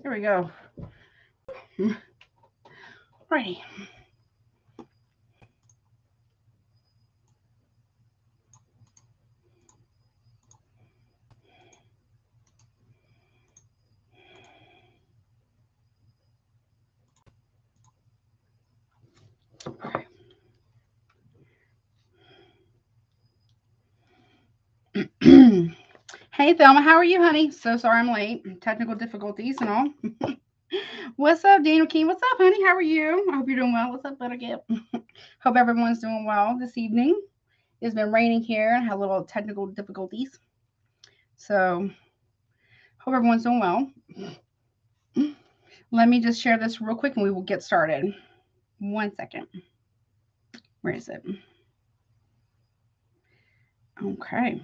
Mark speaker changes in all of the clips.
Speaker 1: Here we go. Ready. Hey Thelma, how are you, honey? So sorry I'm late. Technical difficulties and all. What's up, Daniel King? What's up, honey? How are you? I hope you're doing well. What's up, Buttercup? Hope everyone's doing well this evening. It's been raining here and had a little technical difficulties. So hope everyone's doing well. Let me just share this real quick and we will get started. 1 second. Where is it? Okay.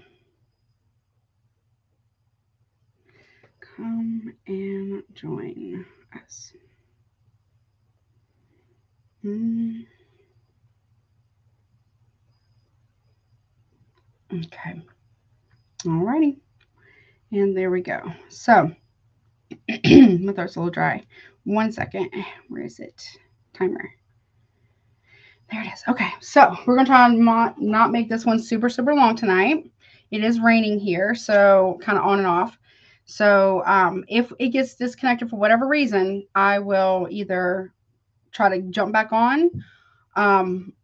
Speaker 1: Come and join us. Okay. Alrighty. And there we go. So, my throat's a little dry. 1 second. Where is it? Timer. There it is. Okay. So, we're going to try and not make this one super, super long tonight. It is raining here, so kind of on and off. So, if it gets disconnected for whatever reason, I will either try to jump back on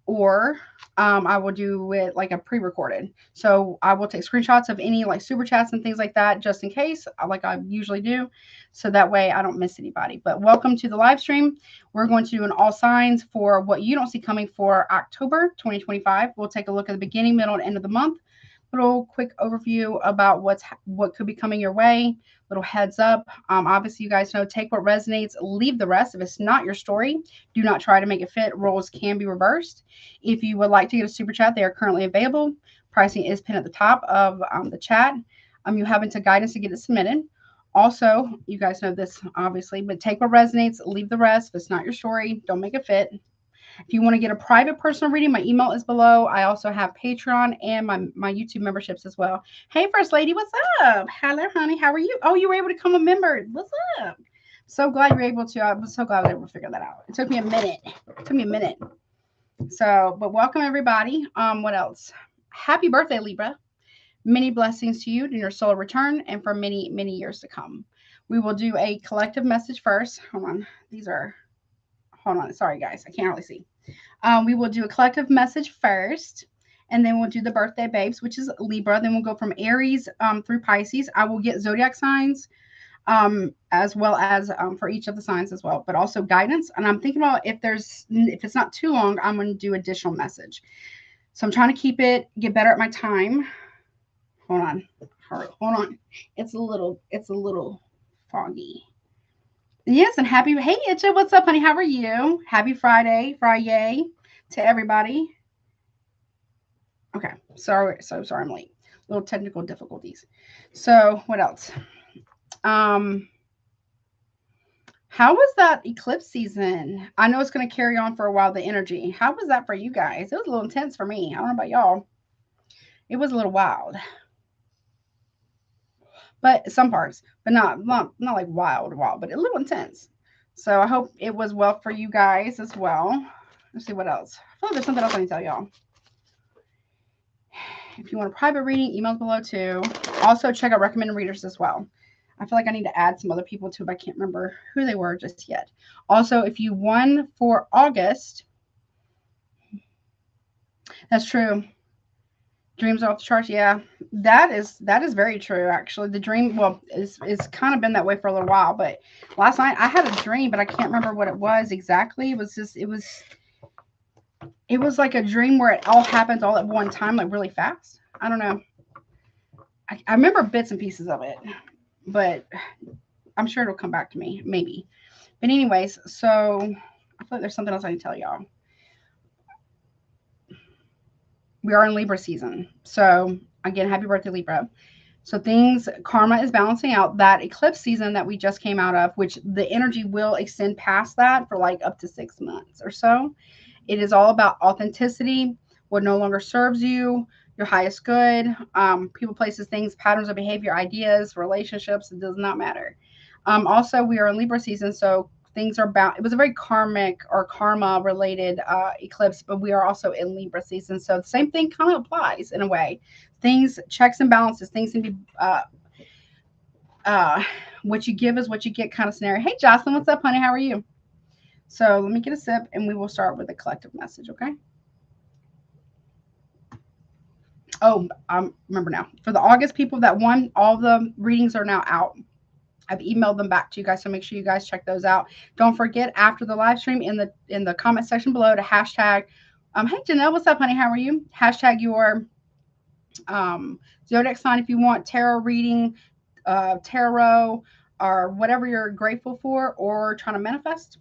Speaker 1: or I will do it like a pre-recorded. So I will take screenshots of any like super chats and things like that just in case, like I usually do. So that way I don't miss anybody. But welcome to the live stream. We're going to do an all signs for what you don't see coming for October 2025. We'll take a look at the beginning, middle, and end of the month. Little quick overview about what could be coming your way. Little heads up. Obviously, you guys know, take what resonates, leave the rest. If it's not your story, do not try to make it fit. Roles can be reversed. If you would like to get a super chat, they are currently available. Pricing is pinned at the top of the chat. You have until guidance to get it submitted. Also, you guys know this, obviously, but take what resonates, leave the rest. If it's not your story, don't make it fit. If you want to get a private personal reading, my email is below. I also have Patreon and my YouTube memberships as well. Hey, First Lady, what's up? Hello, honey. How are you? Oh, you were able to come a member. What's up? So glad you're able to. I'm so glad I was able to figure that out. It took me a minute. So, but welcome everybody. What else? Happy birthday, Libra. Many blessings to you in your solar return and for many, many years to come. We will do a collective message first. Hold on. Hold on. Sorry, guys. I can't really see. We will do a collective message first, and then we'll do the birthday babes, which is Libra. Then we'll go from Aries through Pisces. I will get zodiac signs as well as for each of the signs as well, but also guidance. And I'm thinking about if it's not too long, I'm going to do additional message. So I'm trying to get better at my time. Hold on. It's a little foggy. Yes, and hey, Itcha, what's up, honey? How are you? Happy Friday to everybody. Okay, sorry, I'm late. Little technical difficulties. So, what else? How was that eclipse season? I know it's going to carry on for a while, the energy. How was that for you guys? It was a little intense for me. I don't know about y'all. It was a little wild. But some parts, but not like wild, but a little intense. So I hope it was well for you guys as well. Let's see what else. I feel like there's something else I need to tell y'all. If you want a private reading, emails below too. Also check out recommended readers as well. I feel like I need to add some other people too, but I can't remember who they were just yet. Also, if you won for August, that's true. Dreams are off the charts. Yeah, that is very true. Actually, the dream, well, it's kind of been that way for a little while. But last night I had a dream, but I can't remember what it was exactly. It was like a dream where it all happens all at one time, like really fast. I don't know. I remember bits and pieces of it, but I'm sure it'll come back to me, maybe. But anyways, so I feel like there's something else I need to tell y'all. We are in Libra season. So again, happy birthday, Libra. So karma is balancing out. That eclipse season that we just came out of, which the energy will extend past that for like up to 6 months or so. It is all about authenticity, what no longer serves you, your highest good, people, places, things, patterns of behavior, ideas, relationships. It does not matter. Also, we are in Libra season, so things are about, it was a very karmic or karma related eclipse, but we are also in Libra season, so the same thing kind of applies in a way. Things, checks and balances, things can be what you give is what you get kind of scenario. Hey Jocelyn, what's up, honey? How are you? So let me get a sip and we will start with a collective message, okay? Oh, remember now. For the August people that won, all the readings are now out. I've emailed them back to you guys, so make sure you guys check those out. Don't forget after the live stream in the comment section below to hashtag. Hey Janelle, what's up, honey? How are you? Hashtag your zodiac sign if you want tarot reading, tarot, or whatever you're grateful for or trying to manifest.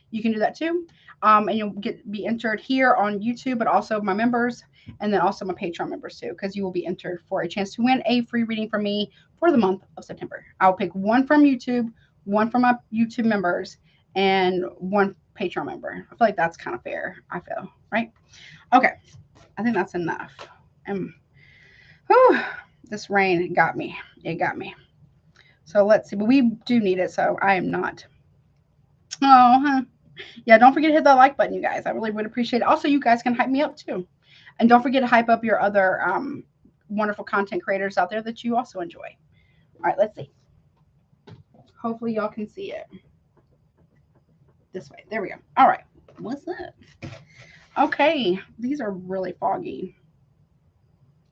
Speaker 1: You can do that too. And you'll be entered here on YouTube, but also my members, and then also my Patreon members too, because you will be entered for a chance to win a free reading from me for the month of September. I'll pick one from YouTube, one from my YouTube members, and one Patreon member. I feel like that's kind of fair. I feel, right? Okay. I think that's enough. And whew, this rain got me. It got me. So let's see. But we do need it, so I am not. Oh, yeah, don't forget to hit that like button, you guys. I really would appreciate it. Also, you guys can hype me up too. And don't forget to hype up your other wonderful content creators out there that you also enjoy. All right, let's see. Hopefully y'all can see it. This way. There we go. All right. What's up? Okay. These are really foggy.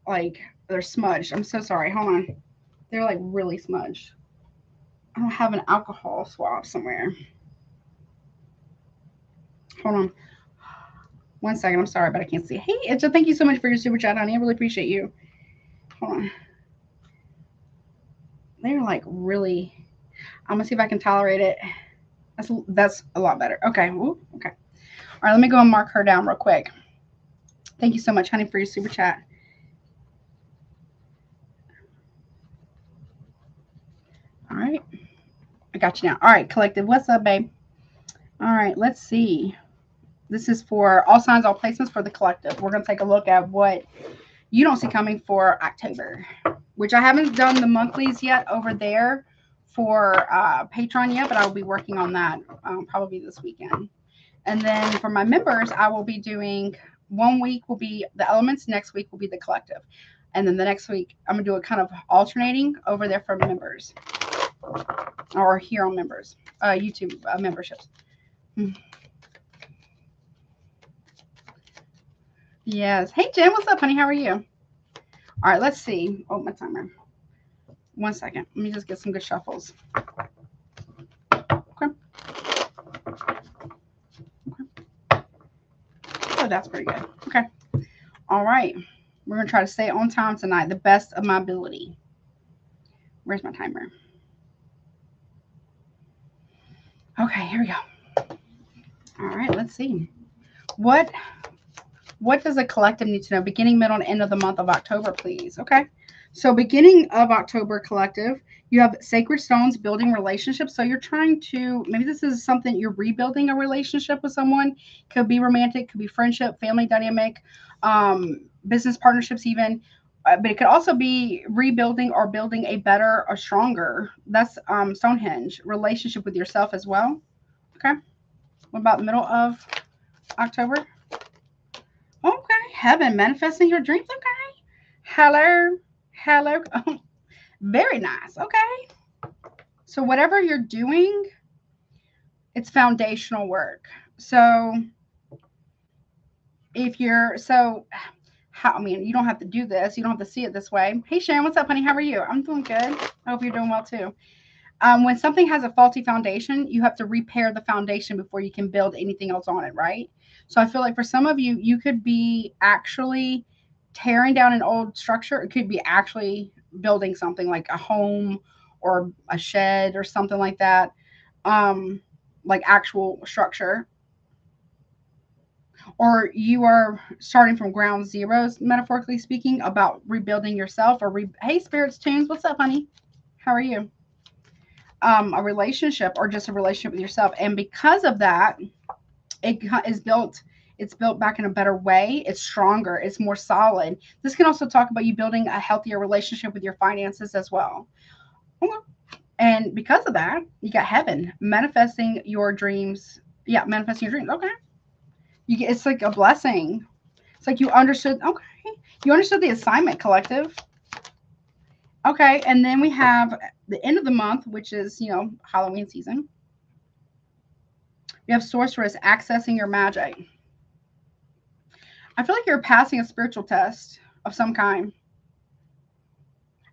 Speaker 1: Like, they're smudged. I'm so sorry. Hold on. They're like really smudged. I don't have an alcohol swab somewhere. Hold on. 1 second. I'm sorry, but I can't see. Hey, Itcha, thank you so much for your super chat, honey. I really appreciate you. Hold on. They're like really. I'm gonna see if I can tolerate it. That's a lot better. Okay. Ooh, okay. All right. Let me go and mark her down real quick. Thank you so much, honey, for your super chat. All right. I got you now. All right, collective. What's up, babe? All right. Let's see. This is for all signs, all placements for the collective. We're going to take a look at what you don't see coming for October, which I haven't done the monthlies yet over there for Patreon yet, but I will be working on that probably this weekend. And then for my members, I will be doing 1 week will be the elements, next week will be the collective. And then the next week, I'm going to do it kind of alternating over there for members or here on members, YouTube memberships. Yes. Hey, Jen, what's up, honey? How are you? All right, let's see. Oh, my timer. 1 second. Let me just get some good shuffles. Okay. Oh, that's pretty good. Okay. All right. We're going to try to stay on time tonight, the best of my ability. Where's my timer? Okay, here we go. All right, let's see. What does a collective need to know? Beginning, middle, and end of the month of October, please. Okay. So beginning of October collective, you have sacred stones, building relationships. So you're trying to, maybe this is something you're rebuilding a relationship with someone. Could be romantic, could be friendship, family dynamic, business partnerships even. But it could also be rebuilding or building a better or stronger, that's Stonehenge, relationship with yourself as well. Okay. What about middle of October? Okay. Heaven, manifesting your dreams. Okay. Hello. Hello. Oh, very nice. Okay. So whatever you're doing, it's foundational work. So if you're, I mean, you don't have to do this. You don't have to see it this way. Hey, Sharon, what's up, honey? How are you? I'm doing good. I hope you're doing well, too. When something has a faulty foundation, you have to repair the foundation before you can build anything else on it, right? So I feel like for some of you, you could be actually tearing down an old structure. It could be actually building something like a home or a shed or something like that, like actual structure. Or you are starting from ground zeros, metaphorically speaking, about rebuilding yourself. Or hey, Spirits Tunes, what's up, honey? How are you? A relationship or just a relationship with yourself. And because of that, it's built back in a better way. It's stronger. It's more solid. This can also talk about you building a healthier relationship with your finances as well. And because of that, you got heaven manifesting your dreams. Yeah, manifesting your dreams. Okay. It's like a blessing. It's like you understood. Okay. You understood the assignment, collective. Okay. And then we have the end of the month, which is, Halloween season. We have sorceress accessing your magic. I feel like you're passing a spiritual test of some kind.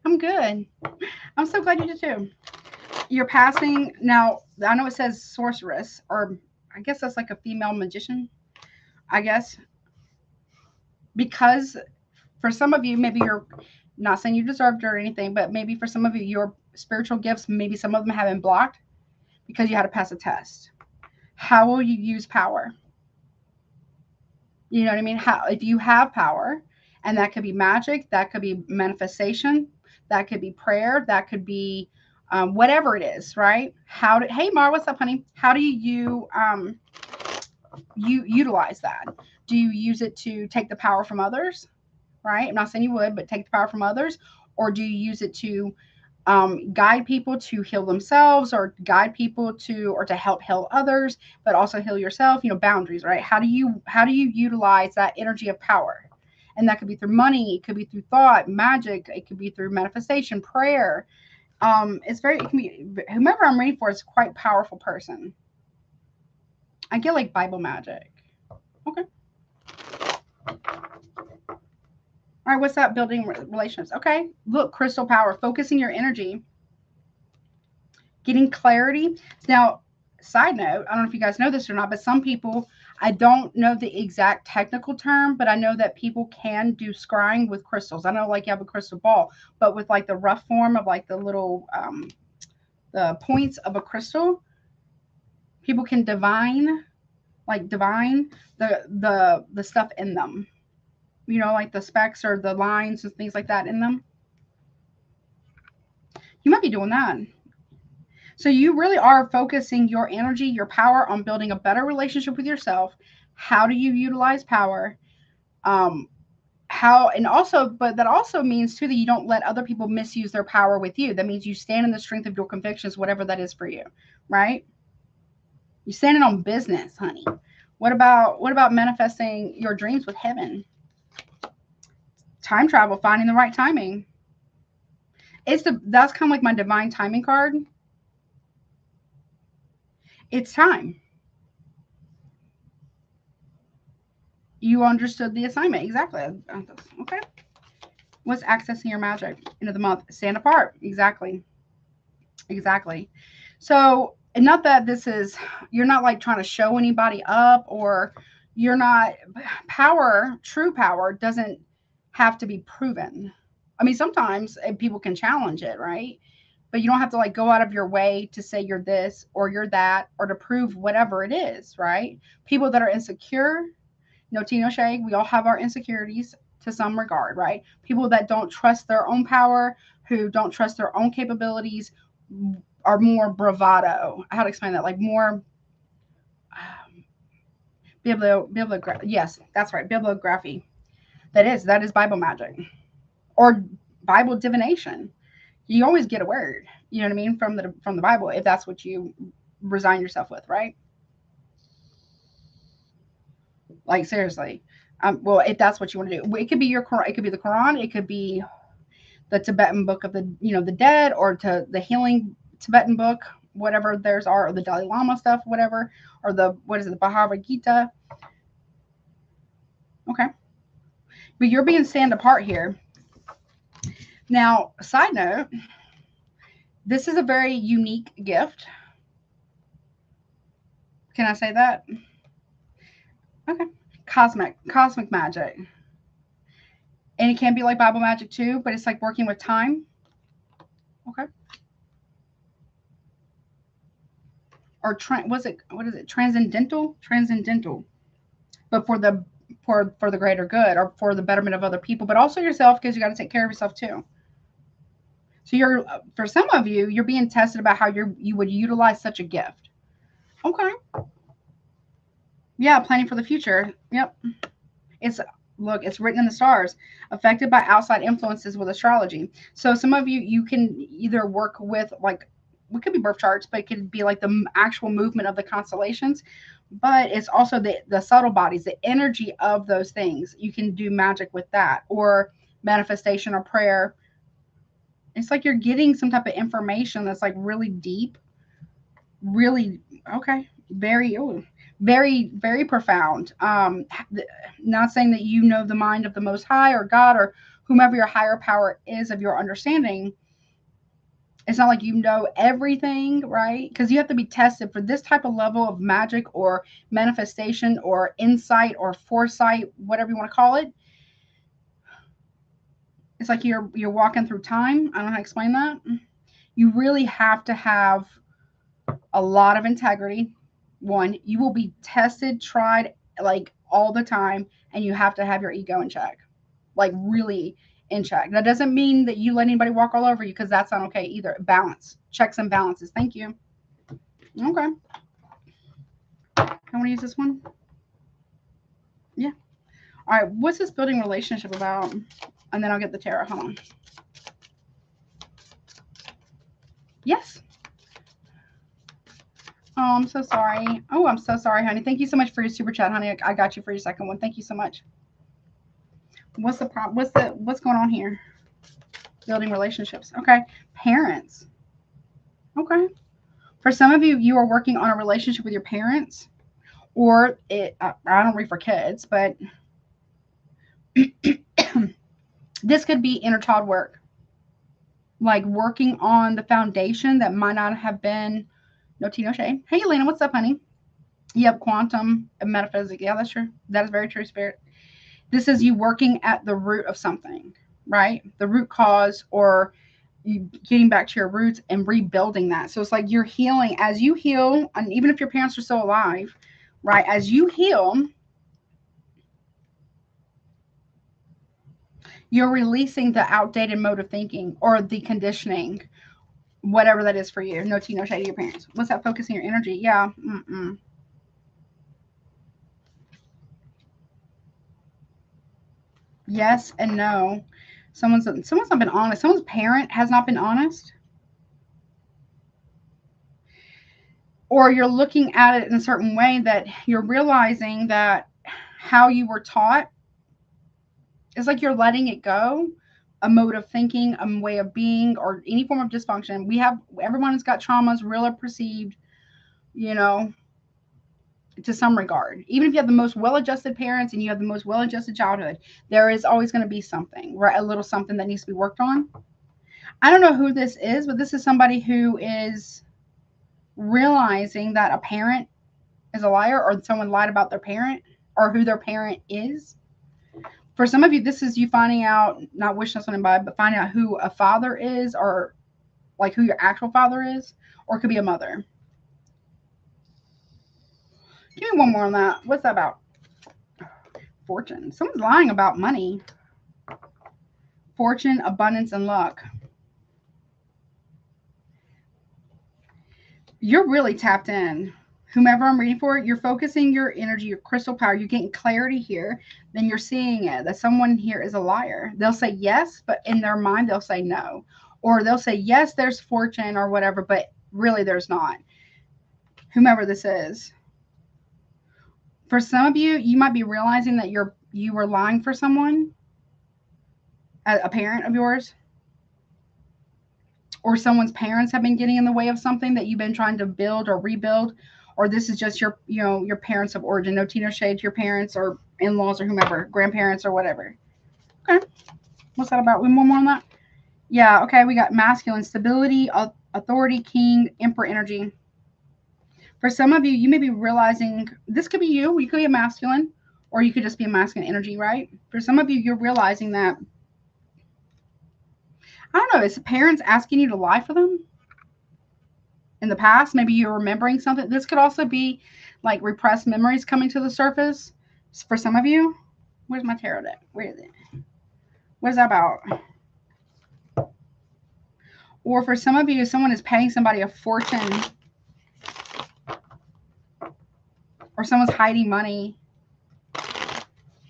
Speaker 1: I'm good. I'm so glad you did too. You're passing. Now, I know it says sorceress, or I guess that's like a female magician, I guess. Because for some of you, maybe you're not saying you deserved it or anything, but maybe for some of you, your spiritual gifts, maybe some of them have been blocked because you had to pass a test. How will you use power? You know what I mean? How, if you have power, and that could be magic, that could be manifestation, that could be prayer, that could be whatever it is, right? Hey Mar, what's up, honey? How do you utilize that? Do you use it to take the power from others? Right? I'm not saying you would, but take the power from others, or do you use it to guide people to heal themselves, or guide people to, or to help heal others, but also heal yourself? Boundaries, right? How do you utilize that energy of power? And that could be through money, it could be through thought, magic, it could be through manifestation, prayer. It can be whomever I'm reading for is a quite powerful person. I get like Bible magic. Okay. All right, what's that? Building relationships. Okay, look, crystal power, focusing your energy, getting clarity. Now, side note, I don't know if you guys know this or not, but some people, I don't know the exact technical term, but I know that people can do scrying with crystals. I know like you have a crystal ball, but with like the rough form of like the little, the points of a crystal, people can divine the stuff in them. Like the specks or the lines and things like that in them. You might be doing that. So you really are focusing your energy, your power on building a better relationship with yourself. How do you utilize power? But that also means too that you don't let other people misuse their power with you. That means you stand in the strength of your convictions, whatever that is for you, right? You're standing on business, honey. What about manifesting your dreams with heaven? Time travel, finding the right timing. That's kind of like my divine timing card. It's time. You understood the assignment. Exactly. Okay. What's accessing your magic? End of the month. Stand apart. Exactly. So, and not that you're not like trying to show anybody up, or you're not, true power doesn't have to be proven. I mean, sometimes people can challenge it, right? But you don't have to like go out of your way to say you're this or you're that, or to prove whatever it is, right? People that are insecure, no tea, no shade. We all have our insecurities to some regard, right? People that don't trust their own power, who don't trust their own capabilities, are more bravado. How to explain that? Like more yes, that's right, bibliography. That is Bible magic or Bible divination. You always get a word, you know what I mean, from the Bible, if that's what you resign yourself with, right? Like seriously. Well, if that's what you want to do, it could be it could be the Quran, it could be the Tibetan book of the dead, or to the healing Tibetan book, whatever theirs are, or the Dalai Lama stuff, whatever, or the Bhagavad Gita. Okay, but you're being stand apart here. Now, side note, this is a very unique gift. Can I say that? Okay, cosmic magic. And it can be like Bible magic too, but it's like working with time. Okay. Or what is it? Transcendental. But for the greater good, or for the betterment of other people, but also yourself, because you got to take care of yourself too. So for some of you, you're being tested about how you would utilize such a gift. Okay. Yeah, planning for the future. Yep. It's written in the stars. Affected by outside influences with astrology. So some of you can either work with like it could be birth charts, but it could be like the actual movement of the constellations. But it's also the subtle bodies, the energy of those things. You can do magic with that, or manifestation or prayer. It's like you're getting some type of information that's like really deep, really okay, very, ooh, very, very profound. Not saying that you know the mind of the Most High or God or whomever your higher power is of your understanding. It's not like you know everything, right? Because you have to be tested for this type of level of magic or manifestation or insight or foresight, whatever you want to call it. It's like you're walking through time. I don't know how to explain that. You really have to have a lot of integrity. One, you will be tested, tried like all the time, and you have to have your ego in check, like really in check. That doesn't mean that you let anybody walk all over you, because that's not okay either. Balance, checks and balances. Thank you. Okay. I want to use this one. Yeah. All right. What's this building relationship about? And then I'll get the tarot. Hold on. Yes. Oh, I'm so sorry. Oh, I'm so sorry, honey. Thank you so much for your super chat, honey. I got you for your second one. Thank you so much. What's the problem? What's going on here? Building relationships. Okay. Parents. Okay. For some of you, you are working on a relationship with your parents, or I don't read for kids, but this could be inner child work, like working on the foundation that might not have been. No tea, no shade. Hey, Elena, what's up, honey? Yep, quantum and metaphysics. Yeah, that's true. That is very true, Spirit. This is you working at the root of something, right? The root cause, or you getting back to your roots and rebuilding that. So it's like you're healing. As you heal, and even if your parents are still alive, right? As you heal, you're releasing the outdated mode of thinking or the conditioning, whatever that is for you. No tea, no shade to your parents. What's that? Focusing your energy. Yeah. Yes and no. Someone's not been honest. Someone's parent has not been honest. Or you're looking at it in a certain way that you're realizing that how you were taught is like you're letting it go. A mode of thinking, a way of being, or any form of dysfunction. Everyone has got traumas, real or perceived, you know, to some regard. Even if you have the most well-adjusted parents and you have the most well-adjusted childhood, there is always going to be something, right? A little something that needs to be worked on. I don't know who this is, but this is somebody who is realizing that a parent is a liar, or someone lied about their parent or who their parent is. For some of you, this is you finding out, not wishing this on anybody, but finding out who a father is, or like who your actual father is, or it could be a mother. Give me one more on that. What's that about? Fortune. Someone's lying about money. Fortune, abundance, and luck. You're really tapped in. Whomever I'm reading for, you're focusing your energy, your crystal power. You're getting clarity here. Then you're seeing it, that someone here is a liar. They'll say yes, but in their mind, they'll say no. Or they'll say, yes, there's fortune or whatever, but really there's not. Whomever this is. For some of you, you might be realizing that you were lying for someone, a parent of yours, or someone's parents have been getting in the way of something that you've been trying to build or rebuild, or this is just your, your parents of origin. No tea, no shade to your parents or in-laws or whomever, grandparents or whatever. Okay. What's that about? One more on that? Yeah. Okay. We got masculine, stability, authority, king, emperor energy. For some of you, you may be realizing this could be you. You could be a masculine, or you could just be a masculine energy, right? For some of you, you're realizing that, I don't know, is parents asking you to lie for them in the past? Maybe you're remembering something. This could also be like repressed memories coming to the surface for some of you. Where's my tarot deck? Where is it? What is that about? Or for some of you, someone is paying somebody a fortune, or someone's hiding money.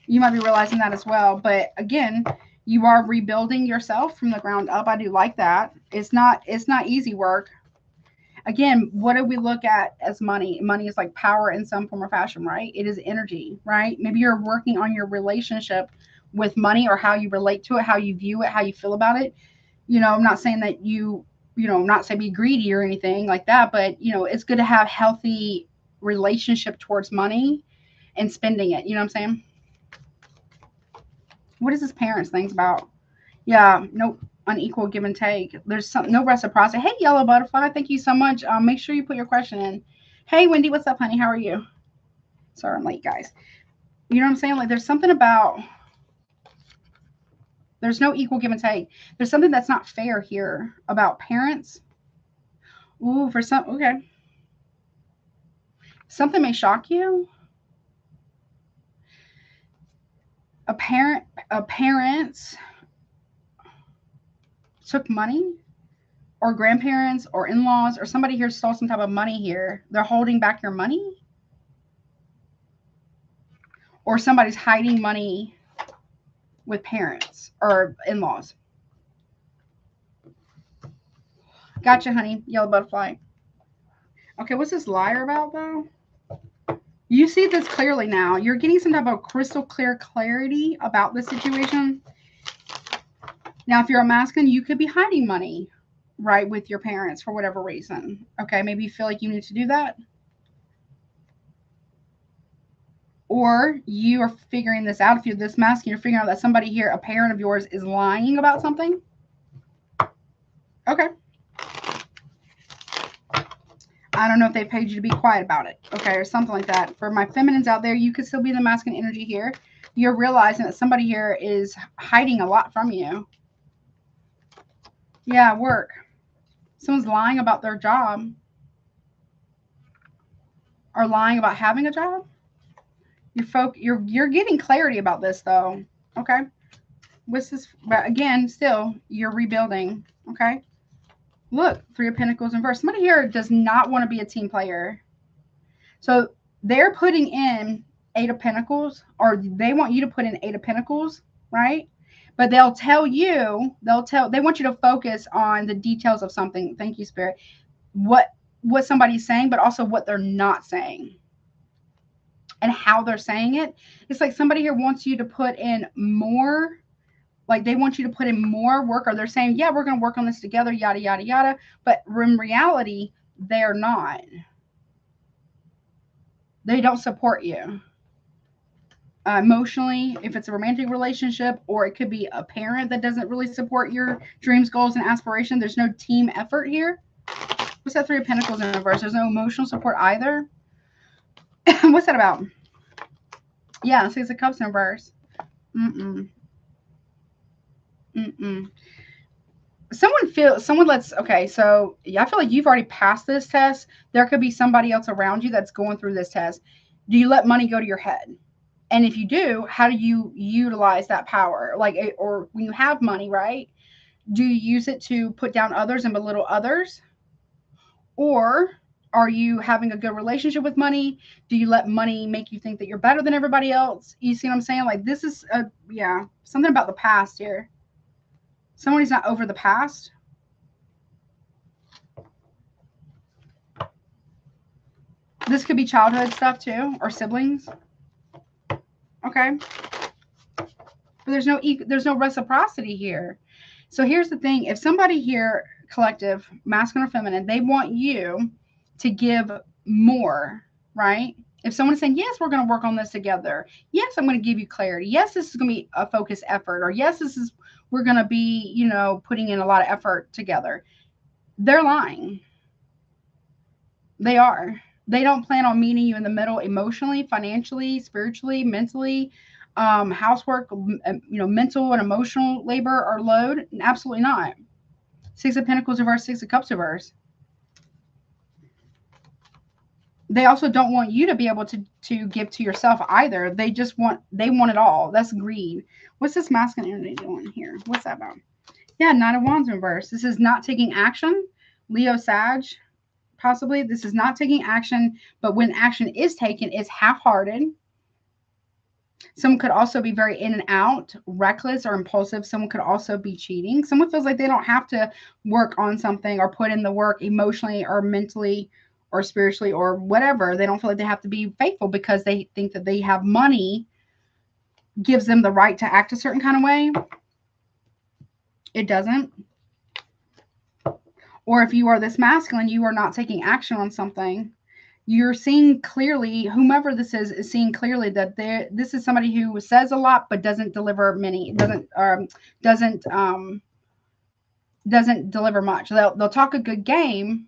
Speaker 1: You might be realizing that as well. But again, you are rebuilding yourself from the ground up. I do like that. It's not easy work. Again, what do we look at as money? Money is like power in some form or fashion, right? It is energy, right? Maybe you're working on your relationship with money, or how you relate to it, how you view it, how you feel about it. You know, I'm not saying that I'm not saying be greedy or anything like that, but it's good to have healthy relationship towards money and spending it. You know what I'm saying? What is this parents things about? Yeah, no unequal give and take. There's no reciprocity. Hey, yellow butterfly, thank you so much. Make sure you put your question in. Hey, Wendy, what's up, honey? How are you? Sorry, I'm late, guys. You know what I'm saying? Like, there's something about there's no equal give and take. There's something that's not fair here about parents. Ooh, for some, okay. Something may shock you. A parents took money, or grandparents or in-laws or somebody here stole some type of money here. They're holding back your money, or somebody's hiding money with parents or in-laws. Gotcha, honey. Yellow butterfly. Okay, what's this liar about, though? You see this clearly now. You're getting some type of crystal clear clarity about this situation. Now, if you're a masculine, you could be hiding money, right, with your parents for whatever reason. Okay, maybe you feel like you need to do that. Or you are figuring this out. If you're this masculine, you're figuring out that somebody here, a parent of yours, is lying about something. Okay. I don't know if they paid you to be quiet about it, okay, or something like that. For my feminines out there, you could still be the masculine energy here. You're realizing that somebody here is hiding a lot from you. Yeah, work. Someone's lying about their job, or lying about having a job. You're getting clarity about this, though. Okay. What's this? But again, still, you're rebuilding. Okay. Look, 3 of Pentacles in reverse. Somebody here does not want to be a team player. So they're putting in 8 of Pentacles, or they want you to put in 8 of Pentacles, right? But they want you to focus on the details of something. Thank you, Spirit. What somebody's saying, but also what they're not saying and how they're saying it. It's like somebody here wants you to put in more. Like, they want you to put in more work, or they're saying, yeah, we're going to work on this together, yada, yada, yada. But in reality, they're not. They don't support you emotionally, if it's a romantic relationship, or it could be a parent that doesn't really support your dreams, goals, and aspirations. There's no team effort here. What's that 3 of Pentacles in reverse? There's no emotional support either. What's that about? Yeah, 6 of Cups in reverse. Okay, so I feel like you've already passed this test. There could be somebody else around you that's going through this test. Do you let money go to your head? And if you do, how do you utilize that power? Like, or when you have money, right? Do you use it to put down others and belittle others? Or are you having a good relationship with money? Do you let money make you think that you're better than everybody else? You see what I'm saying? Like, this is something about the past here. Somebody's not over the past. This could be childhood stuff too, or siblings. Okay. But there's no reciprocity here. So here's the thing. If somebody here, collective, masculine or feminine, they want you to give more, right? If someone's saying, yes, we're going to work on this together. Yes, I'm going to give you clarity. Yes, this is going to be a focused effort. Or yes, we're going to be, putting in a lot of effort together. They're lying. They are. They don't plan on meeting you in the middle emotionally, financially, spiritually, mentally, housework, mental and emotional labor or load. Absolutely not. 6 of Pentacles reverse, 6 of Cups reverse. They also don't want you to be able to give to yourself either. They want it all. That's greed. What's this masculine energy doing here? What's that about? Yeah, 9 of Wands in reverse. This is not taking action. Leo, Sag, possibly. This is not taking action, but when action is taken, it's half-hearted. Someone could also be very in and out, reckless or impulsive. Someone could also be cheating. Someone feels like they don't have to work on something or put in the work emotionally or mentally or spiritually or whatever. They don't feel like they have to be faithful because they think that they have money gives them the right to act a certain kind of way. It doesn't. Or if you are this masculine, you are not taking action on something. You're seeing clearly, whomever this is seeing clearly that this is somebody who says a lot but doesn't deliver many, doesn't deliver much. They'll talk a good game,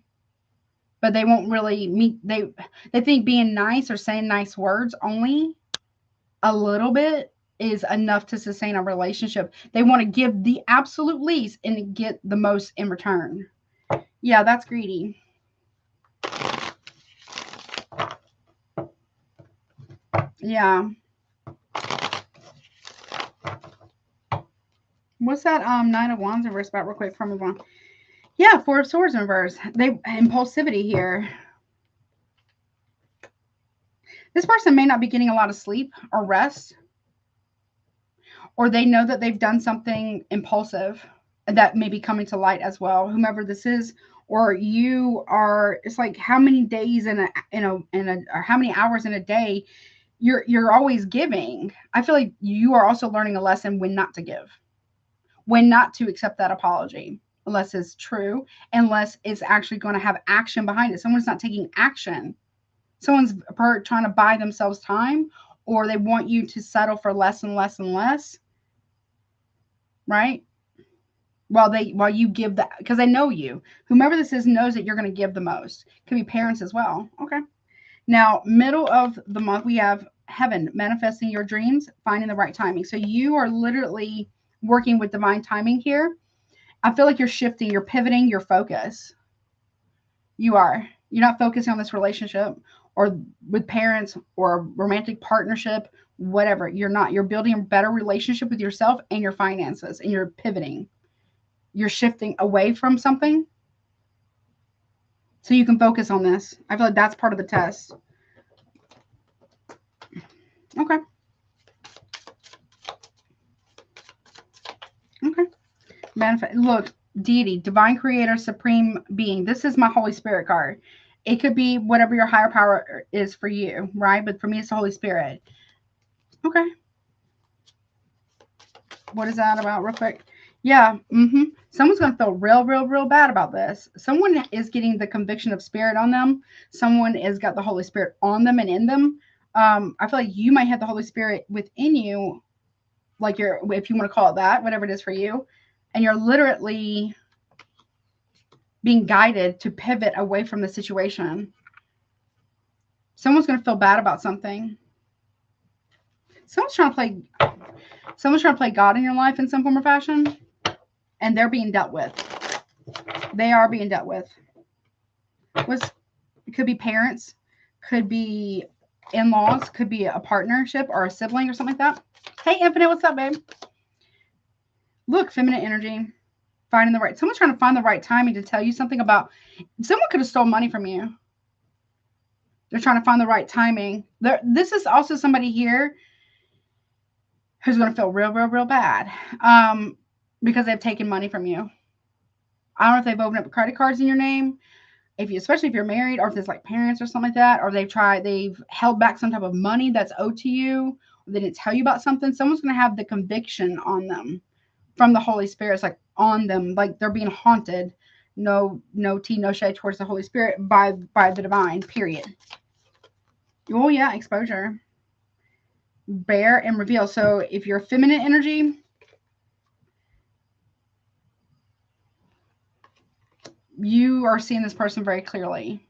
Speaker 1: but they won't really meet. They think being nice or saying nice words only a little bit is enough to sustain a relationship. They want to give the absolute least and get the most in return. Yeah, that's greedy. Yeah. What's that Nine of Wands in reverse about real quick from everyone? Yeah, Four of Swords in reverse. Impulsivity here. This person may not be getting a lot of sleep or rest, or they know that they've done something impulsive that may be coming to light as well. Whomever this is, or you are, it's like how many days or how many hours in a day you're always giving. I feel like you are also learning a lesson when not to give, when not to accept that apology, unless it's true, unless it's actually going to have action behind it. Someone's not taking action. Someone's trying to buy themselves time, or they want you to settle for less and less and less, right? While you give that, because they know you. Whomever this is knows that you're going to give the most. Could be parents as well. Okay. Now, middle of the month, we have heaven, manifesting your dreams, finding the right timing. So you are literally working with divine timing here. I feel like you're shifting, you're pivoting your focus. You are. You're not focusing on this relationship or with parents or romantic partnership, whatever. You're not. You're building a better relationship with yourself and your finances, and you're pivoting. You're shifting away from something so you can focus on this. I feel like that's part of the test. Okay. Okay. Manifest. Look, deity, divine creator, supreme being. This is my Holy Spirit card. It could be whatever your higher power is for you, right? But for me, it's the Holy Spirit. Okay. What is that about real quick? Yeah. Someone's going to feel real bad about this. Someone is getting the conviction of spirit on them. Someone has got the Holy Spirit on them and in them. I feel like you might have the Holy Spirit within you, like if you want to call it that, whatever it is for you. And you're literally being guided to pivot away from the situation. Someone's going to feel bad about something. Someone's trying to play God in your life in some form or fashion, and they're being dealt with. They are being dealt with. It could be parents, could be in-laws, could be a partnership or a sibling or something like that. Hey, Infinite, what's up, babe? Look, feminine energy, finding the right. Someone's trying to find the right timing to tell you something about. Someone could have stolen money from you. They're trying to find the right timing. This is also somebody here who's going to feel real bad because they've taken money from you. I don't know if they've opened up credit cards in your name, especially if you're married, or if there's like parents or something like that, or they've held back some type of money that's owed to you, or they didn't tell you about something. Someone's going to have the conviction on them from the Holy Spirit. It's like on them, like they're being haunted. No tea, no shade towards the Holy Spirit by the divine, period. Oh yeah, exposure. Bear and reveal. So if you're feminine energy, you are seeing this person very clearly.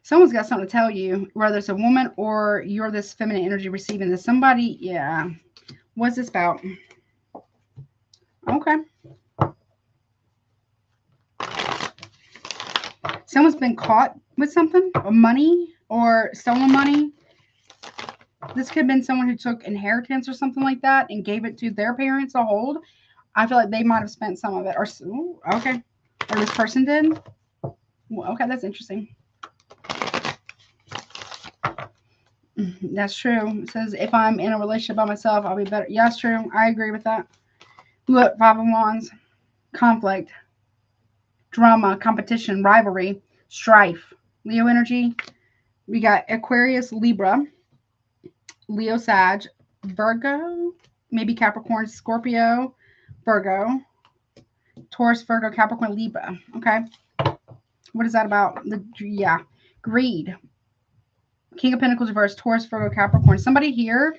Speaker 1: Someone's got something to tell you, whether it's a woman or you're this feminine energy receiving this. Somebody, yeah. What's this about? Okay. Someone's been caught with something, or money, or stolen money. This could have been someone who took inheritance or something like that and gave it to their parents to hold. I feel like they might have spent some of it. Or okay. Or this person did. Okay, that's interesting. That's true. It says if I'm in a relationship by myself, I'll be better. Yeah, that's true. I agree with that. Look, Five of Wands, conflict, drama, competition, rivalry, strife. Leo energy. We got Aquarius, Libra, Leo, Sag, Virgo, maybe Capricorn, Scorpio, Virgo, Taurus, Virgo, Capricorn, Libra. Okay. What is that about? Yeah. Greed. King of Pentacles reverse, Taurus, Virgo, Capricorn. Somebody here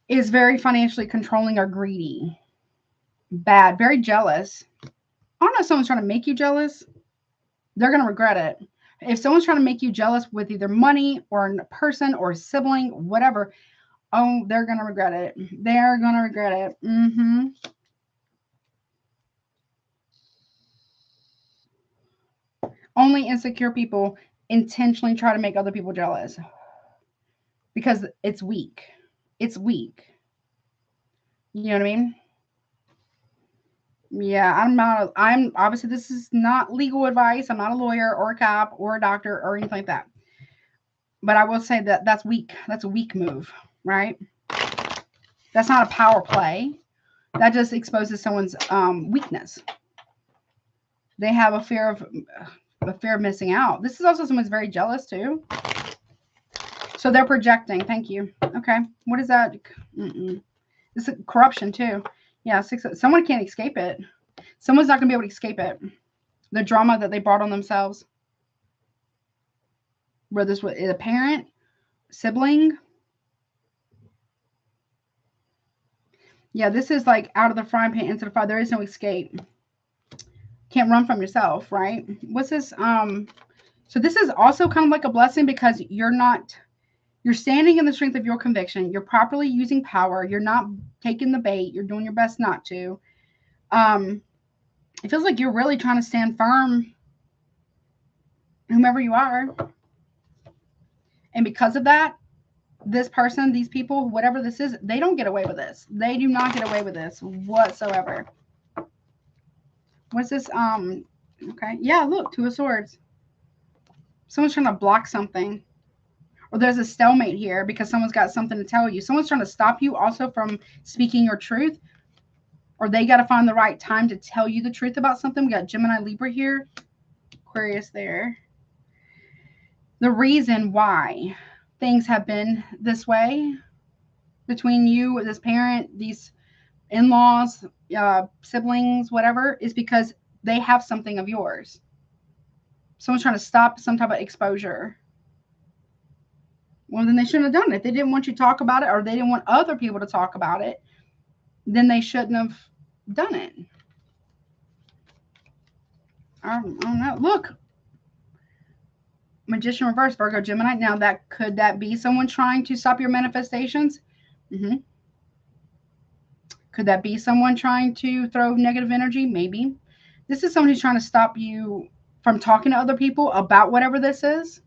Speaker 1: is very financially controlling or greedy. Bad. Very jealous. I don't know if someone's trying to make you jealous. They're going to regret it. If someone's trying to make you jealous with either money or a person or a sibling, whatever, oh, they're going to regret it. They're going to regret it. Mm-hmm. Only insecure people intentionally try to make other people jealous because it's weak. It's weak. You know what I mean? Yeah, I'm obviously this is not legal advice. I'm not a lawyer or a cop or a doctor or anything like that. But I will say that that's weak. That's a weak move, right? That's not a power play. That just exposes someone's weakness. They have a fear of missing out. This is also someone's very jealous too. So they're projecting. Thank you. Okay. What is that? This is corruption too. Yeah, someone can't escape it. Someone's not going to be able to escape it. The drama that they brought on themselves. Whether this was a parent, sibling. Yeah, this is like out of the frying pan into the fire. There is no escape. Can't run from yourself, right? What's this? So this is also kind of like a blessing because you're standing in the strength of your conviction. You're properly using power. You're not taking the bait. You're doing your best not to. It feels like you're really trying to stand firm, whomever you are. And because of that, this person, these people, whatever this is, they don't get away with this. They do not get away with this whatsoever. What's this? Okay. Yeah, look, Two of Swords. Someone's trying to block something. Or there's a stalemate here because someone's got something to tell you. Someone's trying to stop you also from speaking your truth. Or they got to find the right time to tell you the truth about something. We got Gemini, Libra here. Aquarius there. The reason why things have been this way between you, this parent, these in-laws, siblings, whatever, is because they have something of yours. Someone's trying to stop some type of exposure. Well, then they shouldn't have done it. If they didn't want you to talk about it or they didn't want other people to talk about it, then they shouldn't have done it. I don't know. Look. Magician reverse, Virgo, Gemini. Now, could that be someone trying to stop your manifestations? Could that be someone trying to throw negative energy? Maybe. This is someone who's trying to stop you from talking to other people about whatever this is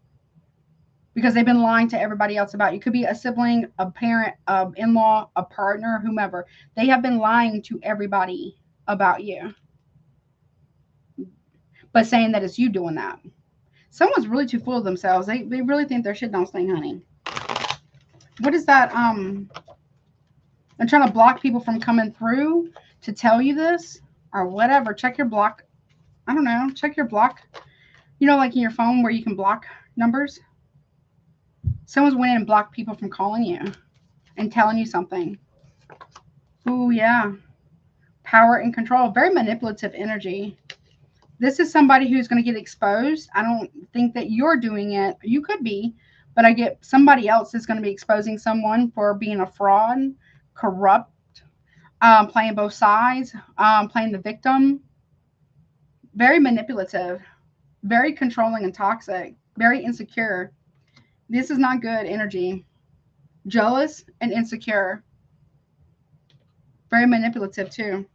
Speaker 1: because they've been lying to everybody else about you. Could be a sibling, a parent, an in-law, a partner, whomever. They have been lying to everybody about you, but saying that it's you doing that. Someone's really too full of themselves. They really think their shit don't stink, honey. What is that? I'm trying to block people from coming through to tell you this or whatever. Check your block. I don't know. Check your block. You know, like in your phone where you can block numbers. Someone's went in and blocked people from calling you and telling you something. Ooh, yeah. Power and control. Very manipulative energy. This is somebody who's going to get exposed. I don't think that you're doing it. You could be, but I get somebody else is going to be exposing someone for being a fraud, corrupt, playing both sides, playing the victim. Very manipulative, very controlling and toxic, very insecure. This is not good energy. Jealous and insecure. Very manipulative too.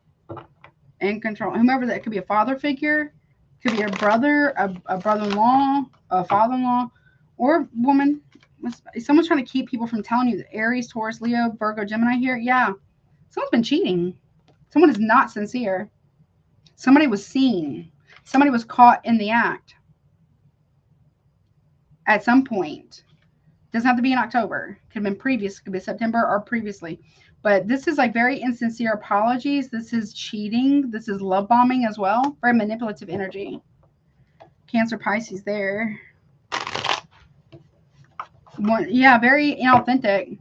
Speaker 1: And control. Whomever that could be, a father figure, could be a brother, a brother-in-law, a father-in-law, or woman. Someone's trying to keep people from telling you that Aries, Taurus, Leo, Virgo, Gemini here. Yeah. Someone's been cheating. Someone is not sincere. Somebody was seen. Somebody was caught in the act at some point. Doesn't have to be in October. Could have been previous. Could be September or previously. But this is like very insincere apologies. This is cheating. This is love bombing as well. Very manipulative energy. Cancer, Pisces there. Yeah, very inauthentic.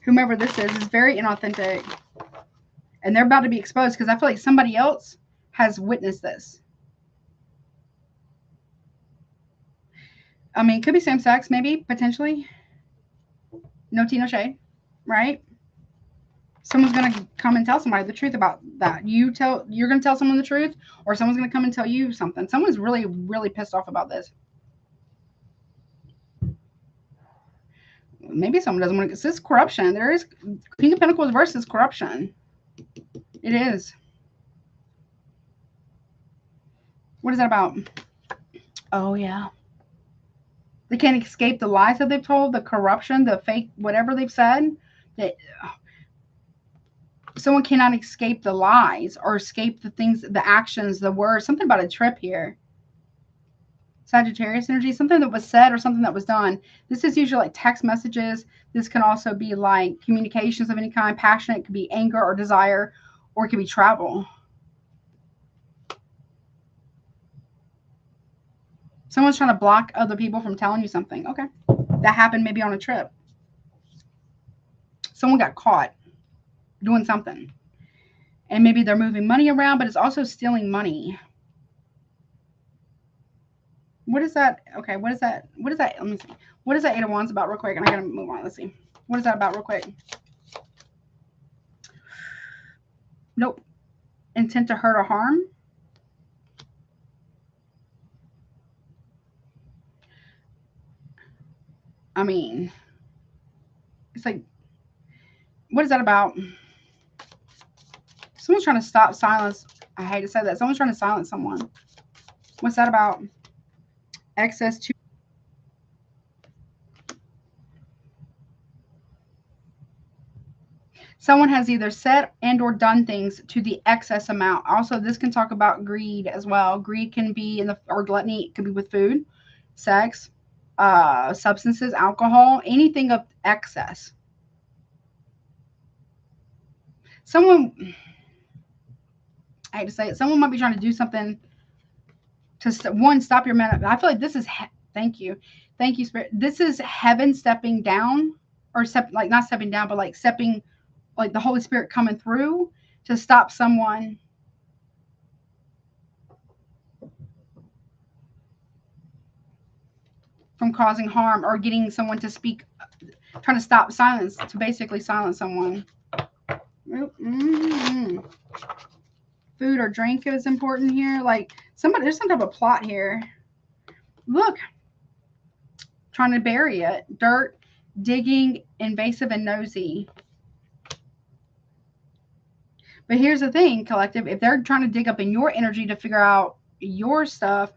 Speaker 1: Whomever this is very inauthentic. And they're about to be exposed because I feel like somebody else has witnessed this. I mean, it could be same sex, maybe, potentially. No tea, no shade, right? Someone's going to come and tell somebody the truth about that. You're going to tell someone the truth, or someone's going to come and tell you something. Someone's really, really pissed off about this. Maybe someone doesn't want to. This is corruption. There is King of Pentacles versus corruption. It is. What is that about? Oh, yeah. They can't escape the lies that they've told, the corruption, the fake, whatever they've said. Someone cannot escape the lies or escape the things, the actions, the words. Something about a trip here. Sagittarius energy, something that was said or something that was done. This is usually like text messages. This can also be like communications of any kind, passionate. It could be anger or desire, or it could be travel. Someone's trying to block other people from telling you something. Okay. That happened maybe on a trip. Someone got caught doing something. And maybe they're moving money around, but it's also stealing money. What is that? Okay, what is that? What is that? Let me see. What is that Eight of Wands about real quick? And I gotta move on. Let's see. What is that about real quick? Nope. Intent to hurt or harm. I mean, it's like, what is that about? Someone's trying to stop silence. I hate to say that. Someone's trying to silence someone. What's that about? Excess to. Someone has either said and or done things to the excess amount. Also, this can talk about greed as well. Greed can be in the, or gluttony, it could be with food, sex, substances, alcohol, anything of excess. Someone, I hate to say it, someone might be trying to do something to, one, stop your man. I feel like this is, thank you, Spirit. This is heaven stepping down, or like not stepping down, but like stepping, like the Holy Spirit coming through to stop someone from causing harm, or getting someone to speak, trying to stop silence, to basically silence someone. Food or drink is important here. Like somebody, there's some type of plot here. Look, trying to bury it. Dirt, digging, invasive, and nosy. But here's the thing, collective. If they're trying to dig up in your energy to figure out your stuff,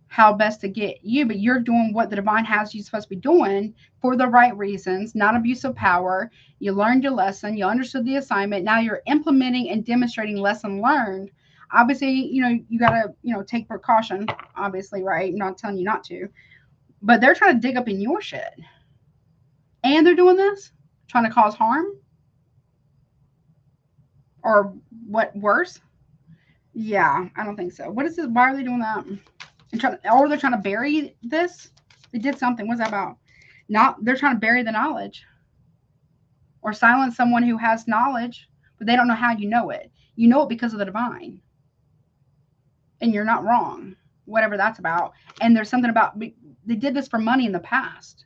Speaker 1: how best to get you, but you're doing what the divine has you supposed to be doing for the right reasons, not abuse of power. You learned your lesson. You understood the assignment. Now you're implementing and demonstrating lesson learned. Obviously, you got to, take precaution, obviously, right? I'm not telling you not to. But they're trying to dig up in your shit. And they're doing this, trying to cause harm. Or what, worse? Yeah, I don't think so. What is this? Why are they doing that? Or they're trying to bury this. They did something. What's that about? They're trying to bury the knowledge, or silence someone who has knowledge, but they don't know how you know it. You know it because of the divine, and you're not wrong, whatever that's about. And there's something about, they did this for money in the past.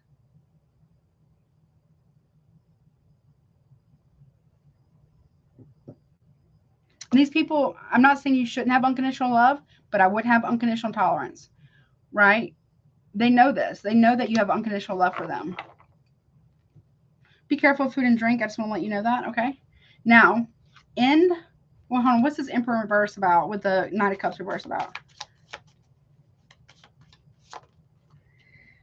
Speaker 1: These people, I'm not saying you shouldn't have unconditional love, but I would have unconditional tolerance, right? They know this. They know that you have unconditional love for them. Be careful of food and drink. I just want to let you know that, okay? Now, hold on. What's this Emperor reverse about, with the Knight of Cups reverse about?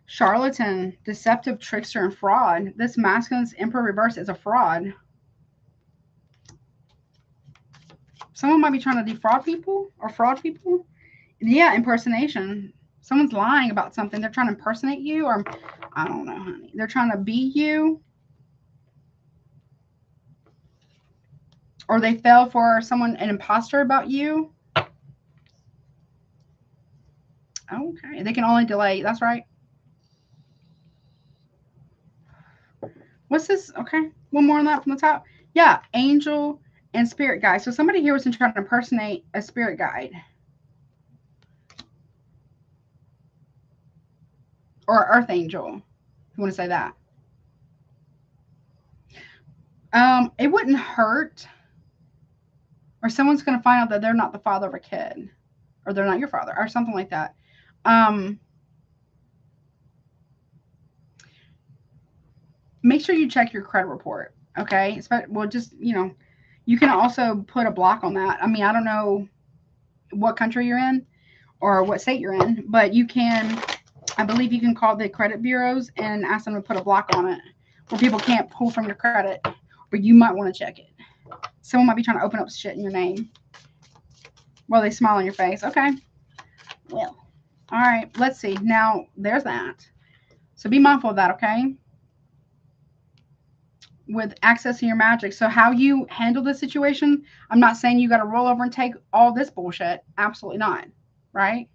Speaker 1: Charlatan, deceptive, trickster, and fraud. This masculine's Emperor reverse is a fraud. Someone might be trying to defraud people or fraud people. Yeah, impersonation. Someone's lying about something. They're trying to impersonate you, or I don't know, honey. They're trying to be you. Or they fell for someone, an imposter about you. Okay. They can only delay. That's right. What's this? Okay. One more on that from the top. Yeah. Angel and spirit guide. So somebody here was trying to impersonate a spirit guide. Or earth angel. If you want to say that. It wouldn't hurt. Or someone's going to find out that they're not the father of a kid. Or they're not your father. Or something like that. Make sure you check your credit report. Okay. Well, just, you can also put a block on that. I mean, I don't know what country you're in or what state you're in, but you can, I believe you can call the credit bureaus and ask them to put a block on it where people can't pull from your credit, but you might want to check it. Someone might be trying to open up shit in your name while they smile on your face. Okay. Well, all right. Let's see. Now, there's that. So be mindful of that, okay? With accessing your magic. So how you handle this situation, I'm not saying you got to roll over and take all this bullshit. Absolutely not. Right?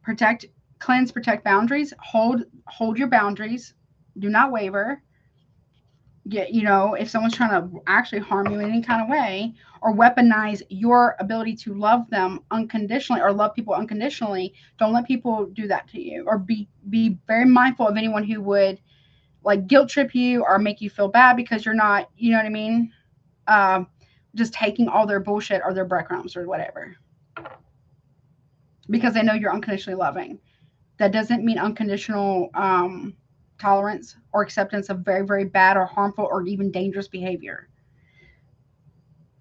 Speaker 1: Protect, cleanse, protect boundaries. Hold your boundaries. Do not waver. If someone's trying to actually harm you in any kind of way or weaponize your ability to love them unconditionally or love people unconditionally, don't let people do that to you. Or be very mindful of anyone who would like guilt trip you or make you feel bad because you're not, you know what I mean? Just taking all their bullshit or their breadcrumbs or whatever. Because they know you're unconditionally loving. That doesn't mean unconditional tolerance or acceptance of very, very bad or harmful or even dangerous behavior.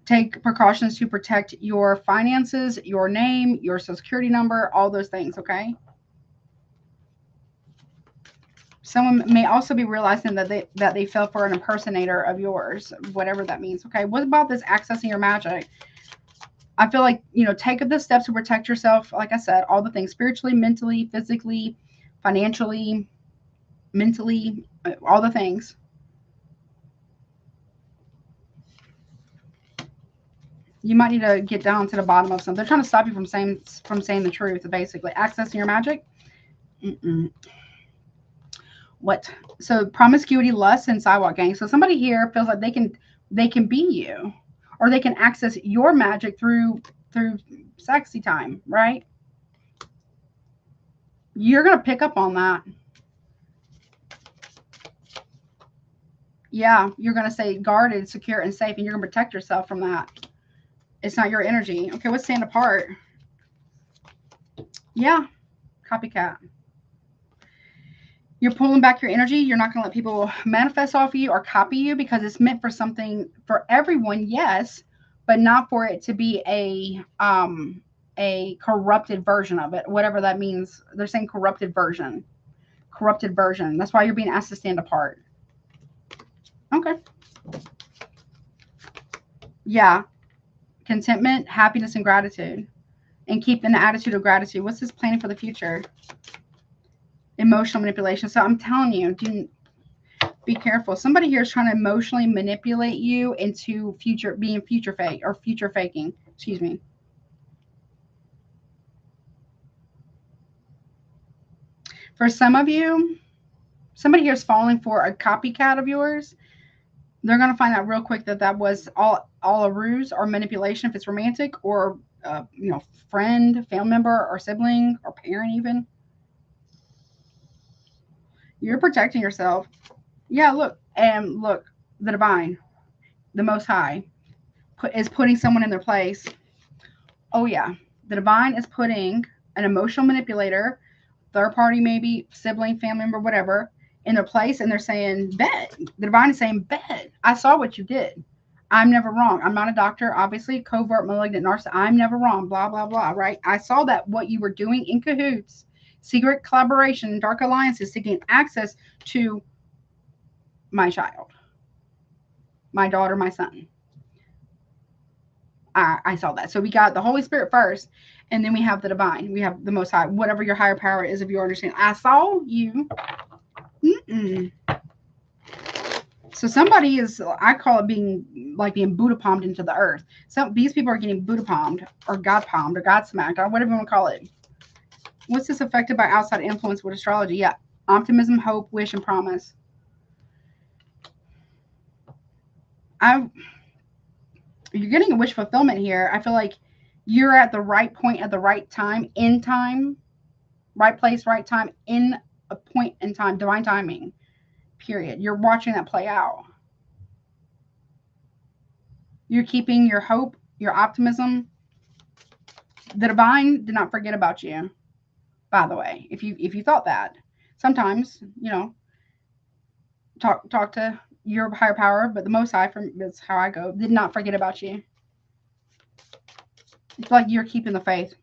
Speaker 1: Take precautions to protect your finances, your name, your social security number, all those things, okay? Someone may also be realizing that they fell for an impersonator of yours, whatever that means, okay? What about this accessing your magic? I feel like, take the steps to protect yourself. Like I said, all the things spiritually, mentally, physically, financially, mentally, all the things. You might need to get down to the bottom of something. They're trying to stop you from saying the truth, basically. Accessing your magic. What? So promiscuity, lust, and sidewalk gang. So somebody here feels like they can be you, or they can access your magic through sexy time, right? You're gonna pick up on that. Yeah, you're gonna say guarded, secure, and safe, and you're gonna protect yourself from that. It's not your energy. Okay, what's stand apart? Yeah, copycat. You're pulling back your energy. You're not going to let people manifest off you or copy you because it's meant for something for everyone, yes, but not for it to be a corrupted version of it, whatever that means. They're saying corrupted version. Corrupted version. That's why you're being asked to stand apart. Okay. Yeah. Contentment, happiness, and gratitude. And keep in the attitude of gratitude. What's this planning for the future? Emotional manipulation. So I'm telling you, be careful. Somebody here is trying to emotionally manipulate you into being future fake or future faking. Excuse me. For some of you, somebody here is falling for a copycat of yours. They're going to find out real quick that was all a ruse or manipulation if it's romantic or friend, family member, or sibling or parent even. You're protecting yourself. Yeah, look, the divine, the Most High, is putting someone in their place. Oh yeah, the divine is putting an emotional manipulator, third party maybe, sibling, family member, whatever, in their place, and they're saying, bet. The divine is saying, bet. I saw what you did. I'm never wrong. I'm not a doctor, obviously, covert malignant narcissist. I'm never wrong, blah, blah, blah, right? I saw that what you were doing in cahoots, secret collaboration, dark alliances to gain access to my child, my daughter, my son. I saw that. So we got the Holy Spirit first, and then we have the divine. We have the Most High, whatever your higher power is, if you understand. I saw you. So somebody is, I call it being Buddha palmed into the earth. So these people are getting Buddha palmed or God smacked, or whatever you want to call it. What's this affected by outside influence with astrology? Yeah. Optimism, hope, wish, and promise. You're getting a wish fulfillment here. I feel like you're at the right point at the right time, in time, right place, right time, in a point in time, divine timing, period. You're watching that play out. You're keeping your hope, your optimism. The divine did not forget about you, by the way. If you thought that, sometimes, talk to your higher power, but the Most High, that's how I go, did not forget about you. It's like you're keeping the faith.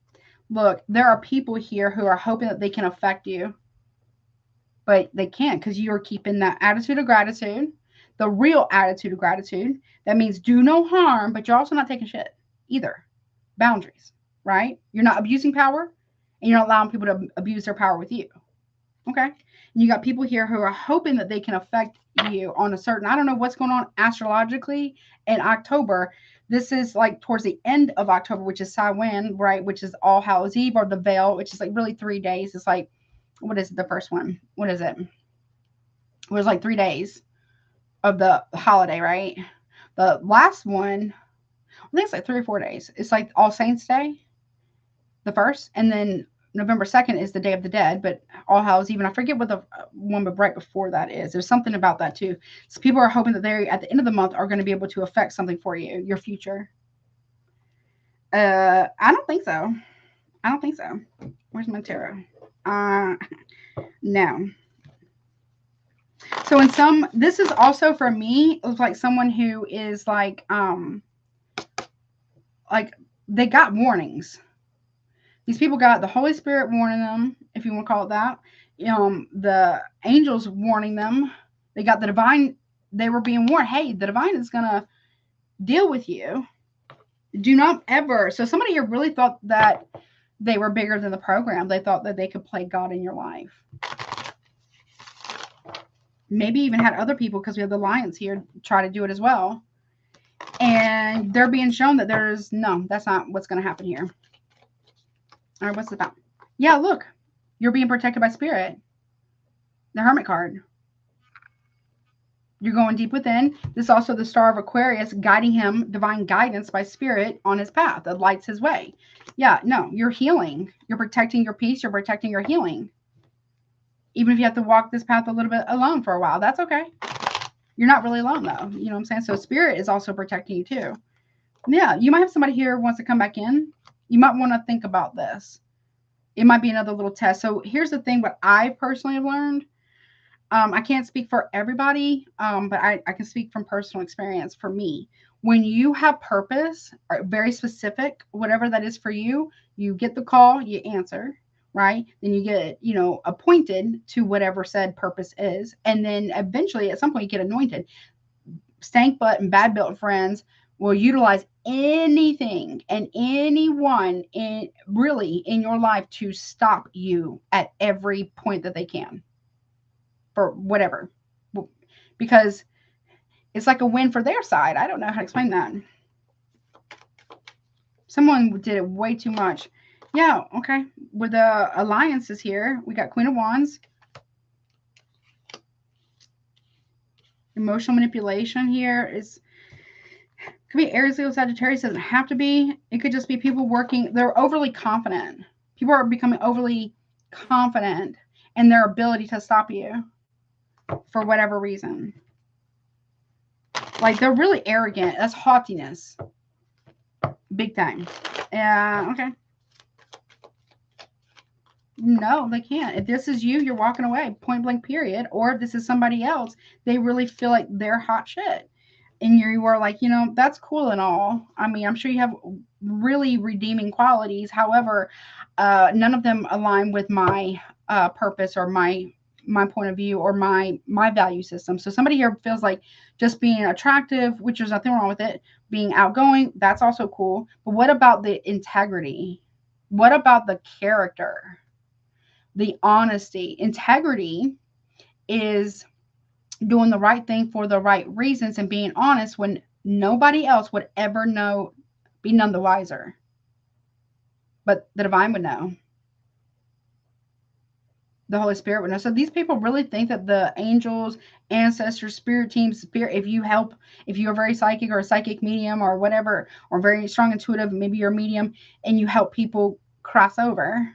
Speaker 1: Look, there are people here who are hoping that they can affect you, but they can't, because you're keeping that attitude of gratitude, the real attitude of gratitude. That means do no harm, but you're also not taking shit either. Boundaries, right? You're not abusing power, and you're not allowing people to abuse their power with you. Okay? And you got people here who are hoping that they can affect you on a certain, I don't know what's going on astrologically in October. This is like towards the end of October, which is Samhain, right? Which is All Hallows Eve, or the Veil, which is like really 3 days. It's like, what is it, the first one? What is it? It was like 3 days of the holiday, right? The last one, I think it's like 3 or 4 days. It's like All Saints Day, the first, and then November 2nd is the Day of the Dead, but All Hallows Eve, I forget what the one right before that is. There's something about that too. So people are hoping that they, at the end of the month, are going to be able to affect something for you, your future. I don't think so. I don't think so. Where's my tarot? No. So in some, this is also for me, it was like someone who is like they got warnings. These people got the Holy Spirit warning them, if you want to call it that. The angels warning them. They got the divine. They were being warned, hey, the divine is going to deal with you. Do not ever. So somebody here really thought that they were bigger than the program. They thought that they could play God in your life. Maybe even had other people, because we have the Lions here, try to do it as well. And they're being shown that that's not what's going to happen here. All right, what's it about? Yeah, look, you're being protected by spirit. The Hermit card. You're going deep within. This is also the Star of Aquarius, guiding him, divine guidance by spirit on his path that lights his way. Yeah, no, you're healing. You're protecting your peace. You're protecting your healing. Even if you have to walk this path a little bit alone for a while, that's okay. You're not really alone, though. You know what I'm saying? So spirit is also protecting you, too. Yeah, you might have somebody here who wants to come back in. You might want to think about this. It might be another little test. So here's the thing, what I personally have learned. I can't speak for everybody, but I can speak from personal experience. For me, when you have purpose, or very specific, whatever that is for you, you get the call, you answer, right? Then you get, appointed to whatever said purpose is. And then eventually at some point you get anointed. Stank butt and bad built friends will utilize anything and anyone in your life to stop you at every point that they can. For whatever, because it's like a win for their side. I don't know how to explain that. Someone did it way too much. Yeah, okay. With the alliances here, we got Queen of Wands. Emotional manipulation here is could be Aries, Leo, Sagittarius. Doesn't have to be. It could just be people working. They're overly confident. People are becoming overly confident in their ability to stop you. For whatever reason. Like, they're really arrogant. That's haughtiness. Big time. Yeah, okay. No, they can't. If this is you, you're walking away. Point blank, period. Or if this is somebody else, they really feel like they're hot shit. And you are like, that's cool and all. I mean, I'm sure you have really redeeming qualities. However, none of them align with my purpose or my point of view or my value system. So somebody here feels like just being attractive, which there's nothing wrong with it, being outgoing, that's also cool. But what about the integrity? What about the character? The honesty? Integrity is doing the right thing for the right reasons and being honest when nobody else would ever know, be none the wiser. But the divine would know. The Holy Spirit would know. So these people really think that the angels, ancestors, spirit teams, if you're very psychic or a psychic medium or whatever, or very strong intuitive, maybe you're a medium and you help people cross over.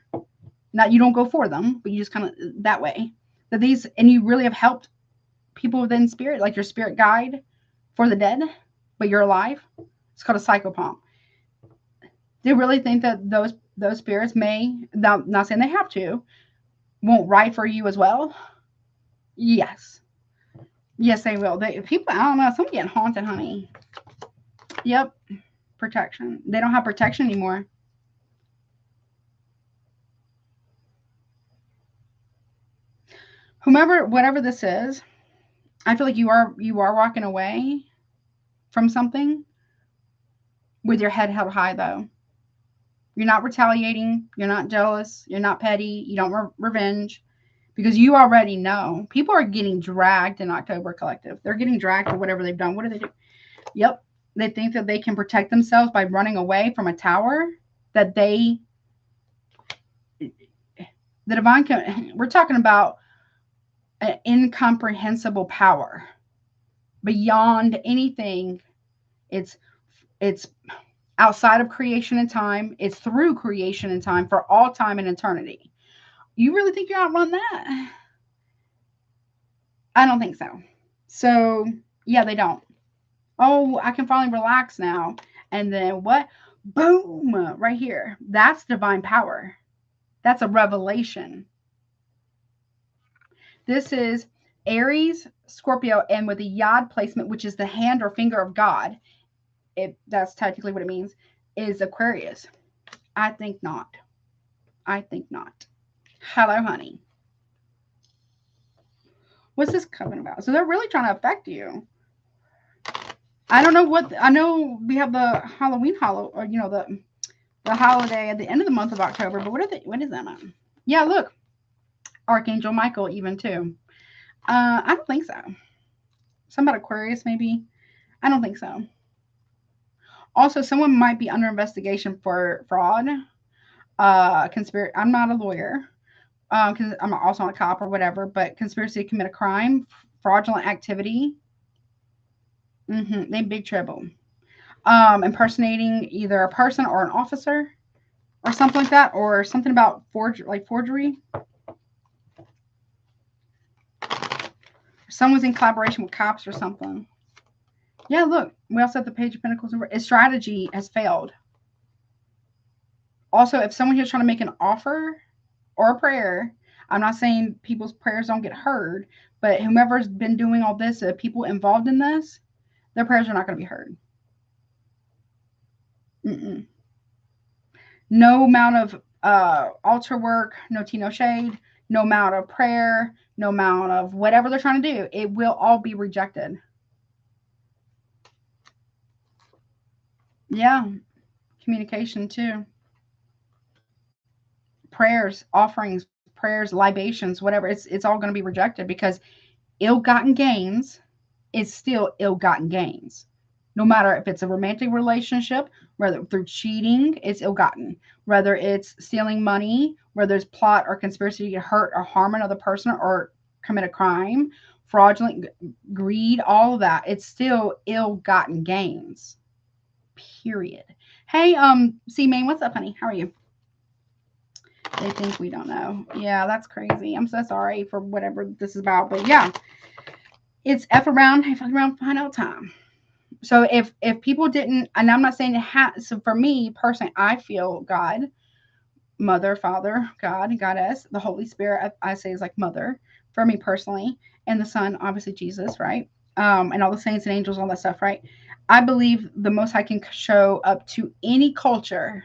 Speaker 1: Not you don't go for them, but you just kind of that way. That these, and you really have helped people within spirit, like your spirit guide for the dead, but you're alive. It's called a psychopomp. They really think that those spirits may, not saying they have to, won't write for you as well. Yes, they will. People, I don't know, some getting haunted, honey. Yep, protection. They don't have protection anymore. Whomever, whatever this is, I feel like you are walking away from something with your head held high, though. You're not retaliating. You're not jealous. You're not petty. You don't revenge, because you already know. People are getting dragged in October Collective. They're getting dragged for whatever they've done. What do they do? Yep. They think that they can protect themselves by running away from a tower that the divine we're talking about an incomprehensible power beyond anything. It's outside of creation and time. It's through creation and time for all time and eternity. You really think you outrun that? I don't think so. So, yeah, they don't. Oh, I can finally relax now. And then what? Boom, right here. That's divine power. That's a revelation. This is Aries, Scorpio, and with a yod placement, which is the hand or finger of God, that's technically what it means, is Aquarius. I think not. Hello, honey. What's this coming about? So they're really trying to affect you. I don't know what. I know we have the Halloween or the holiday at the end of the month of October. But what is that on? Yeah, look, Archangel Michael even too. I don't think so. Something about Aquarius maybe. I don't think so. Also, someone might be under investigation for fraud, conspiracy. I'm not a lawyer, because I'm also not a cop or whatever. But conspiracy to commit a crime, fraudulent activity. They big trouble. Impersonating either a person or an officer, or something like that, or something about forgery. Someone's in collaboration with cops or something. Yeah, look, we also have the Page of Pentacles. Its strategy has failed. Also, if someone here's trying to make an offer or a prayer, I'm not saying people's prayers don't get heard, but whomever's been doing all this, people involved in this, their prayers are not going to be heard. No amount of altar work, no tea, no shade, no amount of prayer, no amount of whatever they're trying to do, it will all be rejected. Yeah, communication too. Prayers, offerings, prayers, libations, whatever, it's all going to be rejected, because ill-gotten gains is still ill-gotten gains. No matter if it's a romantic relationship, whether through cheating, it's ill-gotten. Whether it's stealing money, whether it's plot or conspiracy to hurt or harm another person or commit a crime, fraudulent greed, all of that, it's still ill-gotten gains. Period. Hey, C Main, what's up, honey? How are you? They think we don't know. Yeah, that's crazy. I'm so sorry for whatever this is about, but yeah, it's F around, find out time. So if people didn't, and I'm not saying it has, so for me personally, I feel God, Mother, Father, God, Goddess, the Holy Spirit, I say is like Mother for me personally, and the Son, obviously Jesus, right? And all the saints and angels, all that stuff, right? I believe the Most High can show up to any culture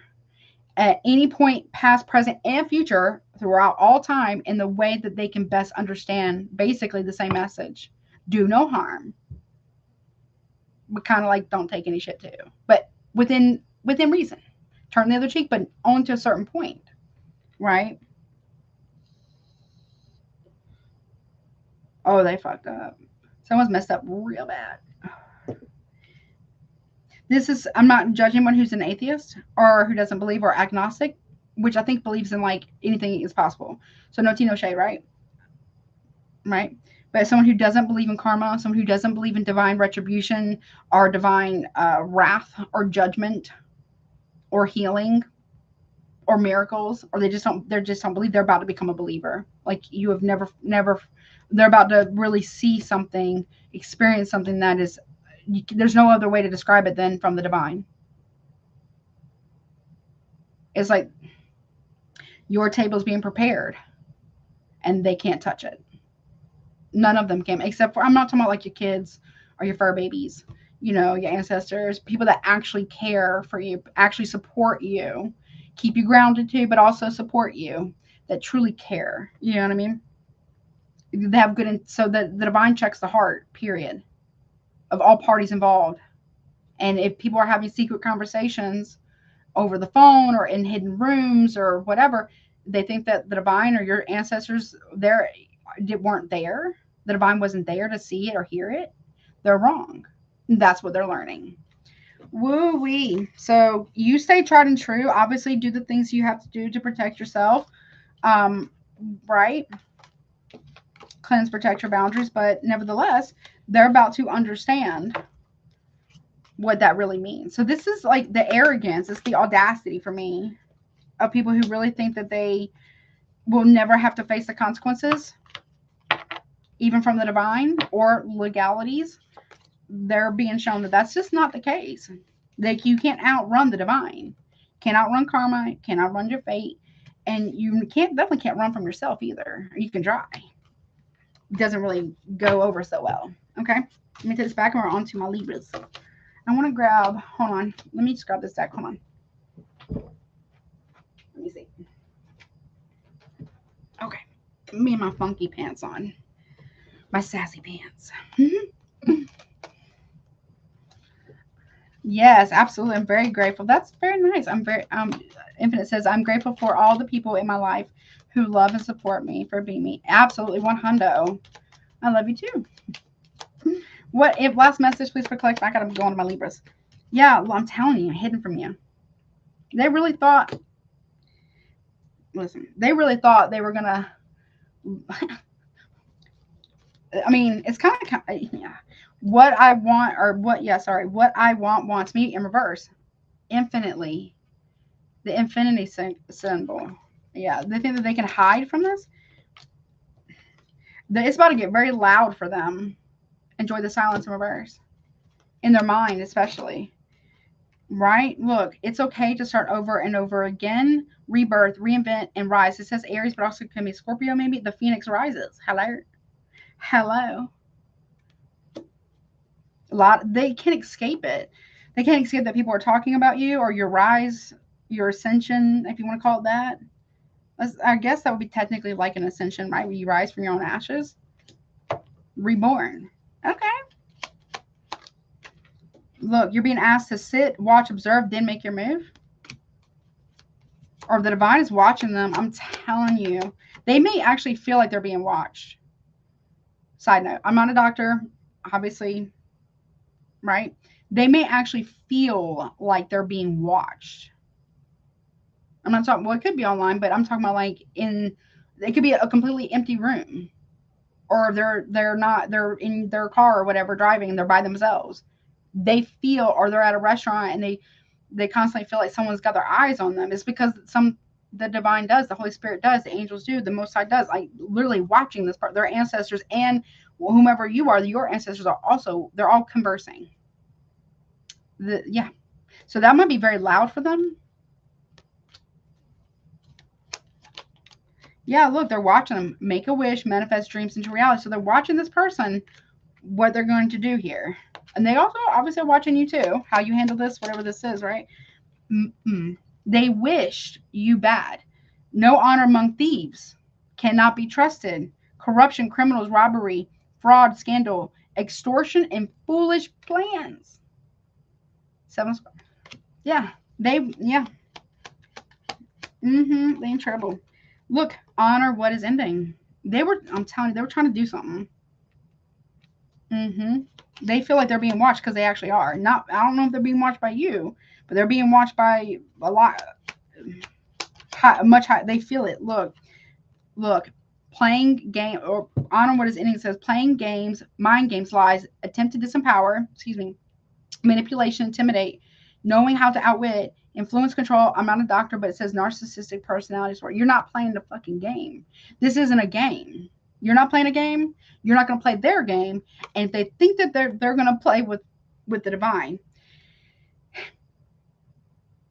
Speaker 1: at any point, past, present, and future, throughout all time, in the way that they can best understand basically the same message. Do no harm, but kind of like don't take any shit too, but within reason. Turn the other cheek, but only to a certain point, right? Oh, they fucked up. Someone's messed up real bad. This is, I'm not judging anyone who's an atheist or who doesn't believe, or agnostic, which I think believes in like anything is possible. So no tea, no shade, right? Right. But someone who doesn't believe in karma, someone who doesn't believe in divine retribution or divine wrath or judgment or healing or miracles, or they just don't believe, they're about to become a believer. Like you have never, they're about to really see something, experience something that is, there's no other way to describe it than from the divine. It's like your table's being prepared and they can't touch it. None of them can, except for, I'm not talking about like your kids or your fur babies, you know, your ancestors, people that actually care for you, actually support you, keep you grounded too, but also support you, that truly care. You know what I mean? They have good, so the divine checks the heart, period, of all parties involved. And if people are having secret conversations over the phone or in hidden rooms or whatever, they think that the divine or your ancestors weren't there. The divine wasn't there to see it or hear it. They're wrong. That's what they're learning. Woo wee. So you stay tried and true. Obviously, do the things you have to do to protect yourself. Right? Cleanse, protect your boundaries. But nevertheless, they're about to understand what that really means. So this is like the arrogance. It's the audacity for me of people who really think that they will never have to face the consequences, even from the divine or legalities. They're being shown that that's just not the case. Like you can't outrun the divine, can't outrun karma, can't outrun your fate, and you definitely can't run from yourself either. You can try. It doesn't really go over so well. Okay, let me take this back and we're on to my Libras. I want to grab, hold on, let me just grab this deck. Hold on. Let me see. Okay, me and my funky pants on, my sassy pants. Yes, absolutely. I'm very grateful. That's very nice. I'm very Infinite says, I'm grateful for all the people in my life who love and support me, for being me. Absolutely, 100. I love you too. What if, last message please for collection? I gotta go on to my Libras. Yeah, well, I'm telling you, hidden from you. They really thought, listen, they really thought they were gonna I mean, it's kind of, yeah. What I want, or what, yeah, sorry, what I want wants me in reverse. Infinitely. The infinity symbol. Yeah, they think that they can hide from this. It's about to get very loud for them. Enjoy the silence in reverse. In their mind, especially. Right? Look, it's okay to start over and over again. Rebirth, reinvent, and rise. It says Aries, but also can be Scorpio, maybe. The phoenix rises. Hello. Hello. They can't escape it. They can't escape that people are talking about you, or your rise, your ascension, if you want to call it that. I guess that would be technically like an ascension, right? Where you rise from your own ashes. Reborn. Okay. Look, you're being asked to sit, watch, observe, then make your move. Or the divine is watching them. I'm telling you. They may actually feel like they're being watched. Side note, I'm not a doctor, obviously, right? They may actually feel like they're being watched. I'm not talking, well, it could be online, but I'm talking about like it could be a completely empty room, or they're in their car or whatever driving and they're by themselves. They feel, or they're at a restaurant and they constantly feel like someone's got their eyes on them. It's because the divine does, the Holy Spirit does, the angels do, the Most High does, like literally watching this part. Their ancestors and whomever you are, your ancestors are also, they're all conversing. Yeah. So that might be very loud for them. Yeah, look, they're watching them make a wish, manifest dreams into reality. So they're watching this person, what they're going to do here. And they also obviously are watching you too, how you handle this, whatever this is, right? They wished you bad. No honor among thieves. Cannot be trusted. Corruption, criminals, robbery, fraud, scandal, extortion, and foolish plans. Seven. Yeah. Yeah. They in trouble. Look, honor what is ending. I'm telling you, they were trying to do something. They feel like they're being watched because they actually are. I don't know if they're being watched by you, but they're being watched by a lot, much high. They feel it. Look, playing game or honor what is ending says playing games, mind games, lies, attempt to disempower, manipulation, intimidate, knowing how to outwit, influence, control. I'm not a doctor, but it says narcissistic personality disorder. You're not playing the fucking game. This isn't a game. You're not playing a game. You're not going to play their game. And if they think that they're going to play with the divine,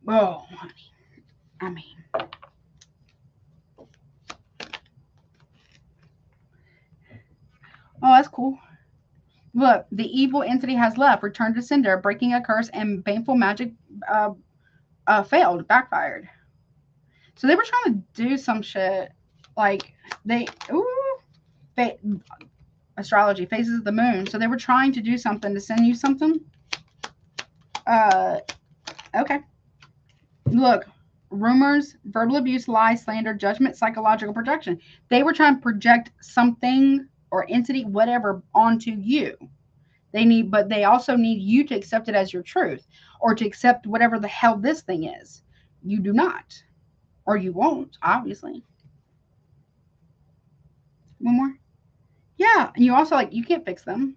Speaker 1: oh, honey, I mean, oh, that's cool. Look, the evil entity has left, returned to sender, breaking a curse, and baneful magic failed, backfired. So they were trying to do some shit. Like, astrology, phases of the moon. So they were trying to do something to send you something. Okay. Look, rumors, verbal abuse, lies, slander, judgment, psychological projection. They were trying to project something or entity, whatever, onto you. But they also need you to accept it as your truth, or to accept whatever the hell this thing is. You do not, or you won't, obviously. One more. Yeah, and you also you can't fix them.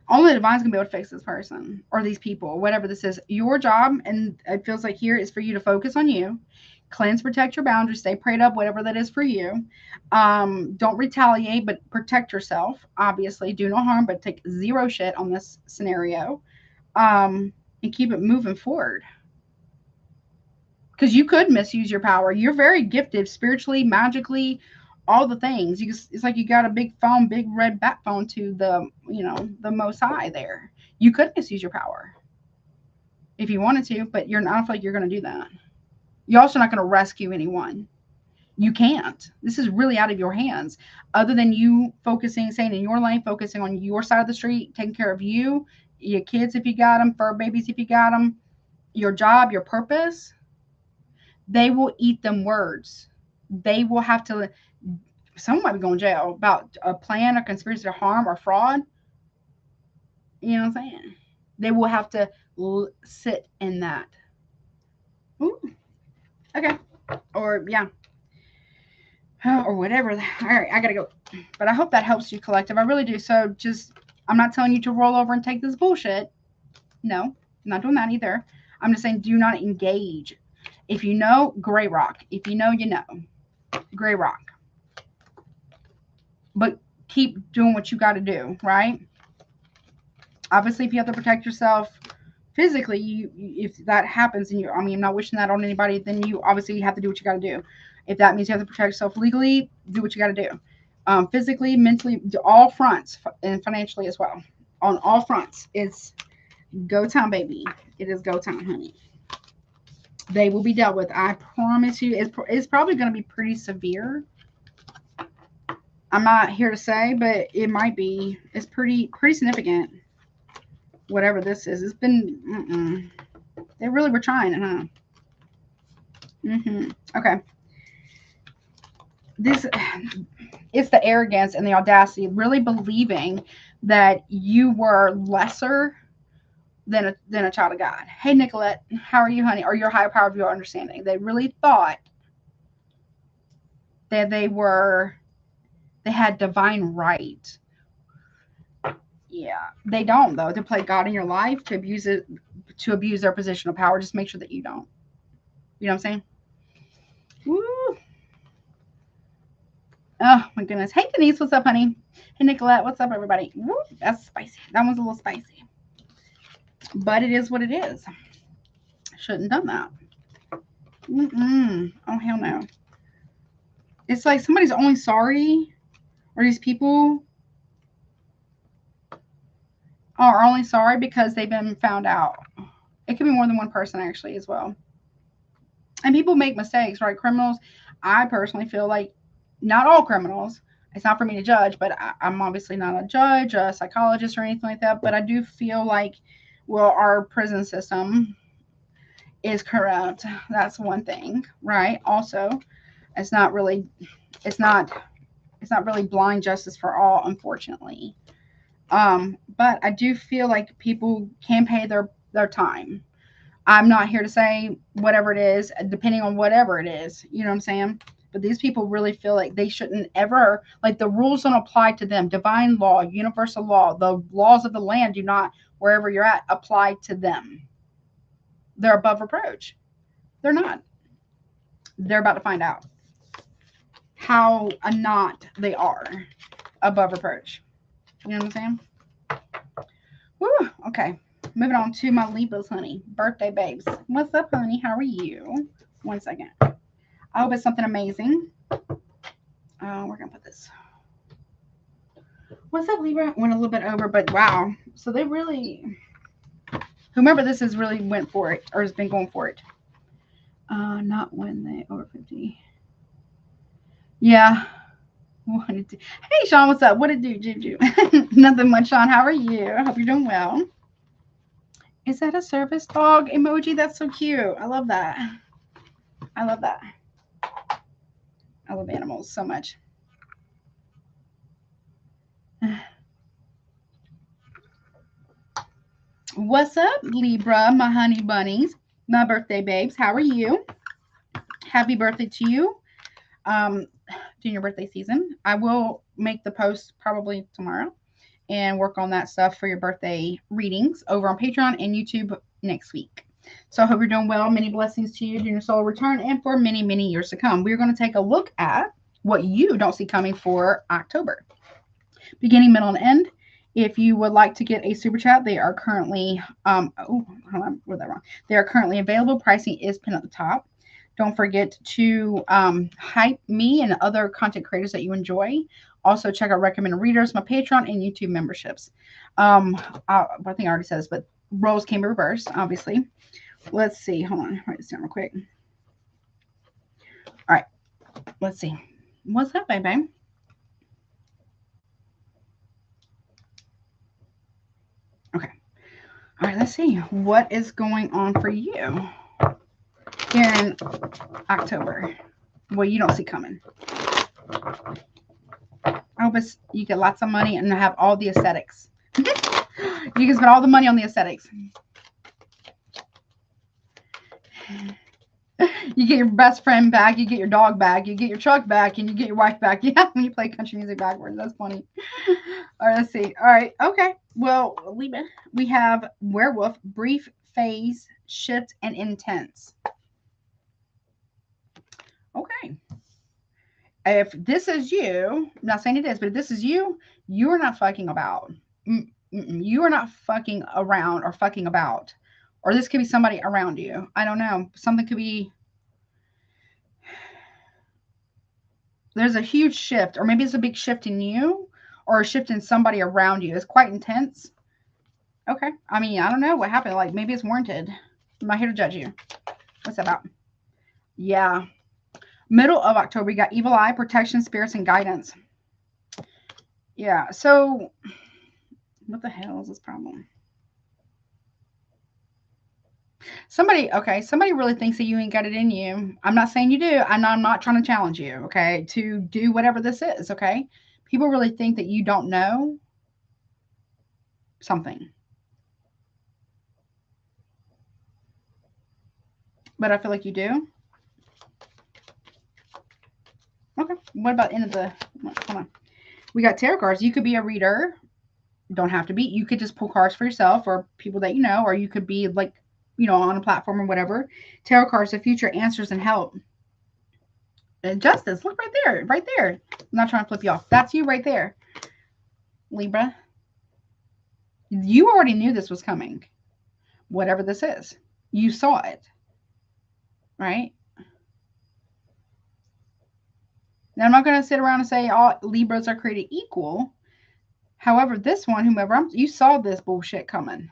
Speaker 1: Only the divine's gonna be able to fix this person or these people, whatever this is. Your job, and it feels like here, is for you to focus on you, cleanse, protect your boundaries, stay prayed up, whatever that is for you. Don't retaliate, but protect yourself. Obviously, do no harm, but take zero shit on this scenario, and keep it moving forward. Because you could misuse your power. You're very gifted spiritually, magically, all the things. It's like you got a big phone, big red bat phone to the Most High there. You could misuse your power if you wanted to, but I don't feel like you're going to do that. You're also not going to rescue anyone. You can't. This is really out of your hands. Other than you staying in your lane, focusing on your side of the street, taking care of you, your kids if you got them, fur babies if you got them, your job, your purpose. They will eat them words. They will have to. Someone might be going to jail about a plan or conspiracy to harm or fraud. You know what I'm saying? They will have to sit in that. Ooh. Okay. Or, yeah. Or whatever. All right, I got to go. But I hope that helps you, collective. I really do. So I'm not telling you to roll over and take this bullshit. No, I'm not doing that either. I'm just saying do not engage. If you know, gray rock. If you know, you know. Gray rock. But keep doing what you got to do, right? Obviously, if you have to protect yourself physically, if that happens, and I'm not wishing that on anybody, then you obviously have to do what you got to do. If that means you have to protect yourself legally, do what you got to do. Physically, mentally, all fronts, and financially as well. On all fronts, it's go time, baby. It is go time, honey. They will be dealt with. I promise you. It's probably going to be pretty severe. I'm not here to say, but it might be. It's pretty significant. Whatever this is, it's been. They really were trying, huh? Okay. It's the arrogance and the audacity, really believing that you were lesser than a child of God. Hey, Nicolette, how are you, honey? Or your higher power of your understanding. They really thought that they had divine right. Yeah, they don't, though. To play God in your life, to abuse their position of power. Just make sure that you don't. You know what I'm saying? Woo. Oh my goodness. Hey, Denise, what's up, honey? Hey, Nicolette, what's up, everybody? Woo, that's spicy. That one's a little spicy, but it is what it is. Shouldn't have done that. Oh, hell no. It's like somebody's only sorry, or these people are only sorry because they've been found out. It could be more than one person actually as well. And people make mistakes, right? Criminals, I personally feel like not all criminals. It's not for me to judge, but I'm obviously not a judge, a psychologist, or anything like that. But I do feel like, well, our prison system is corrupt. That's one thing, right? Also, it's not really, it's not, it's not really blind justice for all, unfortunately. But I do feel like people can pay their time. I'm not here to say whatever it is, depending on whatever it is. You know what I'm saying? But these people really feel like they shouldn't ever, like the rules don't apply to them. Divine law, universal law, the laws of the land do not, wherever you're at, apply to them. They're above reproach. They're not. They're about to find out how not they are above reproach. You know what I'm saying? Woo, okay. Moving on to my Libras, honey. Birthday babes. What's up, honey? How are you? One second. I hope it's something amazing. We're going to put this. What's up, Libra? Went a little bit over, but wow. So they really, whomever this is really went for it or has been going for it. Not when they over 50. Yeah. Hey, Sean, what's up? What did it do, JuJu? Nothing much, Sean. How are you? I hope you're doing well. Is that a service dog emoji? That's so cute. I love that. I love that. I love animals so much. What's up, Libra, my honey bunnies, my birthday babes? How are you? Happy birthday to you. During your birthday season. I will make the post probably tomorrow and work on that stuff for your birthday readings over on Patreon and YouTube next week. So I hope you're doing well. Many blessings to you during your soul return and for many, many years to come. We're going to take a look at what you don't see coming for October. Beginning, middle, and end. If you would like to get a super chat, they are currently, hold on, wrote that wrong. They are currently available. Pricing is pinned at the top. Don't forget to hype me and other content creators that you enjoy. Also, check out Recommended Readers, my Patreon, and YouTube memberships. I think I already said this, but roles can be reversed, obviously. Let's see. Hold on. Write this down real quick. All right. Let's see. What's up, baby? Okay. All right. Let's see. What is going on for you here in October? Well, you don't see coming. I hope you get lots of money and have all the aesthetics. You can spend all the money on the aesthetics. You get your best friend back, you get your dog back, you get your truck back, and you get your wife back. Yeah, when you play country music backwards. That's funny. All right, let's see. All right, okay. Well, we have werewolf, brief phase, shift, and intense. Okay. If this is you, I'm not saying it is, but if this is you, you are not fucking about. You are not fucking around or fucking about. Or this could be somebody around you. I don't know. Something could be. There's a huge shift, or maybe it's a big shift in you, or a shift in somebody around you. It's quite intense. Okay. I mean, I don't know what happened. Like, maybe it's warranted. I'm not here to judge you. What's that about? Yeah. Middle of October, we got evil eye, protection, spirits, and guidance. Yeah. So, what the hell is this problem? Somebody really thinks that you ain't got it in you. I'm not saying you do. I'm not trying to challenge you, okay, to do whatever this is, okay? People really think that you don't know something. But I feel like you do. Okay. What about end of the, hold on. We got tarot cards. You could be a reader. Don't have to be. You could just pull cards for yourself or people that you know, or you could be like, on a platform or whatever. Tarot cards, the future, answers, and help. And justice. Look right there. Right there. I'm not trying to flip you off. That's you right there. Libra. You already knew this was coming. Whatever this is. You saw it. Right? Now, I'm not going to sit around and say all Libras are created equal. However, this one, whomever, you saw this bullshit coming.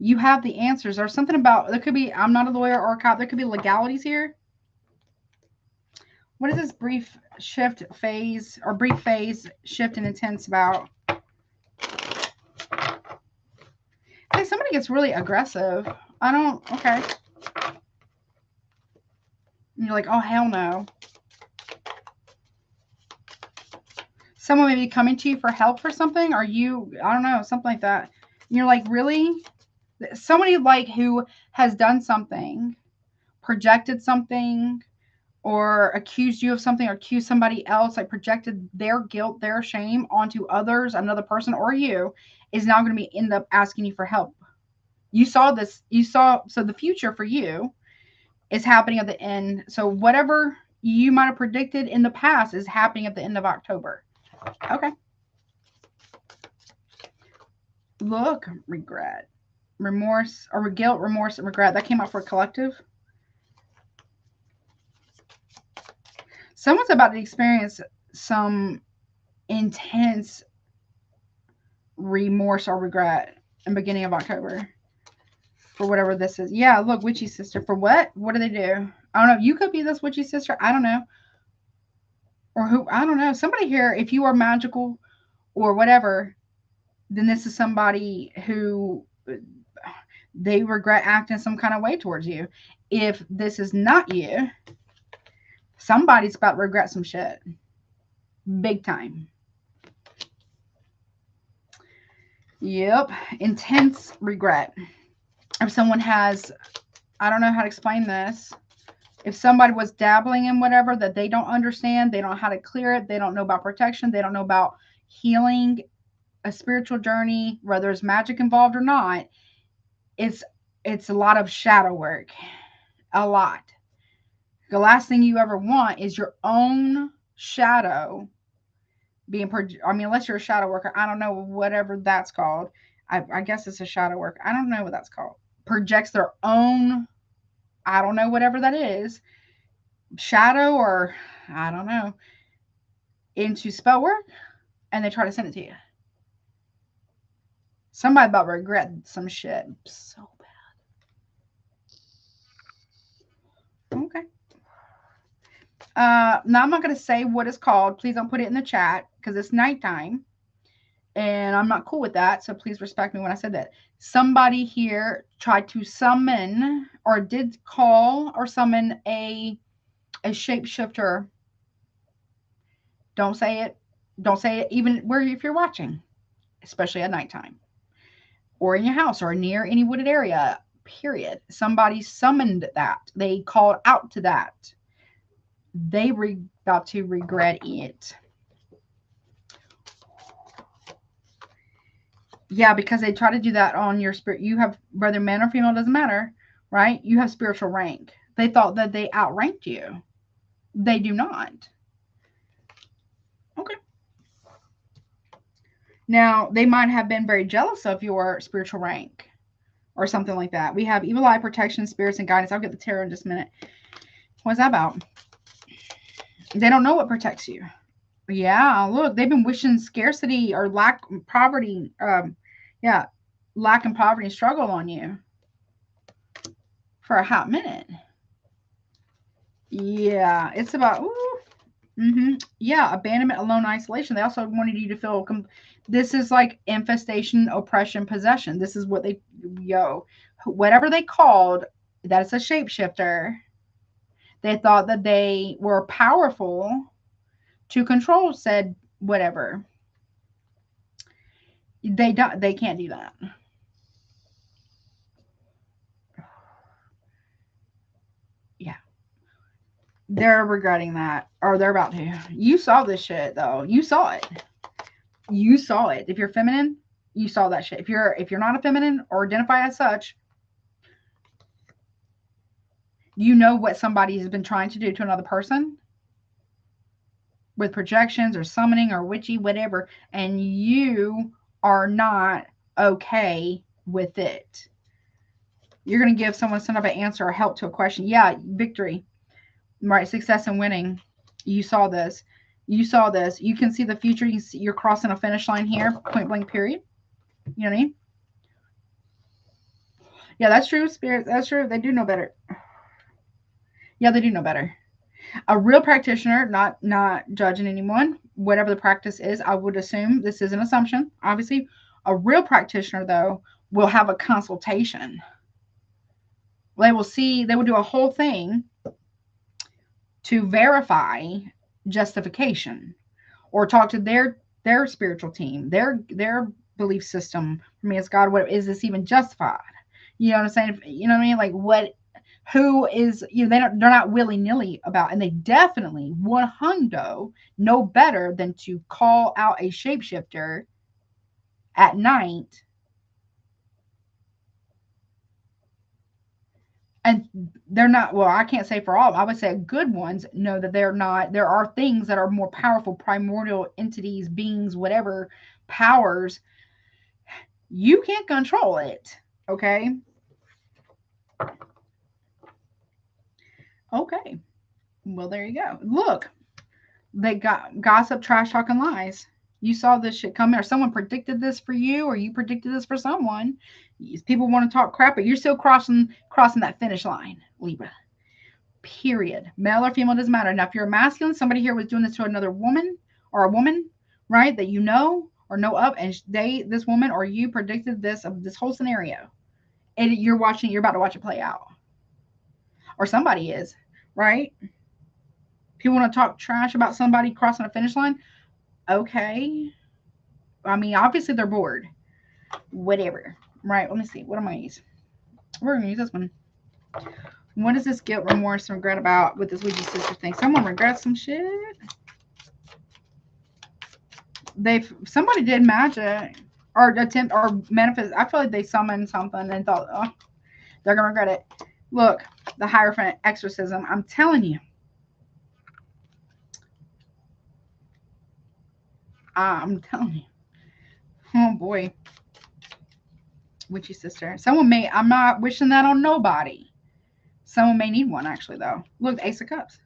Speaker 1: You have the answers. There's something about, there could be, I'm not a lawyer or a cop, there could be legalities here. What is this brief shift phase or brief phase shift in intense about? Hey, somebody gets really aggressive. I don't, okay. And you're like, oh, hell no. Someone may be coming to you for help for something, or you, I don't know, something like that. And you're like, really? Somebody like who has done something, projected something, or accused you of something, or accused somebody else, like projected their guilt, their shame onto others, another person, or you, is now going to be end up asking you for help. You saw this, so the future for you is happening at the end. So whatever you might have predicted in the past is happening at the end of October. Okay. Look, regret, remorse, or guilt, remorse, and regret. That came out for a collective. Someone's about to experience some intense remorse or regret in the beginning of October for whatever this is. Yeah, look, witchy sister. For what? What do they do? I don't know. You could be this witchy sister. I don't know. Or who? I don't know. Somebody here, if you are magical or whatever, then this is somebody who they regret acting some kind of way towards you. If this is not you, somebody's about to regret some shit. Big time. Yep. Intense regret. If someone has, I don't know how to explain this. If somebody was dabbling in whatever that they don't understand, they don't know how to clear it, they don't know about protection, they don't know about healing, a spiritual journey, whether there's magic involved or not, it's a lot of shadow work. A lot. The last thing you ever want is your own shadow being, I mean, unless you're a shadow worker, I don't know, whatever that's called. I guess it's a shadow work. I don't know what that's called. Projects their own, I don't know, whatever that is, shadow, or I don't know, into spell work, and they try to send it to you. Somebody about to regret some shit so bad. Okay. Now I'm not going to say what it's called. Please don't put it in the chat because it's nighttime and I'm not cool with that. So please respect me when I said that. Somebody here tried to summon or did call or summon a shapeshifter. Don't say it. Don't say it even where if you're watching, especially at nighttime or in your house or near any wooded area, period. Somebody summoned that. They called out to that. They about to regret it. Yeah, because they try to do that on your spirit. You have, whether man or female, doesn't matter, right? You have spiritual rank. They thought that they outranked you. They do not. Okay. Now, they might have been very jealous of your spiritual rank or something like that. We have evil eye, protection, spirits, and guidance. I'll get the tarot in just a minute. What's that about? They don't know what protects you. Yeah, look, they've been wishing scarcity or lack, poverty, yeah, lack and poverty and struggle on you for a hot minute. Yeah, it's about, yeah, abandonment, alone, isolation. They also wanted you to feel, this is like infestation, oppression, possession. This is what they, whatever they called, that is a shapeshifter. They thought that they were powerful to control said whatever. They can't do that. Yeah. They're regretting that, or they're about to. You saw this shit though. You saw it. You saw it. If you're feminine, you saw that shit. If you're not a feminine or identify as such, you know what somebody has been trying to do to another person with projections or summoning or witchy, whatever, and you are not okay with it. You're going to give someone some type of answer or help to a question. Yeah, victory, right? Success and winning. You saw this. You saw this. You can see the future. You're crossing a finish line here, point blank period. You know what I mean? Yeah, that's true, spirits. That's true. They do know better. Yeah, they do know better. A real practitioner, not judging anyone, whatever the practice is, I would assume this is an assumption. Obviously, a real practitioner though will have a consultation. They will see. They will do a whole thing to verify justification, or talk to their spiritual team, their belief system. For me, it's God. What is this even justified? You know what I'm saying? You know what I mean? Like what? Who is, you know, they're not willy nilly about, and they definitely 100 know better than to call out a shapeshifter at night. And they're not, well, I can't say for all, I would say good ones know that they're not, there are things that are more powerful, primordial entities, beings, whatever powers. You can't control it. Okay. Okay. Well, there you go. Look, they got gossip, trash talk, and lies. You saw this shit coming, or someone predicted this for you, or you predicted this for someone. People want to talk crap, but you're still crossing that finish line, Libra. Period. Male or female doesn't matter. Now, if you're a masculine, somebody here was doing this to another woman or a woman, right? That you know or know of, and this woman or you predicted this of this whole scenario, and you're watching, you're about to watch it play out, or somebody is, right? People want to talk trash about somebody crossing a finish line. Okay. I mean, obviously they're bored. Whatever. Right. Let me see. What am I use? We're gonna use this one. What is this guilt, remorse, and regret about with this Ouija sister thing? Someone regrets some shit. Somebody did magic or attempt or manifest. I feel like they summoned something and thought, oh, they're gonna regret it. Look, the Hierophant exorcism. I'm telling you. I'm telling you. Oh boy. Witchy sister. Someone may, I'm not wishing that on nobody. Someone may need one actually though. Look, the Ace of Cups.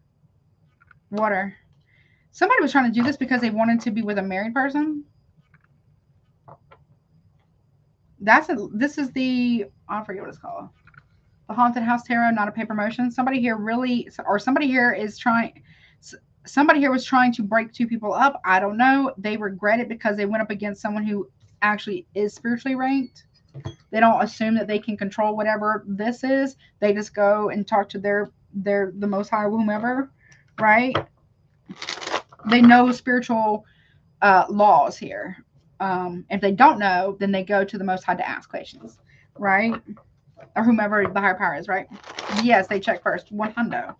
Speaker 1: Water. Somebody was trying to do this because they wanted to be with a married person. This is the, I forget what it's called. The Haunted House Tarot, not a paper motion. Somebody here really, or somebody here is trying, somebody here was trying to break two people up. I don't know. They regret it because they went up against someone who actually is spiritually ranked. They don't assume that they can control whatever this is. They just go and talk to the Most High, whomever, right? They know spiritual laws here. If they don't know, then they go to the Most High to ask questions, right? Or whomever the higher power is, right? Yes, they check first. 100.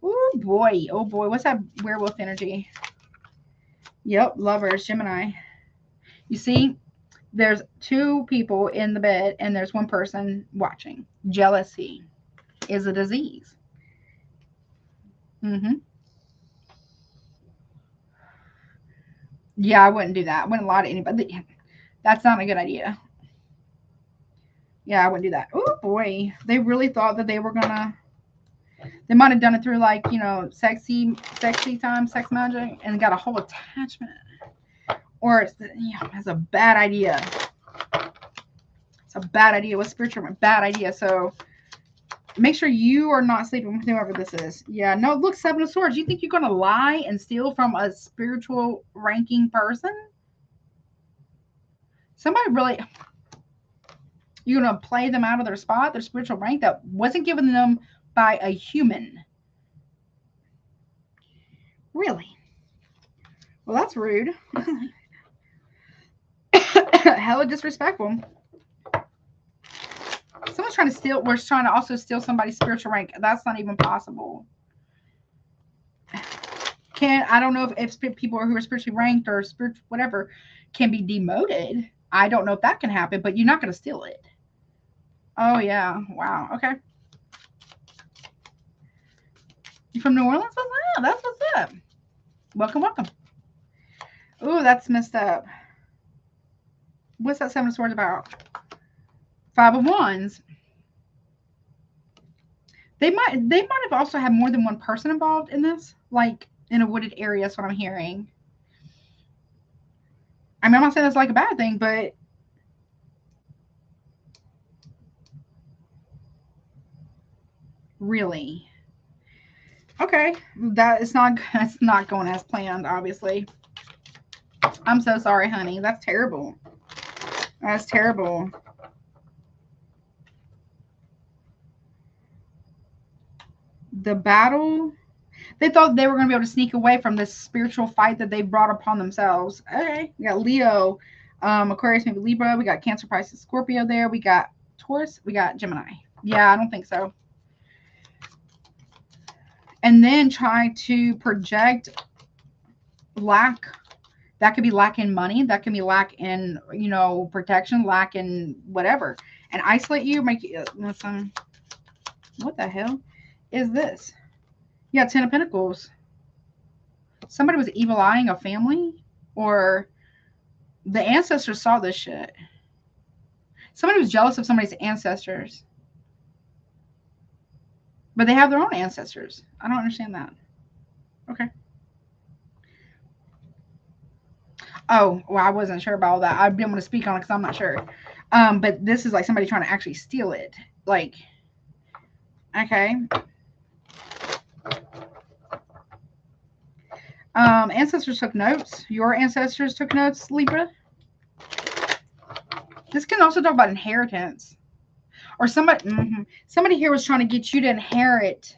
Speaker 1: Oh boy. Oh boy. What's that werewolf energy? Yep. Lovers. Gemini. You see, there's two people in the bed and there's one person watching. Jealousy is a disease. Mm-hmm. Yeah, I wouldn't do that. I wouldn't lie to anybody. That's not a good idea. Yeah, I wouldn't do that. Oh boy. They really thought that they were gonna, they might have done it through like, you know, sexy time, sex magic, and got a whole attachment. Or it's a bad idea. It's a bad idea. What's spiritual? A bad idea. So make sure you are not sleeping with whoever this is. Yeah, no, look, Seven of Swords. You think you're going to lie and steal from a spiritual ranking person? Somebody really, you're going to play them out of their spot, their spiritual rank that wasn't given them by a human. Really? Well, that's rude. Hella disrespectful. Someone's trying to steal, we're trying to also steal somebody's spiritual rank. That's not even possible. I don't know if people who are spiritually ranked or spiritual whatever can be demoted. I don't know if that can happen, but you're not going to steal it. Oh yeah, wow, okay. You from New Orleans? Oh, wow, that's what's up. Welcome, welcome. Ooh, that's messed up. What's that Seven of Swords about? Five of Wands. They might have also had more than one person involved in this, like in a wooded area. That's what I'm hearing. I mean, I'm not saying that's like a bad thing, but Really? Okay. That's not going as planned, obviously. I'm so sorry, honey. That's terrible. That's terrible. The battle. They thought they were going to be able to sneak away from this spiritual fight that they brought upon themselves. Okay. We got Leo, Aquarius, maybe Libra. We got Cancer, Pisces, Scorpio there. We got Taurus. We got Gemini. Yeah, I don't think so. And then try to project lack. That could be lack in money. That can be lack in, protection, lack in whatever. And isolate you, make you, listen, what the hell is this? Yeah, 10 of Pentacles. Somebody was evil eyeing a family, or the ancestors saw this shit. Somebody was jealous of somebody's ancestors. But they have their own ancestors. I don't understand that. Okay. Oh, well, I wasn't sure about all that. I didn't want to speak on it because I'm not sure. But this is like somebody trying to actually steal it. Like, okay. Ancestors took notes. Your ancestors took notes, Libra. This can also talk about inheritance. Or somebody here was trying to get you to inherit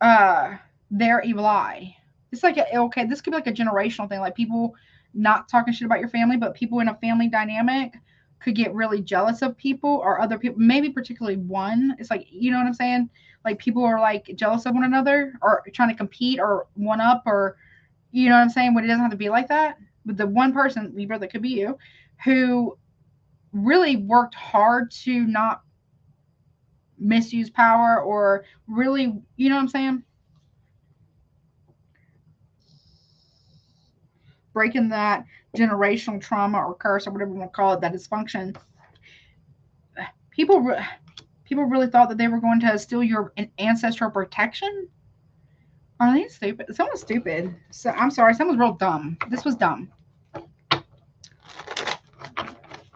Speaker 1: their evil eye. It's like, okay, this could be like a generational thing. Like people not talking shit about your family, but people in a family dynamic could get really jealous of people or other people, maybe particularly one. It's like, you know what I'm saying? Like people are like jealous of one another or trying to compete or one up, or you know what I'm saying? But it doesn't have to be like that. But the one person, Libra, that could be you, who really worked hard to not misuse power, or really, you know what I'm saying? Breaking that generational trauma or curse or whatever you want to call it, that dysfunction. People really thought that they were going to steal your ancestral protection. Are they stupid? Someone's stupid. So I'm sorry, someone's real dumb. This was dumb.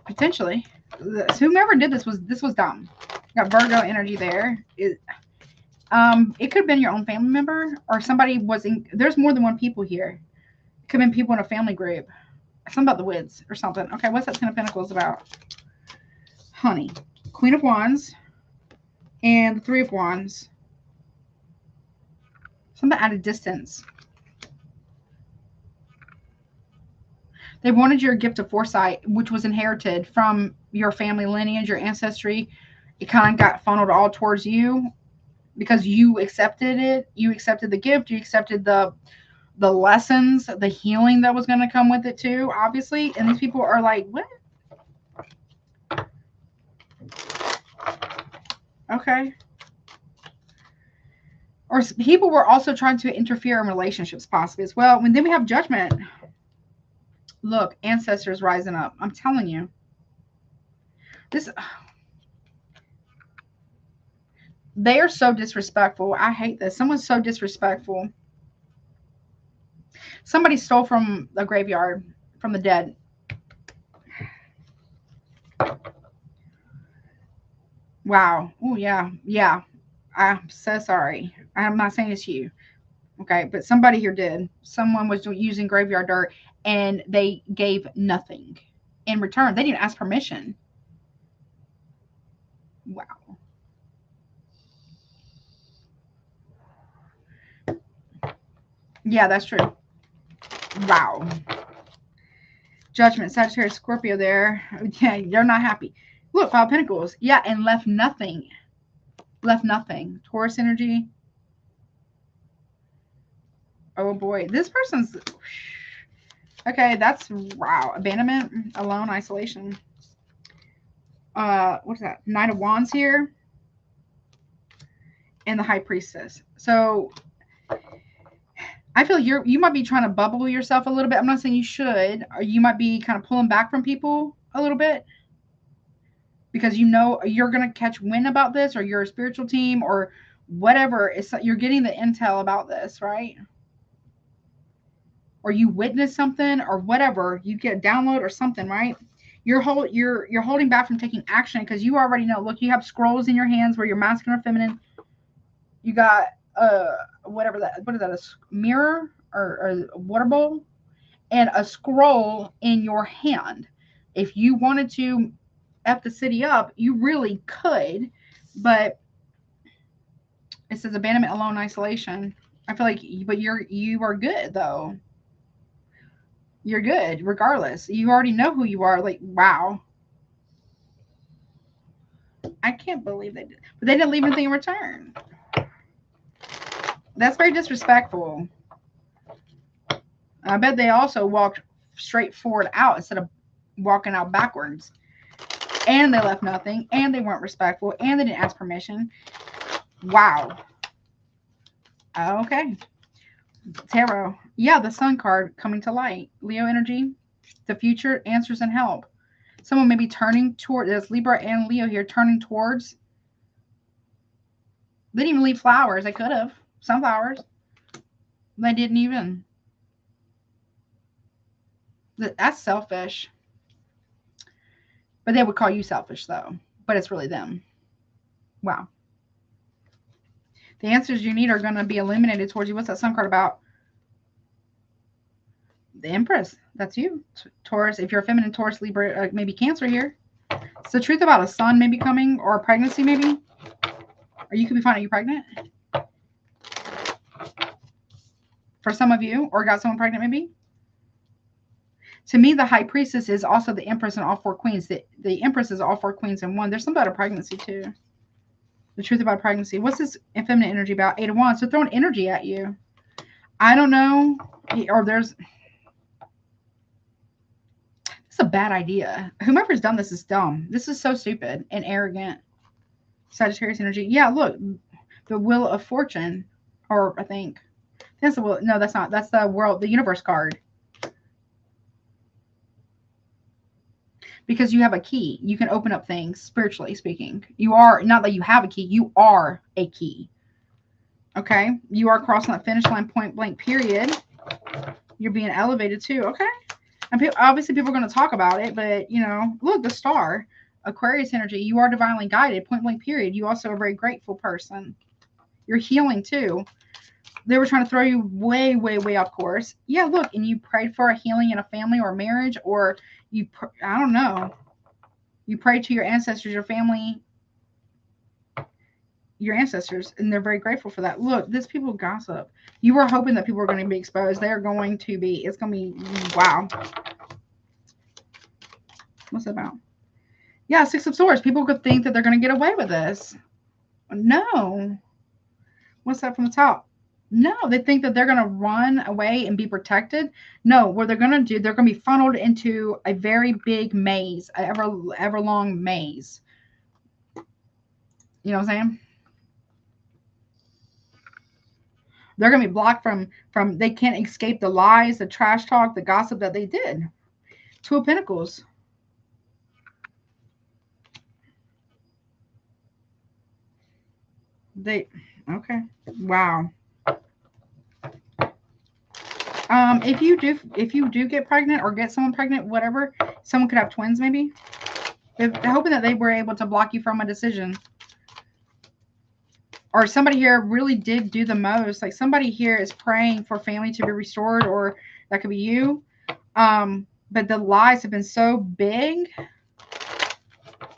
Speaker 1: Potentially. Whomever did this was dumb. Got Virgo energy there. It could have been your own family member, or somebody was in. There's more than one people here. It could have been people in a family group. Something about the woods or something. Okay, what's that 10 of Pentacles about? Honey. Queen of Wands and the 3 of Wands. Something at a distance. They wanted your gift of foresight, which was inherited from your family lineage, your ancestry. It kind of got funneled all towards you because you accepted it. You accepted the gift. You accepted the lessons, the healing that was going to come with it too, obviously. And these people are like, what? Okay. Or people were also trying to interfere in relationships possibly as well. And then we have Judgment. Look, ancestors rising up. I'm telling you. They are so disrespectful. I hate this. Someone's so disrespectful. Somebody stole from a graveyard, from the dead. Wow. Oh, yeah. Yeah. I'm so sorry. I'm not saying it's you. Okay. But somebody here did. Someone was using graveyard dirt and they gave nothing in return. They didn't ask permission. Wow. Yeah, that's true. Wow. Judgment, Sagittarius, Scorpio there. Yeah, they're not happy. Look, 5 of Pentacles. Yeah, and left nothing. Left nothing. Taurus energy. Oh boy. This person's... Okay, that's... Wow. Abandonment, alone, isolation. What is that? Knight of Wands here. And the High Priestess. So... I feel you might be trying to bubble yourself a little bit. I'm not saying you should. Or you might be kind of pulling back from people a little bit. Because you know you're going to catch wind about this, or your spiritual team, or whatever. You're getting the intel about this, right? Or you witness something, or whatever. You get a download or something, right? You're holding back from taking action because you already know. Look, you have scrolls in your hands where you're masculine or feminine. You got whatever that, what is that, a mirror or a water bowl, and a scroll in your hand. If you wanted to F the city up, you really could, but it says abandonment, alone, isolation. I feel like, but you are good though. You're good regardless. You already know who you are. Like, wow. I can't believe they did. But they didn't leave anything in return. That's very disrespectful. I bet they also walked straight forward out instead of walking out backwards. And they left nothing. And they weren't respectful. And they didn't ask permission. Wow. Okay. Tarot. Yeah, the Sun card coming to light. Leo energy. The future, answers, and help. Someone may be turning toward, there's Libra and Leo here, turning towards. They didn't even leave flowers. They could have. Some flowers. They didn't even. That's selfish. But they would call you selfish, though. But it's really them. Wow. The answers you need are going to be illuminated towards you. What's that Sun card about? The Empress. That's you. Taurus. If you're a feminine, Taurus, Libra, maybe Cancer here. It's the truth about a son maybe coming, or a pregnancy maybe. Or you could be finding you pregnant. For some of you, or got someone pregnant maybe. To me, the High Priestess is also the Empress and all four queens. The Empress is all four queens in one. There's something about a pregnancy too. The truth about pregnancy. What's this feminine energy about? 8 of Wands. So throwing energy at you. I don't know. Or there's... It's a bad idea. Whomever's done this is dumb. This is so stupid and arrogant. Sagittarius energy. Yeah, look. The Wheel of Fortune. Or I think. That's the will. No, that's not. That's the world, the universe card. Because you have a key. You can open up things, spiritually speaking. You are, not that you have a key, you are a key. Okay? You are crossing that finish line, point blank, period. You're being elevated too. Okay? And obviously people are going to talk about it, but, you know, look, the star. Aquarius energy. You are divinely guided, point blank, period. You also are a very grateful person. You're healing too. They were trying to throw you way, way, way off course. Yeah, look, and you prayed for a healing in a family or a marriage, or you, I don't know. You prayed to your ancestors, your family, your ancestors, and they're very grateful for that. Look, this people gossip. You were hoping that people were going to be exposed. They're going to be. It's going to be, wow. What's that about? Yeah, 6 of Swords. People could think that they're going to get away with this. No. What's that from the top? No, they think that they're going to run away and be protected. No, what they're going to do, they're going to be funneled into a very big maze, an ever long maze. You know what I'm saying? They're going to be blocked from, they can't escape the lies, the trash talk, the gossip that they did. 2 of Pentacles. Okay. Wow. If you do get pregnant or get someone pregnant, whatever, someone could have twins maybe. They're hoping that they were able to block you from a decision. Or somebody here really did do the most. Like somebody here is praying for family to be restored, or that could be you. But the lies have been so big.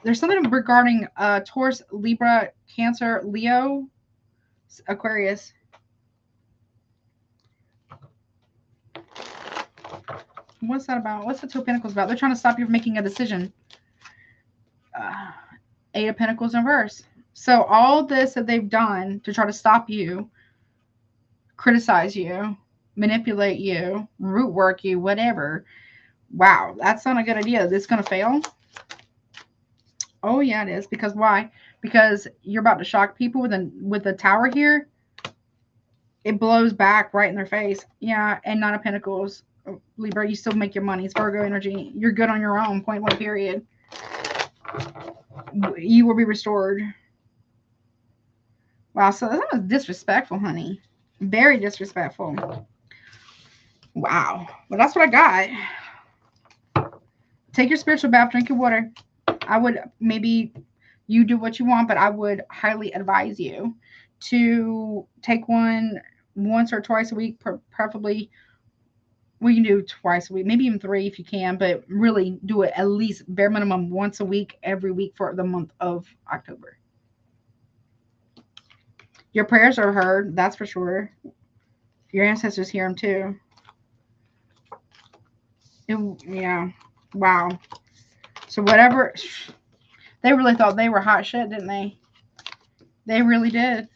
Speaker 1: There's something regarding Taurus, Libra, Cancer, Leo, Aquarius. What's that about? What's the 2 of Pentacles about? They're trying to stop you from making a decision. 8 of Pentacles in reverse. So all this that they've done to try to stop you, criticize you, manipulate you, root work you, whatever. Wow, that's not a good idea. This is going to fail. Oh, yeah, it is. Because why? Because you're about to shock people with the Tower here. It blows back right in their face. Yeah, and 9 of Pentacles. Libra, you still make your money. It's Virgo energy. You're good on your own, point blank, period. You will be restored. Wow, so that was disrespectful, honey. Very disrespectful. Wow. Well, that's what I got. Take your spiritual bath, drink your water. I would, maybe you do what you want, but I would highly advise you to take one once or twice a week, preferably. We can do twice a week, maybe even 3 if you can, but really do it at least bare minimum once a week, every week for the month of October. Your prayers are heard, that's for sure. Your ancestors hear them too. Yeah. Wow. So whatever, they really thought they were hot shit, didn't they? They really did.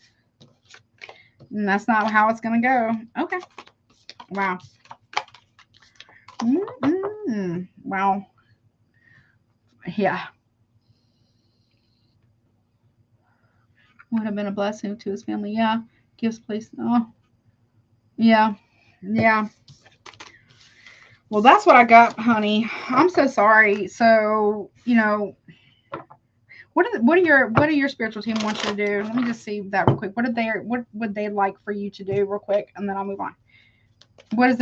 Speaker 1: And that's not how it's going to go. Okay. Wow. Wow. Yeah. Would have been a blessing to his family. Yeah. Gives place. Oh. Yeah. Yeah. Well, that's what I got, honey. I'm so sorry. So, you know, what are your spiritual team want you to do? Let me just see that real quick. What would they like for you to do real quick, and then I'll move on. What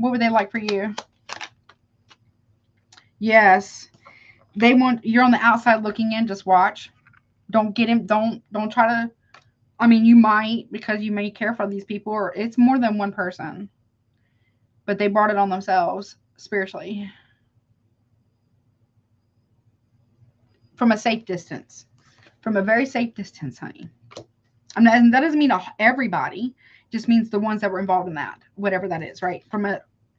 Speaker 1: would they like for you? Yes. They want, you're on the outside looking in, just watch. Don't get him, don't try to, I mean, you might, because you may care for these people, or it's more than one person. But they brought it on themselves spiritually. From a safe distance. From a very safe distance, honey. And that doesn't mean everybody. It just means the ones that were involved in that. Whatever that is, right?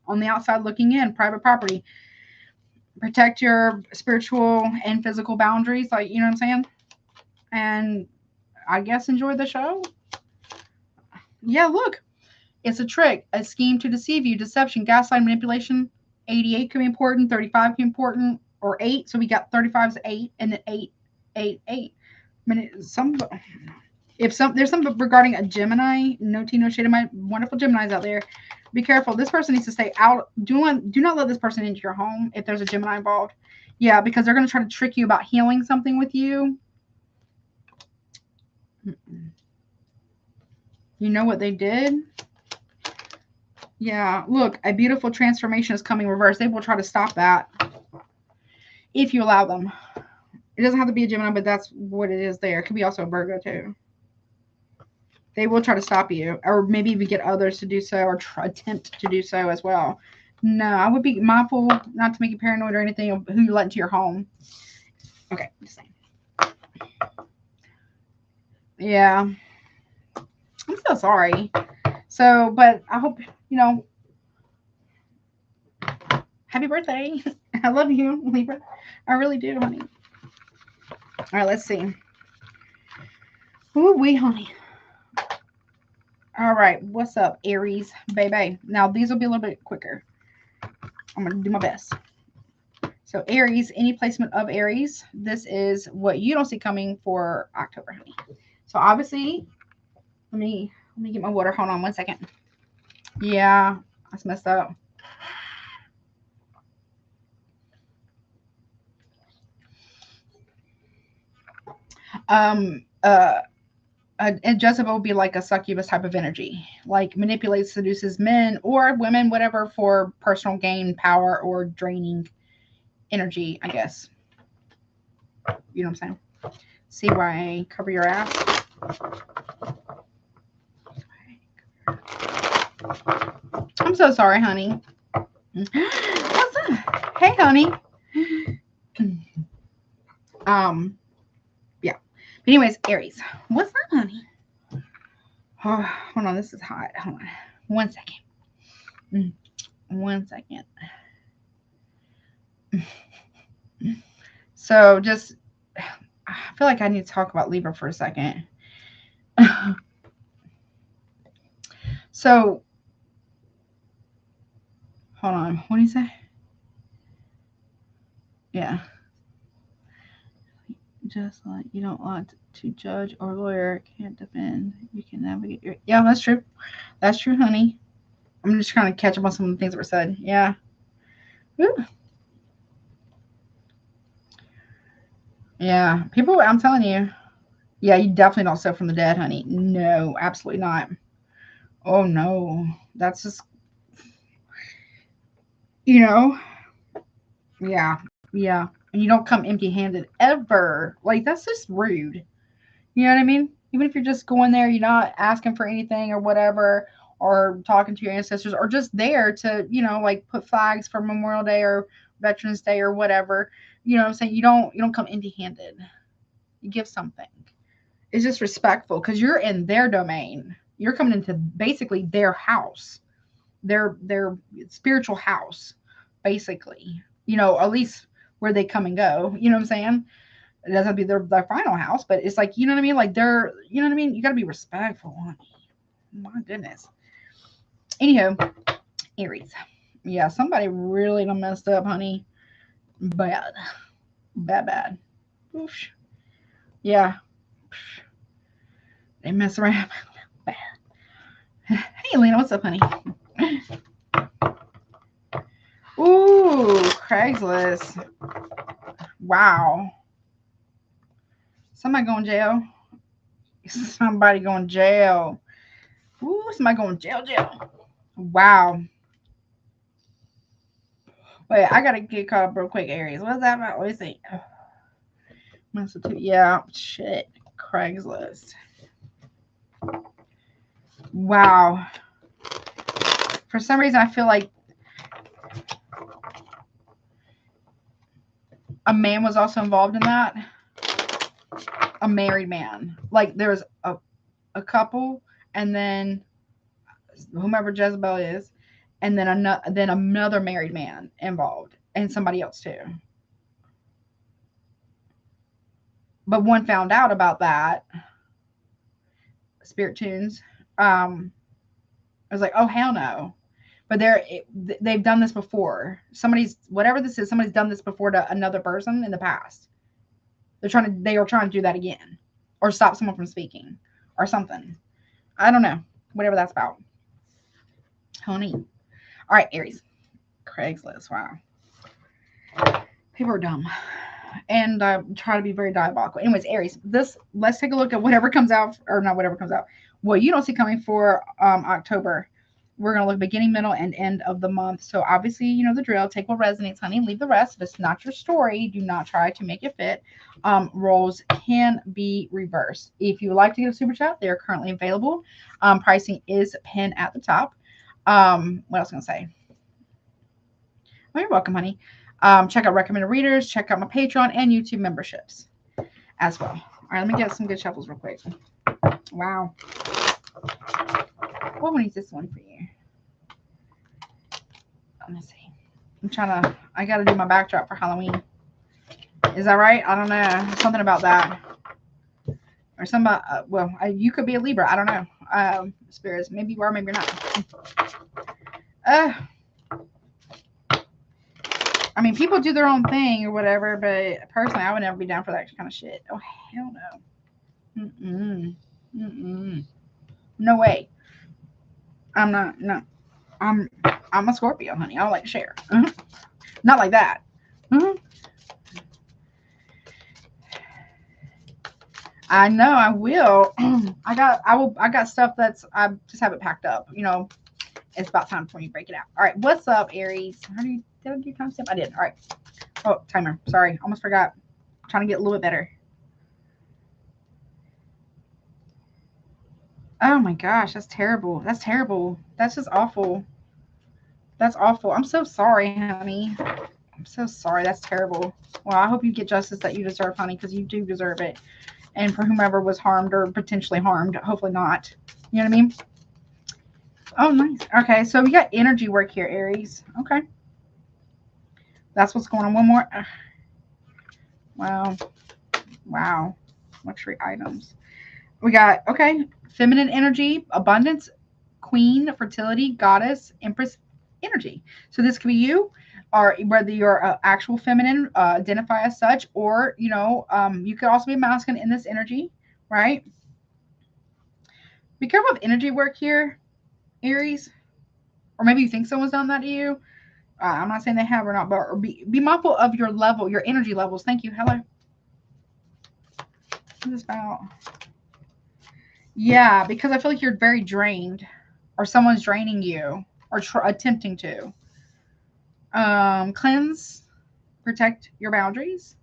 Speaker 1: On the outside looking in, private property. Protect your spiritual and physical boundaries. Like, you know what I'm saying? And I guess enjoy the show. Yeah, look. It's a trick, a scheme to deceive you, deception, gaslight, manipulation. 88 could be important, 35 could be important, or 8. So we got 35 is 8, and then 8, 8, 8. I mean, there's something regarding a Gemini, no tea, no shade of my wonderful Geminis out there. Be careful. This person needs to stay out. Do not let this person into your home if there's a Gemini involved. Yeah, because they're going to try to trick you about healing something with you. You know what they did? Yeah, look, a beautiful transformation is coming reverse. They will try to stop that if you allow them. It doesn't have to be a Gemini, but that's what it is there. It could be also a Virgo too. They will try to stop you, or maybe even get others to do so, or attempt to do so as well. No, I would be mindful not to make you paranoid or anything of who you let into your home. Okay, just saying. Yeah. I'm so sorry. So, but I hope, you know, happy birthday. I love you, Libra. I really do, honey. All right, let's see. Ooh, honey. All right, what's up, Aries, baby? Now, these will be a little bit quicker. I'm going to do my best. So, Aries, any placement of Aries, this is what you don't see coming for October, honey. So, obviously, let me get my water. Hold on 1 second. Yeah, that's messed up. And Jezebel will be like a succubus type of energy, like manipulates, seduces men or women, whatever, for personal gain, power, or draining energy, I guess. You know what I'm saying? See why I cover your ass? I'm so sorry, honey. What's up? Hey, honey. Yeah. But anyways, Aries, what's up, honey? Oh, hold on, this is hot. Hold on, 1 second. 1 second. So just, I feel like I need to talk about Libra for a second. So, hold on. What do you say? Yeah. Just like you don't want to judge or lawyer, can't defend. You can navigate your. Yeah, that's true. That's true, honey. I'm just trying to catch up on some of the things that were said. Yeah. Woo. Yeah. People, I'm telling you. Yeah, you definitely don't steal from the dead, honey. No, absolutely not. Oh, no. That's just, you know, yeah. Yeah. And you don't come empty handed ever. Like, that's just rude. You know what I mean? Even if you're just going there, you're not asking for anything or whatever, or talking to your ancestors, or just there to, you know, like put flags for Memorial Day or Veterans Day or whatever. You know what I'm saying? You don't come empty-handed. You give something. It's just respectful because you're in their domain. You're coming into basically their house, their spiritual house, basically. You know, at least where they come and go. You know what I'm saying? It doesn't be their final house, but it's like, you know what I mean? Like they're, you know what I mean? You got to be respectful. My goodness. Anywho, Aries. Yeah, somebody really done messed up, honey. Bad. Bad. Oof. Yeah. They mess around. Bad. Hey, Lena, what's up, honey? Ooh, Craigslist. Wow. Somebody going to jail. Somebody going to jail. Ooh, somebody going to jail. Wow. Wait, I gotta get caught up real quick, Aries. What's that about? Let me see. Yeah, shit. Craigslist. Wow. For some reason, I feel like a man was also involved in that. A married man. Like there was a couple, and then whomever Jezebel is, and then another married man involved, and somebody else too. But one found out about that. Spirit Tunes. I was like, oh hell no. But they've done this before. Whatever this is, somebody's done this before to another person in the past. They are trying to do that again, or stop someone from speaking, or something. I don't know. Whatever that's about. Honey. All right, Aries. Craigslist. Wow. People are dumb. And try to be very diabolical. Anyways, Aries. Let's take a look at whatever comes out, or not whatever comes out. What you don't see coming for October. We're going to look beginning, middle, and end of the month. So obviously, you know the drill. Take what resonates, honey. Leave the rest. If it's not your story, do not try to make it fit. Roles can be reversed. If you would like to get a super chat, they are currently available. Pricing is pinned at the top. What else am I going to say? Oh, you're welcome, honey. Check out recommended readers. Check out my Patreon and YouTube memberships as well. All right, let me get some good shuffles real quick. Wow. What one is this one for you? Let me see. I got to do my backdrop for Halloween. Is that right? I don't know. Something about that. Or somebody, you could be a Libra. I don't know. Spirits. Maybe you are, maybe you're not. I mean, people do their own thing or whatever, but personally, I would never be down for that kind of shit. Oh, hell no. No way. I'm not, no. I'm a Scorpio, honey. I don't like to share. Not like that. I know I will. I got stuff I just have it packed up. You know, it's about time for me to break it out. All right, what's up, Aries? Did I do timestamp? I did. All right. Oh, timer. Sorry, almost forgot. I'm trying to get a little bit better. Oh my gosh, that's terrible. That's terrible. That's just awful. That's awful. I'm so sorry, honey. I'm so sorry. That's terrible. Well, I hope you get justice that you deserve, honey, because you do deserve it. And for whomever was harmed or potentially harmed, hopefully not. You know what I mean? Oh, nice. Okay, so we got energy work here, Aries. Okay. That's what's going on. One more. Wow. Wow. Luxury items. We got, okay, feminine energy, abundance, queen, fertility, goddess, empress energy. So this could be you, or whether you're actual feminine, identify as such, or, you know, you could also be masculine in this energy, right? Be careful of energy work here, Aries. Or maybe you think someone's done that to you. I'm not saying they have or not, but or be mindful of your level, your energy levels. Thank you. Hello. What's this about? Yeah, because I feel like you're very drained, or someone's draining you, or attempting to. Cleanse, protect your boundaries.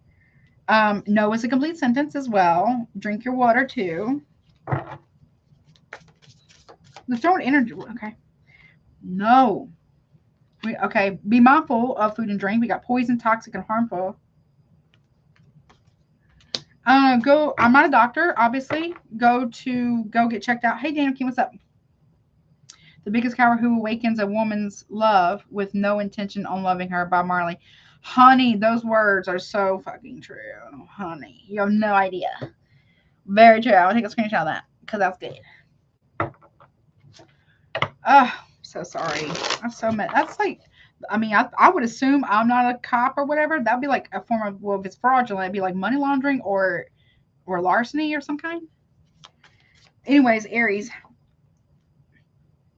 Speaker 1: No is a complete sentence as well. Drink your water too. The throwing energy. Okay. No. Okay. Be mindful of food and drink. We got poison, toxic, and harmful. Go. I'm not a doctor, obviously. Go get checked out. Hey, Daniel King, what's up? The Biggest Coward Who Awakens a Woman's Love with No Intention on Loving Her by Marley. Honey, those words are so fucking true. Honey, you have no idea. Very true. I'll take a screenshot of that because that's good. So sorry. I'm so mad. That's like, I mean, I would assume I'm not a cop or whatever. That'd be like a form of, well, if it's fraudulent, it'd be like money laundering or larceny or some kind. Anyways, Aries.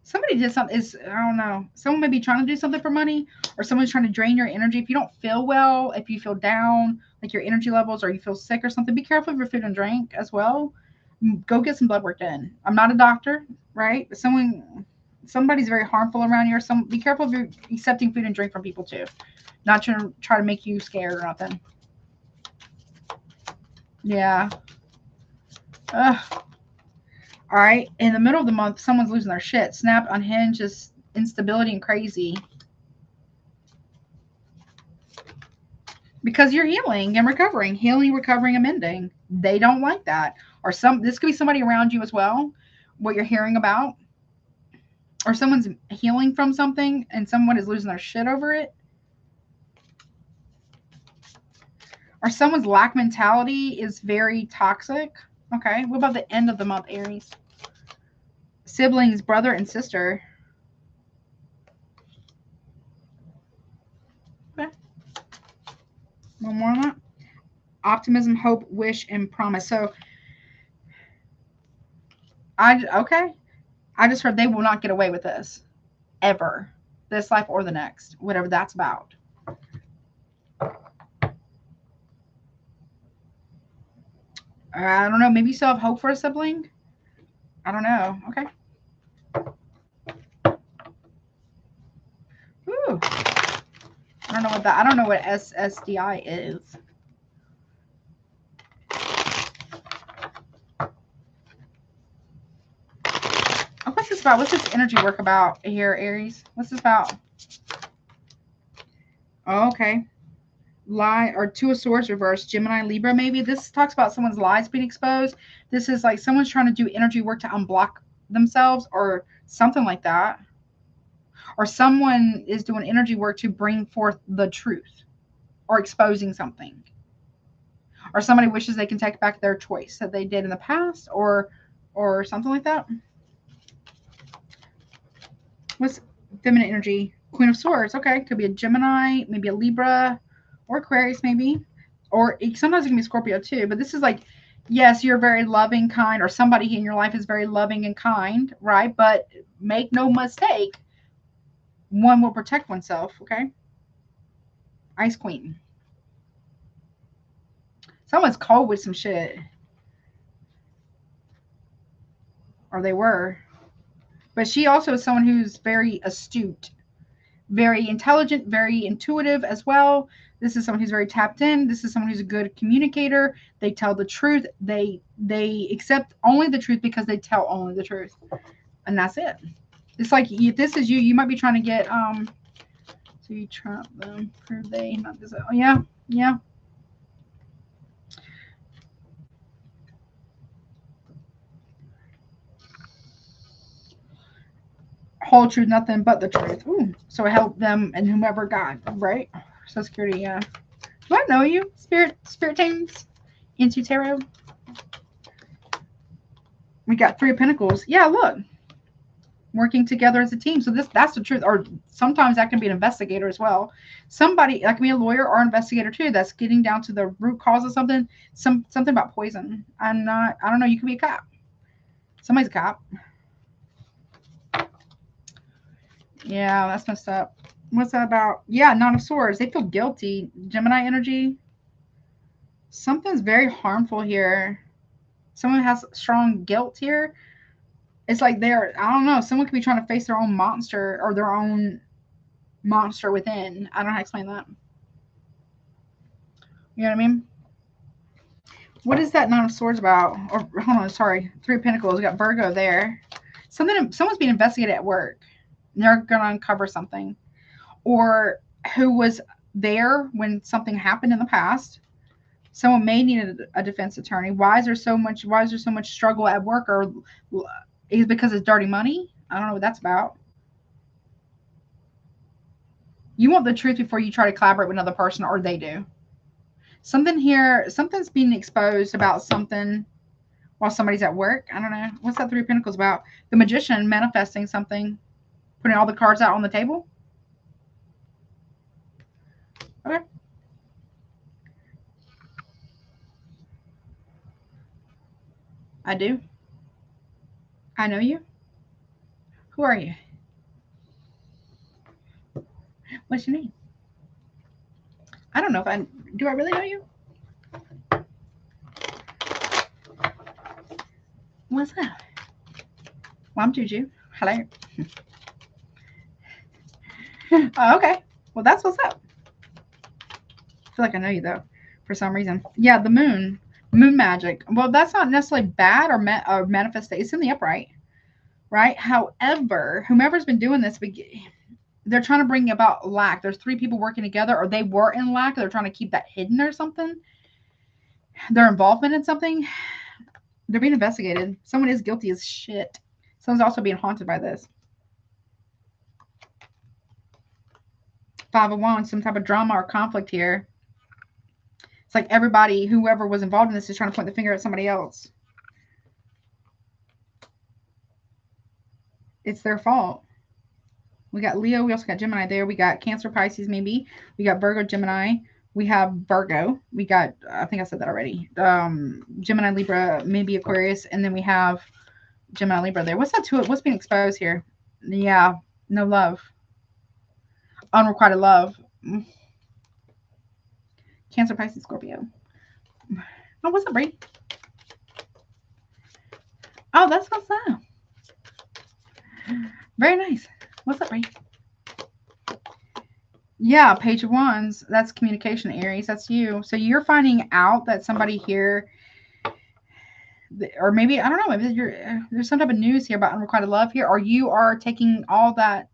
Speaker 1: Somebody did something. I don't know. Someone may be trying to do something for money, or someone's trying to drain your energy. If you don't feel well, if you feel down, like your energy levels, or you feel sick or something, be careful of your food and drink as well. Go get some blood work done. I'm not a doctor, right? But somebody's very harmful around you. Or be careful if you're accepting food and drink from people too. Not to try to make you scared or nothing. Yeah. Ugh. All right. In the middle of the month, someone's losing their shit. Snap, unhinged, just instability and crazy. Because you're healing and recovering. Healing, recovering, and mending. They don't like that. Or this could be somebody around you as well, what you're hearing about. Or someone's healing from something and someone is losing their shit over it. Or someone's lack mentality is very toxic. Okay. What about the end of the month, Aries? Siblings, brother and sister. Okay. One more on that. Optimism, hope, wish, and promise. So, okay. I just heard they will not get away with this. Ever. This life or the next. Whatever that's about. I don't know. Maybe you still have hope for a sibling? I don't know. Okay. Ooh. I don't know what that. I don't know what SSDI is. Oh, what's this about? What's this energy work about here, Aries? What's this about? Oh, okay. Lie or Two of Swords reversed. Gemini, Libra, maybe. This talks about someone's lies being exposed. This is like someone's trying to do energy work to unblock themselves or something like that. Or someone is doing energy work to bring forth the truth or exposing something. Or somebody wishes they can take back their choice that they did in the past or something like that. What's feminine energy? Queen of Swords. Okay. Could be a Gemini, maybe a Libra, or Aquarius, maybe. Or sometimes it can be Scorpio too. But this is like, yes, you're very loving, kind, or somebody in your life is very loving and kind, right? But make no mistake, one will protect oneself, okay? Ice Queen. Someone's cold with some shit. Or they were. But she also is someone who's very astute, very intelligent, very intuitive as well. This is someone who's very tapped in. This is someone who's a good communicator. They tell the truth. They accept only the truth because they tell only the truth. And that's it. It's like if this is you might be trying to get so you trump them, prove they not this. Oh yeah. Whole truth, nothing but the truth. Ooh. So help them and whomever God, right? So security, yeah. Do I know you? Spirit teams? Into tarot. We got 3 of Pentacles. Yeah, look. Working together as a team. So that's the truth. Or sometimes that can be an investigator as well. Somebody, that can be a lawyer or investigator too, that's getting down to the root cause of something. Something about poison. I don't know, you could be a cop. Somebody's a cop. Yeah, that's messed up. What's that about? Yeah, Nine of Swords. They feel guilty. Gemini energy. Something's very harmful here. Someone has strong guilt here. It's like I don't know, someone could be trying to face their own monster or their own monster within. I don't know how to explain that. You know what I mean? What is that Nine of Swords about? Or hold on, sorry. 3 of Pentacles. We got Virgo there. Someone's being investigated at work. They're going to uncover something. Or who was there when something happened in the past. Someone may need a defense attorney. Why is there so much struggle at work? Or is it because it's dirty money? I don't know what that's about. You want the truth before you try to collaborate with another person, or they do. Something here, something's being exposed about something while somebody's at work. I don't know. What's that Three of Pentacles about? The Magician manifesting something, putting all the cards out on the table. Okay. I do. I know you. Who are you? What's your name? I don't know if do I really know you? What's up? Well, I'm JuJu. Hello. Oh, okay. Well, that's what's up. I feel like I know you, though, for some reason. Yeah, the moon. Moon magic. Well, that's not necessarily bad or manifestation. It's in the upright, right? However, whomever's been doing this, they're trying to bring about lack. There's three people working together, or they were in lack. They're trying to keep that hidden or something. Their involvement in something. They're being investigated. Someone is guilty as shit. Someone's also being haunted by this. Five of Wands, some type of drama or conflict here. It's like everybody, whoever was involved in this, is trying to point the finger at somebody else. It's their fault. We got Leo. We also got Gemini there. We got Cancer, Pisces, maybe. We got Virgo, Gemini. We have Virgo. We got, I think I said that already. Gemini, Libra, maybe Aquarius. And then we have Gemini, Libra there. What's that to it? What's being exposed here? Yeah, no love. Unrequited love. Cancer, Pisces, Scorpio. Oh, what's up, Bree? Oh, that's what's up. Very nice. What's up, Bree? Yeah, Page of Wands. That's communication, Aries. That's you. So you're finding out that somebody here, or maybe, I don't know, maybe there's some type of news here about unrequited love here, or you are taking all that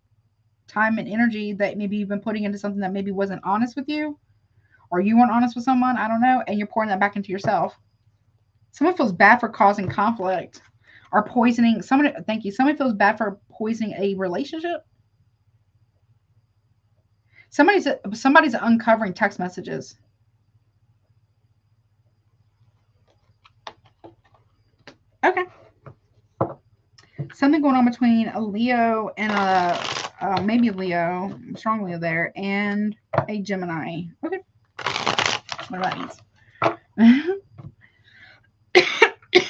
Speaker 1: time and energy that maybe you've been putting into something that maybe wasn't honest with you, or you weren't honest with someone, I don't know, and you're pouring that back into yourself. Someone feels bad for causing conflict or poisoning. Thank you. Somebody feels bad for poisoning a relationship. Somebody's uncovering text messages. Okay. Something going on between a Leo and a maybe Leo, strong Leo there, and a Gemini. Okay. What that means.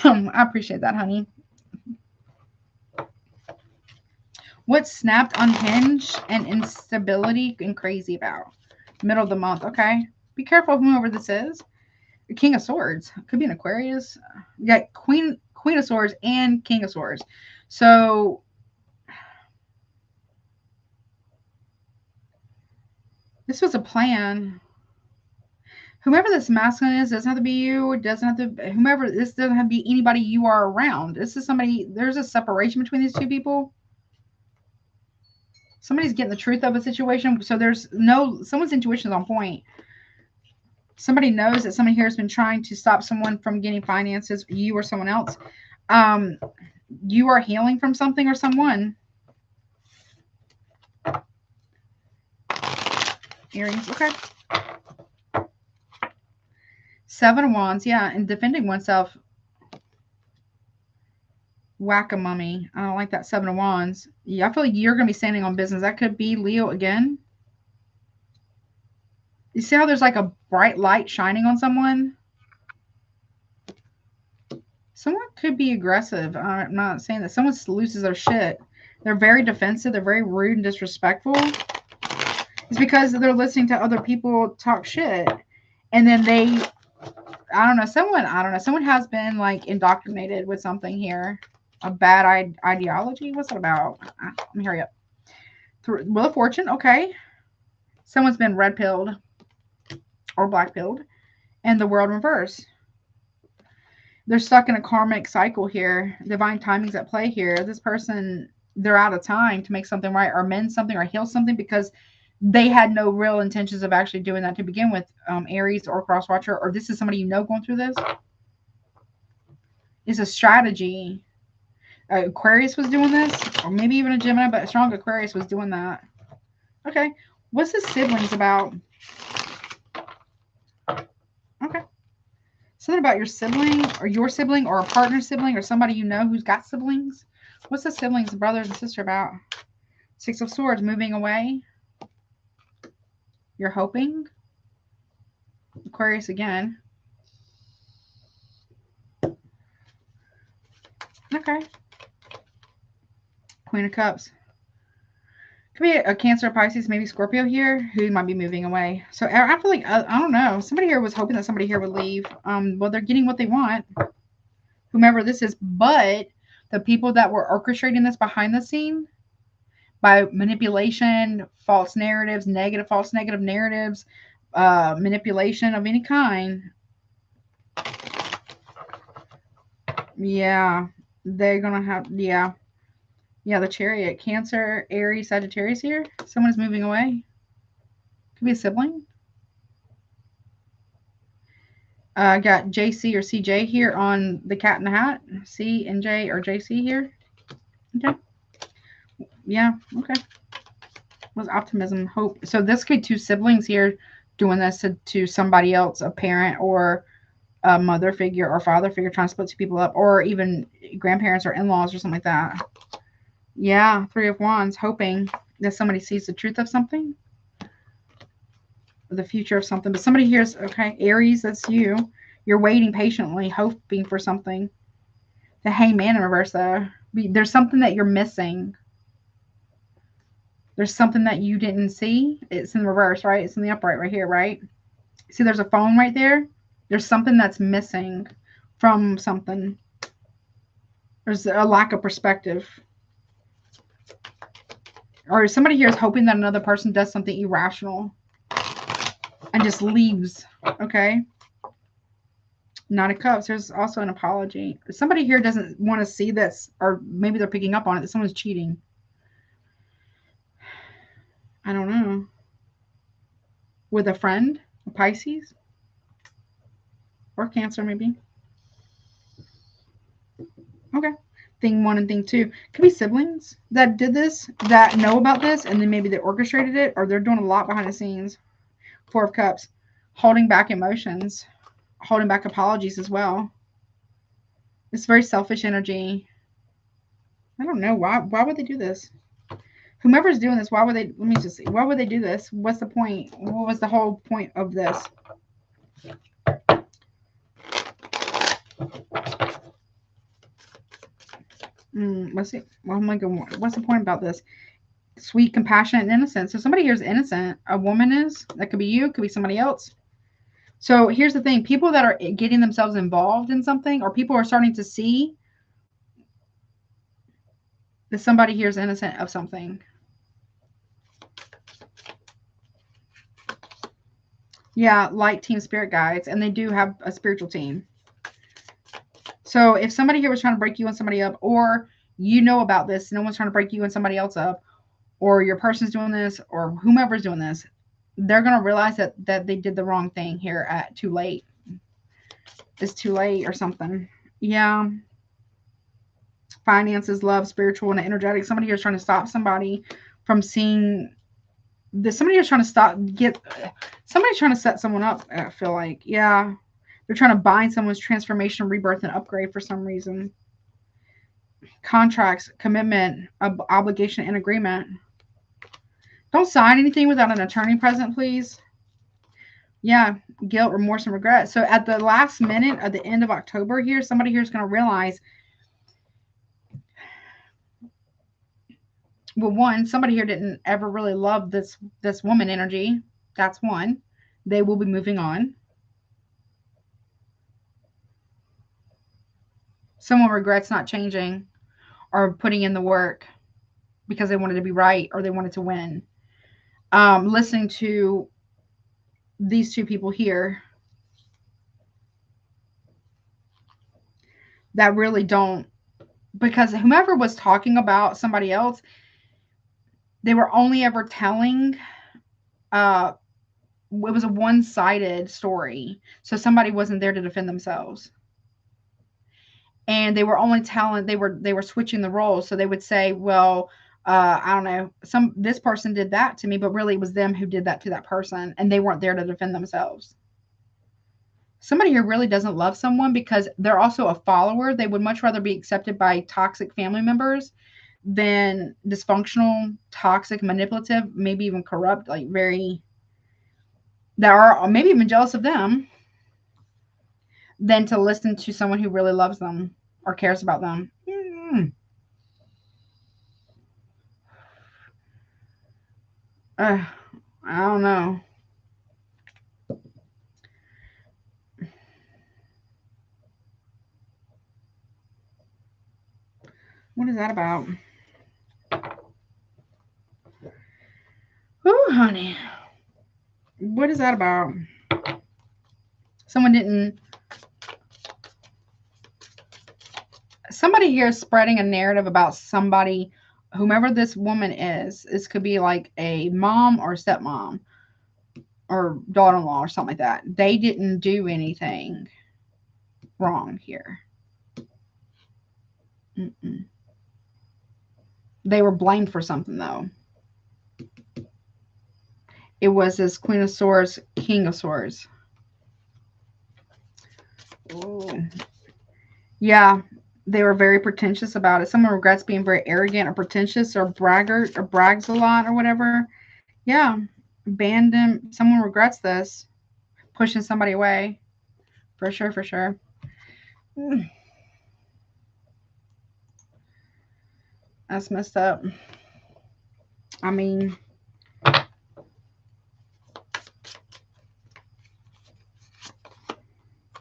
Speaker 1: I appreciate that, honey. What's snapped, unhinged, and instability and crazy about? Middle of the month. Okay. Be careful of whoever this is. The King of Swords. Could be an Aquarius. You got Queen of Swords and King of Swords. So this was a plan. Whomever this masculine is, doesn't have to be you. It doesn't have to, whomever, this doesn't have to be anybody you are around. This is somebody, there's a separation between these two people. Somebody's getting the truth of a situation. So someone's intuition is on point. Somebody knows that somebody here has been trying to stop someone from getting finances, you or someone else. You are healing from something or someone. Aries, okay. Seven of Wands, yeah, and defending oneself. Whack-a-mummy. I don't like that Seven of Wands. Yeah, I feel like you're going to be standing on business. That could be Leo again. You see how there's like a bright light shining on someone? Someone could be aggressive. I'm not saying that. Someone loses their shit. They're very defensive. They're very rude and disrespectful. It's because they're listening to other people talk shit. And then someone has been like indoctrinated with something here. A bad ideology. What's it about? Let me hurry up. Wheel of Fortune. Okay. Someone's been red pilled or black pilled. And the World reverse. They're stuck in a karmic cycle here. Divine timing's at play here. This person, they're out of time to make something right or mend something or heal something because they had no real intentions of actually doing that to begin with. Aries or crosswatcher, or this is somebody you know going through this. It's a strategy. Aquarius was doing this, or maybe even a Gemini, but a strong Aquarius was doing that. Okay. What's the siblings about? Okay. Something about your sibling or a partner sibling or somebody you know who's got siblings. What's the siblings, brothers and sister about? Six of Swords, moving away. You're hoping. Aquarius again. Okay. Queen of Cups. Could be a Cancer, Pisces, maybe Scorpio here, who might be moving away. So I feel like, I don't know. Somebody here was hoping that somebody here would leave. Well, they're getting what they want. Whomever this is. But the people that were orchestrating this behind the scene, by manipulation, false narratives, false negative narratives, manipulation of any kind. Yeah, they're going to have, yeah, the Chariot. Cancer, Aries, Sagittarius here. Someone is moving away. Could be a sibling. I got JC or CJ here on the Cat in the Hat. C and J or JC here. Okay. Yeah, okay. Was optimism, hope. So this could be two siblings here doing this to somebody else, a parent or a mother figure or father figure, trying to split two people up, or even grandparents or in-laws or something like that. Yeah, Three of Wands, hoping that somebody sees the truth of something, or the future of something. But somebody here's, okay, Aries, that's you. You're waiting patiently, hoping for something. The Hangman in reverse, though. There's something that you're missing. There's something that you didn't see. It's in reverse, right? It's in the upright right here, right? See, there's a phone right there. There's something that's missing from something. There's a lack of perspective. Or somebody here is hoping that another person does something irrational and just leaves, okay? Nine of Cups. There's also an apology. Somebody here doesn't want to see this, or maybe they're picking up on it, that someone's cheating. I don't know. With a friend, a Pisces, or Cancer, maybe. Okay. Thing one and thing two. Could be siblings that did this, that know about this, and then maybe they orchestrated it, or they're doing a lot behind the scenes. Four of Cups. Holding back emotions. Holding back apologies as well. It's very selfish energy. I don't know. Why would they do this? Whomever's doing this, why would they, let me just see. Why would they do this? What's the point? What was the whole point of this? Let's see. Well, I'm like, what's the point about this? Sweet, compassionate, and innocent. So somebody here is innocent. A woman is. That could be you. Could be somebody else. So here's the thing. People that are getting themselves involved in something, or people are starting to see that somebody here is innocent of something. Yeah, light team spirit guides. And they do have a spiritual team. So if somebody here was trying to break you and somebody up, or you know about this, no one's trying to break you and somebody else up, or your person's doing this, or whomever's doing this, they're going to realize that they did the wrong thing here at too late. It's too late or something. Yeah. Finances, love, spiritual, and energetic. Somebody here is trying to stop somebody from seeing this. Somebody is trying to somebody's trying to set someone up, I feel like. Yeah. They're trying to bind someone's transformation, rebirth, and upgrade for some reason. Contracts, commitment, obligation, and agreement. Don't sign anything without an attorney present, please. Yeah, guilt, remorse, and regret. So at the last minute, at the end of October here, somebody here is going to realize, well, one, somebody here didn't ever really love this woman energy. That's one. They will be moving on. Someone regrets not changing or putting in the work because they wanted to be right or they wanted to win. Listening to these two people here. that really don't, because whomever was talking about somebody else, they were only ever telling, it was a one-sided story. So somebody wasn't there to defend themselves. And they were only telling, they were switching the roles. So they would say, well, I don't know, this person did that to me, but really it was them who did that to that person, and they weren't there to defend themselves. Somebody who really doesn't love someone because they're also a follower. They would much rather be accepted by toxic family members than dysfunctional, toxic, manipulative, maybe even corrupt, like very, that are maybe even jealous of them, than to listen to someone who really loves them or cares about them. I don't know. What is that about? Ooh, honey. What is that about? Someone didn't. Somebody here is spreading a narrative about somebody, whomever this woman is. This could be like a mom or stepmom or daughter-in-law or something like that. They didn't do anything wrong here. Mm-mm. They were blamed for something, though. It was this Queen of Swords, King of Swords. Ooh. Yeah, they were very pretentious about it. Someone regrets being very arrogant or pretentious or braggart or brags a lot or whatever. Yeah, abandon. Someone regrets this, pushing somebody away. For sure, for sure. That's messed up. I mean,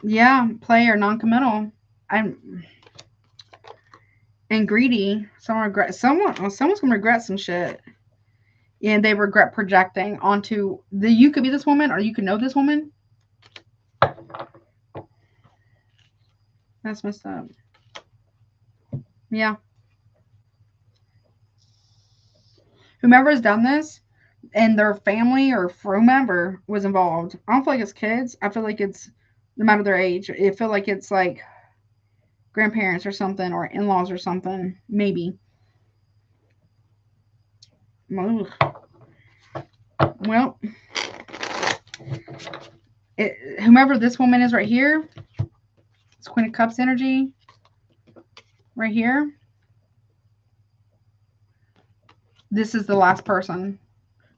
Speaker 1: yeah, play or non-committal. I'm and greedy. Someone's gonna regret some shit. And they regret projecting onto you could be this woman or you could know this woman. That's messed up. Yeah. Whomever has done this and their family or whomever was involved. I don't feel like it's kids. I feel like it's no matter their age. I feel like it's like grandparents or something or in-laws or something. Maybe. Ugh. Well, whomever this woman is right here, it's Queen of Cups energy right here. This is the last person.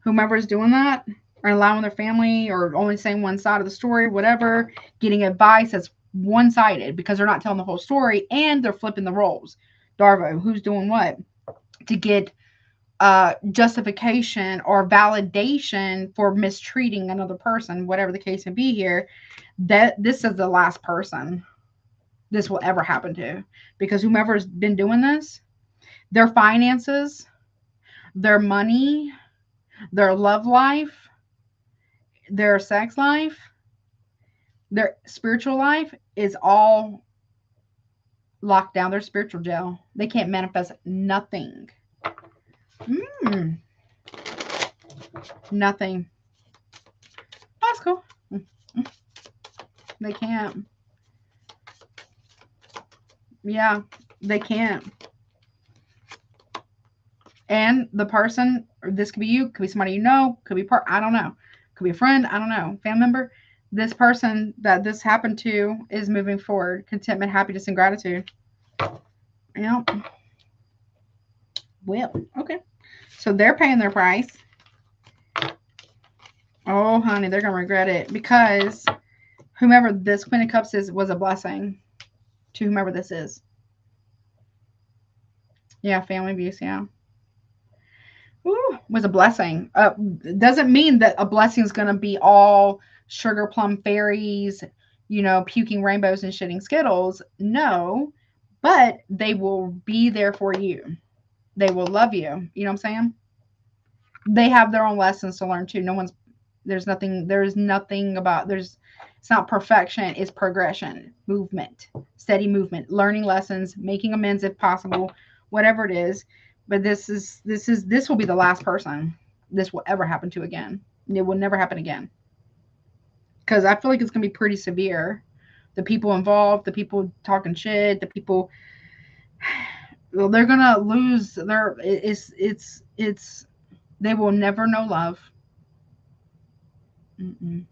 Speaker 1: Whomever is doing that or allowing their family or only saying one side of the story, whatever, getting advice that's one-sided because they're not telling the whole story and they're flipping the roles. Darvo, who's doing what to get justification or validation for mistreating another person, whatever the case may be here, that this is the last person this will ever happen to, because whomever's been doing this, their finances, their money, their love life, their sex life, their spiritual life is all locked down. Their spiritual jail. They can't manifest nothing. Nothing. That's cool. They can't. Yeah, they can't. And the person, or this could be you, could be somebody you know, could be I don't know, could be a friend, I don't know, family member. This person that this happened to is moving forward, contentment, happiness, and gratitude. Yep. Well, okay. So they're paying their price. Oh, honey, they're gonna regret it because whomever this Queen of Cups is was a blessing to whomever this is. Yeah, family abuse. Yeah. Ooh, was a blessing. Doesn't mean that a blessing is going to be all sugar plum fairies, puking rainbows and shitting Skittles. No, but they will be there for you. They will love you. You know what I'm saying? They have their own lessons to learn too. There's nothing about, It's not perfection, it's progression, movement, steady movement, learning lessons, making amends if possible, whatever it is. But this will be the last person this will ever happen to again. It will never happen again. Because I feel like it's gonna be pretty severe. The people involved, the people talking shit, the people, well, they're gonna lose their, it's they will never know love. Mm-mm.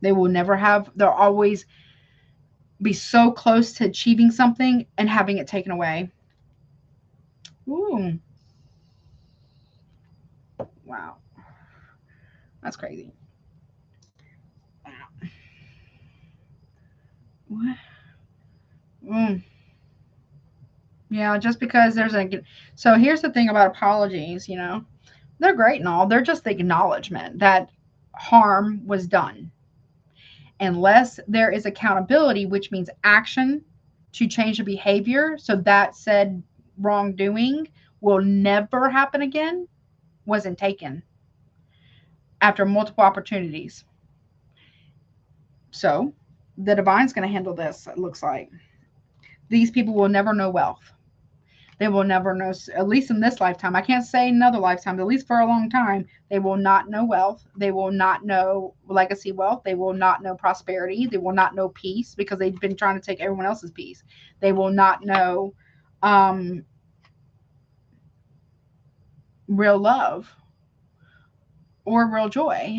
Speaker 1: They will never have, they'll always be so close to achieving something and having it taken away. Ooh. Wow. That's crazy. Wow. What? Mm. Yeah, just because there's a. So here's the thing about apologies, they're great and all. They're just the acknowledgement that harm was done. Unless there is accountability, which means action to change the behavior, so that said wrongdoing will never happen again, wasn't taken after multiple opportunities. So the divine's going to handle this, it looks like. These people will never know wealth. They will never know, at least in this lifetime. I can't say another lifetime, but at least for a long time, they will not know wealth. They will not know legacy wealth. They will not know prosperity. They will not know peace because they've been trying to take everyone else's peace. They will not know real love or real joy.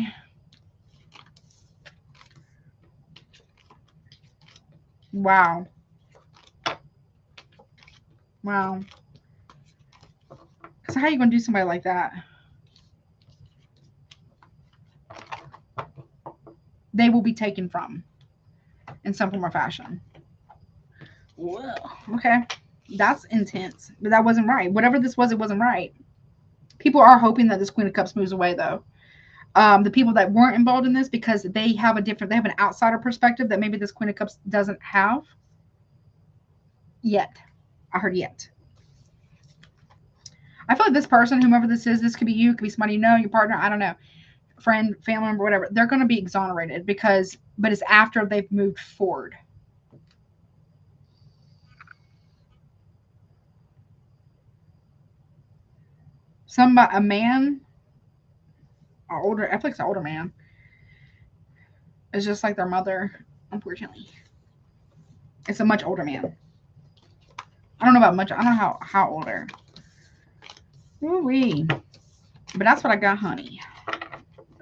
Speaker 1: Wow. Wow. So how are you going to do somebody like that? They will be taken from in some form or fashion. Well, okay. That's intense. But that wasn't right. Whatever this was, it wasn't right. People are hoping that this Queen of Cups moves away, though. The people that weren't involved in this, because they have an outsider perspective that maybe this Queen of Cups doesn't have yet. I heard yet. I feel like this person, whomever this is, this could be you, could be somebody you know, your partner, I don't know, friend, family member, whatever. They're going to be exonerated but it's after they've moved forward. A man, older, I feel like it's an older man, is just like their mother, unfortunately. It's a much older man. I don't know about much. I don't know how older. Ooh-wee. But that's what I got, honey.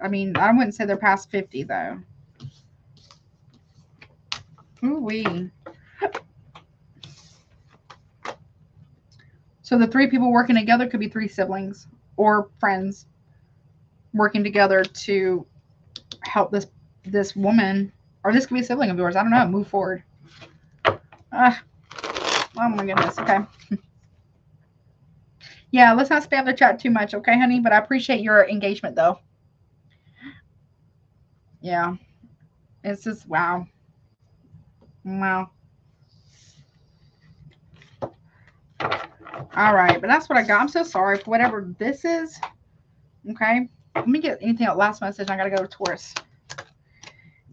Speaker 1: I mean, I wouldn't say they're past 50, though. Ooh-wee. So the three people working together could be three siblings or friends working together to help this woman, or this could be a sibling of yours. I don't know. Move forward. Oh my goodness. Okay. Yeah, let's not spam the chat too much, okay, honey? But I appreciate your engagement, though. Yeah. It's just, wow. Wow. All right, but that's what I got. I'm so sorry for whatever this is. Okay. Let me get anything else. Last message. I got to go to Taurus.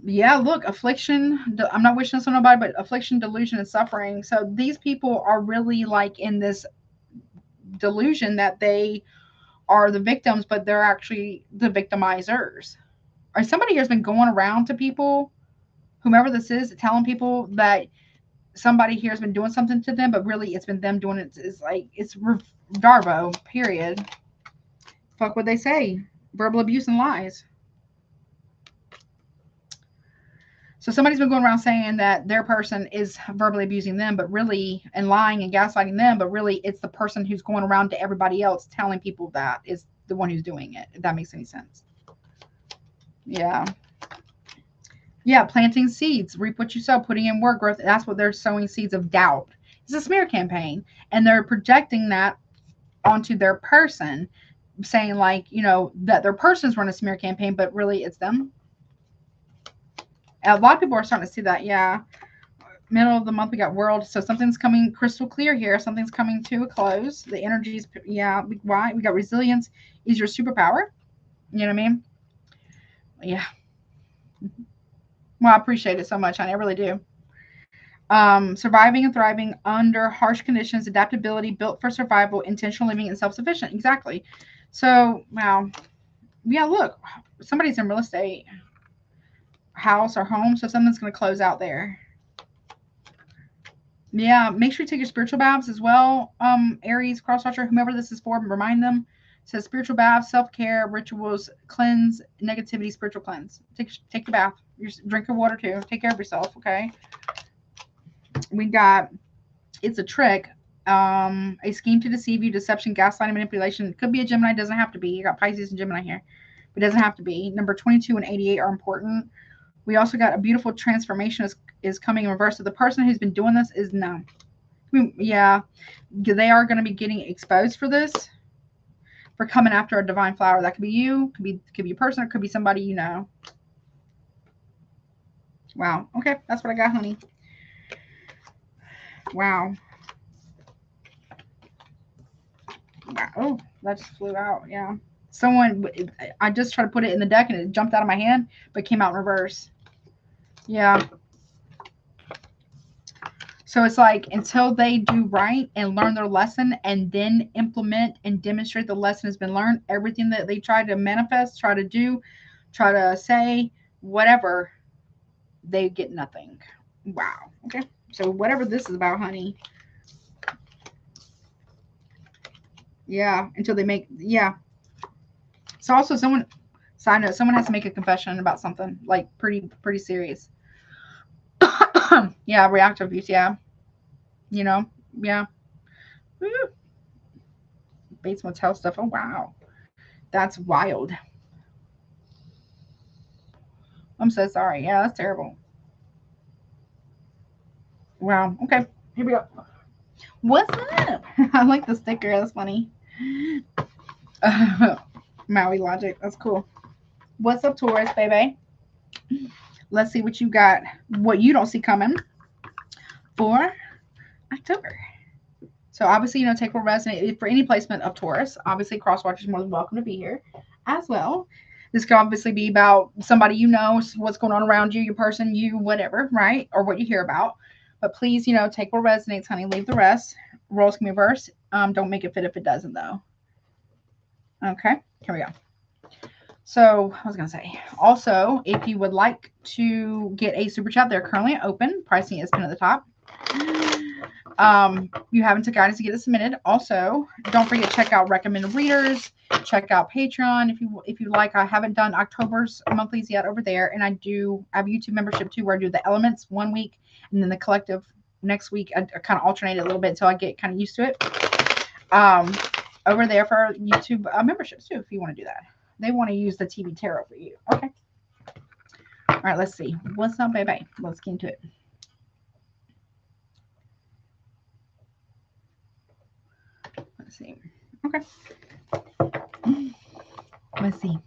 Speaker 1: Yeah, look, affliction. I'm not wishing this on nobody, but affliction, delusion, and suffering. So these people are really like in this delusion that they are the victims, but they're actually the victimizers. Or somebody here has been going around to people, whomever this is, telling people that somebody here has been doing something to them, but really it's been them doing it. It's like, it's Darvo, period. Fuck what they say. Verbal abuse and lies. So somebody's been going around saying that their person is verbally abusing them, but really, and lying and gaslighting them, but really it's the person who's going around to everybody else telling people that is the one who's doing it, if that makes any sense. Yeah. Yeah, planting seeds, reap what you sow, putting in work, growth. That's what they're sowing, seeds of doubt. It's a smear campaign, and they're projecting that onto their person, saying like, that their person's run a smear campaign, but really it's them. A lot of people are starting to see that. Yeah. Middle of the month, we got world. So something's coming crystal clear here. Something's coming to a close. The energies, yeah. Why? We got resilience is your superpower. You know what I mean? Yeah. Well, I appreciate it so much, honey. I really do. Surviving and thriving under harsh conditions, adaptability, built for survival, intentional living, and self-sufficient. Exactly. So, wow. Yeah, look, somebody's in real estate, house or home, so something's going to close out there. Yeah, make sure you take your spiritual baths as well. Aries, crosswatcher, whomever this is for, remind them. It says spiritual baths, self-care, rituals, cleanse, negativity, spiritual cleanse. Take your bath. Drink your water too. Take care of yourself, okay? We got, it's a trick. A scheme to deceive you, deception, gaslighting, manipulation. It could be a Gemini, doesn't have to be. You got Pisces and Gemini here. It doesn't have to be. Number 22 and 88 are important. We also got a beautiful transformation is coming in reverse. So the person who's been doing this is no. Yeah, they are going to be getting exposed for this, for coming after a divine flower. That could be you, could be a person, or could be somebody you know. Wow. Okay, that's what I got, honey. Wow. Wow. Oh, that just flew out. Yeah. Someone, I just tried to put it in the deck and it jumped out of my hand, but came out in reverse. Yeah. So it's like until they do right and learn their lesson and then implement and demonstrate the lesson has been learned, everything that they try to manifest, try to do, try to say, whatever, they get nothing. Wow. Okay. So whatever this is about, honey. Yeah. Until they make, yeah. So also someone, side note, someone has to make a confession about something like pretty serious. Yeah. Reactive abuse. Yeah. You know. Yeah. Woo. Bates Motel stuff. Oh wow. That's wild. I'm so sorry. Yeah, that's terrible. Wow. Okay. Here we go. What's up? I like the sticker. That's funny. Maui logic. That's cool. What's up, Taurus, baby? Let's see what you got. What you don't see coming for October. So obviously, take what resonate for any placement of Taurus. Obviously, crosswatchers is more than welcome to be here as well. This could obviously be about somebody you know, what's going on around you, your person, you, whatever, right? Or what you hear about. But please, take what resonates, honey. Leave the rest. Roles can be reversed. Don't make it fit if it doesn't, though. Okay, here we go. So I was going to say, also, if you would like to get a super chat, they're currently open. Pricing is pinned at the top. You have until guidance to get it submitted. Also, don't forget to check out recommended readers. Check out Patreon if you like. I haven't done October's monthlies yet over there, and I have YouTube membership too, where I do the elements one week and then the collective next week. I kind of alternate it a little bit until I get kind of used to it. Over there for YouTube memberships too, if you want to do that. They want to use the TV tarot for you. Okay. All right. Let's see. What's up, baby? Let's get into it. Let's see. Okay. Let's see.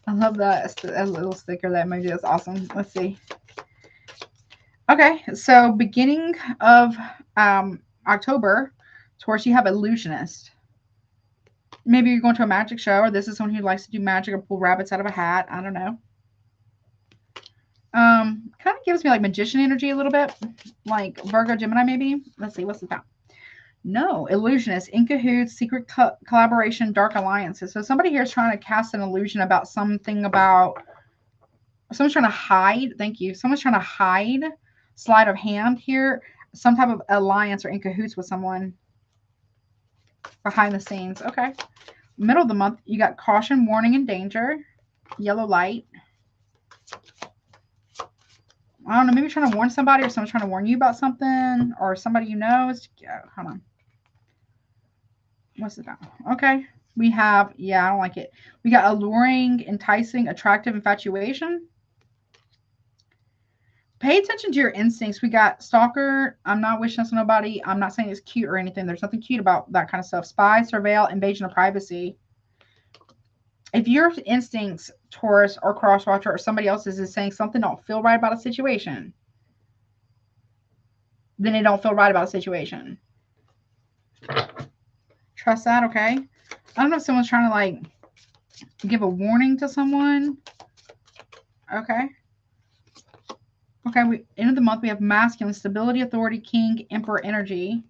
Speaker 1: I love that little sticker, that emoji. That's awesome. Let's see. Okay, so beginning of October, Taurus, you have Illusionist. Maybe you're going to a magic show, or this is someone who likes to do magic or pull rabbits out of a hat. I don't know. Kind of gives me like magician energy a little bit, like Virgo, Gemini, maybe. Let's see, what's this about? No, illusionist, in cahoots, secret collaboration, dark alliances. So somebody here is trying to cast an illusion about something about someone's trying to hide. Thank you. Someone's trying to hide sleight of hand here, some type of alliance or in cahoots with someone behind the scenes. Okay. Middle of the month, you got caution, warning, and danger. Yellow light. I don't know, maybe trying to warn somebody, or someone's trying to warn you about something, or somebody you know. Hold on. What's it about? Okay. We have, yeah, I don't like it. We got alluring, enticing, attractive, infatuation. Pay attention to your instincts. We got stalker. I'm not wishing this on nobody. I'm not saying it's cute or anything. There's nothing cute about that kind of stuff. Spy, surveil, invasion of privacy. If your instincts, Taurus or crosswatcher or somebody else's, is saying something don't feel right about a situation, then it don't feel right about a situation. Trust that, okay? I don't know if someone's trying to like give a warning to someone. Okay. Okay, end of the month, we have masculine, stability, authority, king, emperor energy.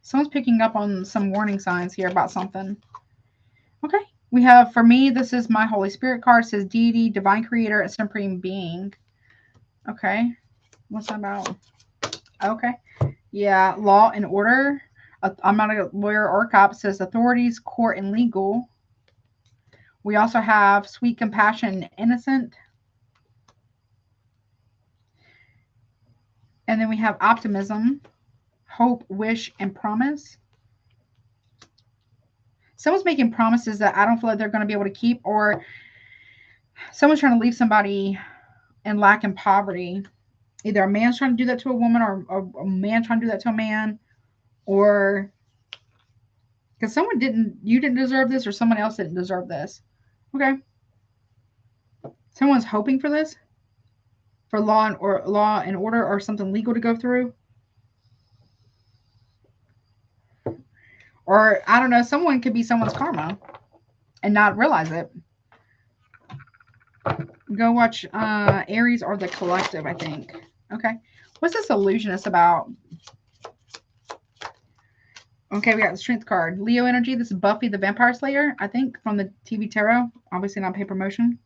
Speaker 1: Someone's picking up on some warning signs here about something. Okay, we have, for me, this is my Holy Spirit card. It says deity, divine creator, and supreme being. Okay, what's that about? Okay, yeah, law and order. I'm not a lawyer or a cop. It says authorities, court, and legal. We also have sweet, compassion, and innocent. And then we have optimism, hope, wish, and promise. Someone's making promises that I don't feel like they're going to be able to keep, or someone's trying to leave somebody in lack and poverty. Either a man's trying to do that to a woman, or a man trying to do that to a man, or because you didn't deserve this, or someone else didn't deserve this. Okay. Someone's hoping for this, for law and order, or something legal to go through. Or I don't know, someone could be someone's karma and not realize it. Go watch Aries or the Collective, I think. Okay. What's this illusionist about? Okay, we got the Strength card. Leo energy. This is Buffy the Vampire Slayer, I think, from the TV Tarot. Obviously not paid promotion.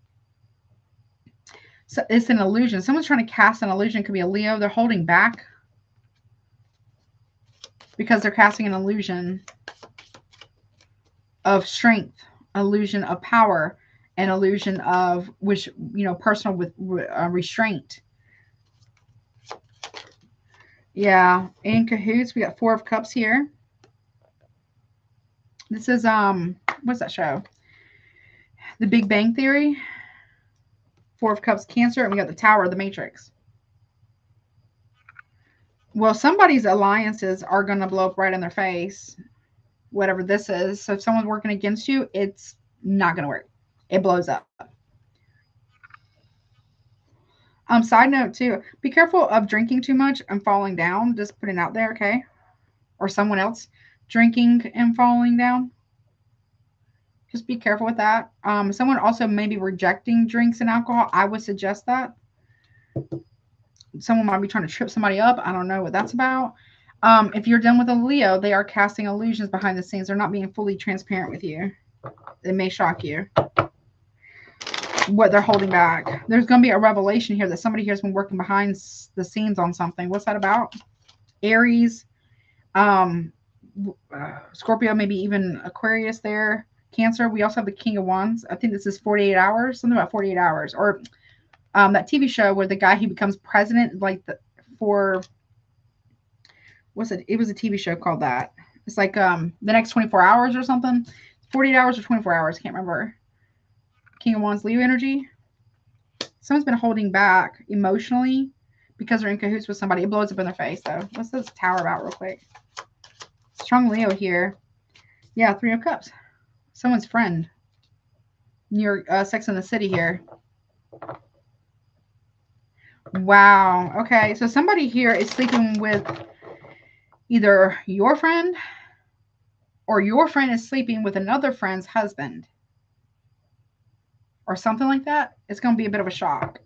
Speaker 1: So it's an illusion. Someone's trying to cast an illusion. It could be a Leo. They're holding back because they're casting an illusion of strength, illusion of power, an illusion of which, personal with restraint. Yeah, in cahoots. We got Four of Cups here. This is what's that show? The Big Bang Theory. Four of Cups, Cancer, and we got the Tower of the Matrix. Well, somebody's alliances are going to blow up right in their face, whatever this is. So if someone's working against you, it's not going to work. It blows up. Side note too, be careful of drinking too much and falling down. Just putting it out there, okay? Or someone else drinking and falling down. Just be careful with that. Someone also may be rejecting drinks and alcohol. I would suggest that. Someone might be trying to trip somebody up. I don't know what that's about. If you're done with a Leo, they are casting illusions behind the scenes. They're not being fully transparent with you. It may shock you what they're holding back. There's going to be a revelation here that somebody here has been working behind the scenes on something. What's that about? Aries, Scorpio, maybe even Aquarius there. Cancer. We also have the King of Wands. I think this is 48 hours. Something about 48 hours. Or that TV show where the guy, he becomes president, like what's it? It was a TV show called that. It's like the next 24 hours or something. 48 hours or 24 hours. Can't remember. King of Wands, Leo energy. Someone's been holding back emotionally because they're in cahoots with somebody. It blows up in their face, though. What's this Tower about real quick? Strong Leo here. Yeah, Three of Cups. Someone's friend. Near Sex in the City here. Wow. Okay, so somebody here is sleeping with either your friend or your friend is sleeping with another friend's husband. Or something like that. It's going to be a bit of a shock.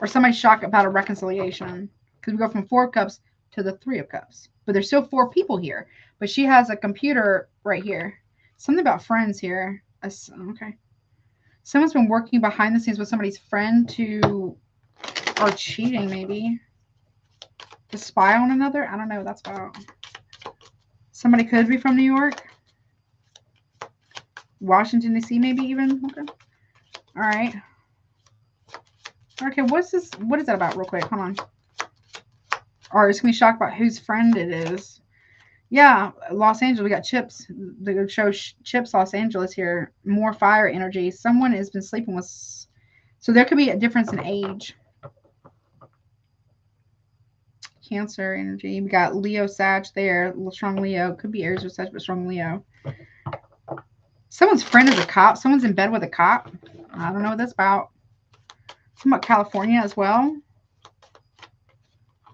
Speaker 1: Or somebody's shocked about a reconciliation. Because we go from Four of Cups to the Three of Cups. But there's still four people here. But she has a computer right here. Something about friends here. Okay. Someone's been working behind the scenes with somebody's friend or cheating maybe. To spy on another? I don't know what that's about. Somebody could be from New York. Washington, D.C. maybe even. Okay. All right. Okay, what's this? What is that about real quick? Hold on. Or it's going to be shocked about whose friend it is. Yeah, Los Angeles. We got Chips. The show Chips Los Angeles here. More fire energy. Someone has been sleeping with. So there could be a difference in age. Cancer energy. We got Leo, Sag there. A little strong Leo. Could be Aries or Sag, but strong Leo. Someone's friend is a cop. Someone's in bed with a cop. I don't know what that's about. Something about California as well.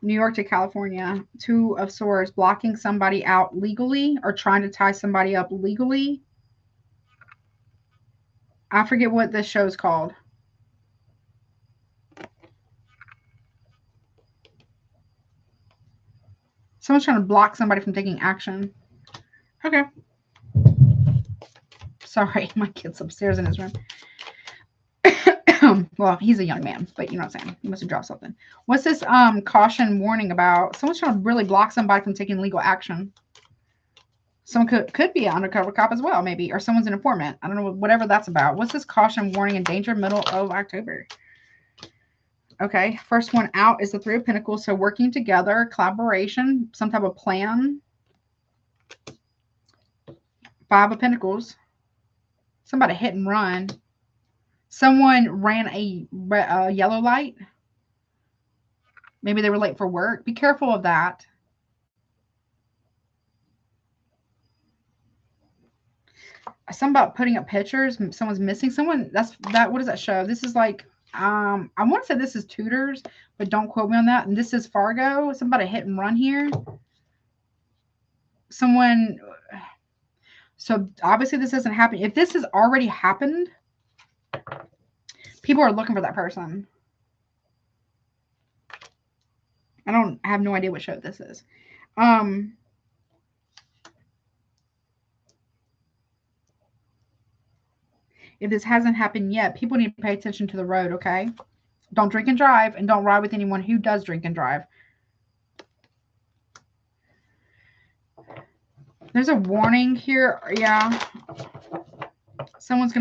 Speaker 1: New York to California. Two of Swords. Blocking somebody out legally or trying to tie somebody up legally. I forget what this show is called. Someone's trying to block somebody from taking action. Okay. Sorry, my kid's upstairs in his room. Well, he's a young man, but you know what I'm saying. He must have dropped something. What's this caution warning about? Someone's trying to really block somebody from taking legal action. Someone could be an undercover cop as well, maybe, or someone's an informant. I don't know, whatever that's about. What's this caution warning and danger middle of October? Okay, first one out is the Three of Pentacles. So working together, collaboration, some type of plan. Five of Pentacles. Somebody hit and run. Someone ran a yellow light. Maybe they were late for work. Be careful of that. Something about putting up pictures. Someone's missing. Someone, what does that show? This is like, I want to say this is Tutors, but don't quote me on that. And this is Fargo. Somebody hit and run here. Someone, so obviously this doesn't happen. If this has already happened, people are looking for that person. I have no idea what show this is. If this hasn't happened yet, people need to pay attention to the road, okay? Don't drink and drive, and don't ride with anyone who does drink and drive. There's a warning here. Yeah. Someone's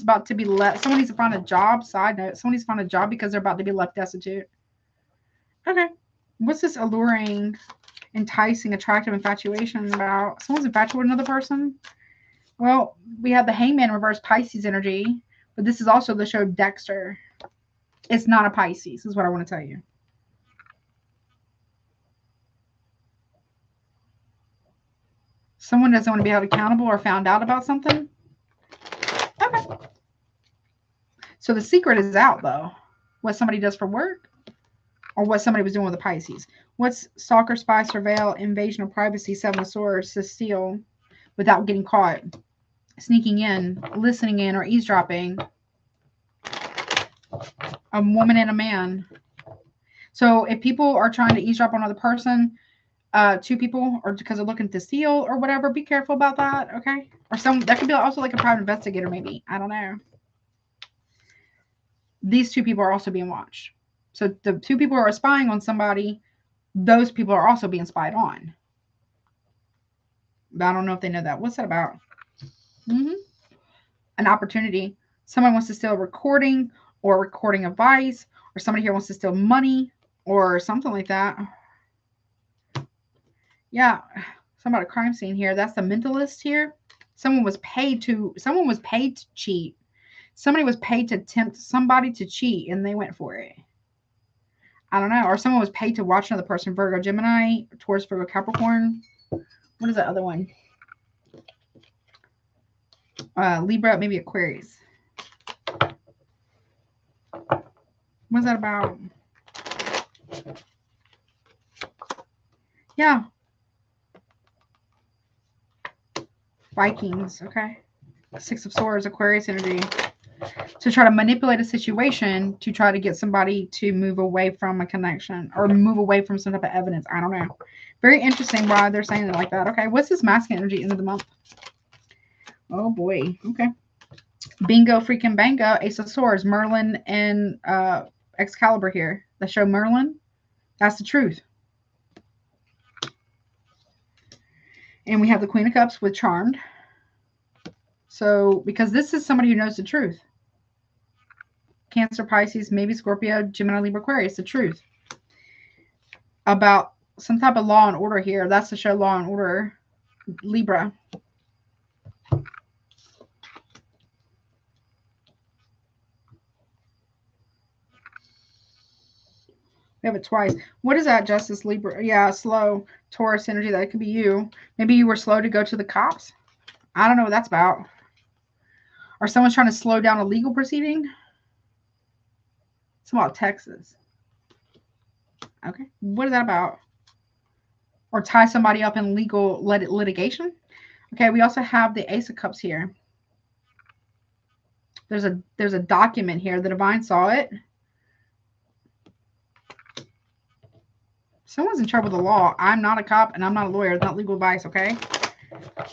Speaker 1: about to be left. Someone needs to find a job. Side note, someone needs to find a job because they're about to be left destitute. Okay. What's this alluring, enticing, attractive infatuation about? Someone's infatuated with another person? Well, we have the Hangman reverse Pisces energy, but this is also the show Dexter. It's not a Pisces, is what I want to tell you. Someone doesn't want to be held accountable or found out about something? Okay. So the secret is out, though. What somebody does for work or what somebody was doing with the Pisces. What's stalker, spy, surveil, invasion of privacy, Seven of Swords, to steal without getting caught, sneaking in, listening in, or eavesdropping. A woman and a man. So if people are trying to eavesdrop on another person, two people, or because they're looking to steal or whatever, be careful about that, okay? Or that could be also like a private investigator, maybe. I don't know. These two people are also being watched. So the two people who are spying on somebody, those people are also being spied on. But I don't know if they know that. What's that about? An opportunity. Someone wants to steal a recording or recording advice, or somebody here wants to steal money or something like that. Yeah, something about a crime scene here. That's the mentalist here. Someone was paid to cheat. Somebody was paid to tempt somebody to cheat, and they went for it. I don't know. Or someone was paid to watch another person. Virgo, Gemini, Taurus, Virgo, Capricorn. What is that other one? Libra, maybe Aquarius. What's that about? Yeah. Vikings, okay. Six of Swords, Aquarius energy. To try to manipulate a situation to try to get somebody to move away from a connection or move away from some type of evidence. I don't know. Very interesting why they're saying it like that. Okay, what's this masculine energy end of the month? Oh boy. Okay. Bingo freaking bango. Ace of Swords, Merlin and Excalibur here. The show Merlin. That's the truth. And we have the Queen of Cups with Charmed. So, because this is somebody who knows the truth. Cancer, Pisces, maybe Scorpio, Gemini, Libra, Aquarius, the truth. About some type of law and order here. That's the show Law and Order. Libra. We have it twice. What is that, Justice? Libra? Yeah, slow. Taurus energy. That could be you. Maybe you were slow to go to the cops. I don't know what that's about. Or someone's trying to slow down a legal proceeding. It's about Texas. Okay. What is that about? Or tie somebody up in legal litigation. Okay, we also have the Ace of Cups here. There's a document here. The Divine saw it. Someone's in trouble with the law. I'm not a cop and I'm not a lawyer. It's not legal advice, okay?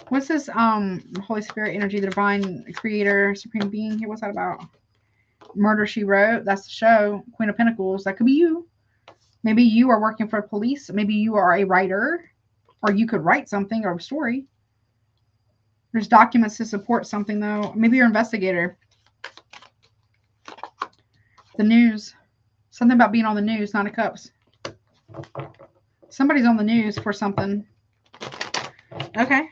Speaker 1: What's this? Holy Spirit energy, the divine creator, supreme being here. What's that about? Murder, She Wrote. That's the show. Queen of Pentacles. That could be you. Maybe you are working for police. Maybe you are a writer, or you could write something or a story. There's documents to support something, though. Maybe you're an investigator. The news. Something about being on the news, Nine of Cups. Somebody's on the news for something. Okay.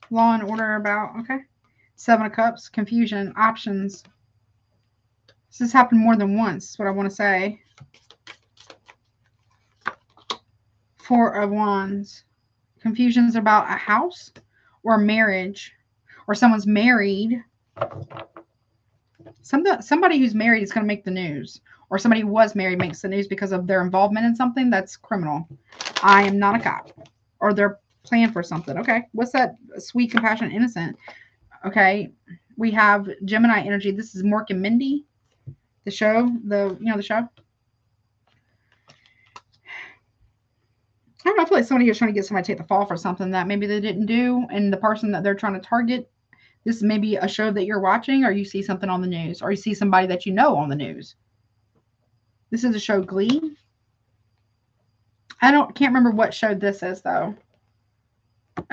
Speaker 1: Law and order about, okay. Seven of Cups, confusion, options. This has happened more than once, is what I want to say. Four of Wands. Confusions about a house or marriage, or someone's married. Somebody who's married is going to make the news, or somebody who was married makes the news because of their involvement in something that's criminal. I am not a cop, or they're planned for something. Okay, what's that? Sweet, compassionate, innocent. Okay, we have Gemini energy. This is Mork and Mindy, the show. The show. I don't know, I feel like somebody is trying to get somebody to take the fall for something that maybe they didn't do, and the person that they're trying to target, this may be a show that you're watching, or you see something on the news, or you see somebody that you know on the news. This is a show, Glee. Can't remember what show this is, though.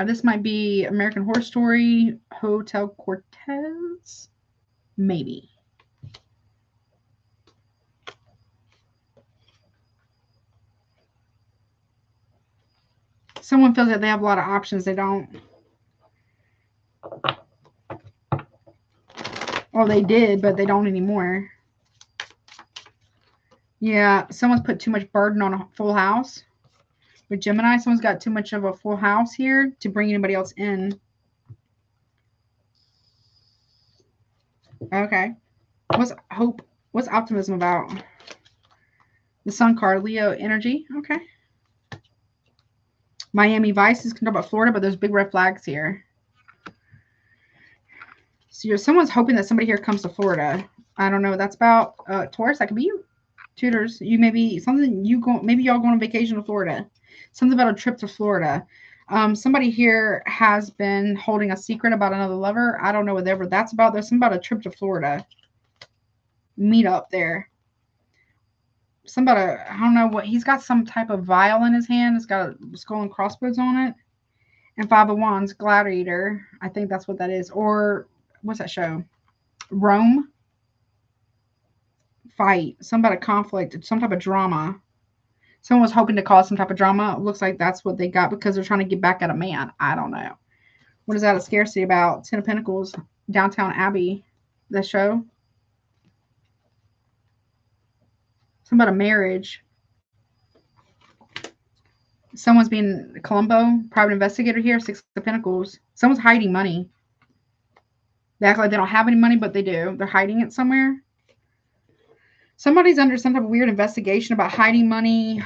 Speaker 1: This might be American Horror Story, Hotel Cortez, maybe. Someone feels that they have a lot of options. They don't. Or they did, but they don't anymore. Yeah, someone's put too much burden on a full house. With Gemini, someone's got too much of a full house here to bring anybody else in. Okay. What's hope? What's optimism about? The Sun card, Leo energy. Okay. Miami Vice is talking about Florida, but there's big red flags here. So someone's hoping that somebody here comes to Florida. I don't know what that's about. Taurus, that could be you. Tutors, you maybe something you go. Maybe y'all going on vacation to Florida. Something about a trip to Florida. Somebody here has been holding a secret about another lover. I don't know whatever that's about. There's something about a trip to Florida. Meet up there. Somebody, I don't know what, he's got some type of vial in his hand. It's got a skull and crossbones on it. And Five of Wands, Gladiator. I think that's what that is. Or what's that show? Rome. Fight. Some about a conflict. Some type of drama. Someone was hoping to cause some type of drama. It looks like that's what they got because they're trying to get back at a man. I don't know. What is that? A scarcity about? Ten of Pentacles. Downtown Abbey. The show. Something about a marriage. Someone's being Columbo, private investigator here. Six of Pentacles. Someone's hiding money. They act like they don't have any money, but they do. They're hiding it somewhere. Somebody's under some type of weird investigation about hiding money.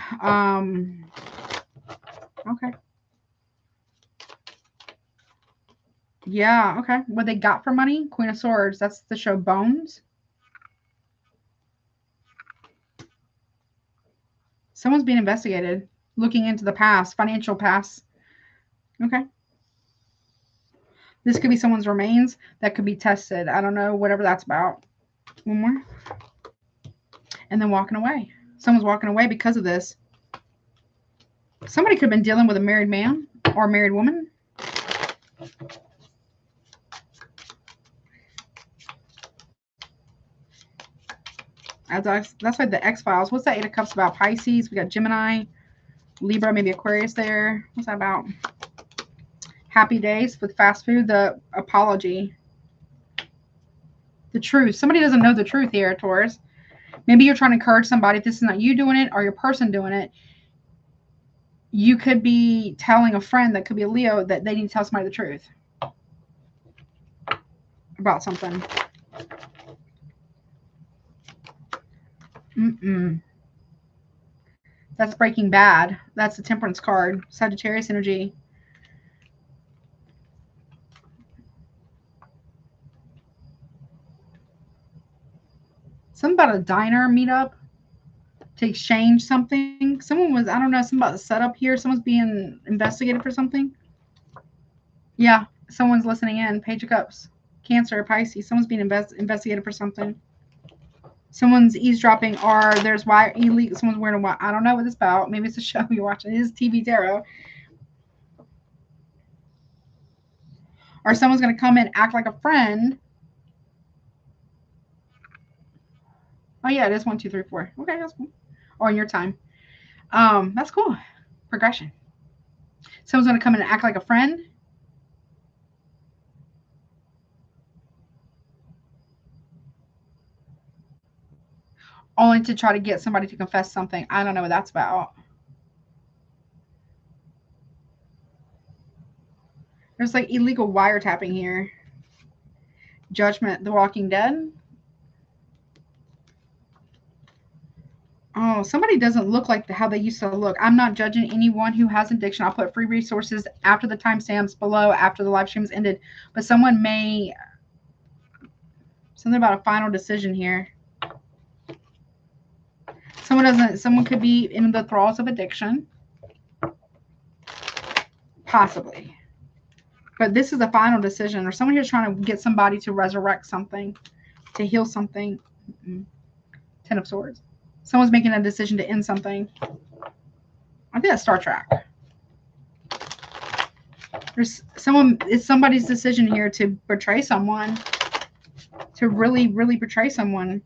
Speaker 1: Okay. Yeah, okay. What they got for money? Queen of Swords. That's the show Bones. Someone's being investigated. Looking into the past. Financial past. Okay. This could be someone's remains that could be tested. I don't know. Whatever that's about. One more. And then walking away. Someone's walking away because of this. Somebody could have been dealing with a married man or a married woman. That's like the X-Files. What's that Eight of Cups about? Pisces. We got Gemini, Libra, maybe Aquarius there. What's that about? Happy days with fast food. The apology. The truth. Somebody doesn't know the truth here, Taurus. Maybe you're trying to encourage somebody. If this is not you doing it or your person doing it, you could be telling a friend that could be a Leo that they need to tell somebody the truth about something. That's Breaking Bad. That's the Temperance card. Sagittarius energy. Something about a diner meetup. to exchange something. Someone was, I don't know, something about the setup here. Someone's being investigated for something. Yeah, someone's listening in. Page of Cups. Cancer, Pisces. Someone's being investigated for something. Someone's eavesdropping, or there's wire illegal. Someone's wearing a wire. I don't know what it's about. Maybe it's a show you're watching. It is TV tarot. Or someone's going to come in, act like a friend. Oh, yeah, it is 1, 2, 3, 4. Okay, that's cool. Or in your time. That's cool. Progression. Someone's going to come in and act like a friend. Only to try to get somebody to confess something. I don't know what that's about. There's like illegal wiretapping here. Judgment, The Walking Dead. Oh, somebody doesn't look like how they used to look. I'm not judging anyone who has addiction. I'll put free resources after the timestamps below, after the live stream's ended. But someone may... Something about a final decision here. Someone could be in the thralls of addiction. Possibly. But this is a final decision. Or someone who's trying to get somebody to resurrect something. To heal something. Ten of Swords. Someone's making a decision to end something. I think that's Star Trek. There's someone, it's somebody's decision here to betray someone. To really, really betray someone.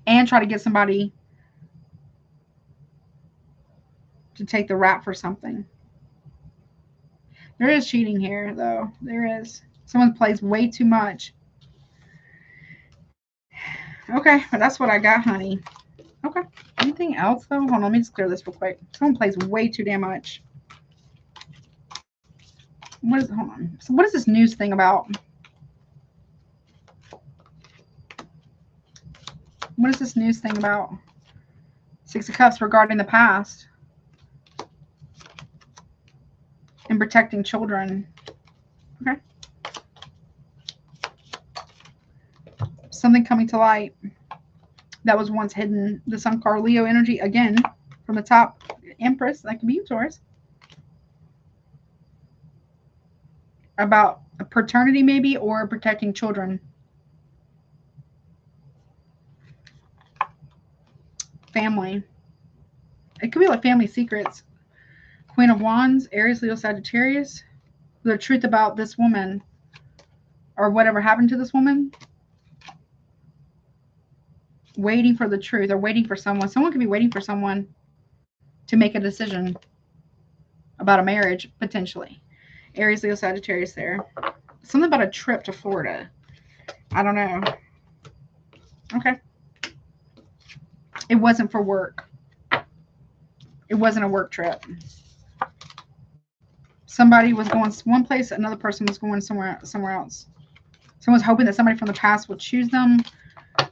Speaker 1: And try to get somebody to take the rap for something. There is cheating here, though. There is. Someone plays way too much. Okay, but that's what I got, honey. Okay. Anything else, though? Hold on, let me just clear this real quick. Someone plays way too damn much. What is, hold on. So what is this news thing about? What is this news thing about? Six of Cups regarding the past. And protecting children. Okay. Something coming to light that was once hidden. The Sun card, Leo energy, again, from the top. Empress, that could be Taurus. About a paternity, maybe, or protecting children. Family. It could be like family secrets. Queen of Wands, Aries, Leo, Sagittarius. The truth about this woman, or whatever happened to this woman. Waiting for the truth, or waiting for someone. Someone could be waiting for someone to make a decision about a marriage, potentially. Aries, Leo, Sagittarius there. Something about a trip to Florida. I don't know. Okay. It wasn't for work. It wasn't a work trip. Somebody was going one place, another person was going somewhere else. Someone's hoping that somebody from the past will choose them.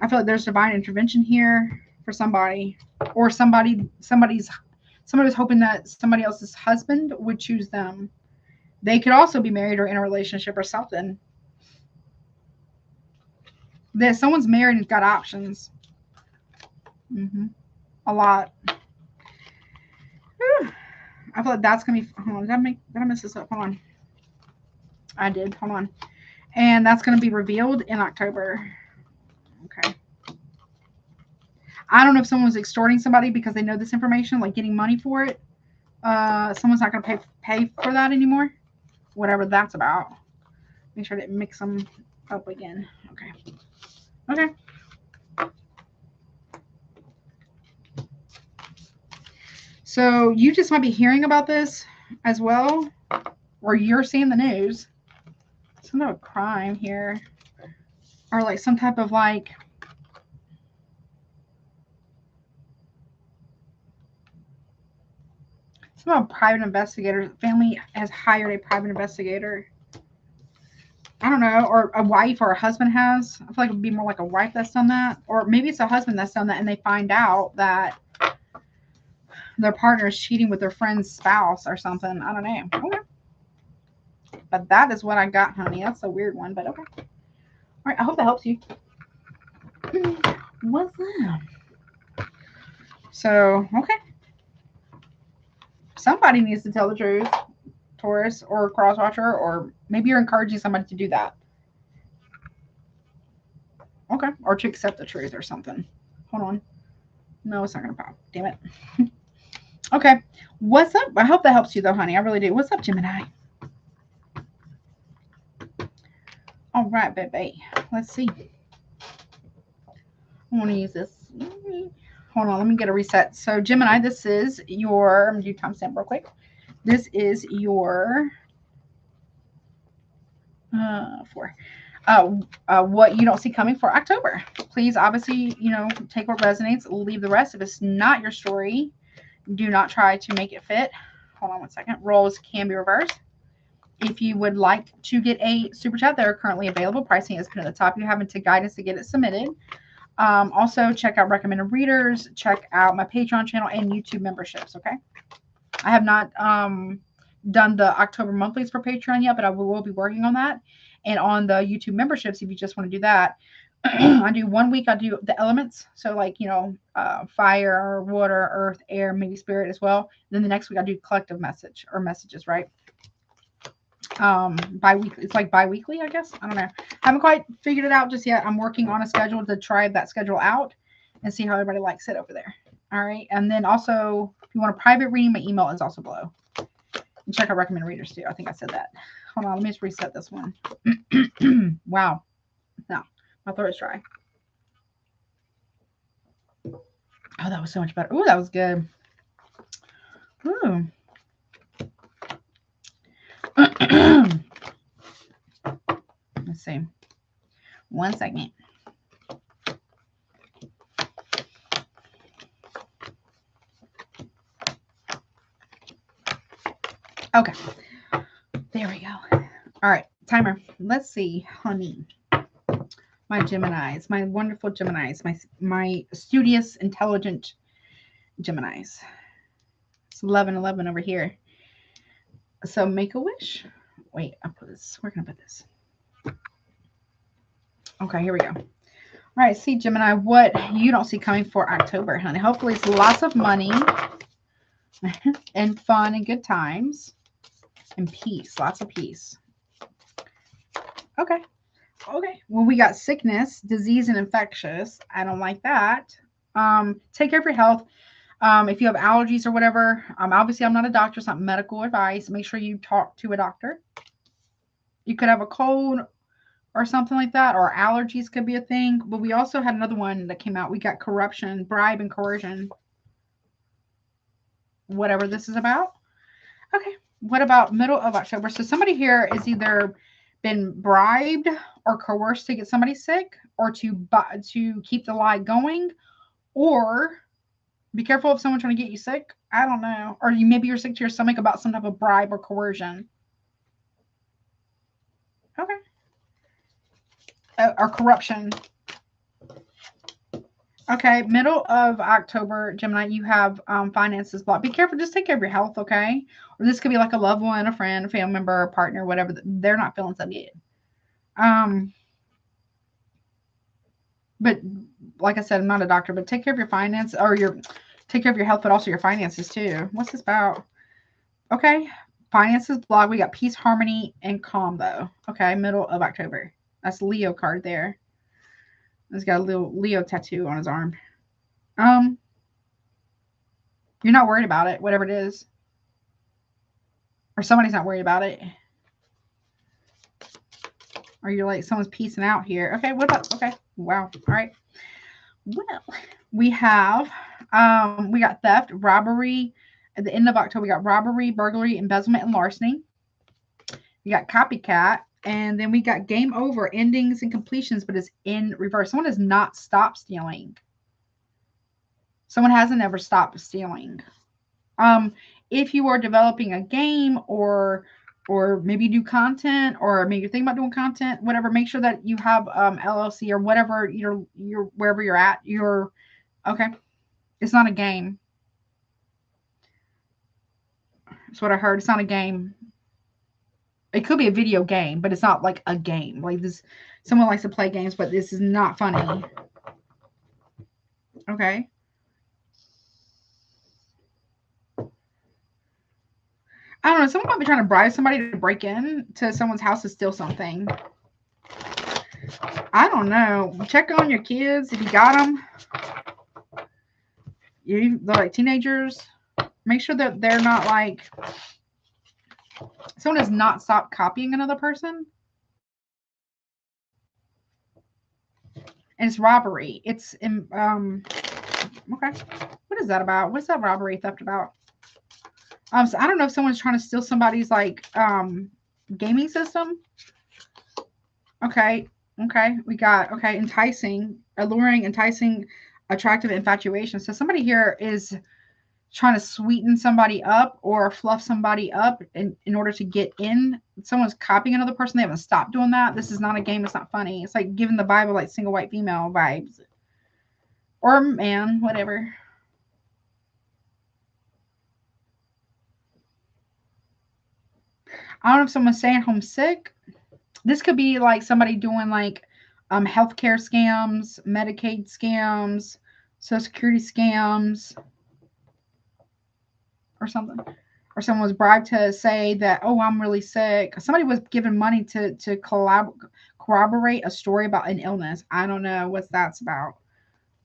Speaker 1: I feel like there's divine intervention here for somebody. Or somebody was hoping that somebody else's husband would choose them. They could also be married or in a relationship or something. Someone's married and got options. A lot. Whew. I feel like that's going to be... Hold on. Did I mess this up? Hold on. I did. Hold on. And that's going to be revealed in October. Okay. I don't know if someone's extorting somebody because they know this information, like getting money for it. Someone's not going to pay for that anymore. Whatever that's about. Make sure to mix them up again. Okay. Okay. So you just might be hearing about this as well, or you're seeing the news. Some type of crime here, or like some type of like some private investigator. Family has hired a private investigator. I don't know, or a wife or a husband has. I feel like it would be more like a wife that's done that, or maybe it's a husband that's done that, and they find out that their partner is cheating with their friend's spouse or something. I don't know. Okay. But that is what I got, honey. That's a weird one, but okay. All right. I hope that helps you. What's that? So, okay. Somebody needs to tell the truth, Taurus or Crosswatcher, or maybe you're encouraging somebody to do that. Okay. Or to accept the truth or something. Hold on. No, it's not going to pop. Damn it. Okay. What's up? I hope that helps you, though, honey. I really do. What's up, Gemini? All right, baby. Let's see. I want to use this. Hold on. Let me get a reset. So, Gemini, this is your, I'm going to do timestamp real quick. This is your for what you don't see coming for October. Please, obviously, take what resonates, leave the rest. If it's not your story, do not try to make it fit. Hold on one second. Roles can be reversed. If you would like to get a super chat, they are currently available. Pricing is put at the top. You have to guidance to get it submitted. Also, check out recommended readers. Check out my Patreon channel and YouTube memberships. Okay. I have not done the October monthlies for Patreon yet, but I will be working on that. And on the YouTube memberships, if you just want to do that, I do 1 week, I do the elements. So like, fire, water, earth, air, maybe spirit as well. Then the next week I do collective message or messages, right? Bi-weekly. It's like bi-weekly, I guess. I don't know. Haven't quite figured it out just yet. I'm working on a schedule to try that schedule out and see how everybody likes it over there. All right. And then also, if you want a private reading, my email is also below. And check out recommended readers too. I think I said that. Hold on. Let me just reset this one. Wow. No, my throat is dry. Oh, that was so much better. Ooh, that was good. Ooh. Let's see. 1 second. Okay. There we go. All right. Timer. Let's see, honey. My Geminis, my wonderful Geminis, my studious, intelligent Geminis. It's 11:11 over here. So make a wish. Wait, I'll put this. Where can I put this? Okay, here we go. All right, see, Gemini, what you don't see coming for October, honey. Hopefully it's lots of money and fun and good times and peace, lots of peace. Okay. Okay. Well, we got sickness, disease, and infectious. I don't like that. Take care of your health. If you have allergies or whatever, obviously I'm not a doctor. It's not medical advice. Make sure you talk to a doctor. You could have a cold or something like that, or allergies could be a thing. But we also had another one that came out. We got corruption, bribe, and coercion. Whatever this is about. Okay. What about middle of October? So somebody here is either been bribed or coerced to get somebody sick, or to keep the lie going, or be careful of someone trying to get you sick. I don't know. Or maybe you're sick to your stomach about some type of bribe or coercion. Okay. Or corruption. Okay, middle of October, Gemini, you have finances blocked. Be careful. Just take care of your health, okay? Or this could be like a loved one, a friend, a family member, a partner, whatever. They're not feeling so good. But like I said, I'm not a doctor, but take care of your finance or take care of your health, but also your finances too. What's this about? Okay, finances blocked. We got peace, harmony, and calm though. Okay, middle of October. That's Leo card there. He's got a little Leo tattoo on his arm. You're not worried about it, whatever it is. Or somebody's not worried about it. Or you're like, someone's piecing out here. Okay, what about, okay, wow, all right. Well, we have, we got theft, robbery. At the end of October, we got robbery, burglary, embezzlement, and larceny. We got copycat. And then we got game over, endings and completions, but it's in reverse. Someone has not stopped stealing. Someone hasn't ever stopped stealing. If you are developing a game or maybe do content, or maybe you're thinking about doing content, whatever, make sure that you have LLC or whatever you're wherever you're at. You're okay. It's not a game. That's what I heard. It's not a game. It could be a video game, but it's not like a game. Like this, someone likes to play games, but this is not funny. Okay. I don't know. Someone might be trying to bribe somebody to break in to someone's house to steal something. I don't know. Check on your kids if you got them. They're like teenagers. Make sure that they're not like someone has not stopped copying another person. And it's robbery. It's okay. What is that about? What's that robbery theft about? So I don't know if someone's trying to steal somebody's like gaming system. Okay. Okay. We got enticing, alluring, enticing, attractive infatuation. So somebody here is trying to sweeten somebody up or fluff somebody up in order to get in. Someone's copying another person. They haven't stopped doing that. This is not a game. It's not funny. It's like giving the Bible like single white female vibes. Or man, whatever. I don't know if someone's staying home sick. This could be like somebody doing like healthcare scams, Medicaid scams, Social Security scams, or something. Or someone was bribed to say that, oh, I'm really sick. Somebody was given money to corroborate a story about an illness. I don't know what that's about.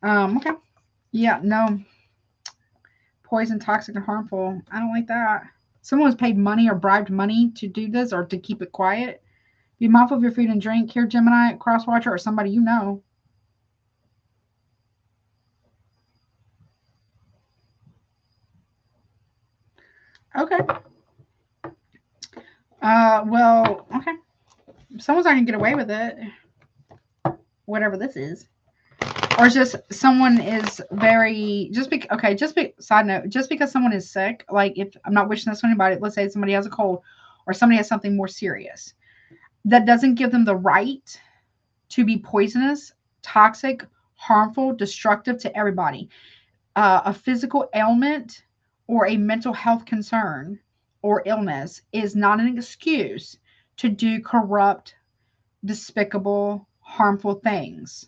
Speaker 1: Okay. Yeah, no. Poison, toxic, and harmful. I don't like that. Someone was paid money or bribed money to do this or to keep it quiet. Be mindful of your food and drink. Here, Gemini, Crosswatcher, or somebody you know. Okay. Well, okay. Someone's not going to get away with it. Whatever this is. Or it's just someone is very, side note, just because someone is sick, like if I'm not wishing this on anybody, let's say somebody has a cold or somebody has something more serious, that doesn't give them the right to be poisonous, toxic, harmful, destructive to everybody. A physical ailment or a mental health concern or illness is not an excuse to do corrupt, despicable, harmful things.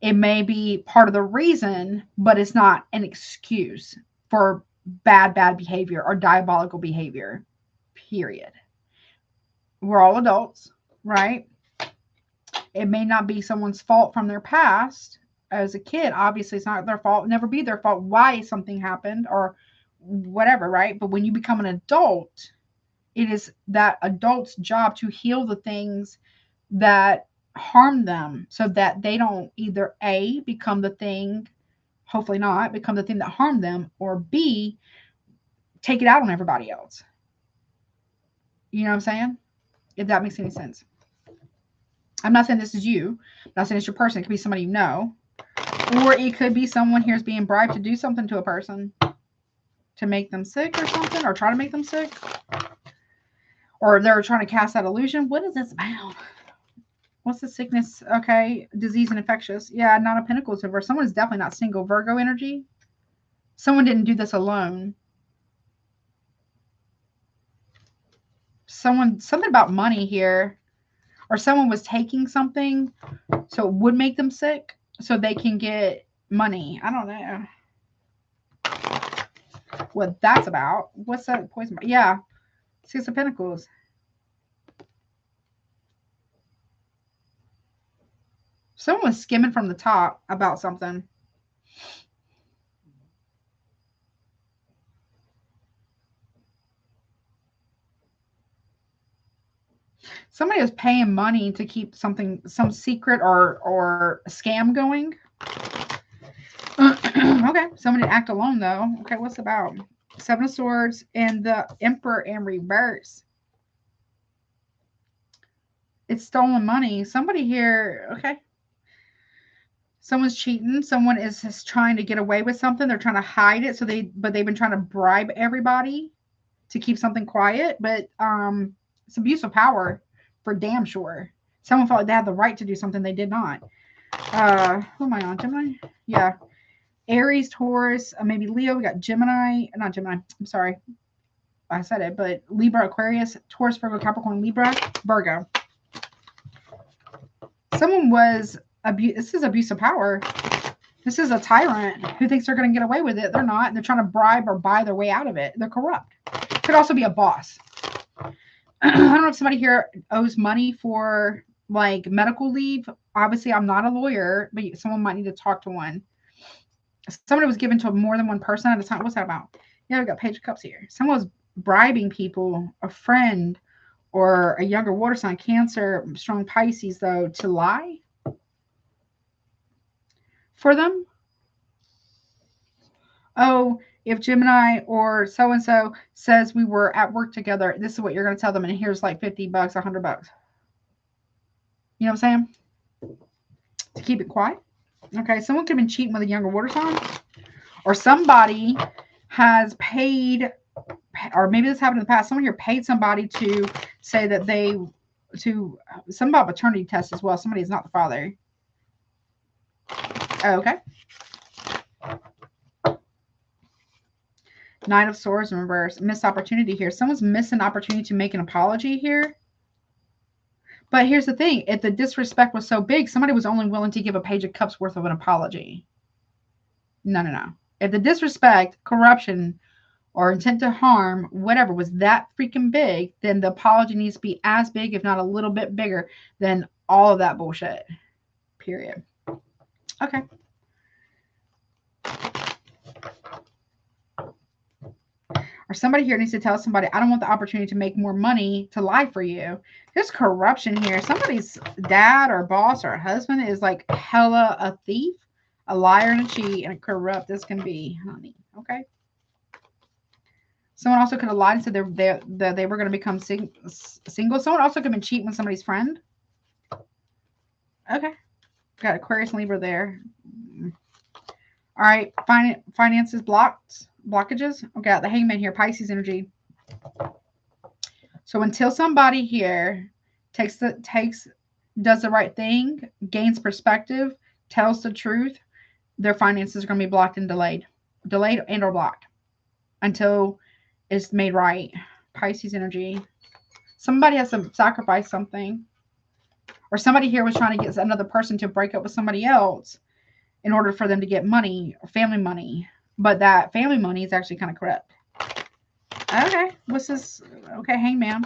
Speaker 1: It may be part of the reason, but it's not an excuse for bad behavior or diabolical behavior, period. We're all adults, right? It may not be someone's fault from their past. As a kid, obviously it's not their fault, never be their fault why something happened or whatever, right? But when you become an adult, it is that adult's job to heal the things that harm them so that they don't either A, become the thing, hopefully not, become the thing that harmed them, or B, take it out on everybody else. You know what I'm saying? If that makes any sense. I'm not saying this is you. I'm not saying it's your person. It could be somebody you know. Or it could be someone here is being bribed to do something to a person to make them sick or something, or try to make them sick. Or they're trying to cast that illusion. What is this about? What's the sickness? Okay. Disease and infectious. Yeah, Nine of Pentacles over. Someone's definitely not single. Virgo energy. Someone didn't do this alone. Something about money here. Or someone was taking something so it would make them sick so they can get money. I don't know what that's about. What's that poison? Yeah. Six of Pentacles. Someone was skimming from the top about something. Somebody was paying money to keep something, some secret or scam going. Okay, somebody act alone though. Okay, what's it about? Seven of Swords and the Emperor in reverse. It's stolen money. Somebody here, okay. Someone's cheating. Someone is just trying to get away with something. They're trying to hide it. But they've been trying to bribe everybody to keep something quiet. But it's abuse of power for damn sure. Someone felt like they had the right to do something they did not. Who am I on? Gemini? Yeah. Aries, Taurus, maybe Leo. We got Gemini. Not Gemini. I'm sorry. I said it. But Libra, Aquarius, Taurus, Virgo, Capricorn, Libra, Virgo. Someone was this is abuse of power. This is a tyrant who thinks they're going to get away with it. They're not. They're trying to bribe or buy their way out of it. They're corrupt. Could also be a boss. I don't know if somebody here owes money for like medical leave. Obviously, I'm not a lawyer, but someone might need to talk to one. Somebody was given to more than one person at a time. What's that about? Yeah, we got Page of Cups here. Someone was bribing people, a friend or a younger water sign, Cancer, strong Pisces, though, to lie for them. Oh, if Gemini or so-and-so says we were at work together, this is what you're going to tell them. And here's like $50, $100. You know what I'm saying? To keep it quiet. Okay, someone could have been cheating with a younger water sign. Or somebody has paid, or maybe this happened in the past, someone here paid somebody to say that they, to, some about paternity test as well. Somebody is not the father. Okay. Knight of Swords in reverse. Missed opportunity here. Someone's missed an opportunity to make an apology here. But here's the thing. If the disrespect was so big, somebody was only willing to give a Page of Cups worth of an apology. No, no, no. If the disrespect, corruption, or intent to harm, whatever, was that freaking big, then the apology needs to be as big, if not a little bit bigger, than all of that bullshit. Period. Okay. Or somebody here needs to tell somebody, I don't want the opportunity to make more money to lie for you. There's corruption here. Somebody's dad or boss or husband is like hella a thief, a liar and a cheat, and a corrupt as can be, honey. Okay. Someone also could have lied and said they were going to become single. Someone also could have been cheating with somebody's friend. Okay. Got Aquarius and Libra there. All right. Finances blockages. Okay, the Hangman here, Pisces energy. So until somebody here does the right thing, gains perspective, tells the truth, their finances are going to be blocked and delayed and or blocked until it's made right. Pisces energy. Somebody has to sacrifice something, or somebody here was trying to get another person to break up with somebody else in order for them to get money or family money. But that family money is actually kind of corrupt. Okay. What's this? Okay, Hangman.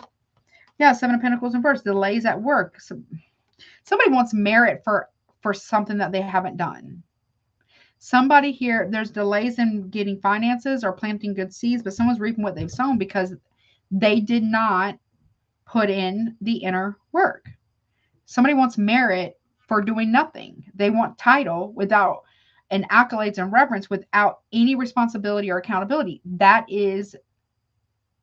Speaker 1: Yeah, Seven of Pentacles in reverse. Delays at work. So somebody wants merit for something that they haven't done. Somebody here, there's delays in getting finances or planting good seeds, but someone's reaping what they've sown because they did not put in the inner work. Somebody wants merit for doing nothing. They want title without and accolades and reverence without any responsibility or accountability. That is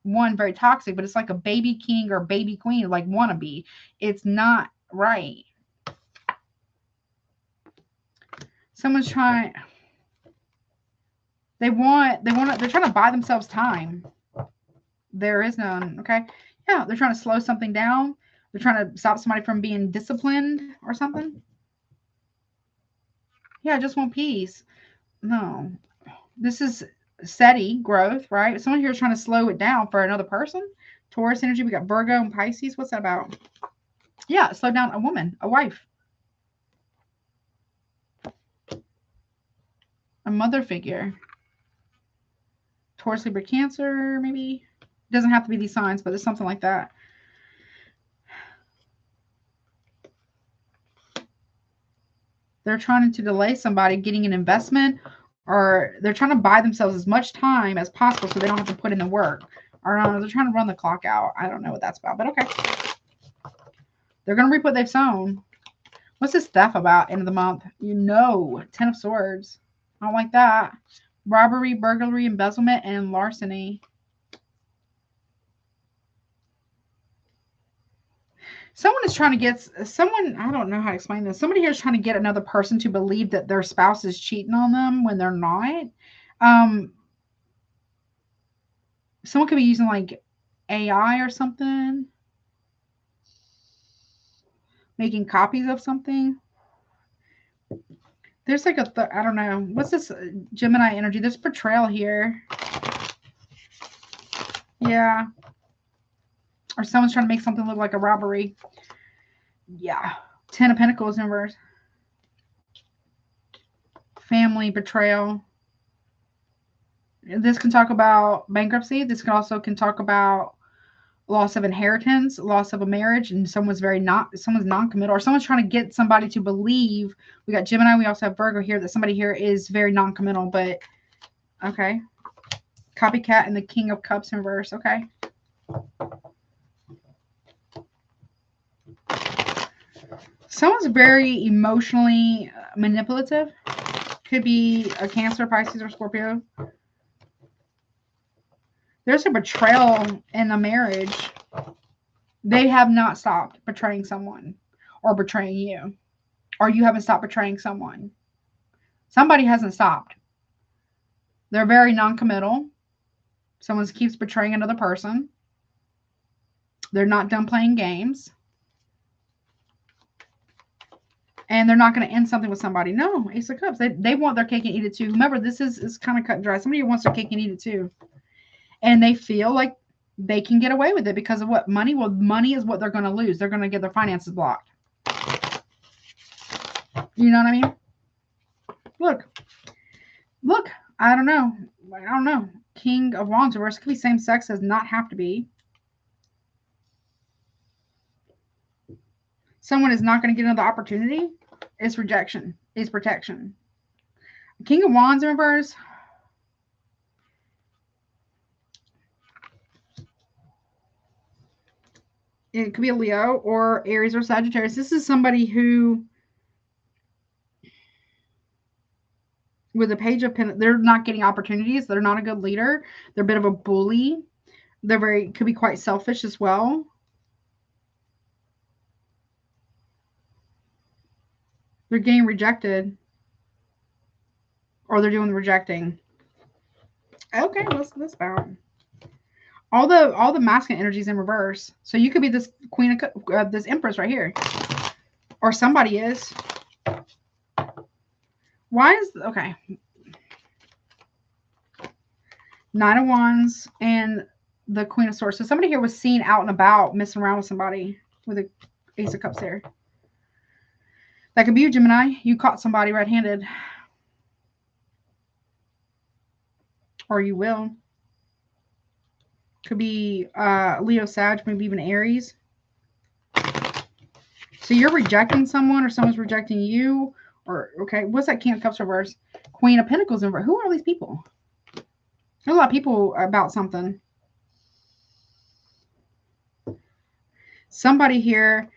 Speaker 1: one, very toxic, but it's like a baby king or baby queen, like wannabe. It's not right. Someone's trying, they're trying to buy themselves time. There is none. Okay. Yeah. They're trying to slow something down. They're trying to stop somebody from being disciplined or something. Yeah. I just want peace. No, this is steady growth, right? Someone here is trying to slow it down for another person. Taurus energy. We got Virgo and Pisces. What's that about? Yeah. Slow down a woman, a wife, a mother figure. Taurus, Libra, Cancer, maybe. It doesn't have to be these signs, but it's something like that. They're trying to delay somebody getting an investment, or they're trying to buy themselves as much time as possible so they don't have to put in the work. Or no, they're trying to run the clock out. I don't know what that's about, but okay. They're going to reap what they've sown. What's this theft about end of the month? You know, 10 of Swords. I don't like that. Robbery, burglary, embezzlement, and larceny. Someone is trying to get someone, I don't know how to explain this. Somebody here is trying to get another person to believe that their spouse is cheating on them when they're not. Someone could be using like AI or something. Making copies of something. There's like I don't know. What's this Gemini energy? There's betrayal here. Yeah. Or someone's trying to make something look like a robbery. Yeah. 10 of Pentacles in reverse. family betrayal. This can talk about bankruptcy. This can also talk about loss of inheritance, loss of a marriage, and someone's non-committal, or someone's trying to get somebody to believe. We got Gemini. We also have Virgo here, that somebody here is very non-committal, but okay. Copycat and the King of Cups in reverse. Okay. Someone's very emotionally manipulative. Could be a Cancer, Pisces, or Scorpio. There's a betrayal in a marriage. They have not stopped betraying someone or betraying you. Or you haven't stopped betraying someone. Somebody hasn't stopped. They're very non-committal. Someone keeps betraying another person. They're not done playing games. And they're not going to end something with somebody. No, Ace of Cups. They want their cake and eat it too. Whomever, this is kind of cut and dry. Somebody who wants their cake and eat it too. And they feel like they can get away with it because of what? Money? Well, money is what they're going to lose. They're going to get their finances blocked. You know what I mean? Look. I don't know. King of Wands reverse. It could be same sex. Does not have to be. Someone is not going to get another opportunity. It's rejection. It's protection. King of Wands in reverse. It could be a Leo or Aries or Sagittarius. This is somebody who, with a Page of Pentacles, they're not getting opportunities. They're not a good leader. They're a bit of a bully. They're could be quite selfish as well. They're getting rejected. Or they're doing the rejecting. Okay, let's bounce. All the masculine energies in reverse. So you could be this Queen of this Empress right here. Or somebody is. Why is okay. Nine of Wands and the Queen of Swords. So somebody here was seen out and about messing around with somebody with a Ace of Cups there. That could be you, Gemini. You caught somebody red-handed. Or you will. Could be Leo, Sag, maybe even Aries. So you're rejecting someone or someone's rejecting you. Or, okay, what's that King of Cups reverse? Queen of Pentacles in reverse. Who are all these people? There's a lot of people about something. Somebody here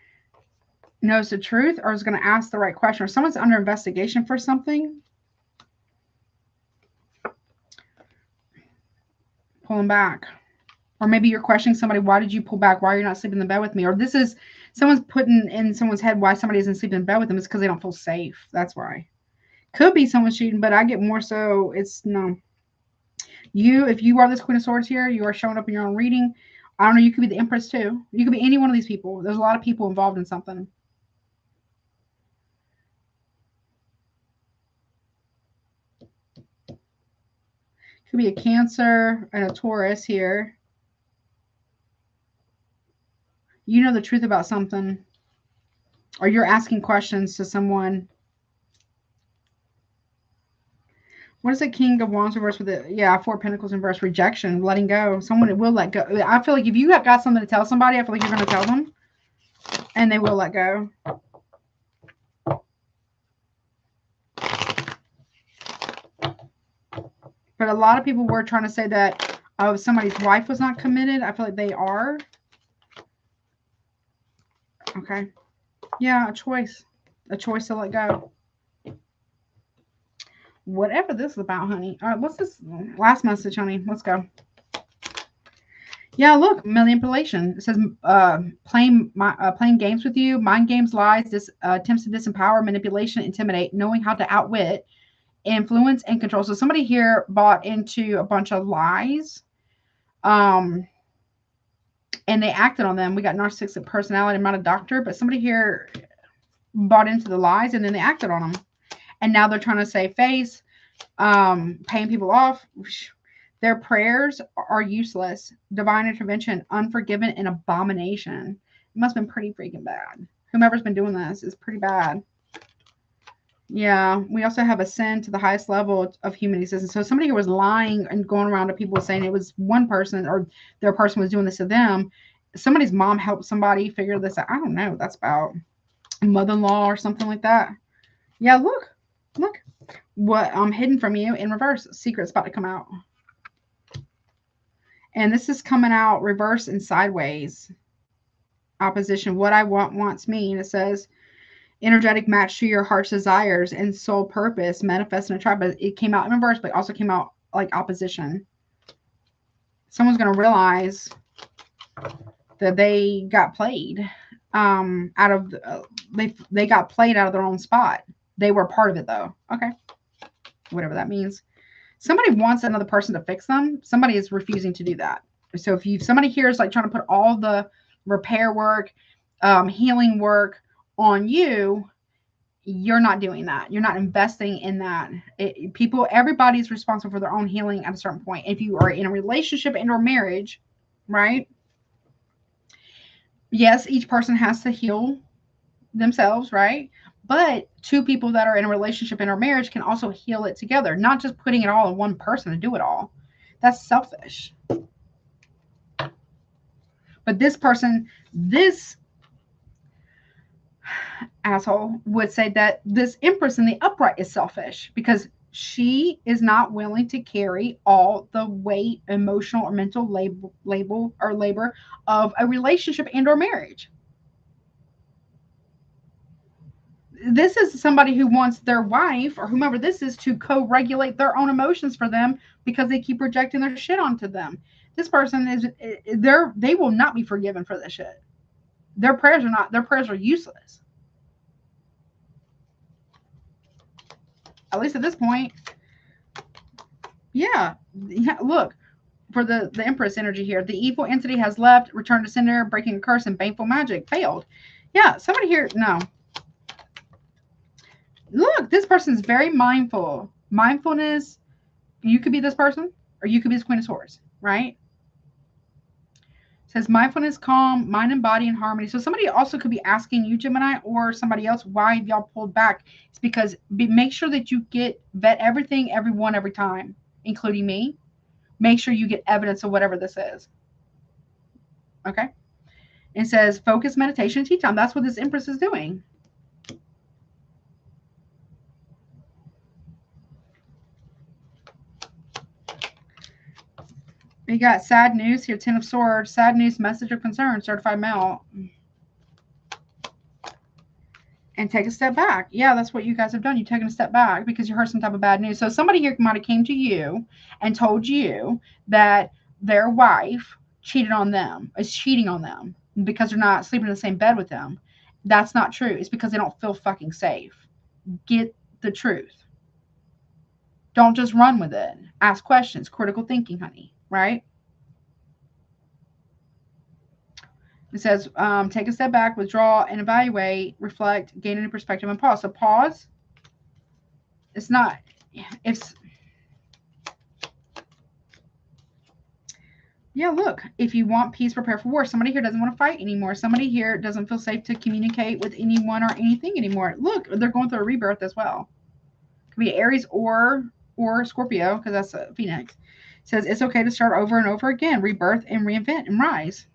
Speaker 1: knows the truth or is going to ask the right question. Or someone's under investigation for something. Pulling back. Or maybe you're questioning somebody, why did you pull back? Why are you not sleeping in the bed with me? Or this is someone's putting in someone's head why somebody isn't sleeping in bed with them. It's because they don't feel safe. That's why. Could be someone cheating, but I get more so it's no. If you are this Queen of Swords here, you are showing up in your own reading. I don't know, you could be the Empress too. You could be any one of these people. There's a lot of people involved in something. Could be a Cancer and a Taurus here. You know the truth about something. Or you're asking questions to someone. What is the King of Wands reverse with it? Yeah, Four of Pentacles reverse. Rejection. Letting go. Someone will let go. I feel like if you have got something to tell somebody, I feel like you're going to tell them. And they will let go. But a lot of people were trying to say that somebody's wife was not committed. I feel like they are. Okay. Yeah, a choice. A choice to let go. Whatever this is about, honey. All right, what's this last message, honey? Let's go. Yeah, look, manipulation. It says playing games with you, mind games, lies, attempts to disempower, manipulation, intimidate, knowing how to outwit, influence, and control. So somebody here bought into a bunch of lies, and they acted on them. We got narcissistic personality. I'm not a doctor, but somebody here bought into the lies and then they acted on them. And now they're trying to save face, paying people off. Their prayers are useless. Divine intervention, unforgiven, and abomination. It must have been pretty freaking bad. Whomever's been doing this is pretty bad. Yeah, we also have ascend to the highest level of human existence. So somebody who was lying and going around to people saying it was one person or their person was doing this to them. Somebody's mom helped somebody figure this out. I don't know. That's about mother-in-law or something like that. Yeah, look. What hidden from you in reverse. Secret's about to come out. And this is coming out reverse and sideways. Opposition. What I want wants me. And it says energetic match to your heart's desires and soul purpose manifest in a tribe. But it came out in reverse, but also came out like opposition. Someone's going to realize that they got played out of they got played out of their own spot. They were part of it though. Okay, whatever that means. Somebody wants another person to fix them. Somebody is refusing to do that. So if somebody here is like trying to put all the repair work, healing work on you, you're not doing that. You're not investing in that. Everybody's responsible for their own healing at a certain point. If you are in a relationship and or marriage, right? Yes, each person has to heal themselves, right? But two people that are in a relationship and or marriage can also heal it together, not just putting it all on one person to do it all. That's selfish. But this asshole would say that this Empress in the upright is selfish because she is not willing to carry all the weight, emotional or mental labor of a relationship and or marriage. This is somebody who wants their wife or whomever this is to co-regulate their own emotions for them because they keep projecting their shit onto them. This person they will not be forgiven for this shit. Their prayers are useless. At least at this point. Yeah. Look, for the Empress energy here, the evil entity has left, returned to sender, breaking a curse and baneful magic. Failed. Yeah, somebody here, no. Look, this person's very mindful. Mindfulness, you could be this person, or you could be this Queen of Swords, right? It says mindfulness, calm, mind and body in harmony. So somebody also could be asking you, Gemini, or somebody else, why have y'all pulled back? It's because make sure that you vet everything, everyone, every time, including me. Make sure you get evidence of whatever this is. Okay? It says focus, meditation, tea time. That's what this Empress is doing. We got sad news here, 10 of Swords. Sad news, message of concern, certified mail. And take a step back. Yeah, that's what you guys have done. You've taken a step back because you heard some type of bad news. So somebody here might have came to you and told you that their wife cheated on them, is cheating on them because they're not sleeping in the same bed with them. That's not true. It's because they don't feel fucking safe. Get the truth. Don't just run with it. Ask questions. Critical thinking, honey. Right? It says, take a step back, withdraw, and evaluate, reflect, gain a new perspective, and pause. So pause. It's not. It's. Yeah, look. If you want peace, prepare for war. Somebody here doesn't want to fight anymore. Somebody here doesn't feel safe to communicate with anyone or anything anymore. Look, they're going through a rebirth as well. Could be Aries or Scorpio, because that's a Phoenix. It says it's okay to start over and over again, rebirth and reinvent and rise.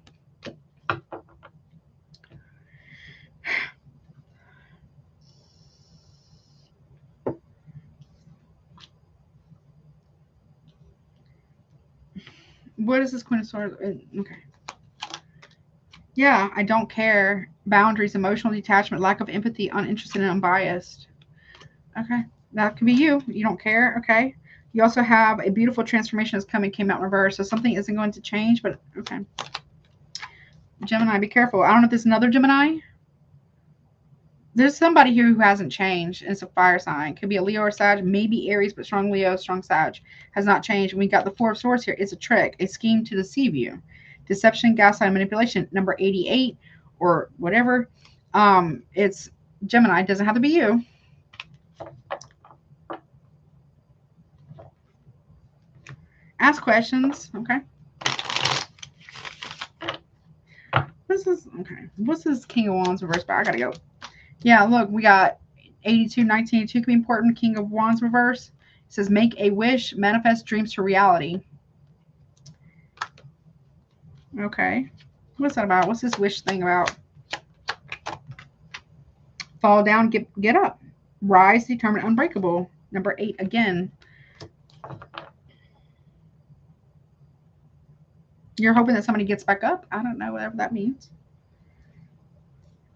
Speaker 1: What is this Queen of Swords? Okay. Yeah, I don't care. Boundaries, emotional detachment, lack of empathy, uninterested and unbiased. Okay. That could be you. You don't care. Okay. You also have a beautiful transformation that's coming, came out in reverse. So something isn't going to change, but okay. Gemini, be careful. I don't know if there's another Gemini. There's somebody here who hasn't changed. It's a fire sign. Could be a Leo or Sag, maybe Aries, but strong Leo, strong Sag. Has not changed. We got the Four of Swords here. It's a trick, a scheme to deceive you. Deception, gaslight, manipulation. Number 88 or whatever. It's Gemini. It doesn't have to be you. Ask questions. Okay. This is okay. What's this King of Wands reverse? But I gotta go. Yeah, look, we got 82, 1982 can be important. King of Wands reverse. It says, make a wish, manifest dreams to reality. Okay. What's that about? What's this wish thing about? Fall down, get up. Rise, determined, unbreakable. Number 8 again. You're hoping that somebody gets back up? I don't know, whatever that means.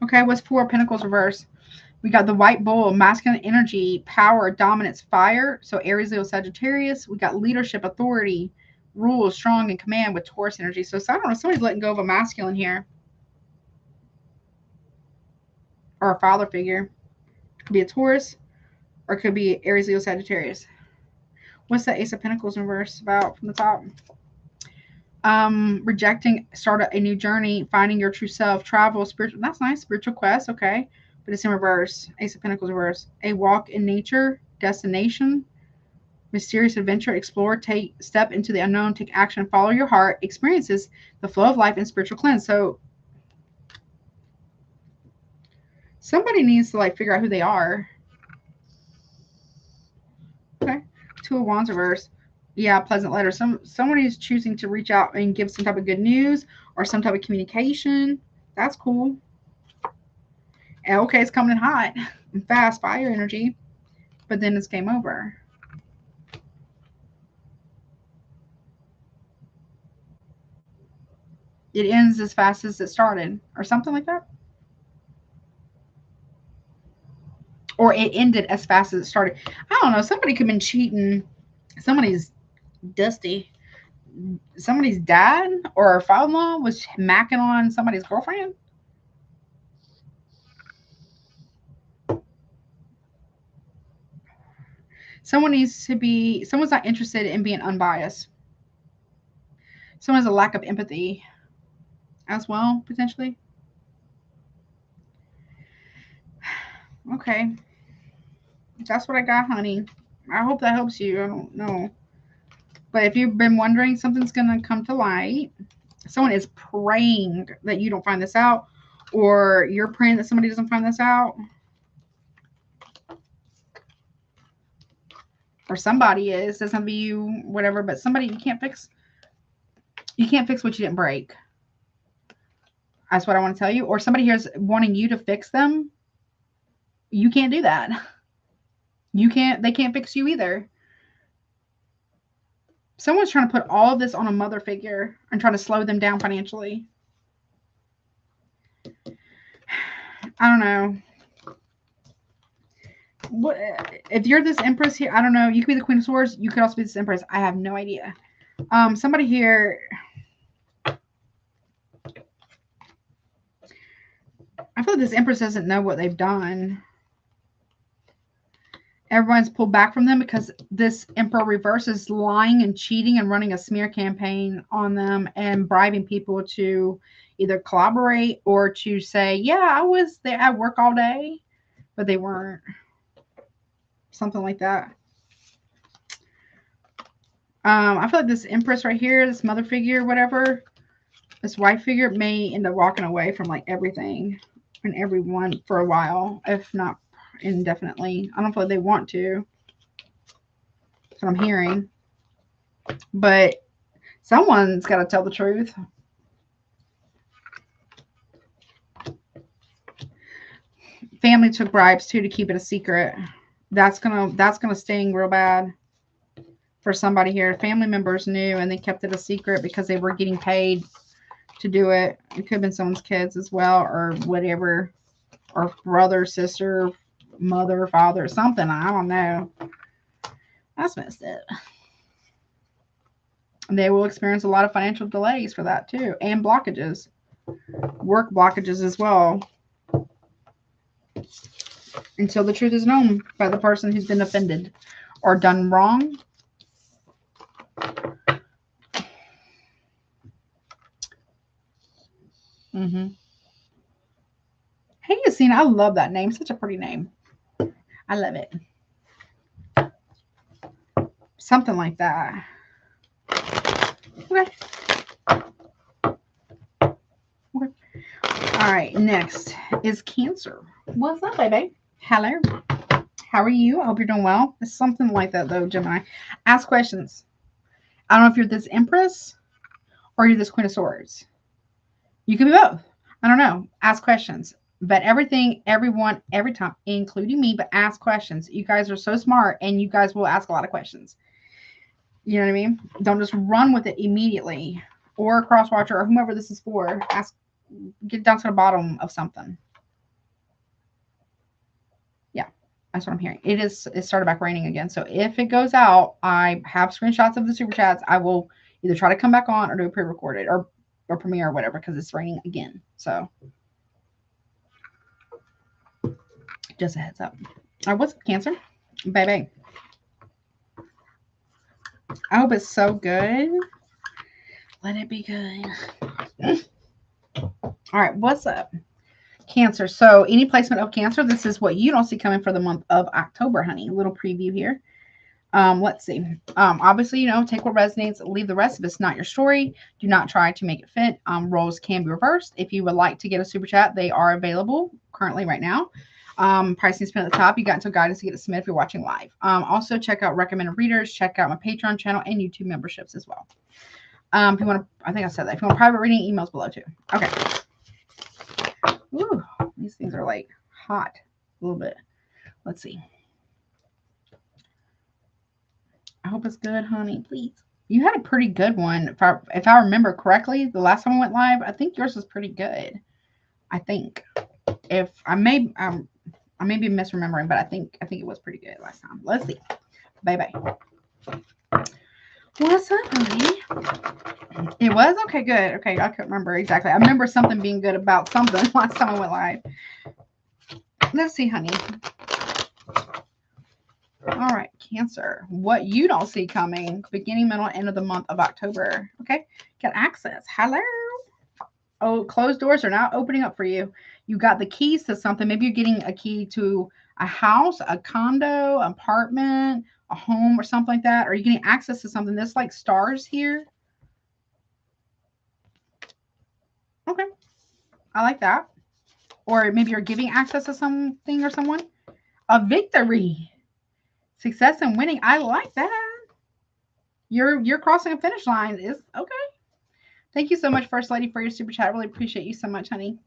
Speaker 1: Okay, what's 4 of Pentacles reverse? We got the White Bull, masculine energy, power, dominance, fire. So Aries, Leo, Sagittarius. We got leadership, authority, rule, strong, and command with Taurus energy. So I don't know, somebody's letting go of a masculine here. Or a father figure. It could be a Taurus, or it could be Aries, Leo, Sagittarius. What's the Ace of Pentacles in reverse about from the top? Rejecting, start a new journey, finding your true self, travel, spiritual. That's nice. Spiritual quest, okay. But it's in reverse. Ace of Pentacles reverse. A walk in nature, destination, mysterious adventure, explore, step into the unknown, take action, follow your heart, experiences the flow of life, and spiritual cleanse. So somebody needs to like figure out who they are. Okay. 2 of Wands reverse. Yeah, pleasant letter. Someone is choosing to reach out and give some type of good news or some type of communication. That's cool. And okay, it's coming in hot and fast, fire energy, but then it's game over. It ends as fast as it started, or something like that. Or it ended as fast as it started. I don't know. Somebody could have been cheating. Somebody's dusty. Somebody's dad or father-in-law was macking on somebody's girlfriend. Someone's not interested in being unbiased. Someone has a lack of empathy as well, potentially. Okay. That's what I got, honey. I hope that helps you. I don't know. But if you've been wondering, something's going to come to light. Someone is praying that you don't find this out, or you're praying that somebody doesn't find this out. Or somebody is. Doesn't have to be you, whatever, but somebody you can't fix. You can't fix what you didn't break. That's what I want to tell you. Or somebody here is wanting you to fix them. You can't do that. They can't fix you either. Someone's trying to put all of this on a mother figure and trying to slow them down financially. I don't know. What if you're this Empress here? I don't know. You could be the Queen of Swords. You could also be this Empress. I have no idea. Somebody here. I feel like this Empress doesn't know what they've done. Everyone's pulled back from them because this Emperor reverse is lying and cheating and running a smear campaign on them and bribing people to either collaborate or to say, yeah, I was there at work all day, but they weren't. Something like that. I feel like this Empress right here, this mother figure, whatever, this wife figure may end up walking away from like everything and everyone for a while, if not indefinitely. I don't feel like they want to. That's what I'm hearing. But someone's got to tell the truth. Family took bribes too to keep it a secret. That's gonna sting real bad for somebody here. Family members knew and they kept it a secret because they were getting paid to do it. It could have been someone's kids as well, or whatever, or brother, sister, mother, father, something. I don't know. That's messed up. They will experience a lot of financial delays for that too, and blockages, work blockages as well, until the truth is known by the person who's been offended or done wrong. Hey, Yassine, I love that name. Such a pretty name. I love it. Something like that. Okay. All right, next is Cancer. What's up, baby? Hello. How are you? I hope you're doing well. It's something like that, though, Gemini. Ask questions. I don't know if you're this Empress or you're this Queen of Swords. You could be both. I don't know. Ask questions. But everything, everyone, every time, including me, but ask questions. You guys are so smart, and you guys will ask a lot of questions. You know what I mean? Don't just run with it immediately. Or a cross watcher or whomever this is for. Ask, get down to the bottom of something. Yeah, that's what I'm hearing. It started back raining again. So if it goes out, I have screenshots of the super chats. I will either try to come back on or do a pre-recorded or premiere or whatever because it's raining again. So just a heads up. All right, what's up, Cancer? Bye-bye. I hope it's so good. Let it be good. All right, what's up, Cancer? So any placement of Cancer, this is what you don't see coming for the month of October, honey. A little preview here. Let's see. Obviously, take what resonates, leave the rest. If it's not your story, do not try to make it fit. Roles can be reversed. If you would like to get a super chat, they are available currently right now. Pricing spin at the top. You got until guidance to get it submitted if you're watching live. Also check out recommended readers, check out my Patreon channel and YouTube memberships as well. If you want to, I think I said that. If you want private reading, emails below too. Okay. Ooh, these things are like hot a little bit. Let's see. I hope it's good, honey. Please. You had a pretty good one. If I remember correctly, the last time I went live, I think yours was pretty good. I think. If I may be misremembering, but I think it was pretty good last time. Let's see. Bye. What's up, honey? It was? Okay, good. Okay, I couldn't remember exactly. I remember something being good about something last time I went live. Let's see, honey. All right, Cancer. What you don't see coming, beginning, middle, end of the month of October. Okay, get access. Hello. Oh, closed doors are now opening up for you. You got the keys to something. Maybe you're getting a key to a house, a condo, apartment, a home, or something like that. Or you're getting access to something. There's like stars here. Okay, I like that. Or maybe you're giving access to something or someone. A victory. Success and winning. I like that. You're crossing a finish line. Is okay. Thank you so much, First Lady, for your super chat. I really appreciate you so much, honey.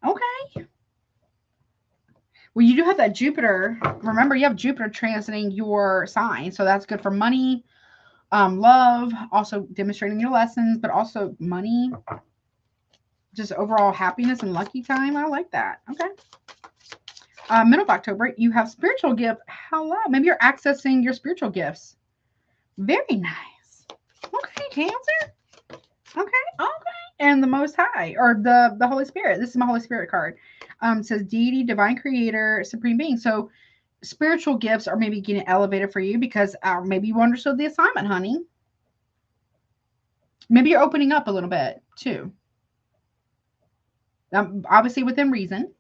Speaker 1: Okay. Well, you do have that Jupiter. Remember, you have Jupiter transiting your sign. So that's good for money, love, also demonstrating your lessons, but also money, just overall happiness and lucky time. I like that. Okay. Middle of October, you have spiritual gift. Hello. Maybe you're accessing your spiritual gifts. Very nice. Okay, Cancer. Okay. And the Most High, or the Holy Spirit. This is my Holy Spirit card. Says deity, divine creator, supreme being. So spiritual gifts are maybe getting elevated for you because maybe you understood the assignment, honey. Maybe you're opening up a little bit too. Obviously within reason,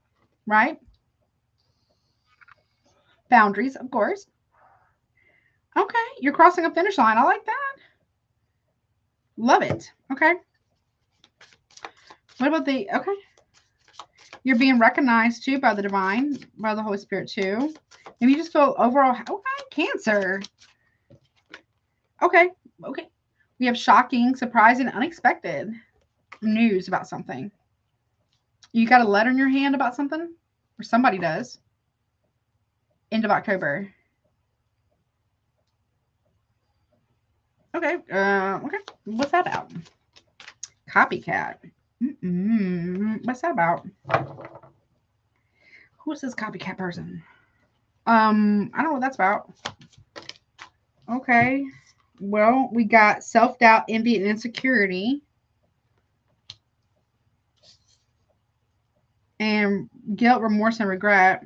Speaker 1: right? Boundaries, of course. Okay, you're crossing a finish line. I like that. Love it. Okay. What about okay. You're being recognized too by the divine, by the Holy Spirit too. Maybe you just feel overall, okay, Cancer. Okay. We have shocking, surprising, unexpected news about something. You got a letter in your hand about something? Or somebody does. End of October. Okay. Okay. What's that about? Copycat. What's that about? Who's this copycat person? I don't know what that's about. Okay. Well, we got self-doubt, envy, and insecurity. And guilt, remorse, and regret.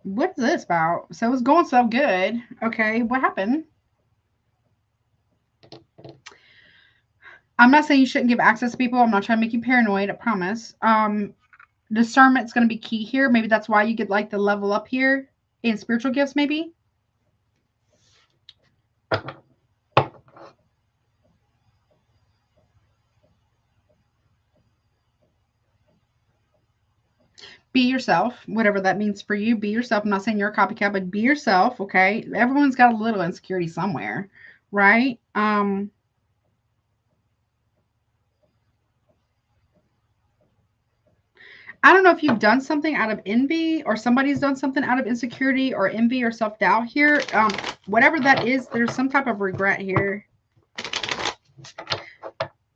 Speaker 1: What is this about? So it was going so good. Okay, what happened? I'm not saying you shouldn't give access to people. I'm not trying to make you paranoid, I promise. Discernment's going to be key here. Maybe that's why you get like the level up here in spiritual gifts, maybe. be yourself, whatever that means for you. Be yourself. I'm not saying you're a copycat, but be yourself, okay? Everyone's got a little insecurity somewhere, right? I don't know if you've done something out of envy or somebody's done something out of insecurity or envy or self-doubt here. Whatever that is, there's some type of regret here.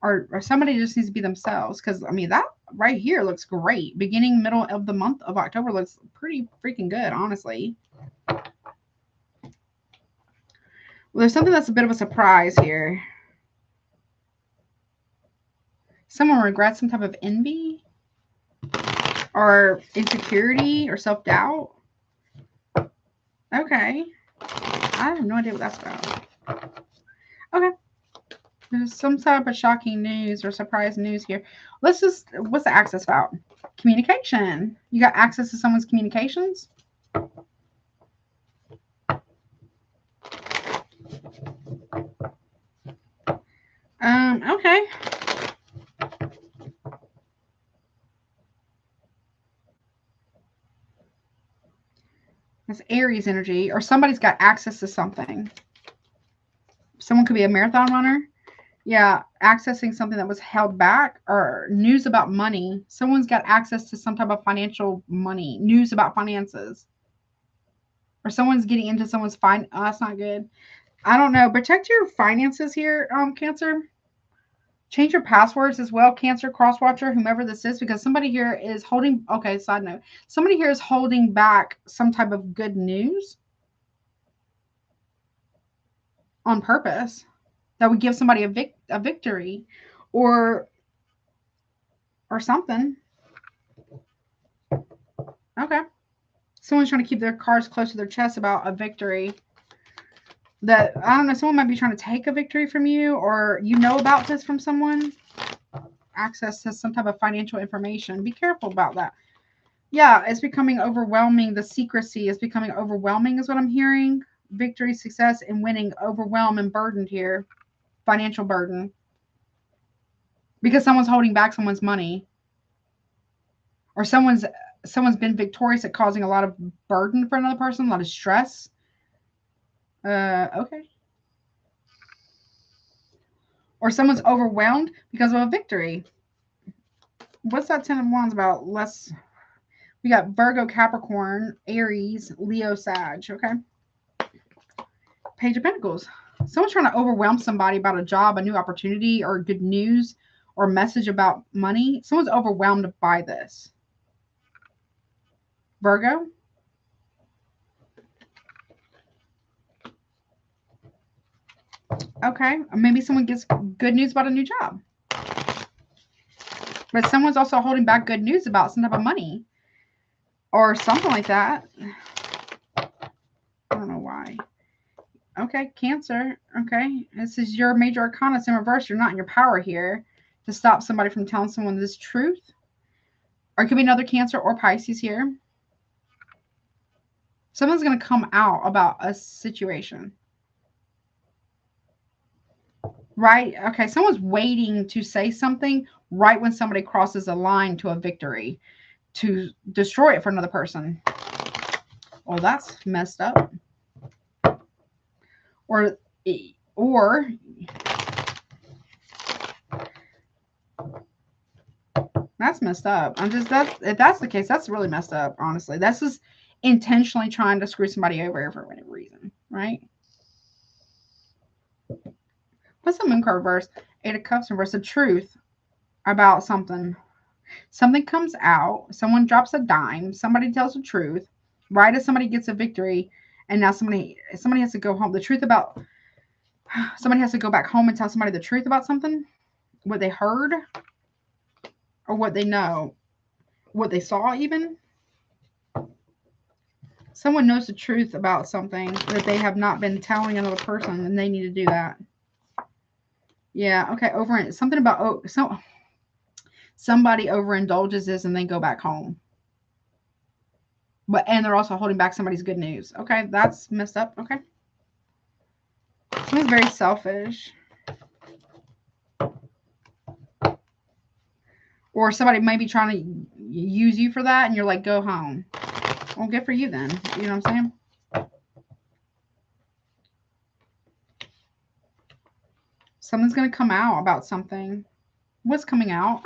Speaker 1: Or somebody just needs to be themselves. Because, I mean, that right here looks great. Beginning, middle of the month of October looks pretty freaking good, honestly. Well, there's something that's a bit of a surprise here. Someone regrets some type of envy or insecurity or self-doubt. Okay. I have no idea what that's about. Okay. There's some type of shocking news or surprise news here. Let's just, what's the access about? Communication. You got access to someone's communications? Okay. That's Aries energy, or somebody's got access to something. Someone could be a marathon runner. Yeah, accessing something that was held back, or news about money. Someone's got access to some type of financial money, news about finances. Or someone's getting into someone's that's not good. I don't know. Protect your finances here, Cancer. Change your passwords as well, Cancer, Crosswatcher, whomever this is, because somebody here is holding, okay, side note. Somebody here is holding back some type of good news on purpose that would give somebody a victory or something. Okay. Someone's trying to keep their cards close to their chest about a victory. That, I don't know, someone might be trying to take a victory from you, or you know about this from someone. Access to some type of financial information. Be careful about that. Yeah, it's becoming overwhelming. The secrecy is becoming overwhelming is what I'm hearing. Victory, success, and winning overwhelm and burdened here. Financial burden. Because someone's holding back someone's money. Or someone's been victorious at causing a lot of burden for another person, a lot of stress. Okay. Or someone's overwhelmed because of a victory. What's that 10 of Wands about? We got Virgo, Capricorn, Aries, Leo, Sag. Okay. Page of Pentacles. Someone's trying to overwhelm somebody about a job, a new opportunity, or good news, or message about money. Someone's overwhelmed by this. Virgo. Okay. Maybe someone gets good news about a new job. But someone's also holding back good news about some type of money. Or something like that. I don't know why. Okay, Cancer. Okay. This is your major arcana. It's in reverse. You're not in your power here to stop somebody from telling someone this truth. Or it could be another Cancer or Pisces here. Someone's going to come out about a situation. Right? Okay, someone's waiting to say something right when somebody crosses a line to a victory to destroy it for another person. Well, that's messed up. Or that's messed up. If that's the case, that's really messed up, honestly. That's just intentionally trying to screw somebody over for whatever reason, right? What's the Moon card reverse? 8 of Cups reverse. The truth about something. Something comes out. Someone drops a dime. Somebody tells the truth. Right as somebody gets a victory, and now somebody has to go home. The truth about somebody has to go back home and tell somebody the truth about something, what they heard, or what they know, what they saw even. Someone knows the truth about something that they have not been telling another person, and they need to do that. Yeah, okay, something about somebody overindulges this and then go back home. And they're also holding back somebody's good news. Okay, that's messed up. Okay. Someone's very selfish. Or somebody may be trying to use you for that, and you're like, go home. Well, good for you then. You know what I'm saying? Something's going to come out about something. What's coming out?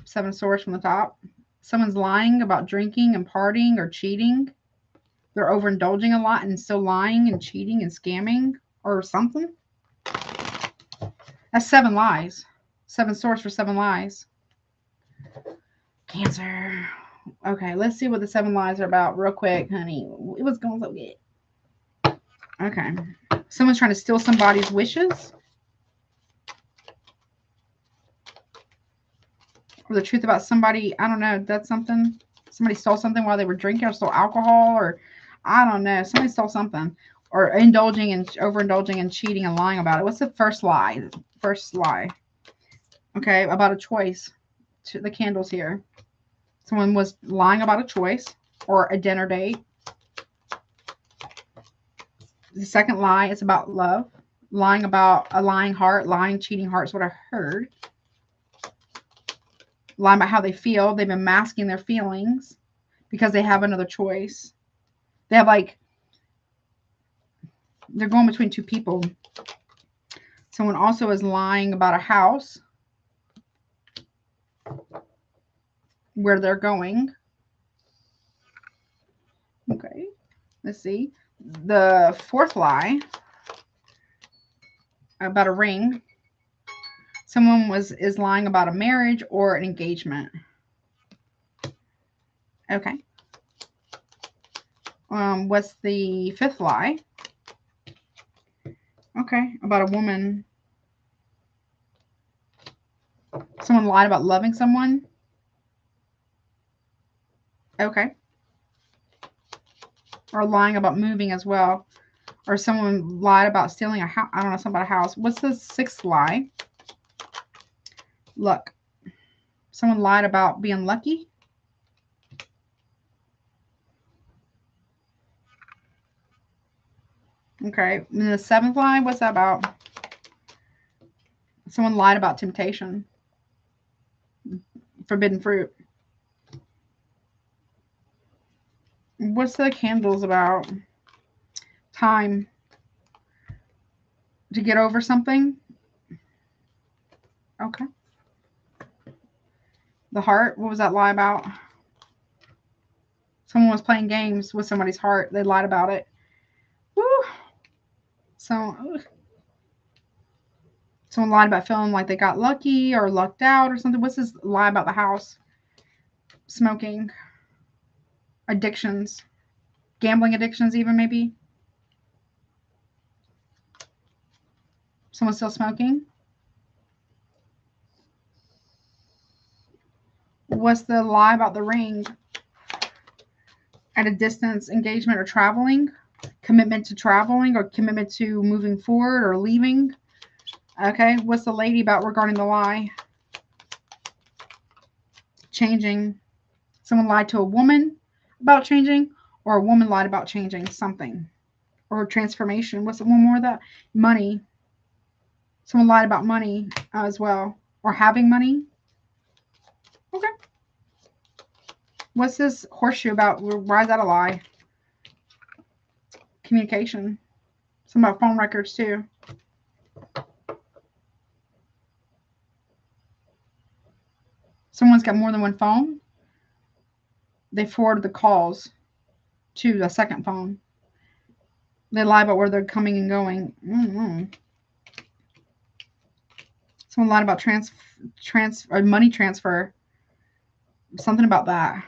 Speaker 1: 7 of Swords from the top. Someone's lying about drinking and partying or cheating. They're overindulging a lot and still lying and cheating and scamming or something. That's 7 lies. 7 Swords for 7 lies. Cancer. Okay, let's see what the 7 lies are about real quick, honey. It was going so good. Okay. Someone's trying to steal somebody's wishes. Or the truth about somebody. I don't know. That's something. Somebody stole something while they were drinking or stole alcohol, or I don't know. Somebody stole something. Or indulging and overindulging and cheating and lying about it. What's the first lie? First lie. Okay, about a choice. The candles here. Someone was lying about a choice or a dinner date. The second lie is about love. Lying about a lying heart. Lying, cheating heart is what I heard. Lying about how they feel. They've been masking their feelings because they have another choice. They have like, they're going between 2 people. Someone also is lying about a house where they're going. Okay, let's see. The fourth lie about a ring. Someone is lying about a marriage or an engagement. Okay. What's the 5th lie? Okay, about a woman. Someone lied about loving someone. Okay. Or lying about moving as well. Or someone lied about stealing a house. I don't know, something about a house. What's the 6th lie? Luck. Someone lied about being lucky. Okay. And the 7th lie, what's that about? Someone lied about temptation. Forbidden fruit. What's the candles about? Time. To get over something. Okay. The heart. What was that lie about? Someone was playing games with somebody's heart. They lied about it. Woo. So, someone lied about feeling like they got lucky or lucked out or something. What's this lie about the house? Smoking. Addictions. Gambling addictions even maybe. Someone's still smoking. What's the lie about the ring? At a distance, engagement or traveling. Commitment to traveling or commitment to moving forward or leaving. Okay, what's the lady about regarding the lie? Changing. Someone lied to a woman about changing, or a woman lied about changing something. Or transformation. What's one more of that? Money. Someone lied about money as well. Or having money. Okay. What's this horseshoe about? Why is that a lie? Communication. Some about phone records too. Someone's got more than one phone. They forward the calls to the second phone. They lie about where they're coming and going. Someone lied about money transfer. Something about that.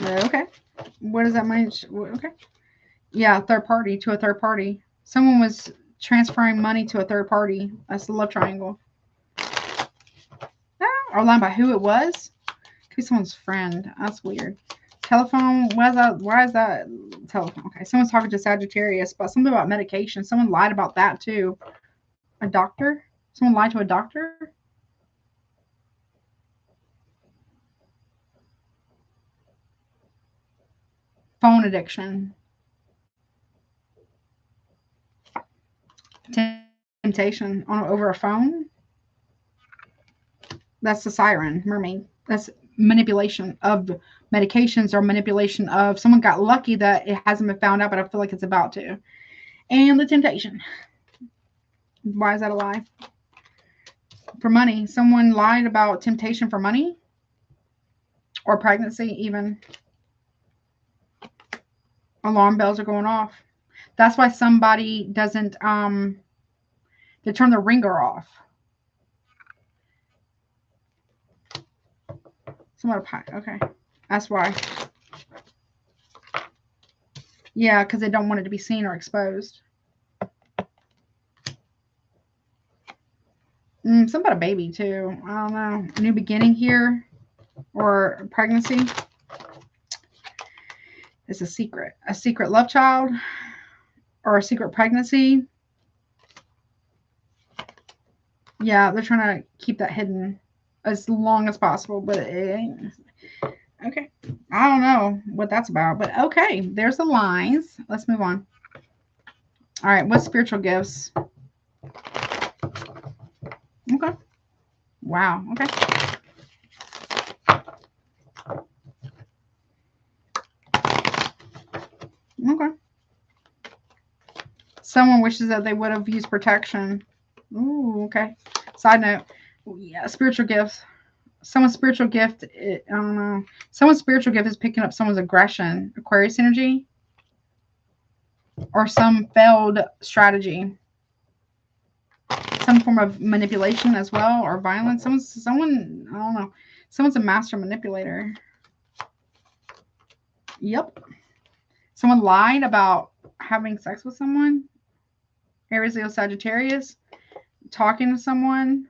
Speaker 1: Okay. What does that mean? Okay. Yeah, third party, to a third party. Someone was transferring money to a third party. That's the love triangle. Or lying about who it was. Could be someone's friend. That's weird. Telephone. Why is that telephone? Okay. Someone's talking to Sagittarius, but something about medication. Someone lied about that too. A doctor? Someone lied to a doctor? Phone addiction. 10 temptation on over a phone. That's the siren, mermaid. That's manipulation of medications or manipulation of someone got lucky that it hasn't been found out, but I feel like it's about to. And the temptation. Why is that a lie? For money. Someone lied about temptation for money or pregnancy even. Alarm bells are going off. That's why somebody doesn't, they turn the ringer off. Okay. That's why. Yeah, because they don't want it to be seen or exposed. Something about a baby, too. I don't know. A new beginning here. Or pregnancy. It's a secret. A secret love child. Or a secret pregnancy. Yeah, they're trying to keep that hidden as long as possible, but it ain't. Okay. I don't know what that's about, but okay. There's the lines. Let's move on. All right. What spiritual gifts? Okay. Wow. Okay. Okay. Someone wishes that they would have used protection. Ooh, okay. Side note. Yeah, spiritual gifts. Someone's spiritual gift, I don't know. Someone's spiritual gift is picking up someone's aggression, Aquarius energy, or some failed strategy. Some form of manipulation as well, or violence. Someone, I don't know. Someone's a master manipulator. Yep. Someone lied about having sex with someone. Aries, Leo, Sagittarius. Talking to someone.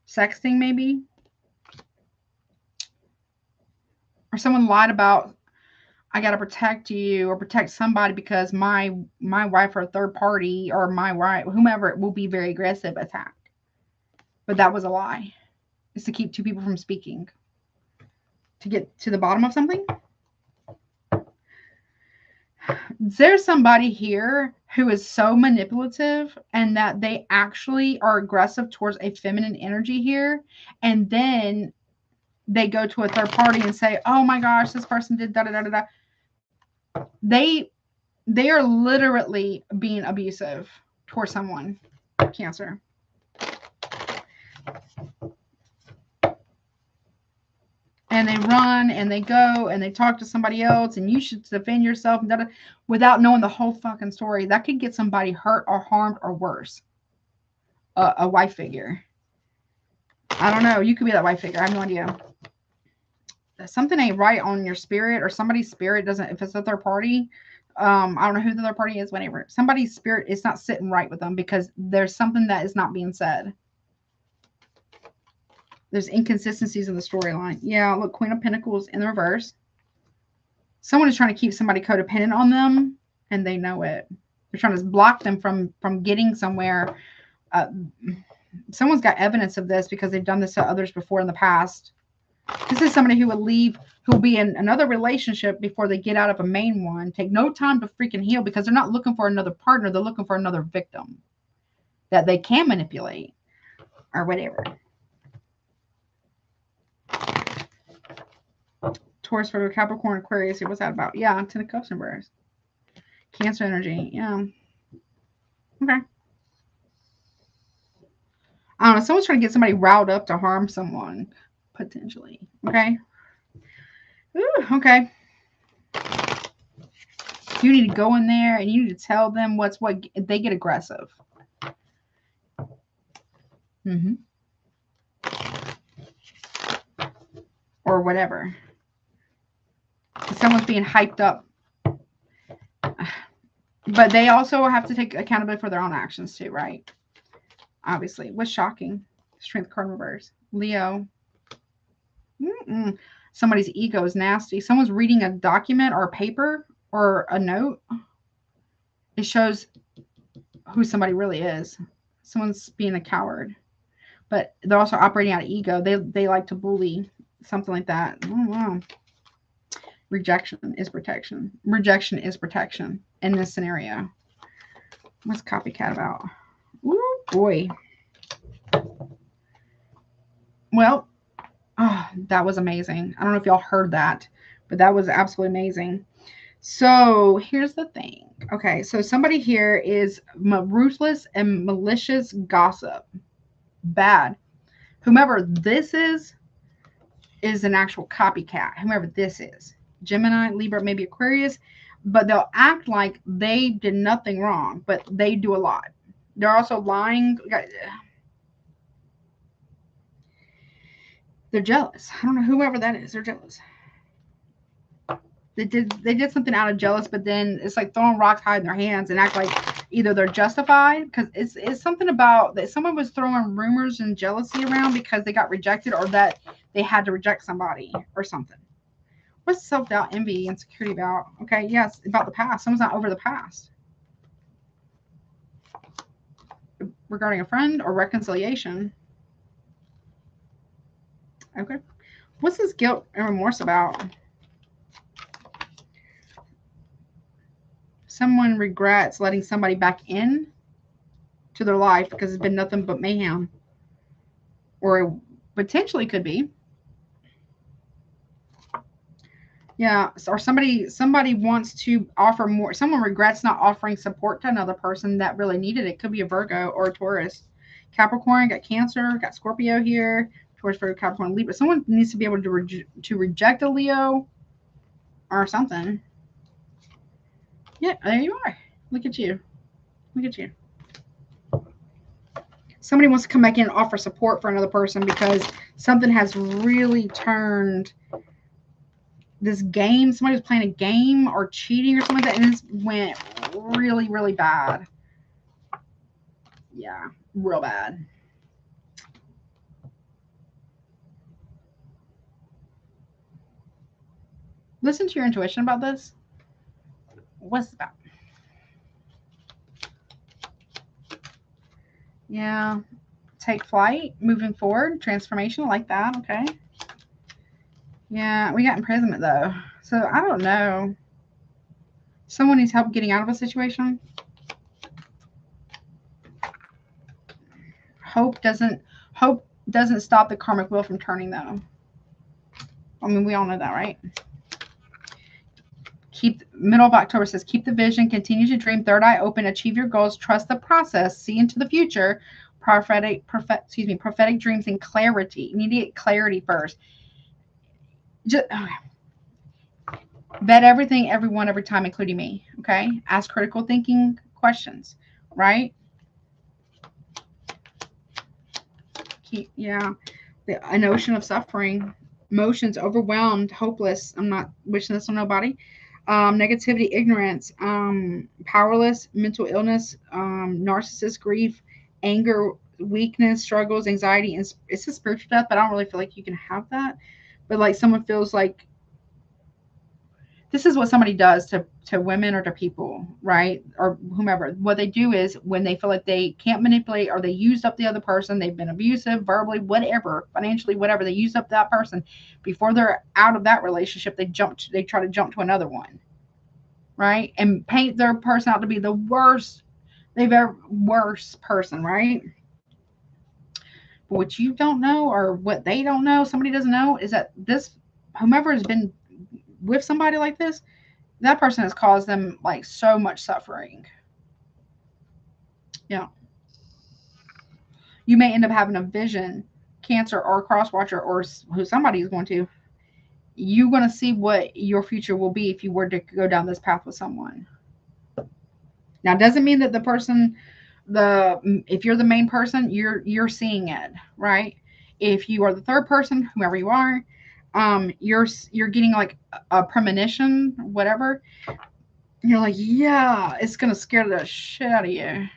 Speaker 1: Sexting, maybe. Or someone lied about, I got to protect you or protect somebody because my wife or a third party or my wife, whomever, it will be very aggressive attack. But that was a lie. It's to keep two people from speaking. To get to the bottom of something. There's somebody here who is so manipulative and that they actually are aggressive towards a feminine energy here. And then they go to a third party and say, oh my gosh, this person did da da da da da. They are literally being abusive towards someone. Cancer. And they run and they go and they talk to somebody else and you should defend yourself and da, da, without knowing the whole fucking story. That could get somebody hurt or harmed or worse. A wife figure. I don't know. You could be that wife figure. I have no idea. Something ain't right on your spirit or somebody's spirit doesn't, if it's a third party, I don't know who the third party is, whatever. Somebody's spirit is not sitting right with them because there's something that is not being said. There's inconsistencies in the storyline. Yeah, look, Queen of Pentacles in the reverse. Someone is trying to keep somebody codependent on them, and they know it. They're trying to block them from getting somewhere. Someone's got evidence of this because they've done this to others before in the past. This is somebody who will leave, who will be in another relationship before they get out of a main one. Take no time to freaking heal because they're not looking for another partner. They're looking for another victim that they can manipulate or whatever. Taurus, for Capricorn, Aquarius. What's that about? Yeah, Ten of Cups and Bears. Cancer energy. Yeah. Okay. I don't know. Someone's trying to get somebody riled up to harm someone. Potentially. Okay. Ooh, okay. You need to go in there and you need to tell them what's what. They get aggressive. Or whatever. Someone's being hyped up. But they also have to take accountability for their own actions too, right? Obviously. What's shocking? Strength card reverse. Leo. Somebody's ego is nasty. Someone's reading a document or a paper or a note. It shows who somebody really is. Someone's being a coward. But they're also operating out of ego. They like to bully. Something like that. Oh, wow. Rejection is protection. Rejection is protection in this scenario. What's copycat about? Ooh, boy. Well, oh, that was amazing. I don't know if y'all heard that, but that was absolutely amazing. So here's the thing. Okay, so somebody here is ruthless and malicious gossip. Bad. Whomever this is an actual copycat. Whomever this is. Gemini, Libra, maybe Aquarius, but they'll act like they did nothing wrong, but they do a lot. They're also lying. They're jealous. I don't know whoever that is. They're jealous. They did something out of jealous, but then it's like throwing rocks, hiding their hands, and act like either they're justified because it's something about that someone was throwing rumors and jealousy around because they got rejected or that they had to reject somebody or something. What's self-doubt, envy, insecurity about? Okay, yes, about the past. Someone's not over the past. Regarding a friend or reconciliation. Okay. What's this guilt and remorse about? Someone regrets letting somebody back in to their life because it's been nothing but mayhem. Or it potentially could be. Yeah, or somebody wants to offer more. Someone regrets not offering support to another person that really needed it. Could be a Virgo or a Taurus. Capricorn, got Cancer, got Scorpio here. Taurus, Virgo, Capricorn, Libra. Someone needs to be able to reject a Leo or something. Yeah, there you are. Look at you. Look at you. Somebody wants to come back in and offer support for another person because something has really turned this game. Somebody was playing a game or cheating or something like that, and this went really, really bad. Yeah, real bad. Listen to your intuition about this. What's it about? Yeah, take flight, moving forward, transformation, like that. Okay. Yeah, we got imprisonment though, so I don't know. Someone needs help getting out of a situation. Hope doesn't stop the karmic wheel from turning though. I mean, we all know that, right? Keep middle of October says keep the vision, continue to dream, third eye open, achieve your goals, trust the process, see into the future. Prophetic dreams and clarity. You need to get clarity first. Just vet everything, everyone, every time, including me. Okay, ask critical thinking questions. Right? An ocean of suffering, emotions, overwhelmed, hopeless. I'm not wishing this on nobody. Negativity, ignorance, powerless, mental illness, narcissist, grief, anger, weakness, struggles, anxiety, and it's a spiritual death, but I don't really feel like you can have that. But like someone feels like this is what somebody does to women or to people, right? Or whomever. What they do is when they feel like they can't manipulate or they used up the other person, they've been abusive, verbally, whatever, financially, whatever, they used up that person. Before they're out of that relationship, they try to jump to another one, right? And paint their person out to be the worst worst person, right? But what you don't know or what they don't know, somebody doesn't know, is that this whomever has been with somebody like this, that person has caused them like so much suffering. Yeah. You may end up having a vision, Cancer or a cross watcher or who somebody is going to. You're going to see what your future will be if you were to go down this path with someone. Now, it doesn't mean that the person, if you're the main person, you're seeing it, right? If you are the third person, whoever you are, you're getting like a premonition, whatever. You're like, yeah, it's gonna scare the shit out of you.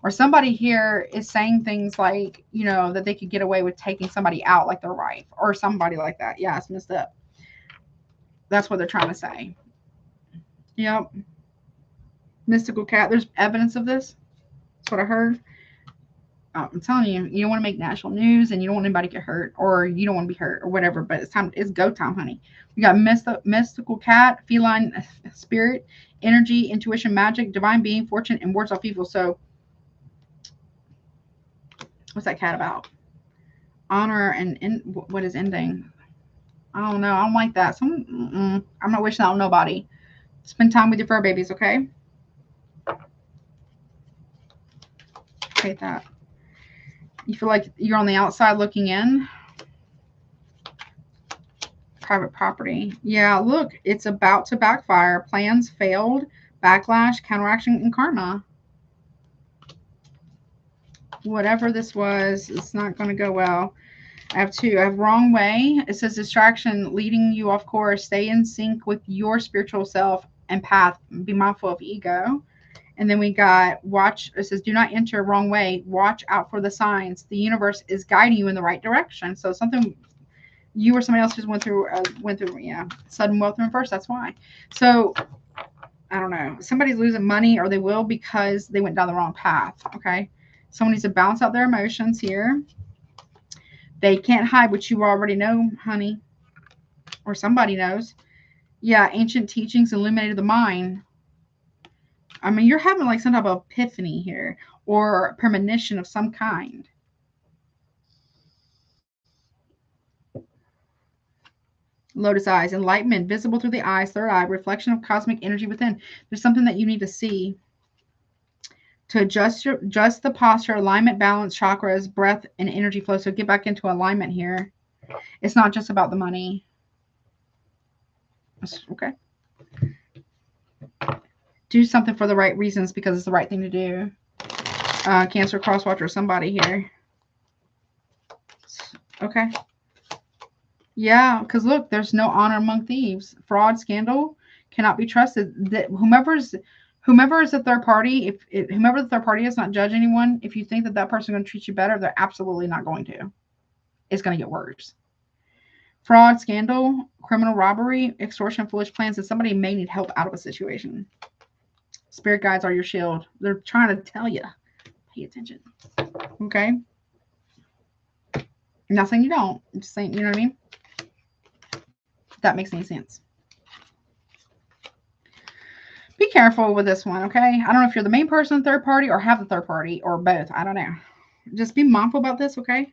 Speaker 1: Or somebody here is saying things like, that they could get away with taking somebody out like their wife or somebody like that. Yeah, it's messed up. That's what they're trying to say. Yep. Mystical cat. There's evidence of this. That's what I heard. I'm telling you, you don't want to make national news and you don't want anybody to get hurt or you don't want to be hurt or whatever, but it's go time, honey. We got mystical cat, feline spirit, energy, intuition, magic, divine being, fortune, and wards off evil. So what's that cat about? Honor and what is ending? I don't know. I don't like that. I'm not wishing that on nobody. Spend time with your fur babies, okay? Hate that. You feel like you're on the outside looking in. Private property. Yeah, look, it's about to backfire. Plans failed. Backlash, counteraction, and karma. Whatever this was, it's not going to go well. I have two. I have wrong way. It says distraction, leading you off course. Stay in sync with your spiritual self and path. Be mindful of ego. And then we got watch. It says do not enter wrong way. Watch out for the signs. The universe is guiding you in the right direction. So something you or somebody else just went through. Yeah, sudden wealth in reverse. That's why. So I don't know. Somebody's losing money, or they will because they went down the wrong path. Okay. Someone needs to balance out their emotions here. They can't hide what you already know, honey. Or somebody knows. Yeah, ancient teachings illuminated the mind. I mean, you're having like some type of epiphany here. Or premonition of some kind. Lotus eyes. Enlightenment. Visible through the eyes. Third eye. Reflection of cosmic energy within. There's something that you need to see. To adjust the posture, alignment, balance, chakras, breath, and energy flow. So get back into alignment here. It's not just about the money. Okay. Do something for the right reasons because it's the right thing to do. Cancer, crosswatcher, somebody here. Okay. Yeah, because look, there's no honor among thieves. Fraud, scandal cannot be trusted. That whomever is the third party, whomever the third party is, not judge anyone. If you think that person is going to treat you better, they're absolutely not going to. It's going to get worse. Fraud, scandal, criminal robbery, extortion, foolish plans, and somebody may need help out of a situation. Spirit guides are your shield. They're trying to tell you, pay attention. Okay? I'm not saying you don't. I'm just saying, you know what I mean? If that makes any sense. Be careful with this one, okay? I don't know if you're the main person, third party, or have the third party, or both. I don't know. Just be mindful about this, okay?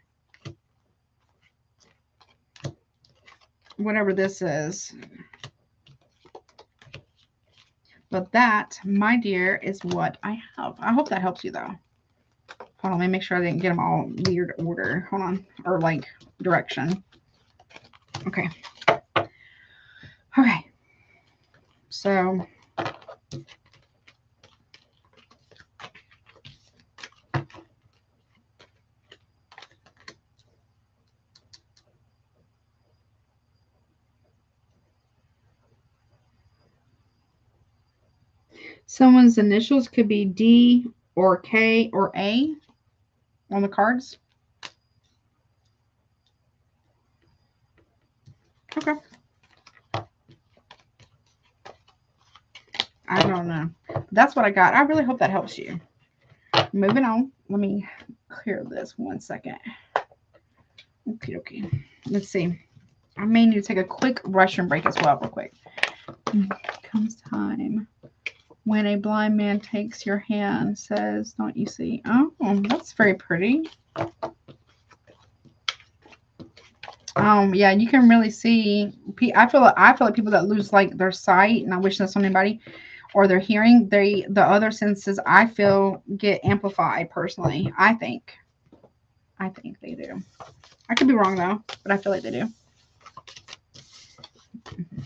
Speaker 1: Whatever this is. But that, my dear, is what I have. I hope that helps you, though. Hold on, let me make sure I didn't get them all weird order. Hold on. Or, like, direction. Okay. Okay. So... someone's initials could be D or K or A on the cards. Okay. I don't know. That's what I got. I really hope that helps you. Moving on. Let me clear this 1 second. Okay. Let's see. I may need to take a quick restroom break as well, real quick. Comes time when a blind man takes your hand, says, "Don't you see?" Oh, that's very pretty. Yeah, you can really see. I feel like people that lose like their sight, and I wish this on anybody, or their hearing, the other senses I feel get amplified personally. I think they do. I could be wrong though, but I feel like they do.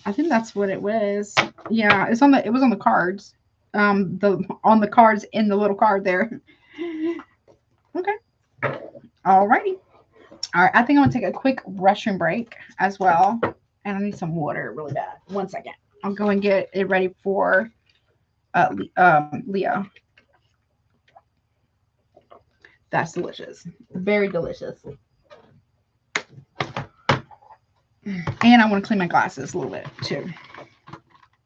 Speaker 1: I think that's what it was. Yeah, it was on the cards. On the cards in the little card there. Okay. Alrighty. All right, I think I'm gonna take a quick restroom break as well, and I need some water really bad. 1 second. I'll go and get it ready for Leo. That's delicious. Very delicious. And I want to clean my glasses a little bit too.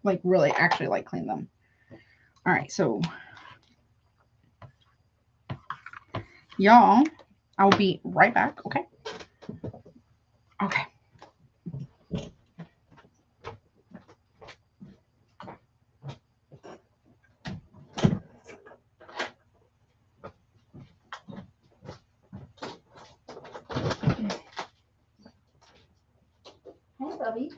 Speaker 1: Like really actually like clean them. All right, so y'all, I will be right back, okay? Okay. Bobby.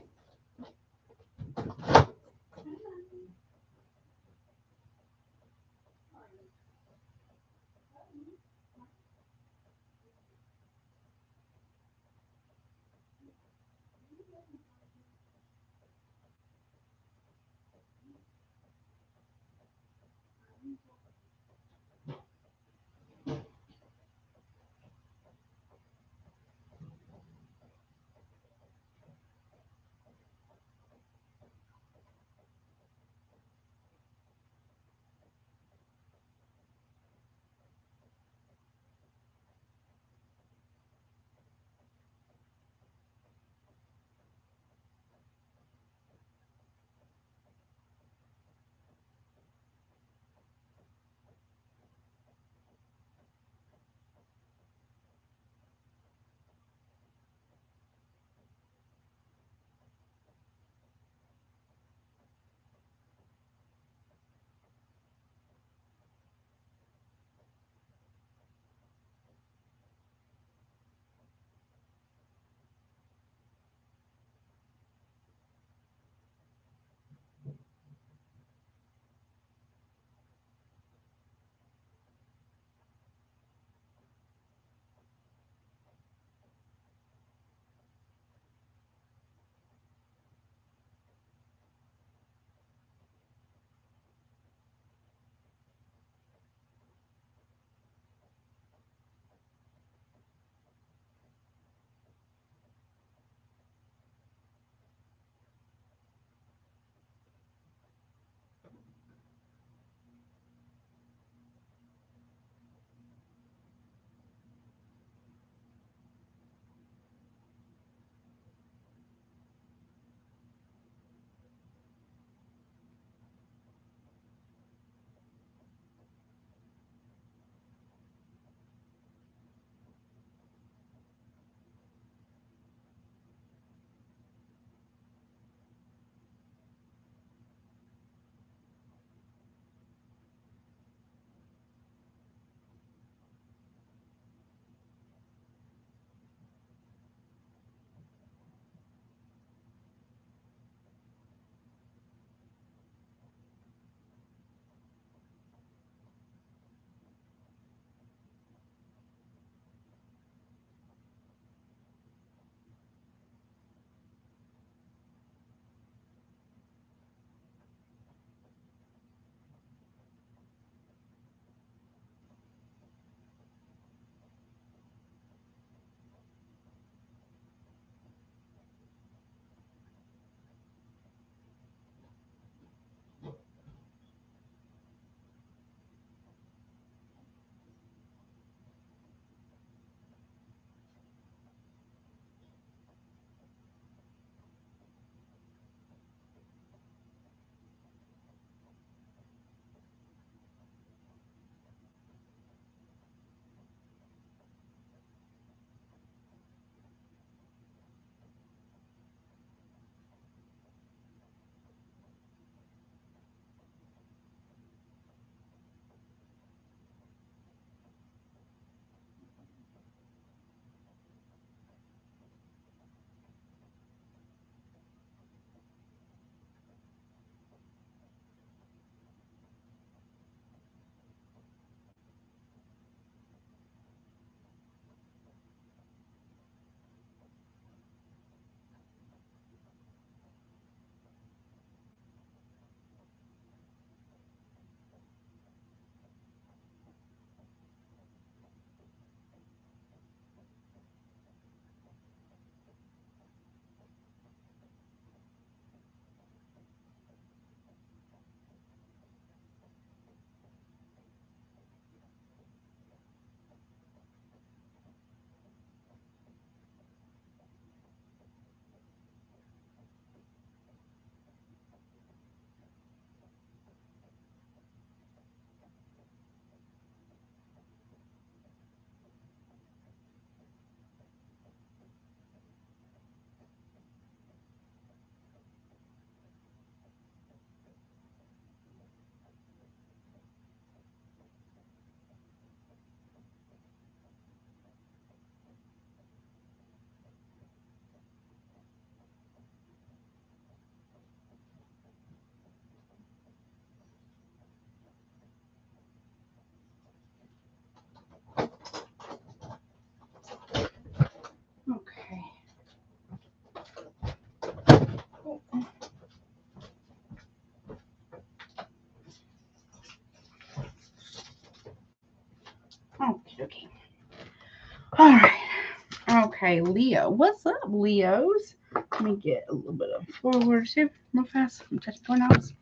Speaker 1: Okay, Leo. What's up, Leos? Let me get a little bit of forward too, real fast. I'm touching doorknobs.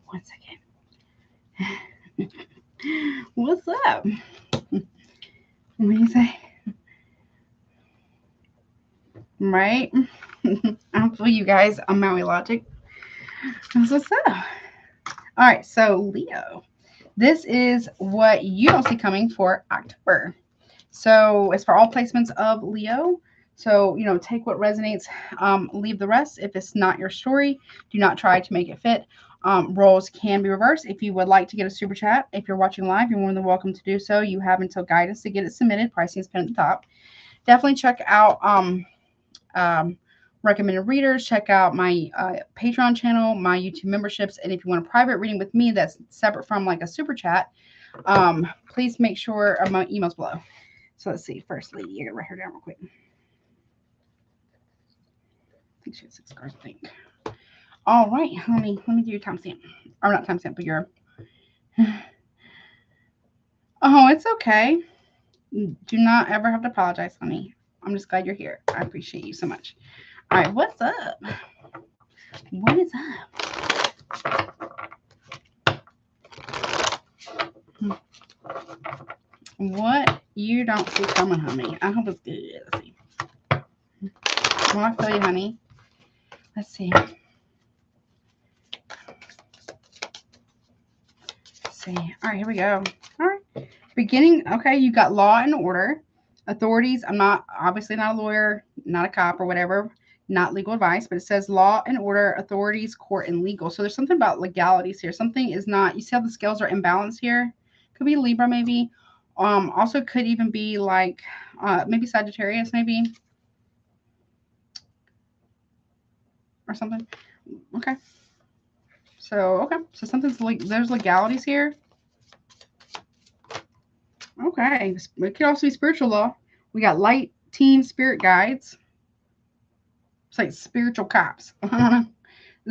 Speaker 1: 1 second. What's up? What do you say? Right? I feel you guys on Maui Logic. That's what's up. All right, so Leo. This is what you don't see coming for October. So it's for all placements of Leo. So, you know, take what resonates, leave the rest. If it's not your story, do not try to make it fit. Roles can be reversed. If you would like to get a super chat, if you're watching live, you're more than welcome to do so. You have until guidance to get it submitted. Pricing is pinned at the top. Definitely check out recommended readers. Check out my Patreon channel, my YouTube memberships. And if you want a private reading with me that's separate from like a super chat, please make sure my email's below. So let's see. Firstly, you gotta write her down real quick. I think she has 6 cards, I think. All right, let me do your timestamp. Or not timestamp, but your oh, it's okay. Do not ever have to apologize, honey. I'm just glad you're here. I appreciate you so much. All right, what's up? What is up? What you don't see coming, honey. I hope it's good. Let's see. Well, I feel you, honey. Let's see. See. All right, here we go. All right. Beginning. Okay, you got law and order. Authorities. I'm not, obviously not a lawyer, not a cop or whatever. Not legal advice, but it says law and order, authorities, court, and legal. So there's something about legalities here. Something is not, you see how the scales are imbalanced here? Could be Libra maybe. Also could even be like maybe Sagittarius maybe. Or something. Okay. So something's like, there's legalities here. Okay. It could also be spiritual law. We got light team spirit guides. It's like spiritual cops. The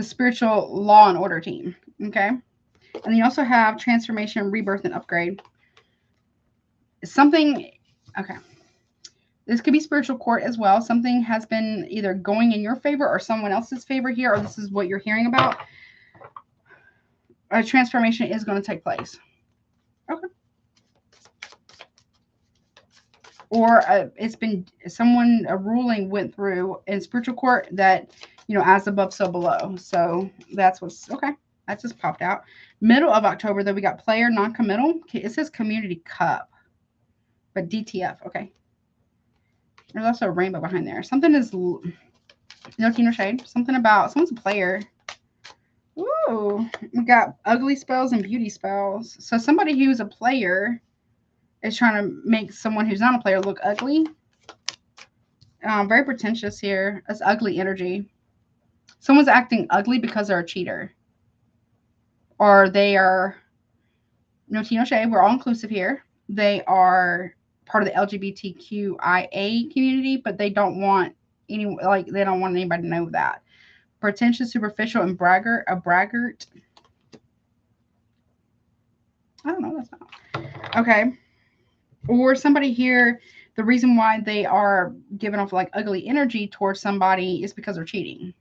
Speaker 1: spiritual law and order team. Okay. And then you also have transformation, rebirth, and upgrade. Something, okay. This could be spiritual court as well. Something has been either going in your favor or someone else's favor here, or this is what you're hearing about. A transformation is going to take place. Okay. Or it's been someone, a ruling went through in spiritual court that, you know, as above, so below. So that's what's, okay. That just popped out. Middle of October, though, we got player non-committal. It says community cup, but DTF. Okay. There's also a rainbow behind there. Something is, no teen or shade. Something about, someone's a player. Ooh, we got ugly spells and beauty spells. So somebody who's a player is trying to make someone who's not a player look ugly. Very pretentious here. That's ugly energy. Someone's acting ugly because they're a cheater. Or they are, no tea, no shade. We're all inclusive here. They are part of the LGBTQIA community, but they don't want any, like, they don't want anybody to know that. Pretentious, superficial, and braggart. A braggart. I don't know. That's not. Okay. Or somebody here, the reason why they are giving off like ugly energy towards somebody is because they're cheating.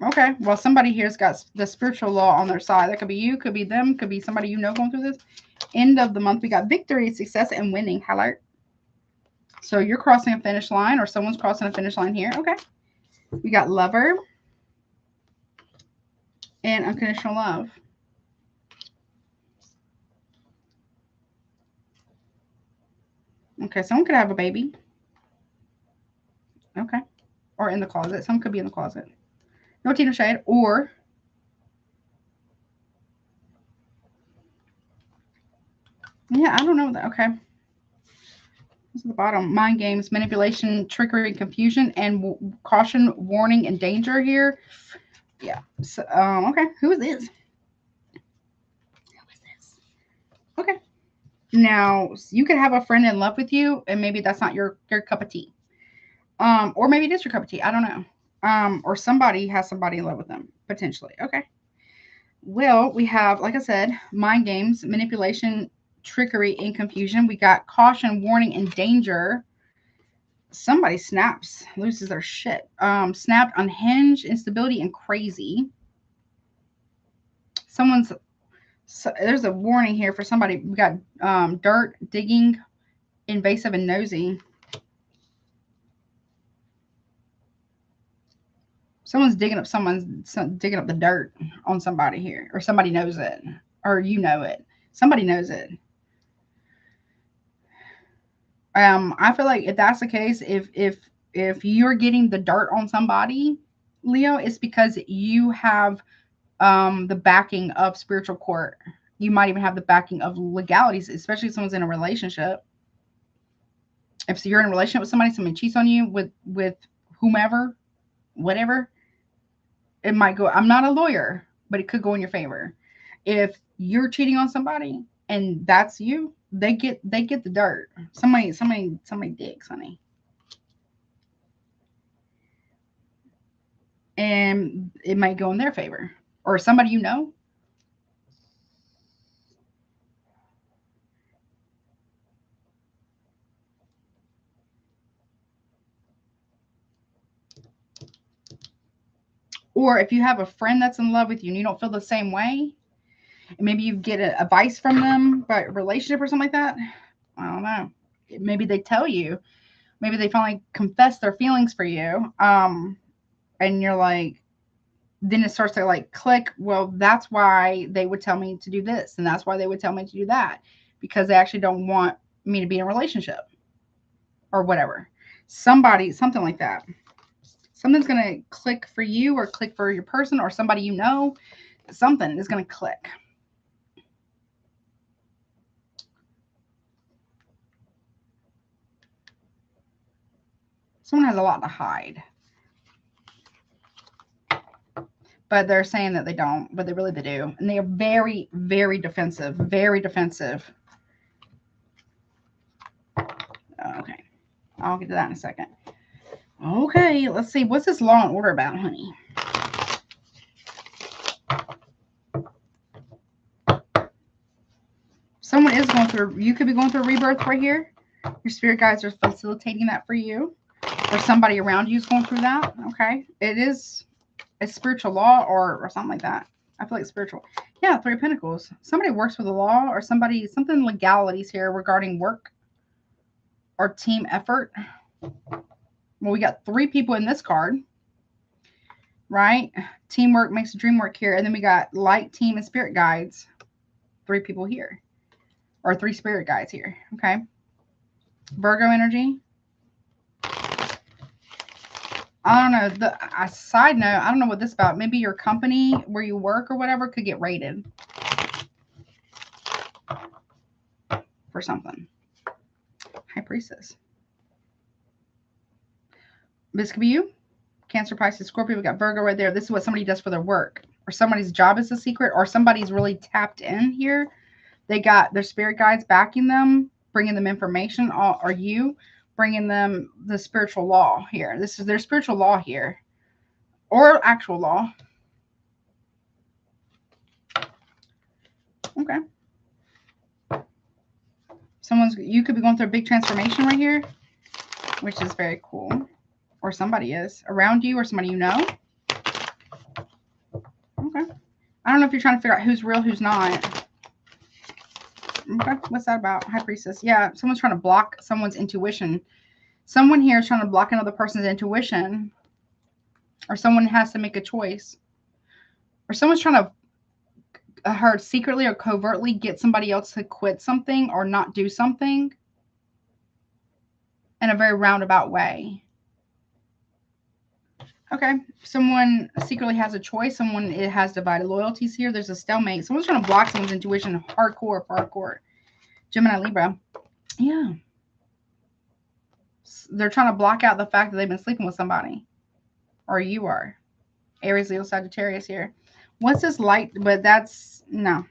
Speaker 1: Okay. Well, somebody here's got the spiritual law on their side. That could be you, could be them, could be somebody you know going through this. End of the month, we got victory, success, and winning. Highlight. So you're crossing a finish line, or someone's crossing a finish line here. Okay. We got lover and unconditional love. Okay, someone could have a baby. Okay. Or in the closet. Someone could be in the closet. No teen or shade. Or yeah, I don't know that. Okay. This is the bottom. Mind games, manipulation, trickery, confusion, and caution, warning, and danger here. Yeah. So, okay. Who is this? Who is this? Okay. Now, you could have a friend in love with you, and maybe that's not your cup of tea. Or maybe it is your cup of tea. I don't know. Or somebody has somebody in love with them, potentially. Okay. Well, we have, like I said, mind games, manipulation, trickery and confusion. We got caution, warning, and danger. Somebody snaps, loses their shit. Snapped, unhinged, instability, and crazy. There's a warning here for somebody. We got dirt, digging, invasive, and nosy. Someone's digging up the dirt on somebody here, or somebody knows it, or you know it. Somebody knows it. I feel like if that's the case, if you're getting the dirt on somebody, Leo, it's because you have the backing of spiritual court. You might even have the backing of legalities, especially if someone's in a relationship. If you're in a relationship with somebody, someone cheats on you with whomever, whatever, it might go. I'm not a lawyer, but it could go in your favor. If you're cheating on somebody and that's you, they get the dirt. Somebody digs, honey. And it might go in their favor. Or somebody you know. Or if you have a friend that's in love with you and you don't feel the same way, and maybe you get advice from them about a relationship or something like that. I don't know. Maybe they tell you. Maybe they finally confess their feelings for you. And you're like, then it starts to like click. Well, that's why they would tell me to do this. And that's why they would tell me to do that. Because they actually don't want me to be in a relationship. Or whatever. Something like that. Something's going to click for you or click for your person or somebody you know. Something is going to click. Someone has a lot to hide. But they're saying that they don't, but they do. And they are very, very defensive. Very defensive. Okay. I'll get to that in a second. Okay, let's see. What's this Law and Order about, honey? Someone is going through, you could be going through a rebirth right here. Your spirit guides are facilitating that for you. Or somebody around you is going through that. Okay. It is a spiritual law or something like that. I feel like spiritual. Yeah, Three of Pentacles. Somebody works with the law or something legalities here regarding work or team effort. Well, we got 3 people in this card, right? Teamwork makes the dream work here. And then we got light, team, and spirit guides. 3 people here. Or 3 spirit guides here. Okay. Virgo energy. I don't know. A side note, I don't know what this is about. Maybe your company where you work or whatever could get raided for something. High Priestess. This could be you. Cancer, Pisces, Scorpio. We got Virgo right there. This is what somebody does for their work. Or somebody's job is a secret. Or somebody's really tapped in here. They got their spirit guides backing them, bringing them information. Or you bringing them the spiritual law here. This is their spiritual law here. Or actual law. Okay. You could be going through a big transformation right here, which is very cool. Or somebody is around you or somebody you know. Okay. I don't know if you're trying to figure out who's real, who's not. Okay. What's that about? High Priestess. Yeah. Someone's trying to block someone's intuition. Someone here is trying to block another person's intuition. Or someone has to make a choice. Or someone's trying to secretly or covertly get somebody else to quit something or not do something in a very roundabout way. Okay. Someone secretly has a choice. Someone has divided loyalties here. There's a stalemate. Someone's trying to block someone's intuition hardcore. Gemini, Libra. Yeah. They're trying to block out the fact that they've been sleeping with somebody. Or you are. Aries, Leo, Sagittarius here. What's this light? But that's, no.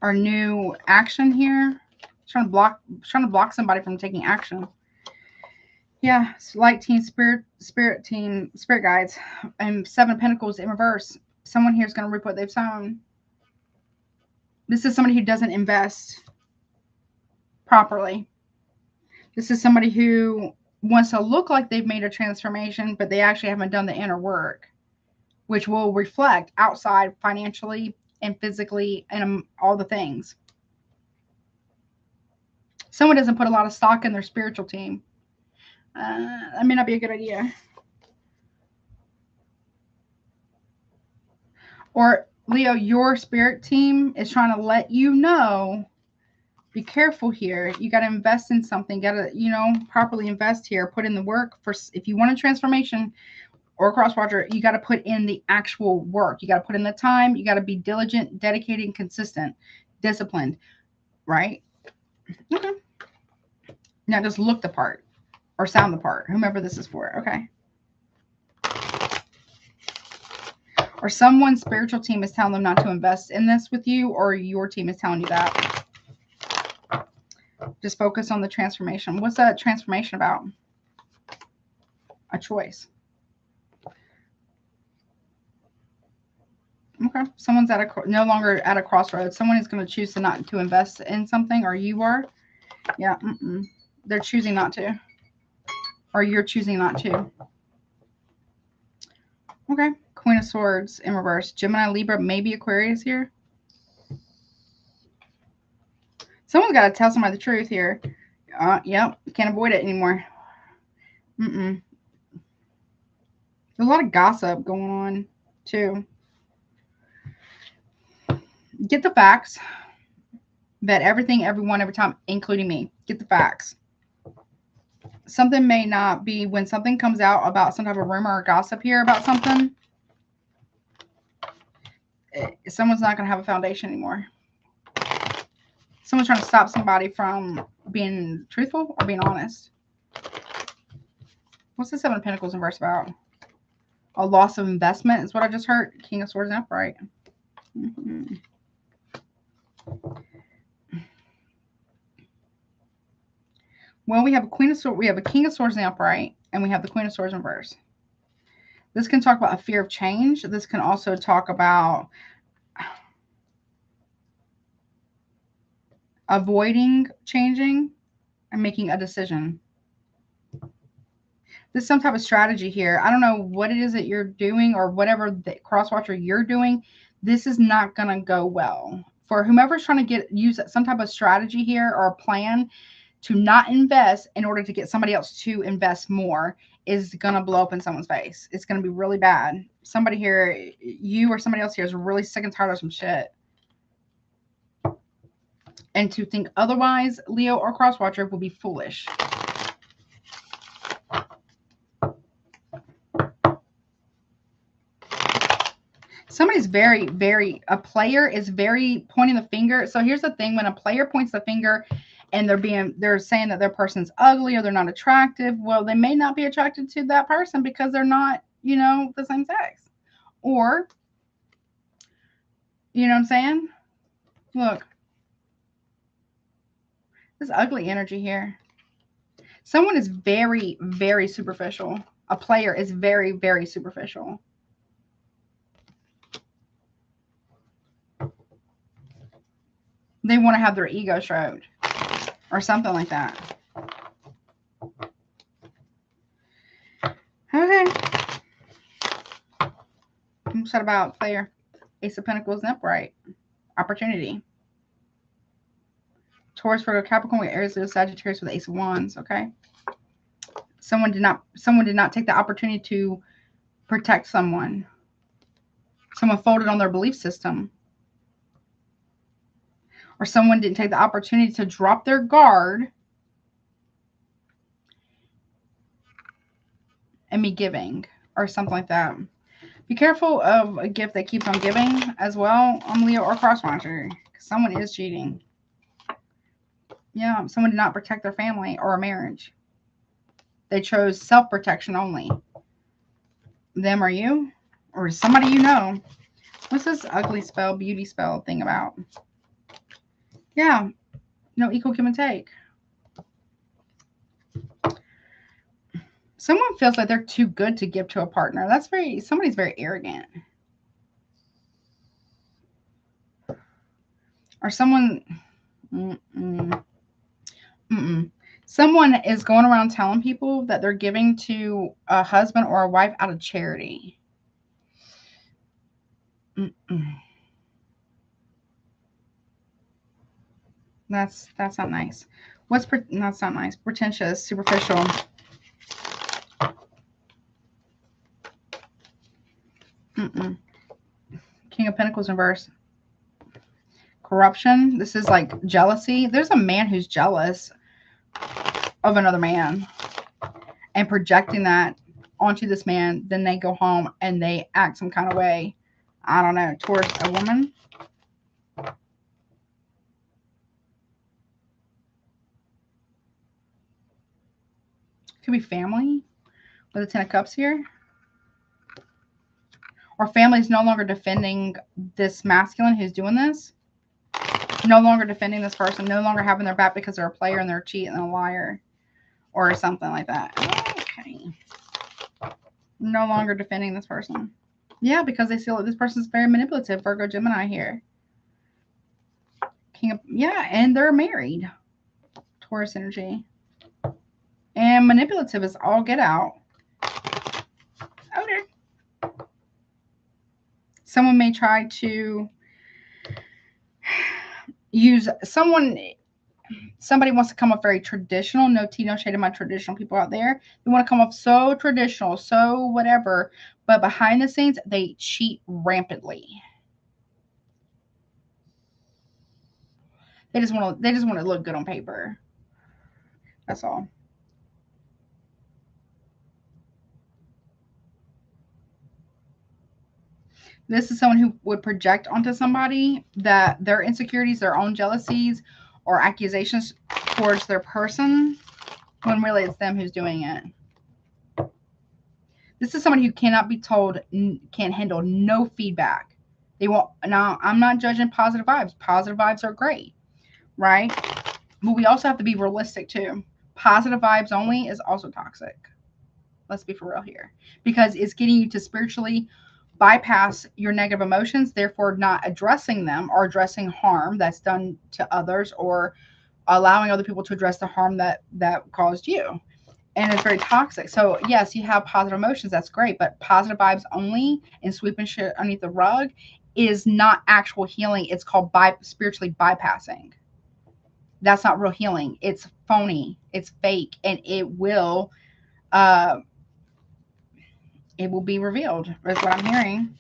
Speaker 1: Our new action here. Trying to block somebody from taking action. Yeah, it's light team, spirit team, spirit guides, and 7 of Pentacles in reverse. Someone here is going to reap what they've sown. This is somebody who doesn't invest properly. This is somebody who wants to look like they've made a transformation, but they actually haven't done the inner work, which will reflect outside financially and physically and all the things. Someone doesn't put a lot of stock in their spiritual team. That may not be a good idea. Or, Leo, your spirit team is trying to let you know, be careful here. You got to invest in something. Got to, you know, properly invest here. Put in the work. For if you want a transformation or a cross-watcher, you got to put in the actual work. You got to put in the time. You got to be diligent, dedicated, and consistent, disciplined, right? Okay. Now just look the part or sound the part, whomever this is for, okay? Or someone's spiritual team is telling them not to invest in this with you, or your team is telling you that. Just focus on the transformation. What's that transformation about? A choice. Okay. Someone's no longer at a crossroads. Someone is going to choose to not to invest in something, or you are. Yeah. They're choosing not to. Or you're choosing not to. Okay. Queen of Swords in reverse. Gemini, Libra, maybe Aquarius here. Someone's got to tell somebody the truth here. Yep. Can't avoid it anymore. There's a lot of gossip going on, too. Get the facts. Vet everything, everyone, every time, including me. Get the facts. Something may not be, when something comes out about some type of rumor or gossip here about something, someone's not going to have a foundation anymore. Someone's trying to stop somebody from being truthful or being honest. What's the Seven of Pentacles in verse about? A loss of investment is what I just heard. King of Swords and upright. Well, we have a Queen of Swords, we have a King of Swords in the upright, and we have the Queen of Swords in reverse. This can talk about a fear of change. This can also talk about avoiding changing and making a decision. There's some type of strategy here. I don't know what it is that you're doing or whatever the crosswatcher you're doing. This is not going to go well. For whomever's trying to use some type of strategy here or a plan to not invest in order to get somebody else to invest more is going to blow up in someone's face. It's going to be really bad. Somebody here, you or somebody else here is really sick and tired of some shit. And to think otherwise, Leo or crosswatcher, will be foolish. Somebody's a player is very pointing the finger. So here's the thing. When a player points the finger and they're saying that their person's ugly or they're not attractive, well, they may not be attracted to that person because they're not, you know, the same sex. Or, you know what I'm saying? Look. This ugly energy here. Someone is very, very superficial. A player is very, very superficial. They want to have their ego stroked or something like that. Okay. What's that about? Player. Ace of Pentacles and upright. Opportunity. Taurus, Virgo, Capricorn with Aries, Leo, Sagittarius with Ace of Wands. Okay. Someone did not take the opportunity to protect someone. Someone folded on their belief system. Or someone didn't take the opportunity to drop their guard and be giving or something like that. Be careful of a gift that keeps on giving as well on Leo or crosswatcher. Someone is cheating. Yeah, someone did not protect their family or a marriage. They chose self-protection only. Them or you? Or somebody you know. What's this ugly spell, beauty spell thing about? Yeah, no equal give and take. Someone feels like they're too good to give to a partner. That's somebody's very arrogant. Or someone, someone is going around telling people that they're giving to a husband or a wife out of charity. That's not nice. That's not nice. Pretentious, superficial. King of Pentacles reverse. Corruption. This is like jealousy. There's a man who's jealous of another man and projecting that onto this man. Then they go home and they act some kind of way, I don't know, towards a woman. Could be family with the Ten of Cups here. Or family is no longer defending this masculine who's doing this. No longer defending this person. No longer having their back because they're a player and they're a cheat and a liar. Or something like that. Okay. No longer defending this person. Yeah, because they feel like this person's very manipulative. Virgo, Gemini here. King of, yeah, and they're married. Taurus energy. And manipulative is all get out. Okay. Someone may try to use somebody wants to come up very traditional. No tea, no shade of my traditional people out there. They want to come up so traditional, so whatever. But behind the scenes, they cheat rampantly. They just want to look good on paper. That's all. This is someone who would project onto somebody that their insecurities, their own jealousies, or accusations towards their person, when really it's them who's doing it. This is somebody who cannot be told, can't handle no feedback. They won't. Now, I'm not judging positive vibes. Positive vibes are great, right? But we also have to be realistic too. Positive vibes only is also toxic. Let's be for real here, because it's getting you to spiritually bypass your negative emotions, therefore not addressing them or addressing harm that's done to others, or allowing other people to address the harm that caused you. And it's very toxic. So yes, you have positive emotions, that's great, but positive vibes only and sweeping shit underneath the rug is not actual healing. It's called spiritually bypassing. That's not real healing. It's phony, it's fake, and it will be revealed, is what I'm hearing.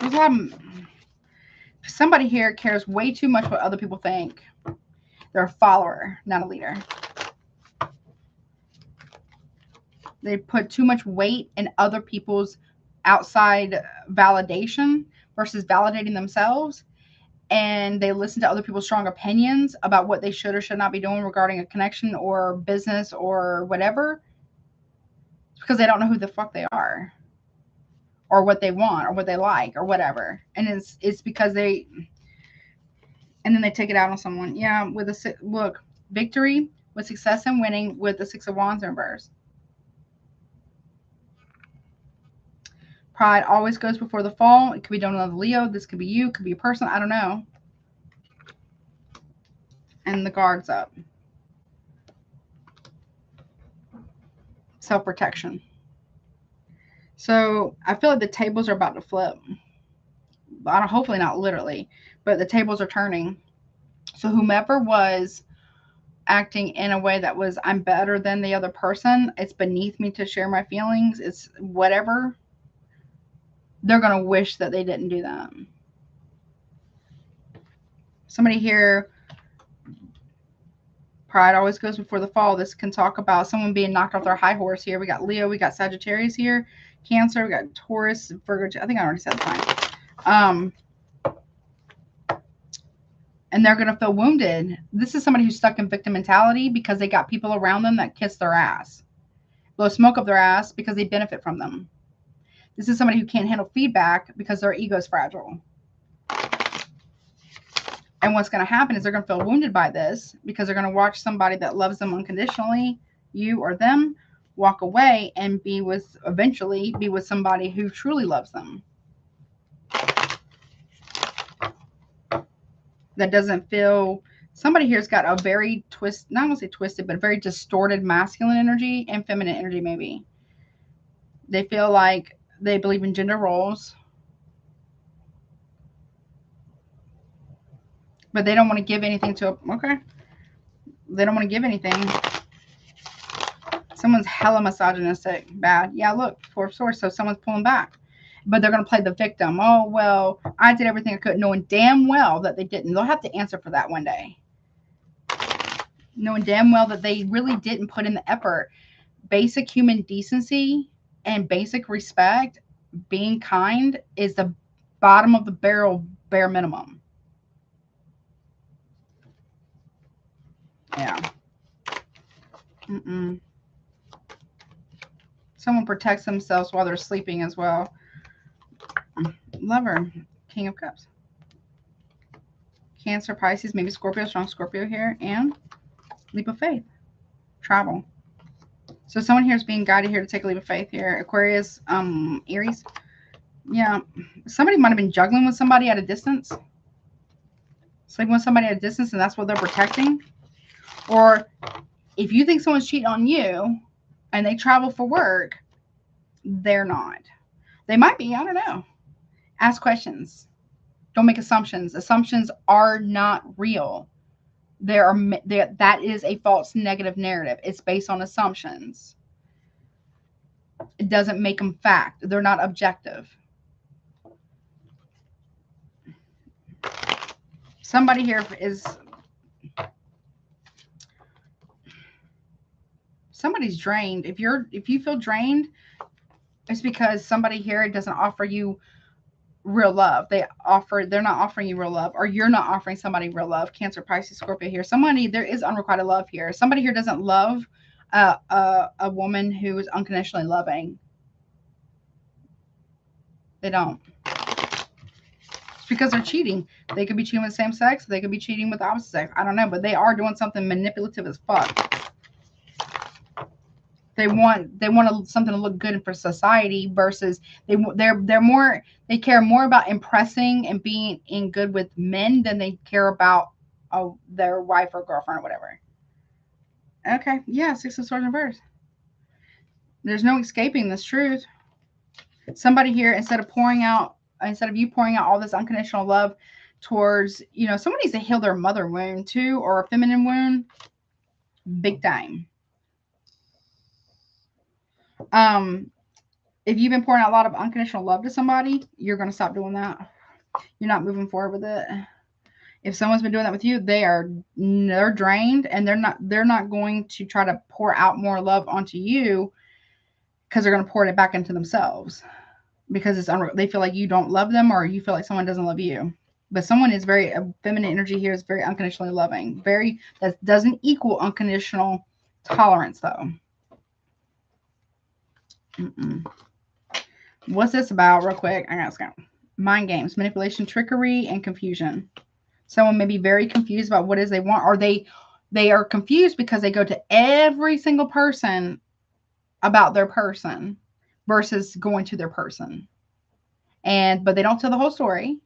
Speaker 1: There's a lot of, somebody here cares way too much what other people think. They're a follower, not a leader. They put too much weight in other people's outside validation versus validating themselves. And they listen to other people's strong opinions about what they should or should not be doing regarding a connection or business or whatever. It's because they don't know who the fuck they are, or what they want, or what they like, or whatever. And it's because they, and then they take it out on someone. Yeah, with a look, victory with success and winning with the Six of Wands in reverse. Pride always goes before the fall. It could be done with Leo. This could be you. Could be a person. I don't know. And the guard's up. Self-protection. So I feel like the tables are about to flip. Hopefully not literally, but the tables are turning. So whomever was acting in a way that was, I'm better than the other person, it's beneath me to share my feelings, it's whatever, they're going to wish that they didn't do that. Somebody here, pride always goes before the fall. This can talk about someone being knocked off their high horse here. We got Leo, we got Sagittarius here, Cancer, we got Taurus, Virgo. I think I already said the sign. And they're going to feel wounded. This is somebody who's stuck in victim mentality because they got people around them that kiss their ass, blow smoke up their ass because they benefit from them. This is somebody who can't handle feedback because their ego is fragile. And what's going to happen is they're going to feel wounded by this because they're going to watch somebody that loves them unconditionally, you or them, walk away and eventually be with somebody who truly loves them. that doesn't feel, somebody here's got a very not gonna say twisted, but a very distorted masculine energy and feminine energy maybe. They feel like they believe in gender roles, but they don't want to give anything to a, okay. They don't want to give anything. Someone's hella misogynistic. Bad. Yeah, look, Four of Swords. So someone's pulling back. But they're going to play the victim. Oh, well, I did everything I could, knowing damn well that they didn't. They'll have to answer for that one day. Knowing damn well that they really didn't put in the effort. Basic human decency and basic respect, being kind, is the bottom of the barrel, bare minimum. Yeah. Someone protects themselves while they're sleeping as well. Lover, King of Cups. Cancer, Pisces, maybe Scorpio, strong Scorpio here, and leap of faith. Travel. So someone here is being guided here to take a leap of faith here. Aquarius, Aries. Yeah. Somebody might have been juggling with somebody at a distance. Sleeping with somebody at a distance, and that's what they're protecting. Or if you think someone's cheating on you and they travel for work, they're not. They might be. I don't know. Ask questions. Don't make assumptions. Assumptions are not real. That is a false negative narrative. It's based on assumptions. It doesn't make them fact. They're not objective. Somebody here is, somebody's drained. If you feel drained, it's because somebody here doesn't offer you real love. They're not offering you real love, or you're not offering somebody real love. Cancer, Pisces, Scorpio here. There is unrequited love here. Somebody here doesn't love a woman who is unconditionally loving. They don't. It's because they're cheating. They could be cheating with the same sex. They could be cheating with the opposite sex. I don't know, but they are doing something manipulative as fuck. They want something to look good for society versus they care more about impressing and being in good with men than they care about their wife or girlfriend or whatever. Okay, yeah, Six of Swords reversed. There's no escaping this truth. Somebody here, instead of you pouring out all this unconditional love towards, someone needs to heal their mother wound too, or a feminine wound, big time. If you've been pouring out a lot of unconditional love to somebody, you're going to stop doing that. You're not moving forward with it. If someone's been doing that with you, they're drained, and they're not going to try to pour out more love onto you, because they're going to pour it back into themselves, because they feel like you don't love them, or you feel like someone doesn't love you. But someone is feminine energy here is very unconditionally loving. That doesn't equal unconditional tolerance though. What's this about real quick? I gotta go. Mind games, manipulation, trickery, and confusion. Someone may be very confused about what it is they want, or they are confused because they go to every single person about their person versus going to their person. But they don't tell the whole story.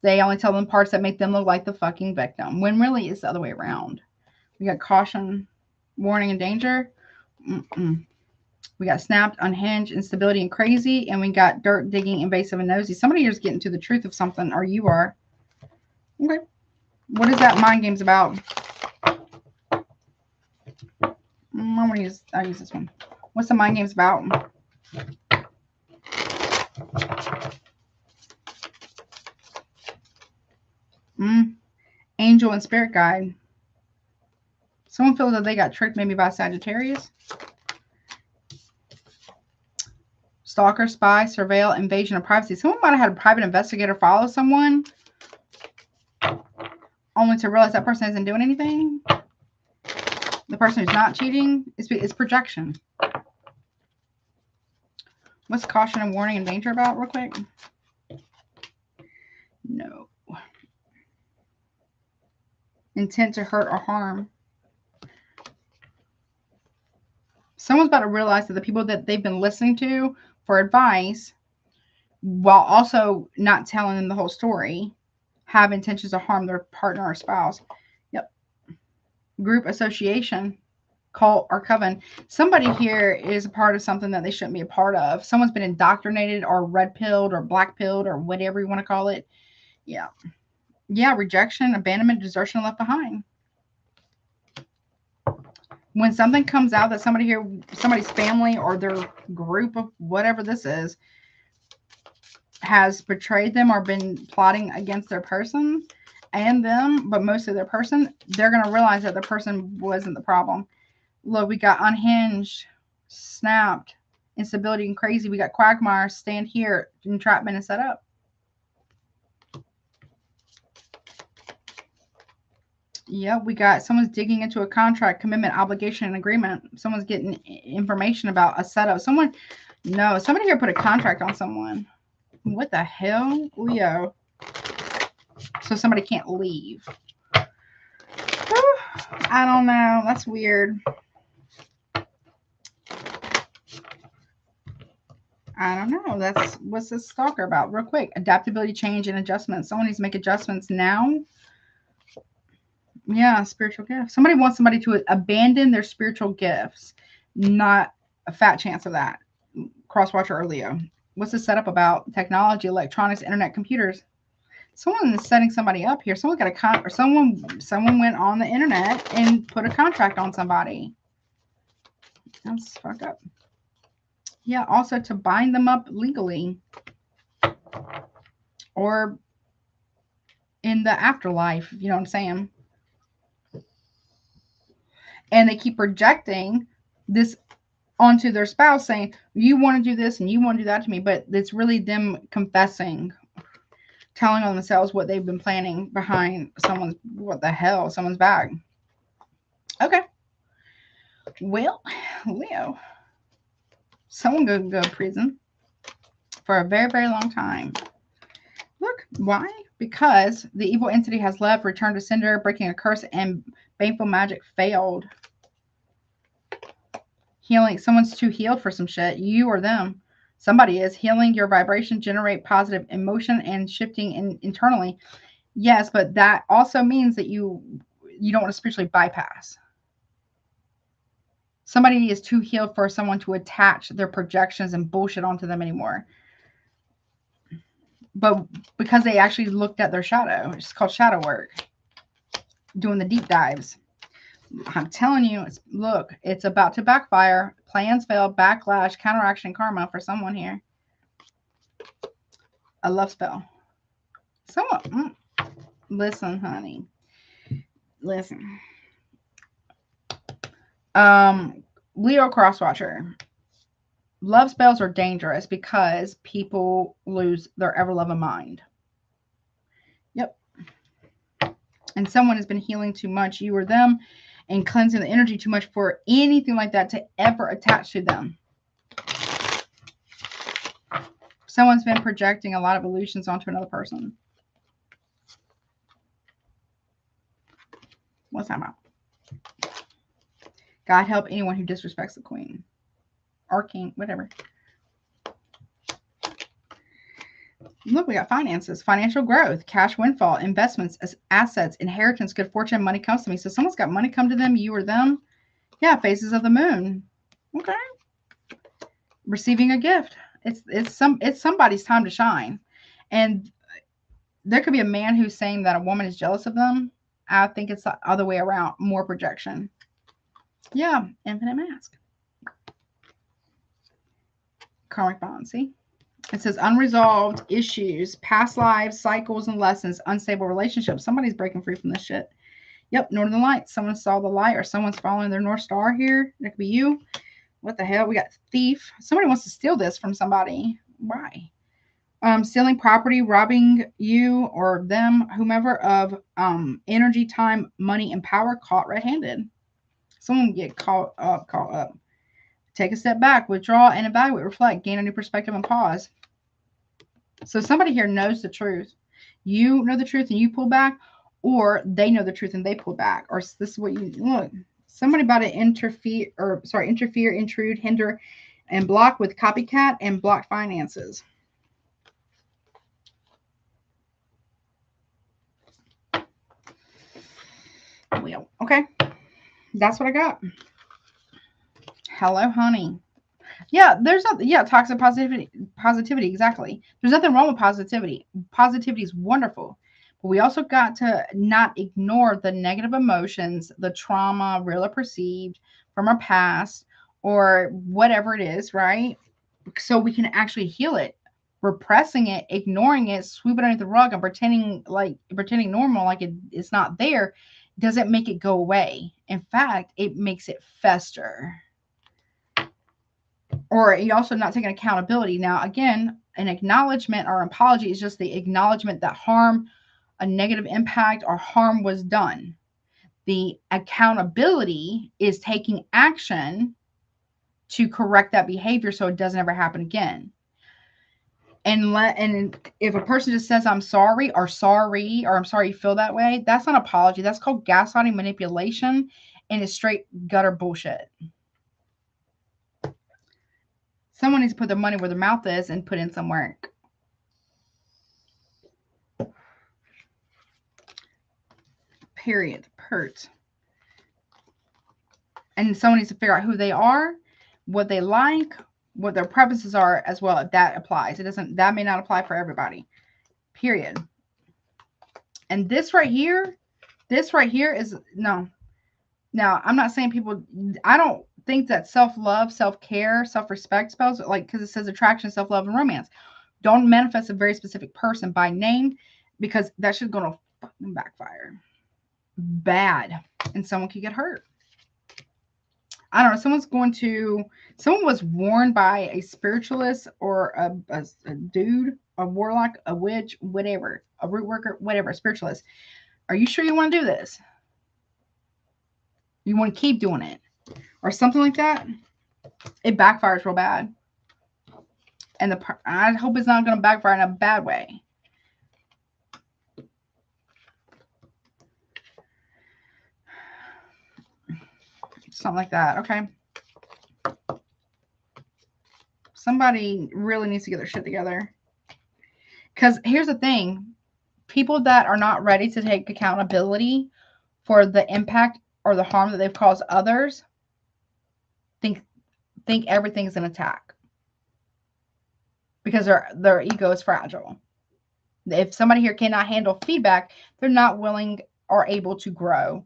Speaker 1: They only tell them parts that make them look like the fucking victim, when really it's the other way around. We got caution, warning, and danger. We got snapped, unhinged, instability, and crazy. And we got dirt, digging, invasive, and nosy. Somebody here's getting to the truth of something, or you are. Okay. What is that mind games about? I'll use this one. What's the mind games about? Angel and spirit guide. Someone feels that they got tricked maybe by Sagittarius. Stalker, spy, surveil, invasion of privacy. Someone might have had a private investigator follow someone, only to realize that person isn't doing anything. The person who's not cheating is projection. What's caution and warning and danger about real quick? No. Intent to hurt or harm. Someone's about to realize that the people that they've been listening to for advice, while also not telling them the whole story, have intentions to harm their partner or spouse. Yep. Group association, cult, or coven. Somebody here is a part of something that they shouldn't be a part of. Someone's been indoctrinated or red pilled or black pilled or whatever you want to call it. Yeah. Yeah, rejection, abandonment, desertion, left behind. When something comes out that somebody here, somebody's family or their group of whatever this is, has betrayed them or been plotting against their person and them, but mostly their person, they're going to realize that the person wasn't the problem. Look, we got unhinged, snapped, instability, and crazy. We got quagmire, stand here, entrapment, and set up. Yeah, we got someone's digging into a contract, commitment, obligation, and agreement. Someone's getting information about a setup. Somebody here put a contract on someone. What the hell? Leo. So somebody can't leave. Whew, I don't know. That's weird. I don't know. What's this stalker about? Real quick. Adaptability, change, and adjustments. Someone needs to make adjustments now. Yeah, spiritual gifts. Somebody wants somebody to abandon their spiritual gifts. Not a fat chance of that. Crosswatcher or Leo. What's the setup about? Technology, electronics, internet, computers. Someone is setting somebody up here. Someone got or someone went on the internet and put a contract on somebody. That's fucked up. Yeah, also to bind them up legally or in the afterlife, you know what I'm saying? And they keep projecting this onto their spouse saying, you want to do this and you want to do that to me, but it's really them confessing, telling on themselves what they've been planning behind someone's back. Okay. Well, Leo, someone go to prison for a very, very long time. Look, why? Because the evil entity has left, returned to sender, breaking a curse, and baneful magic failed. Healing. Someone's too healed for some shit. You or them. Somebody is healing your vibration, generate positive emotion, and shifting internally. Yes, but that also means that you don't want to spiritually bypass. Somebody is too healed for someone to attach their projections and bullshit onto them anymore. But because they actually looked at their shadow, it's called shadow work. Doing the deep dives. I'm telling you, look, it's about to backfire. Plans fail, backlash, counteraction, karma for someone here. A love spell. Someone, listen, honey. Listen. Leo Crosswatcher. Love spells are dangerous because people lose their ever-loving mind. Yep. And someone has been healing too much, you or them, and cleansing the energy too much for anything like that to ever attach to them. Someone's been projecting a lot of illusions onto another person. What's that about? God help anyone who disrespects the queen. Or king, whatever. Look, we got finances, financial growth, cash windfall, investments, assets, inheritance, good fortune, money comes to me. So someone's got money come to them, you or them. Yeah, phases of the moon. Okay. Receiving a gift. It's somebody's time to shine. And there could be a man who's saying that a woman is jealous of them. I think it's the other way around, more projection. Yeah, infinite mask. Karmic bond, see? It says unresolved issues, past lives, cycles, and lessons, unstable relationships. Somebody's breaking free from this shit. Yep, Northern Lights. Someone saw the light or someone's following their North Star here. That could be you. What the hell? We got thief. Somebody wants to steal this from somebody. Why? Stealing property, robbing you or them, whomever, of energy, time, money, and power, caught red-handed. Someone get caught up. Take a step back, withdraw, and evaluate, reflect, gain a new perspective, and pause. So somebody here knows the truth. You know the truth and you pull back, or they know the truth and they pull back. Or this is what you look. Somebody about to interfere, intrude, hinder, and block with copycat and block finances. Well, okay. That's what I got. Hello, honey. Yeah, there's nothing. Yeah, toxic positivity. Positivity, exactly. There's nothing wrong with positivity. Positivity is wonderful, but we also got to not ignore the negative emotions, the trauma, real or perceived, from our past or whatever it is, right? So we can actually heal it. Repressing it, ignoring it, sweeping it under the rug, and pretending normal, like it's not there, doesn't make it go away. In fact, it makes it fester. Or you also not taking accountability. Now, again, an acknowledgement or apology is just the acknowledgement that harm, a negative impact, or harm was done. The accountability is taking action to correct that behavior so it doesn't ever happen again. And if a person just says I'm sorry or I'm sorry you feel that way, that's not apology. That's called gaslighting, manipulation, and it's straight gutter bullshit. Someone needs to put their money where their mouth is and put in some work. Period. Pert. And someone needs to figure out who they are, what they like, what their preferences are as well. That applies. That may not apply for everybody. Period. And this right here is no. Now, I'm not saying people, I don't think that self-love, self-care, self-respect spells, like, because it says attraction, self-love, and romance. Don't manifest a very specific person by name, because that shit's going to fucking backfire. Bad. And someone could get hurt. I don't know. Someone was warned by a spiritualist or a dude, a warlock, a witch, whatever, a root worker, whatever, a spiritualist. Are you sure you want to do this? You want to keep doing it? Or something like that? It backfires real bad. And I hope it's not going to backfire in a bad way. Something like that. Okay. Somebody really needs to get their shit together. Because here's the thing. People that are not ready to take accountability for the impact or the harm that they've caused others think everything's an attack. Because their ego is fragile. If somebody here cannot handle feedback, they're not willing or able to grow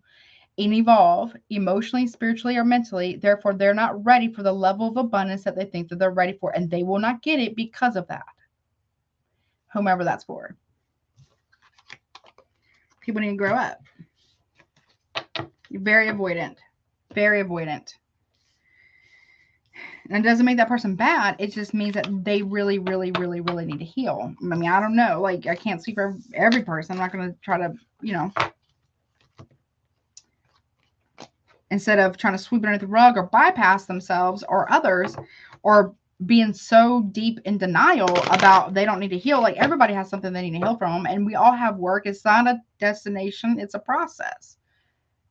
Speaker 1: and evolve emotionally, spiritually, or mentally. Therefore, they're not ready for the level of abundance that they think that they're ready for, and they will not get it because of that. Whomever that's for. People need to grow up. You're very avoidant. Very avoidant. And it doesn't make that person bad. It just means that they really, really, really, really need to heal. I mean, I don't know. Like, I can't speak for every person. I'm not going to try to, instead of trying to sweep it under the rug or bypass themselves or others, or being so deep in denial about they don't need to heal. Like, everybody has something they need to heal from, and we all have work. It's not a destination. It's a process.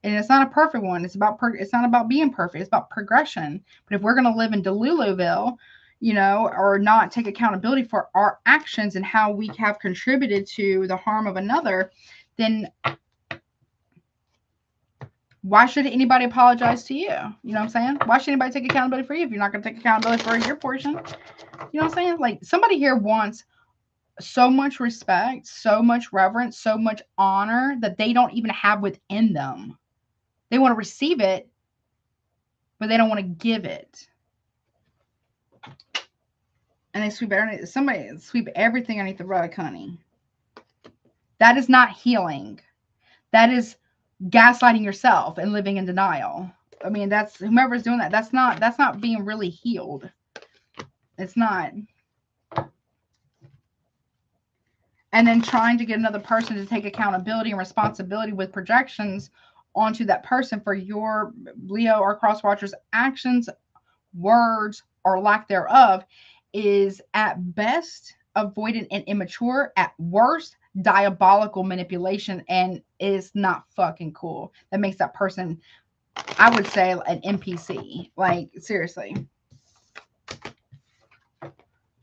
Speaker 1: And it's not a perfect one. It's not about being perfect. It's about progression. But if we're going to live in Deluluville, or not take accountability for our actions and how we have contributed to the harm of another, then why should anybody apologize to you? You know what I'm saying? Why should anybody take accountability for you if you're not going to take accountability for your portion? You know what I'm saying? Like, somebody here wants so much respect, so much reverence, so much honor that they don't even have within them. They want to receive it, but they don't want to give it. And they sweep everything underneath the rug, honey. That is not healing. That is gaslighting yourself and living in denial. I mean, that's whomever's doing that. That's not being really healed. It's not. And then trying to get another person to take accountability and responsibility with projections onto that person for your Leo or cross watchers actions, words, or lack thereof is at best avoidant and immature, at worst diabolical manipulation, and is not fucking cool. That makes that person, I would say, an NPC. Like, seriously.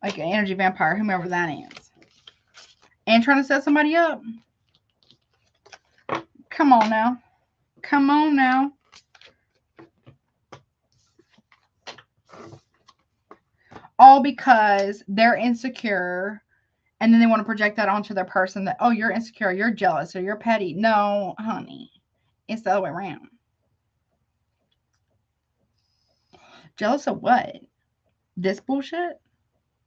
Speaker 1: Like an energy vampire, whomever that is. And trying to set somebody up. Come on now. Come on now. All because they're insecure, and then they want to project that onto their person that, oh, you're insecure, you're jealous, or you're petty. No, honey. It's the other way around. Jealous of what? This bullshit?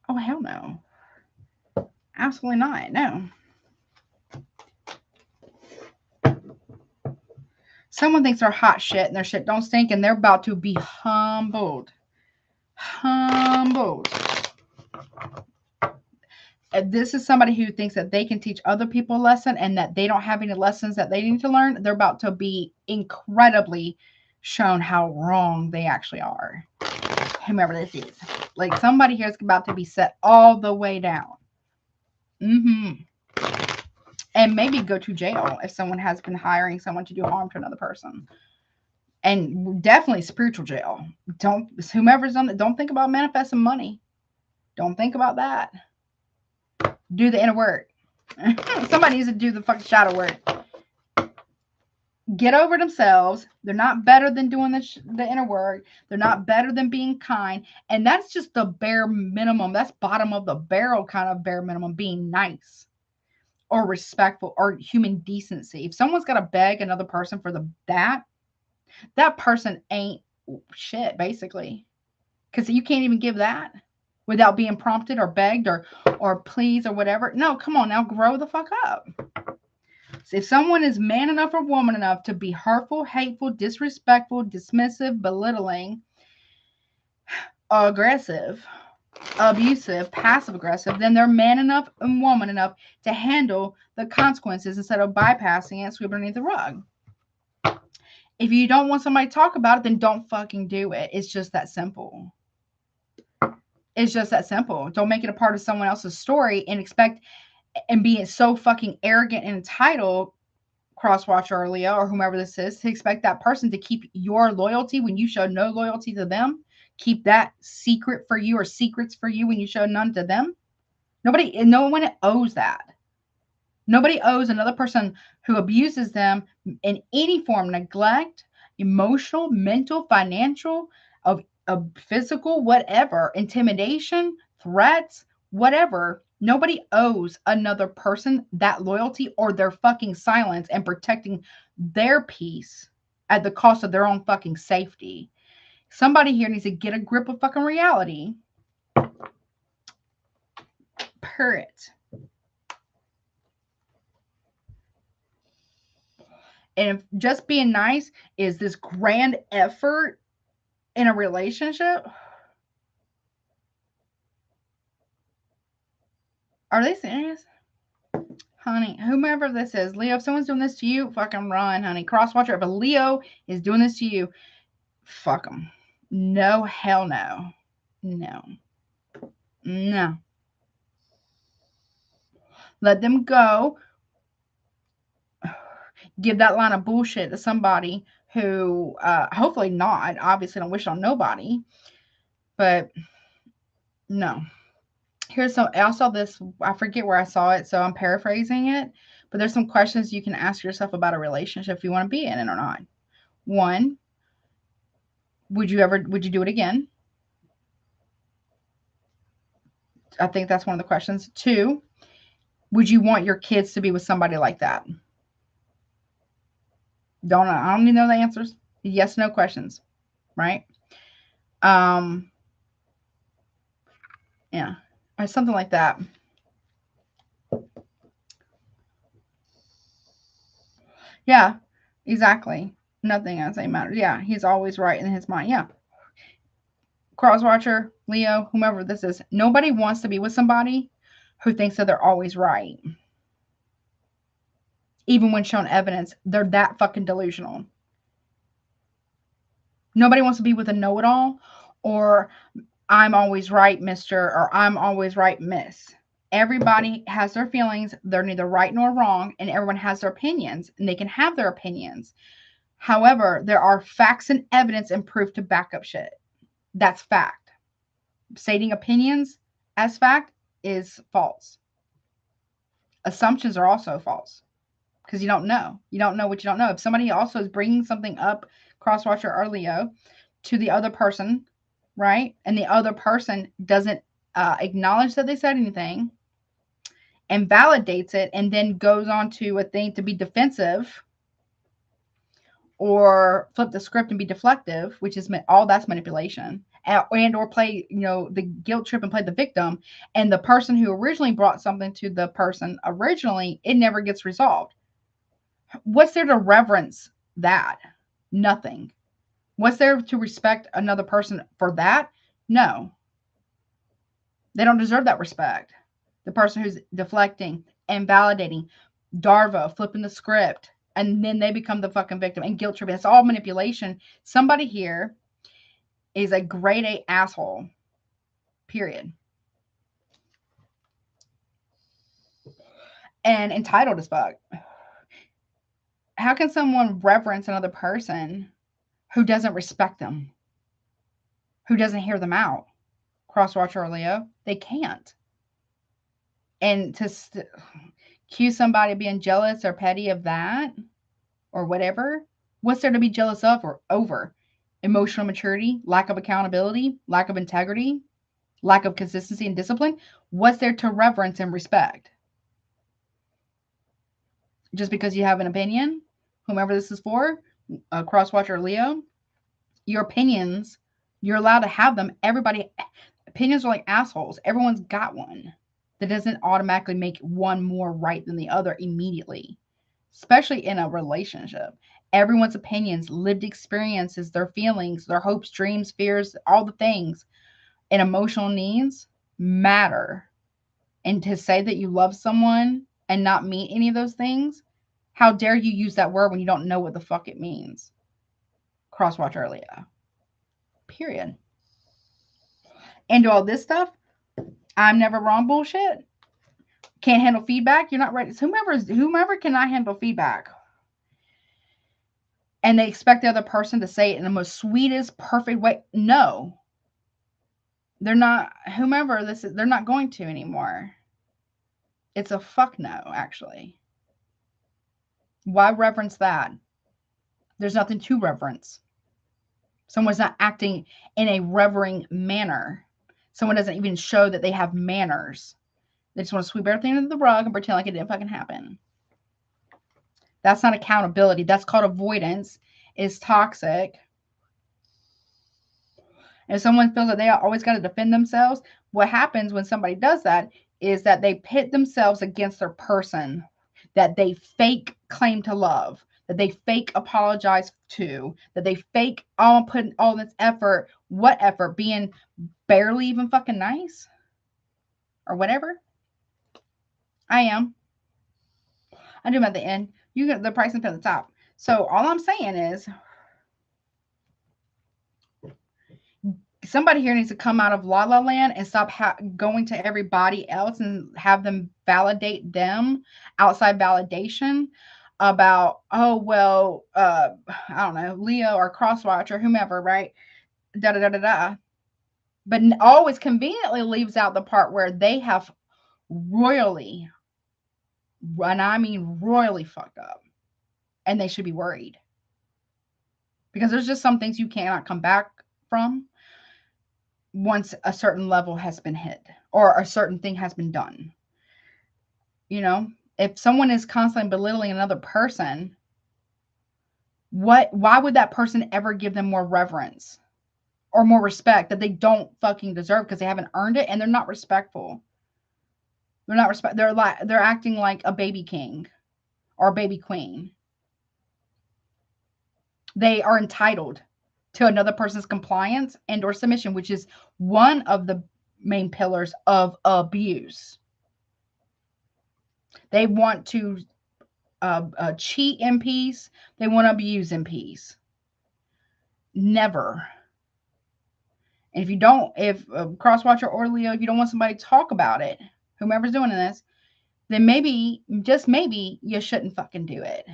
Speaker 1: Oh, hell no. Absolutely not. No. Someone thinks they're hot shit and their shit don't stink, and they're about to be humbled. Humbled. This is somebody who thinks that they can teach other people a lesson and that they don't have any lessons that they need to learn. They're about to be incredibly shown how wrong they actually are. Whomever this is. Like, somebody here is about to be set all the way down. And maybe go to jail if someone has been hiring someone to do harm to another person. And definitely spiritual jail. Whomever's done it, don't think about manifesting money. Don't think about that. Do the inner work. Somebody needs to do the fucking shadow work. Get over themselves. They're not better than doing the inner work. They're not better than being kind. And that's just the bare minimum. That's bottom of the barrel kind of bare minimum, being nice or respectful or human decency. If someone's got to beg another person for that person ain't shit, basically. Because you can't even give that without being prompted or begged or please or whatever. No, come on now, grow the fuck up. So if someone is man enough or woman enough to be hurtful, hateful, disrespectful, dismissive, belittling, aggressive, abusive, passive aggressive, then they're man enough and woman enough to handle the consequences instead of bypassing it, sweeping underneath the rug. If you don't want somebody to talk about it, then don't fucking do it. It's just that simple. It's just that simple. Don't make it a part of someone else's story and expect and being so fucking arrogant and entitled, Crosswatcher or Leo or whomever this is, to expect that person to keep your loyalty when you show no loyalty to them. Keep that secret for you or secrets for you when you show none to them. No one owes that. Nobody owes another person who abuses them in any form, neglect, emotional, mental, financial, of physical, whatever, intimidation, threats, whatever. Nobody owes another person that loyalty or their fucking silence and protecting their peace at the cost of their own fucking safety. Somebody here needs to get a grip of fucking reality. Per it. And if just being nice is this grand effort in a relationship, are they serious? Honey, whomever this is, Leo, if someone's doing this to you, fucking run, honey. Crosswatcher, if a Leo is doing this to you, fuck them. No, hell no. No. No. Let them go. Give that line of bullshit to somebody who, hopefully not, obviously don't wish on nobody, but no. I saw this, I forget where I saw it, so I'm paraphrasing it, but there's some questions you can ask yourself about a relationship if you want to be in it or not. 1, would you do it again? I think that's one of the questions. 2, would you want your kids to be with somebody like that? I don't even know the answers. Yes, no questions, right? Yeah, something like that. Yeah, exactly. Nothing I say matters. Yeah, he's always right in his mind. Yeah. Crosswatcher, Leo, whomever this is, nobody wants to be with somebody who thinks that they're always right. Even when shown evidence, they're that fucking delusional. Nobody wants to be with a know-it-all or I'm always right, mister, or I'm always right, miss. Everybody has their feelings. They're neither right nor wrong, and everyone has their opinions, and they can have their opinions. However, there are facts and evidence and proof to back up shit. That's fact. Stating opinions as fact is false. Assumptions are also false. because you don't know. You don't know what you don't know. If somebody also is bringing something up, cross-watcher or Leo, to the other person, right? And the other person doesn't acknowledge that they said anything and validates it and then goes on to a thing to be defensive or flip the script and be deflective, which is all that's manipulation, and or play, you know, the guilt trip and play the victim, and the person who originally brought something to the person originally, it never gets resolved. What's there to reverence that? Nothing. What's there to respect another person for that? No. They don't deserve that respect. The person who's deflecting and validating, Darvo, flipping the script, and then they become the fucking victim and guilt tripping. It's all manipulation. Somebody here is a grade A asshole. Period. And entitled as fuck. How can someone reverence another person who doesn't respect them? Who doesn't hear them out? Crosswatcher or Leo? They can't. And to accuse somebody of being jealous or petty of that or whatever, what's there to be jealous of or over? Emotional maturity, lack of accountability, lack of integrity, lack of consistency and discipline. What's there to reverence and respect? Just because you have an opinion, whomever this is for, crosswatcher or Leo, your opinions, you're allowed to have them. Everybody, opinions are like assholes. Everyone's got one. That doesn't automatically make one more right than the other immediately, especially in a relationship. Everyone's opinions, lived experiences, their feelings, their hopes, dreams, fears, all the things and emotional needs matter. And to say that you love someone and not mean any of those things, how dare you use that word when you don't know what the fuck it means? Crosswatch earlier. Period. And do all this stuff, I'm never wrong bullshit. Can't handle feedback. You're not ready. Whomever cannot handle feedback. And they expect the other person to say it in the most sweetest, perfect way. No. They're not, whomever this is, they're not going to anymore. It's a fuck no, actually. Why reverence that? There's nothing to reverence. Someone's not acting in a revering manner. Someone doesn't even show that they have manners. They just want to sweep everything under the rug and pretend like it didn't fucking happen. That's not accountability. That's called avoidance. It's toxic. If someone feels that they always got to defend themselves, what happens when somebody does that is that they pit themselves against their person that they fake claim to love, that they fake apologize to, that they fake put all this effort. What effort? Being barely even fucking nice or whatever. I am. I do them at the end. You get the price and at the top. So all I'm saying is somebody here needs to come out of La La Land and stop going to everybody else and have them validate them, outside validation about, oh, well, I don't know, Leo or Crosswatch or whomever, right? Da da da da da. But always conveniently leaves out the part where they have royally, and I mean royally fucked up, and they should be worried. Because there's just some things you cannot come back from once a certain level has been hit or a certain thing has been done. You know, if someone is constantly belittling another person, why would that person ever give them more reverence or more respect that they don't fucking deserve because they haven't earned it and they're not respectful? They're not they're acting like a baby king or a baby queen. They are entitled to another person's compliance and or submission, which is one of the main pillars of abuse. They want to cheat in peace. They want to abuse in peace. Never. And if you don't, if Crosswatcher or Leo, if you don't want somebody to talk about it, whomever's doing this, then maybe, just maybe, you shouldn't fucking do it.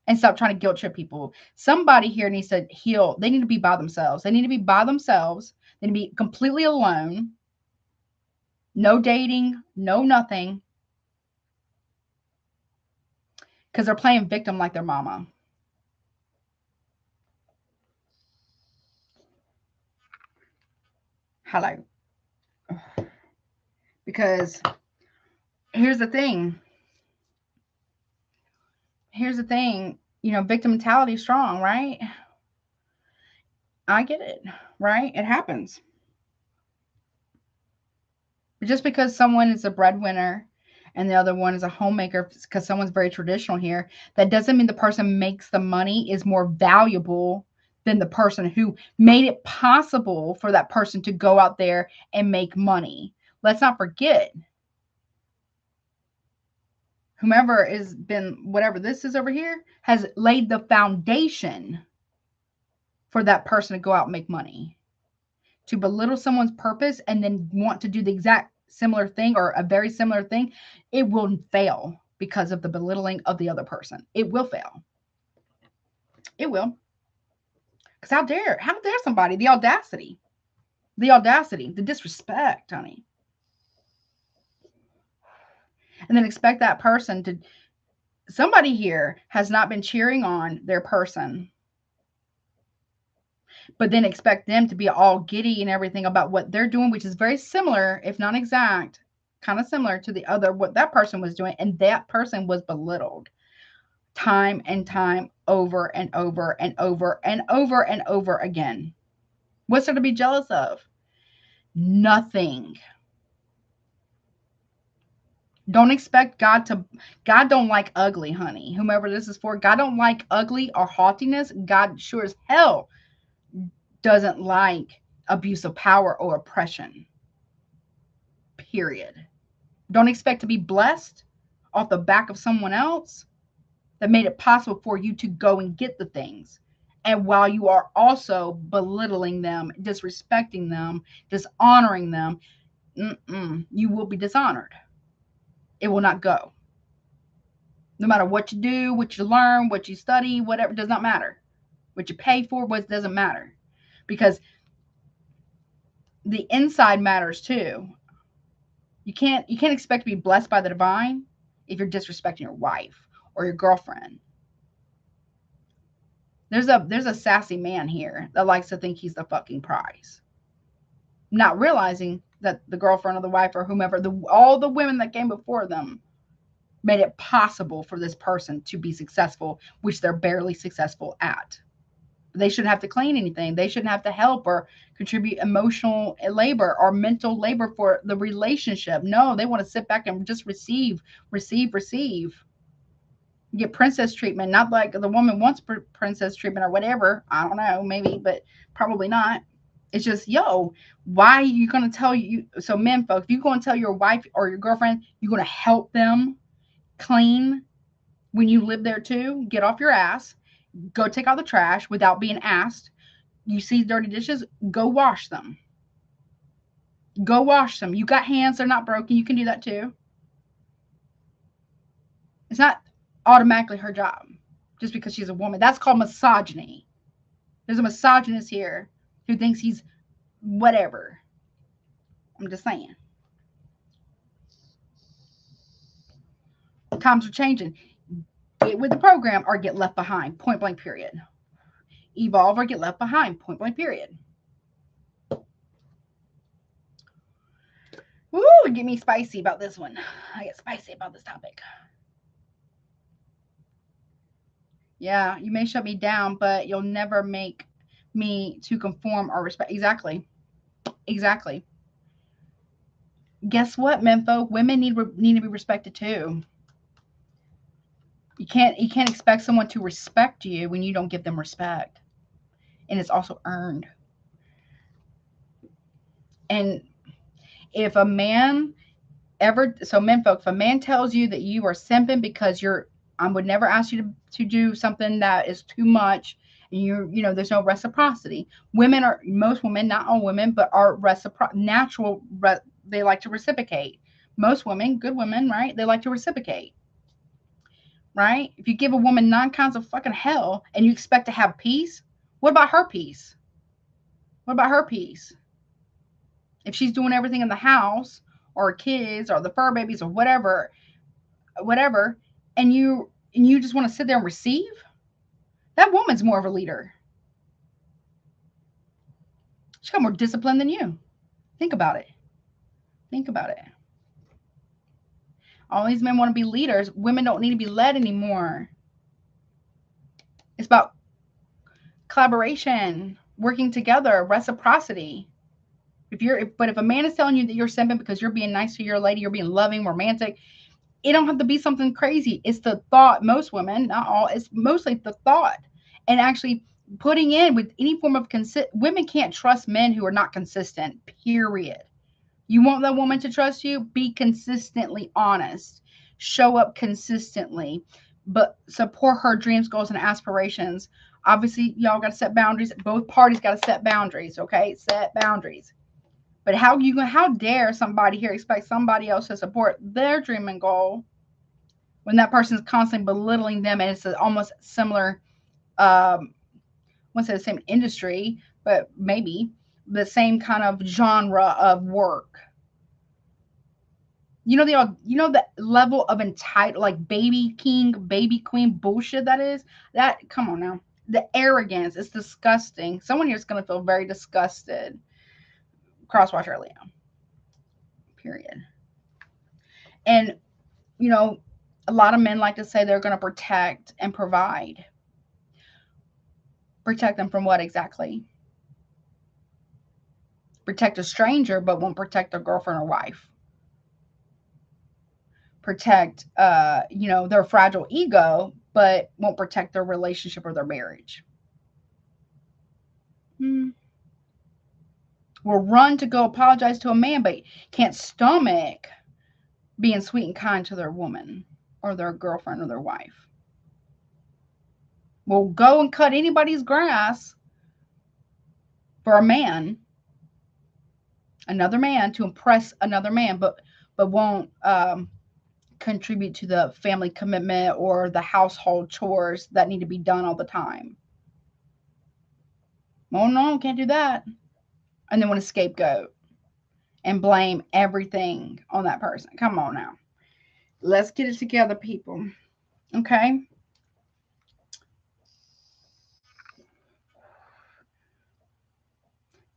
Speaker 1: And stop trying to guilt trip people. Somebody here needs to heal. They need to be by themselves. They need to be by themselves. They need to be completely alone. No dating, no nothing. Because they're playing victim like their mama. Hello. Because here's the thing. You know, victim mentality is strong, right? I get it, right? It happens. Just because someone is a breadwinner and the other one is a homemaker, because someone's very traditional here, that doesn't mean the person makes the money is more valuable than the person who made it possible for that person to go out there and make money. Let's not forget, whomever has been, whatever this is over here, has laid the foundation for that person to go out and make money. To belittle someone's purpose and then want to do the exact similar thing or a very similar thing, it will fail because of the belittling of the other person. It will fail. It will. Because how dare somebody, the audacity, the disrespect, honey. And then expect that person to, somebody here has not been cheering on their person, but then expect them to be all giddy and everything about what they're doing, which is very similar, if not exact, kind of similar to the other, what that person was doing. And that person was belittled time and time over and over and over and over and over again. What's there to be jealous of? Nothing. Don't expect God don't like ugly, honey. Whomever this is for, God don't like ugly or haughtiness. God sure as hell doesn't like abuse of power or oppression. Period. Don't expect to be blessed off the back of someone else that made it possible for you to go and get the things. And while you are also belittling them, disrespecting them, dishonoring them, you will be dishonored. It will not go. No matter what you do, what you learn, what you study, whatever, does not matter. What you pay for, what doesn't matter. Because the inside matters too. You can't expect to be blessed by the divine if you're disrespecting your wife or your girlfriend. There's a sassy man here that likes to think he's the fucking prize, not realizing that the girlfriend or the wife or whomever, all the women that came before them made it possible for this person to be successful, which they're barely successful at. They shouldn't have to clean anything. They shouldn't have to help or contribute emotional labor or mental labor for the relationship. No, they want to sit back and just receive. Get princess treatment. Not like the woman wants princess treatment or whatever. I don't know, maybe, but probably not. It's just, yo, why are you going to tell you? So men, folks, if you're going to tell your wife or your girlfriend, you're going to help them clean when you live there too, get off your ass, go take out the trash without being asked. You see dirty dishes, go wash them. Go wash them. You got hands, they're not broken. You can do that too. It's not automatically her job just because she's a woman. That's called misogyny. There's a misogynist here who thinks he's whatever. I'm just saying. Times are changing. Get with the program or get left behind. Point blank, period. Evolve or get left behind. Point blank, period. Woo, get me spicy about this one. I get spicy about this topic. Yeah, you may shut me down, but you'll never make me to conform or respect. Exactly. Guess what, menfolk? Women need to be respected too. You can't expect someone to respect you when you don't give them respect, and it's also earned. And if a man menfolk, if a man tells you that you are simping because I would never ask you to do something that is too much, and there's no reciprocity. Most women, not all women, but are natural. They like to reciprocate. Most women, good women, right? They like to reciprocate, right? If you give a woman 9 kinds of fucking hell and you expect to have peace, what about her peace? What about her peace? If she's doing everything in the house or kids or the fur babies or whatever, and and you just want to sit there and receive, that woman's more of a leader. She's got more discipline than you. Think about it. Think about it. All these men want to be leaders. Women don't need to be led anymore. It's about collaboration, working together, reciprocity. But if a man is telling you that you're simping because you're being nice to your lady, you're being loving, romantic, it don't have to be something crazy. It's the thought. Most women, not all, it's mostly the thought. And actually putting in with any form of women can't trust men who are not consistent, period. You want that woman to trust you? Be consistently honest. Show up consistently, but support her dreams, goals, and aspirations. Obviously, y'all got to set boundaries. Both parties got to set boundaries, okay? Set boundaries. But how dare somebody here expect somebody else to support their dream and goal when that person is constantly belittling them, and it's almost similar, I won't say the same industry, but maybe the same kind of genre of work. You know the level of entitled, like baby king, baby queen bullshit that is? That, come on now. The arrogance is disgusting. Someone here is going to feel very disgusted. Crosswatch earlier. Period. And, you know, a lot of men like to say they're going to protect and provide. Protect them from what exactly? Protect a stranger, but won't protect their girlfriend or wife. Protect, their fragile ego, but won't protect their relationship or their marriage. Will run to go apologize to a man, but can't stomach being sweet and kind to their woman or their girlfriend or their wife. Will go and cut anybody's grass for a man, another man, to impress another man, but won't contribute to the family commitment or the household chores that need to be done all the time. Oh no, can't do that. And then want to scapegoat and blame everything on that person. Come on now. Let's get it together, people. Okay?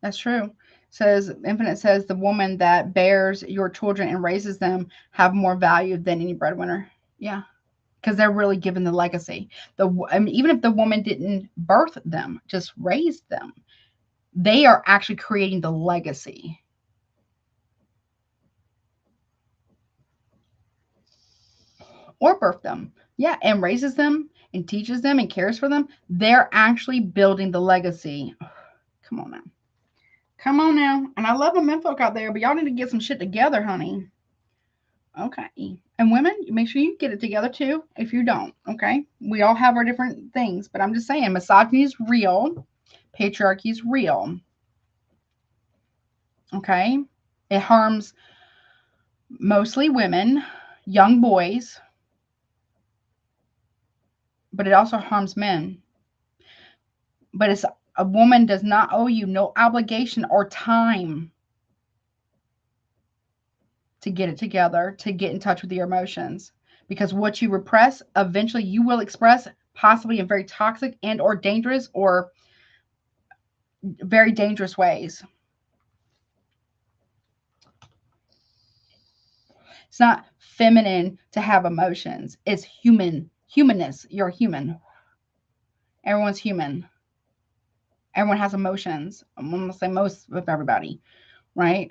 Speaker 1: That's true. Says Infinite says the woman that bears your children and raises them have more value than any breadwinner. Yeah, because they're really giving the legacy. Even if the woman didn't birth them, just raised them, they are actually creating the legacy. Or birth them. Yeah, and raises them and teaches them and cares for them. They're actually building the legacy. Come on now. Come on now. And I love the men folk out there, but y'all need to get some shit together, honey. Okay. And women, make sure you get it together too if you don't. Okay. We all have our different things, but I'm just saying misogyny is real, patriarchy is real. Okay. It harms mostly women, young boys, but it also harms men. But it's a woman does not owe you no obligation or time to get it together, to get in touch with your emotions. Because what you repress, eventually you will express, possibly in very toxic and or dangerous or very dangerous ways. It's not feminine to have emotions. It's humanness. You're human. Everyone's human. Everyone has emotions. I'm going to say most of everybody, right?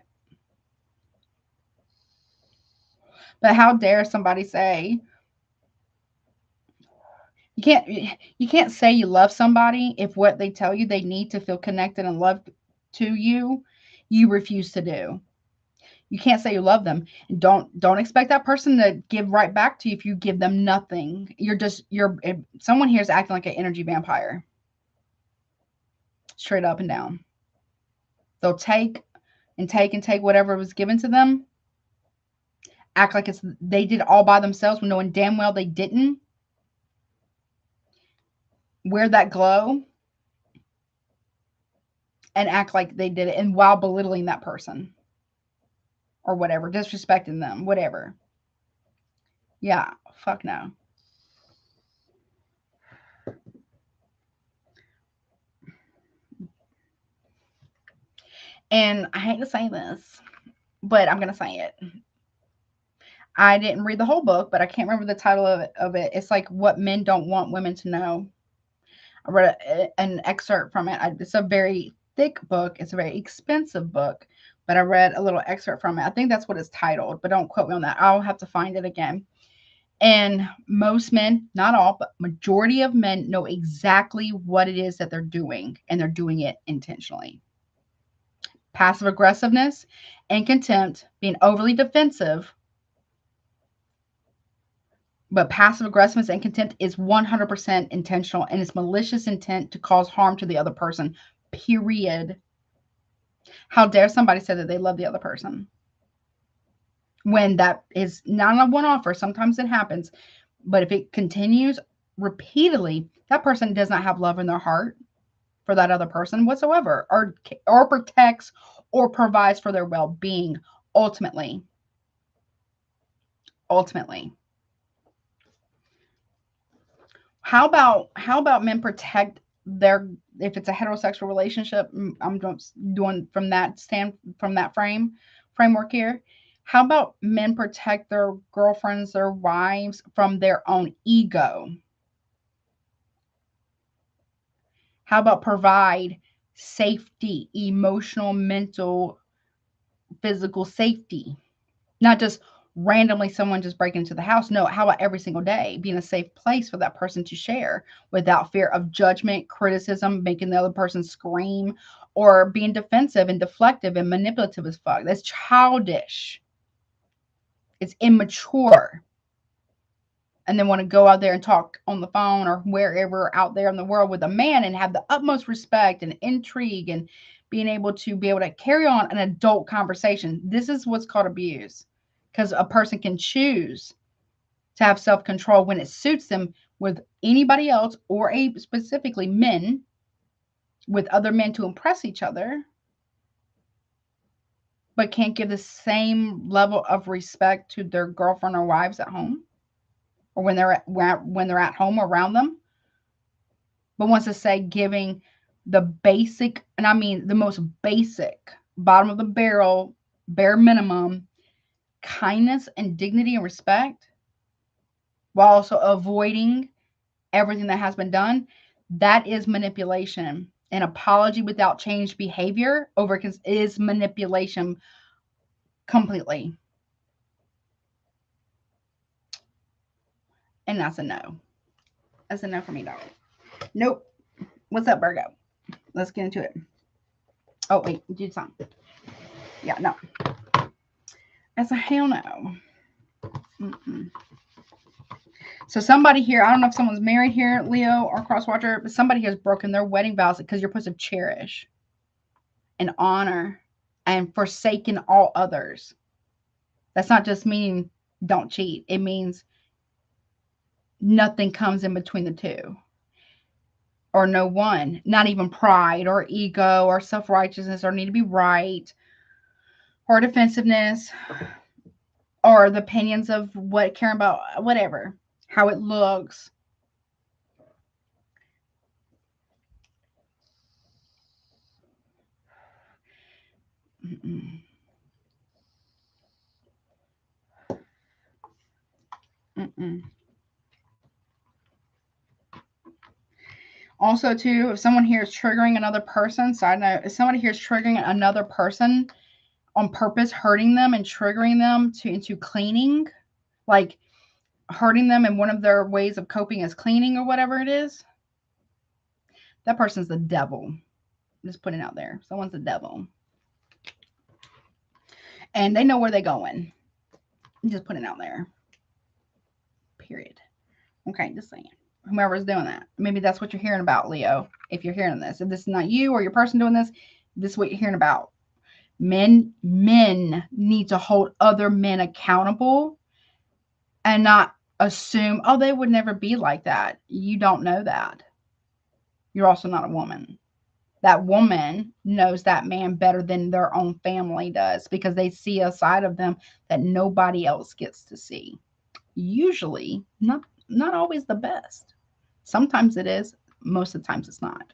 Speaker 1: But how dare somebody say you can't say you love somebody if what they tell you they need to feel connected and loved to you refuse to do. You can't say you love them. Don't expect that person to give right back to you if you give them nothing. Someone here is acting like an energy vampire. Straight up and down. They'll take and take and take whatever was given to them. Act like they did it all by themselves when knowing damn well they didn't. Wear that glow and act like they did it, and while belittling that person or whatever, disrespecting them, whatever. Yeah, fuck no. And I hate to say this, but I'm going to say it. I didn't read the whole book, but I can't remember the title of it. It's like What Men Don't Want Women to Know. I read an excerpt from it. It's a very thick book. It's a very expensive book, but I read a little excerpt from it. I think that's what it's titled, but don't quote me on that. I'll have to find it again. And most men, not all, but majority of men know exactly what it is that they're doing, and they're doing it intentionally. Passive aggressiveness and contempt, being overly defensive. But passive aggressiveness and contempt is 100% intentional, and it's malicious intent to cause harm to the other person, period. How dare somebody say that they love the other person when that is not a one-off, or sometimes it happens. But if it continues repeatedly, that person does not have love in their heart for that other person whatsoever, or protects or provides for their well-being ultimately. How about men protect their, if it's a heterosexual relationship, I'm just doing from that framework here. How about men protect their girlfriends, their wives from their own ego? How about provide safety, emotional, mental, physical safety? Not just randomly someone just breaking into the house. No, how about every single day being a safe place for that person to share without fear of judgment, criticism, making the other person scream, or being defensive and deflective and manipulative as fuck? That's childish. It's immature. And then want to go out there and talk on the phone or wherever out there in the world with a man and have the utmost respect and intrigue and being able to carry on an adult conversation. This is what's called abuse, because a person can choose to have self-control when it suits them with anybody else, or specifically men, with other men to impress each other, but can't give the same level of respect to their girlfriend or wives at home, or when they're at home around them, but wants to say giving the basic, and I mean the most basic, bottom of the barrel, bare minimum kindness and dignity and respect, while also avoiding everything that has been done. That is manipulation. An apology without changed behavior is manipulation completely. And that's a no. That's a no for me, darling. Nope. What's up, Virgo? Let's get into it. Oh, wait. Do something. Yeah, no. That's a hell no. So somebody here, I don't know if someone's married here, Leo or Crosswatcher, but somebody has broken their wedding vows because you're supposed to cherish and honor and forsaken all others. That's not just meaning don't cheat. It means nothing comes in between the two. Or no one. Not even pride or ego or self-righteousness or need to be right or defensiveness or the opinions of what caring about whatever, how it looks. Also, too, if someone here is triggering another person, side note, if somebody here is triggering another person on purpose, hurting them and triggering them into cleaning, like hurting them, and one of their ways of coping is cleaning or whatever it is, that person's the devil. Just putting it out there. Someone's the devil. And they know where they're going. Just putting it out there. Period. Okay, just saying. Whoever's doing that. Maybe that's what you're hearing about, Leo, if you're hearing this. If this is not you or your person doing this, this is what you're hearing about. Men need to hold other men accountable and not assume, oh, they would never be like that. You don't know that. You're also not a woman. That woman knows that man better than their own family does, because they see a side of them that nobody else gets to see. Usually, not always the best. Sometimes it is. Most of the times it's not.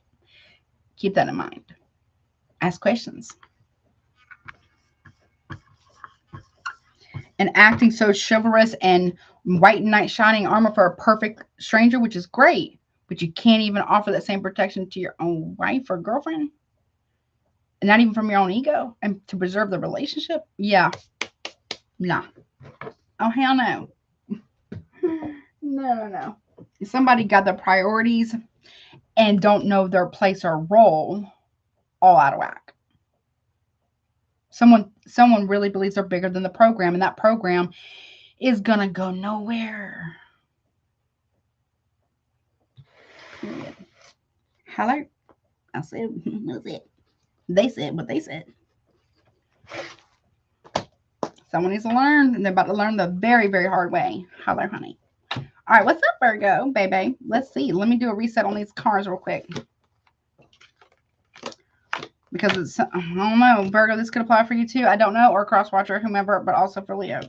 Speaker 1: Keep that in mind. Ask questions. and acting so chivalrous and white knight shining armor for a perfect stranger, which is great, but you can't even offer that same protection to your own wife or girlfriend, and not even from your own ego, and to preserve the relationship. Yeah, nah. Oh hell no. No. Somebody got their priorities and don't know their place or role all out of whack. Someone really believes they're bigger than the program, and that program is gonna go nowhere. Hello? I said that's it. They said what they said. Someone needs to learn, and they're about to learn the very, very hard way. Hello, honey. All right, what's up, Virgo, baby? Let's see. Let me do a reset on these cards real quick. Because it's, I don't know, Virgo, this could apply for you too. I don't know, or cross watcher, whomever, but also for Leo.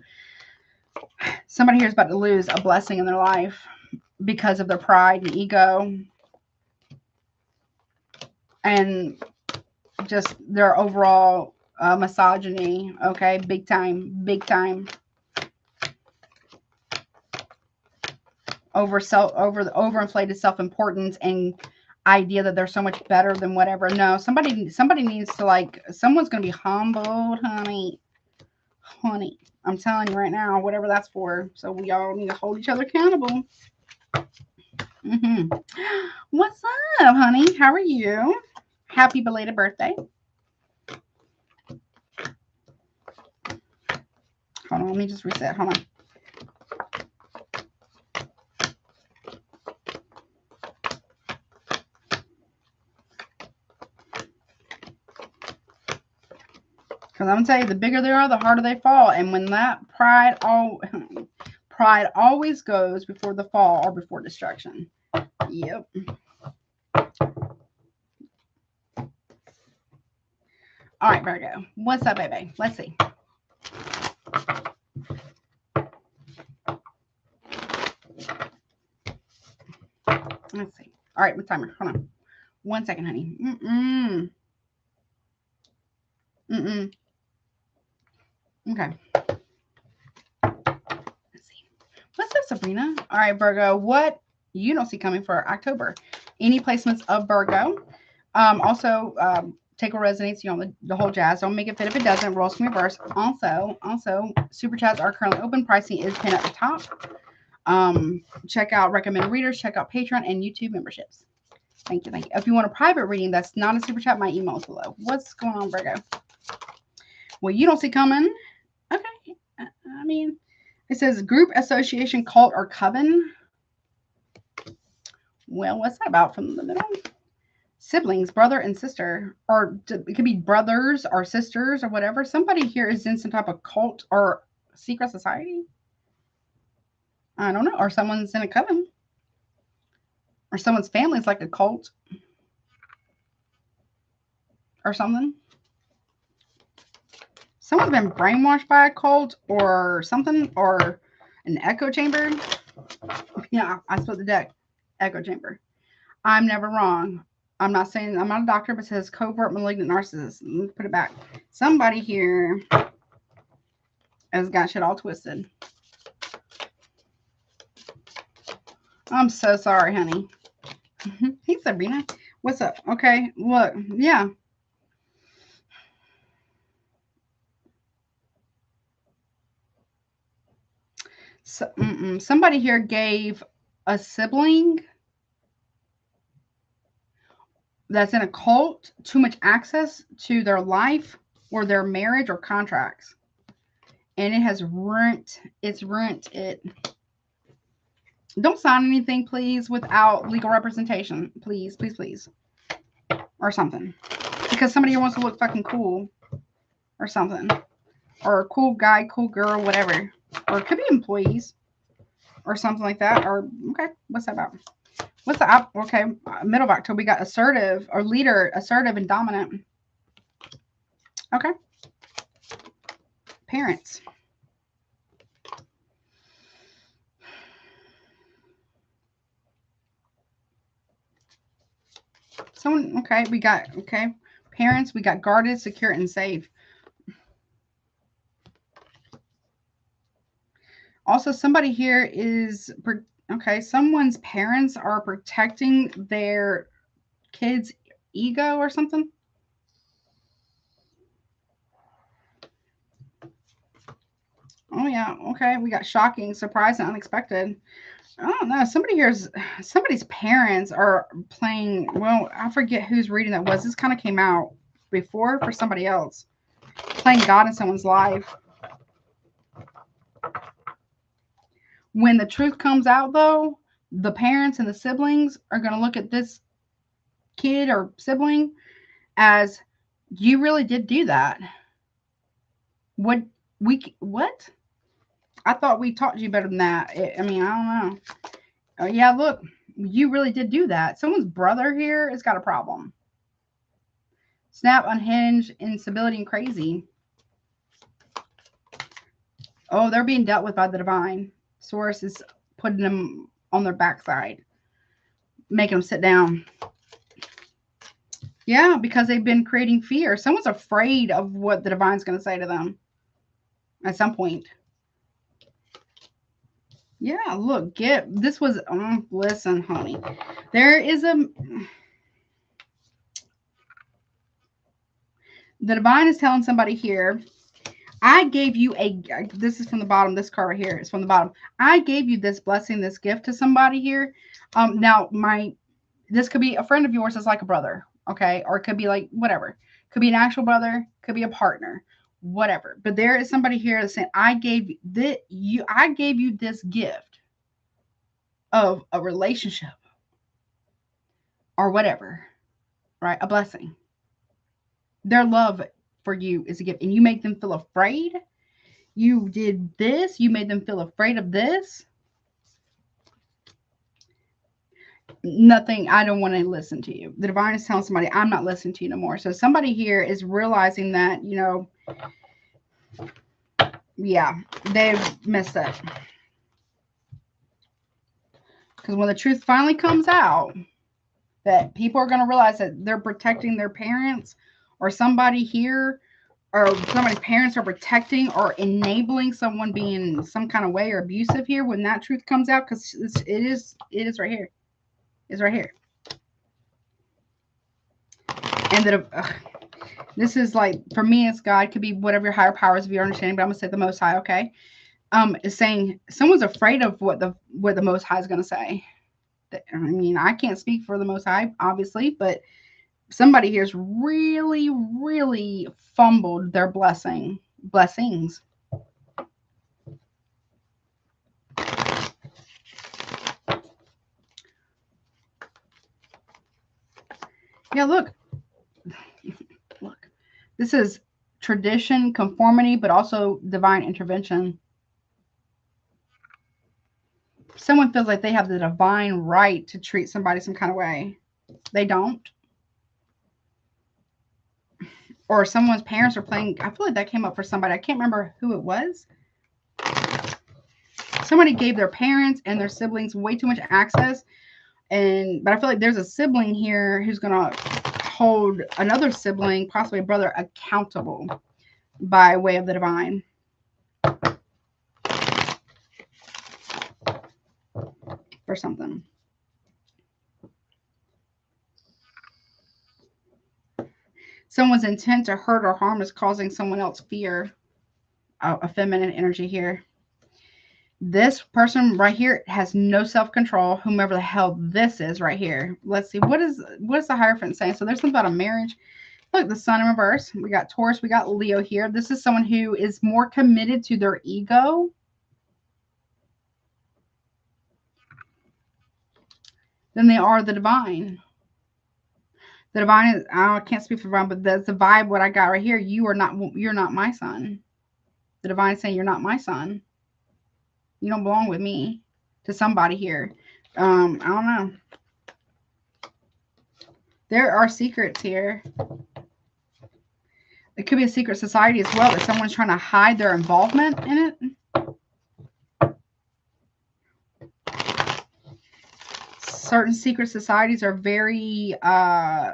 Speaker 1: Somebody here is about to lose a blessing in their life because of their pride and ego and just their overall misogyny. Okay, big time, overinflated self-importance and idea that they're so much better than whatever. No, somebody needs to, like, someone's gonna be humbled, honey. I'm telling you right now, whatever that's for. So we all need to hold each other accountable. What's up, honey? How are you? Happy belated birthday. Hold on, let me just reset. Hold on. Because I'm going to tell you, the bigger they are, the harder they fall. And when that pride always goes before the fall or before destruction. Yep. All right, Virgo. What's up, baby? Let's see. Let's see. All right, with timer. Hold on. 1 second, honey. Okay. Let's see. What's up, Sabrina? All right, Virgo. What you don't see coming for October? Any placements of Virgo? Also, take what resonates, you know, the whole jazz. Don't make it fit if it doesn't. Roll some reverse. Also, super chats are currently open. Pricing is pinned at the top. Check out recommended readers. Check out Patreon and YouTube memberships. Thank you. If you want a private reading that's not a super chat, my email is below. What's going on, Virgo? Well, you don't see coming. Okay. I mean, it says group, association, cult, or coven. Well, what's that about from the middle? Siblings, brother and sister, or it could be brothers or sisters or whatever. Somebody here is in some type of cult or secret society. I don't know. Or someone's in a coven. Or someone's family is like a cult. Or something. Someone's been brainwashed by a cult or something. Or an echo chamber. Yeah, I split the deck. Echo chamber. I'm never wrong. I'm not saying, I'm not a doctor, but it says covert malignant narcissist. Let me put it back. Somebody here has got shit all twisted. I'm so sorry, honey. Hey, Sabrina. What's up? Okay, look, yeah. So, somebody here gave a sibling that's in a cult too much access to their life or their marriage or contracts. And it has ruined it. Don't sign anything, please, without legal representation. Please. Or something. Because somebody here wants to look fucking cool. Or something. Or a cool guy, cool girl, whatever. Or it could be employees. Or something like that. Or, okay, what's that about? What's the up? Okay, middle of October, we got assertive or leader, assertive and dominant. Okay. Parents. Someone, okay, we got, okay, parents, we got guarded, secure, and safe. Also, somebody here is, okay, someone's parents are protecting their kid's ego or something. Oh, yeah. Okay. We got shocking, surprise, and unexpected. I don't know. Somebody's parents are playing. Well, I forget whose reading that was. This kind of came out before for somebody else. Playing God in someone's life. When the truth comes out, though, the parents and the siblings are going to look at this kid or sibling as, you really did do that. What? I thought we taught you better than that. I mean, I don't know. Yeah, look, you really did do that. Someone's brother here has got a problem. Snap, unhinged, instability, and crazy. Oh, they're being dealt with by the divine. Source is putting them on their backside, making them sit down. Yeah, because they've been creating fear. Someone's afraid of what the divine's going to say to them at some point. Yeah, look, this was, listen, honey. There is the divine is telling somebody here, I gave you this is from the bottom, this card right here is from the bottom. I gave you this blessing, this gift to somebody here. Now this could be a friend of yours that's like a brother, okay? Or it could be like whatever. Could be an actual brother, could be a partner, whatever. But there is somebody here that's saying, I gave you this gift of a relationship or whatever, right? A blessing. Their love for you is a gift, and you make them feel afraid. You did this, you made them feel afraid of this. Nothing, I don't want to listen to you. The divine is telling somebody, I'm not listening to you no more. So somebody here is realizing that, yeah, they've messed up. Because when the truth finally comes out, that people are going to realize that they're protecting their parents, or somebody here, or somebody's parents are protecting or enabling someone being some kind of way or abusive here. When that truth comes out, because it is right here. It's right here. And that this is like, for me, it's God. Could be whatever your higher powers of your understanding, but I'm gonna say the Most High. Okay, is saying someone's afraid of what the Most High is gonna say. I mean, I can't speak for the Most High, obviously, but somebody here's really, really fumbled their blessings. Yeah, look. This is tradition, conformity, but also divine intervention. Someone feels like they have the divine right to treat somebody some kind of way. They don't. Or someone's parents are playing. I feel like that came up for somebody. I can't remember who it was. Somebody gave their parents and their siblings way too much access. But I feel like there's a sibling here who's going to hold another sibling, possibly a brother, accountable by way of the divine. For something. Someone's intent to hurt or harm is causing someone else fear. A feminine energy here. This person right here has no self-control, whomever the hell this is right here. Let's see. What is the Hierophant saying? So there's something about a marriage. Look, the Sun in reverse. We got Taurus. We got Leo here. This is someone who is more committed to their ego than they are the divine. The divine is, I can't speak for divine, but that's the vibe what I got right here. You're not my son. The divine is saying, you're not my son. You don't belong with me. To somebody here. I don't know. There are secrets here. It could be a secret society as well, that someone's trying to hide their involvement in it. Certain secret societies are very,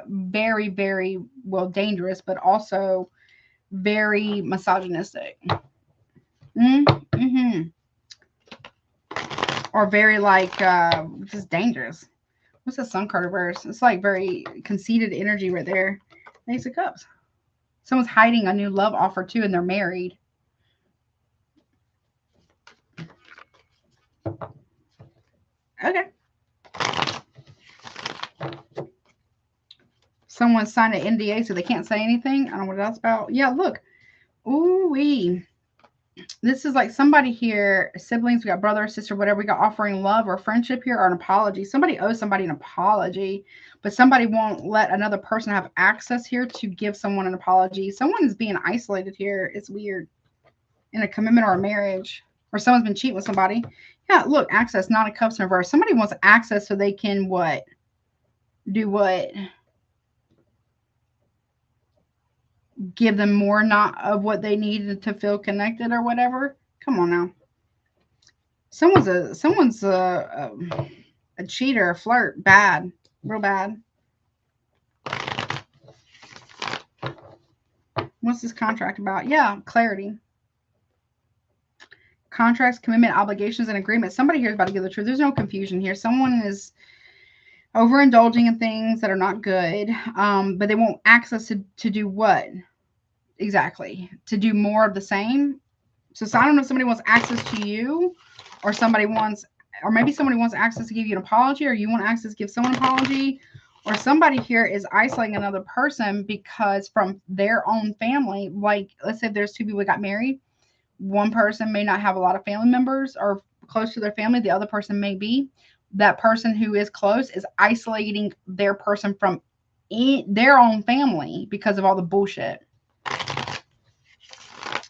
Speaker 1: very, very, well, dangerous, but also very misogynistic. Or very like just dangerous. What's the Sun card reverse? It's like very conceited energy right there. Ace of Cups. Someone's hiding a new love offer too, and they're married. Okay. Someone signed an NDA so they can't say anything. I don't know what that's about. Yeah, look. Ooh-wee. This is like somebody here, siblings, we got brother or sister, whatever, we got offering love or friendship here or an apology. Somebody owes somebody an apology, but somebody won't let another person have access here to give someone an apology. Someone is being isolated here. It's weird. In a commitment or a marriage, or someone's been cheating with somebody. Yeah, look, access, Nine of Cups in reverse. Somebody wants access so they can what? Do what? Give them more not of what they needed to feel connected or whatever. Come on now. Someone's a cheater, a flirt, bad, real bad. What's this contract about? Yeah, clarity. Contracts, commitment, obligations, and agreements. Somebody here is about to give the truth. There's no confusion here. Someone is overindulging in things that are not good, but they want access to do what? Exactly. To do more of the same. So I don't know if somebody wants access to you, or somebody wants, or maybe somebody wants access to give you an apology, or you want access to give someone an apology, or somebody here is isolating another person because from their own family, like let's say there's two people who got married. One person may not have a lot of family members or close to their family. The other person may be. That person who is close is isolating their person from their own family because of all the bullshit.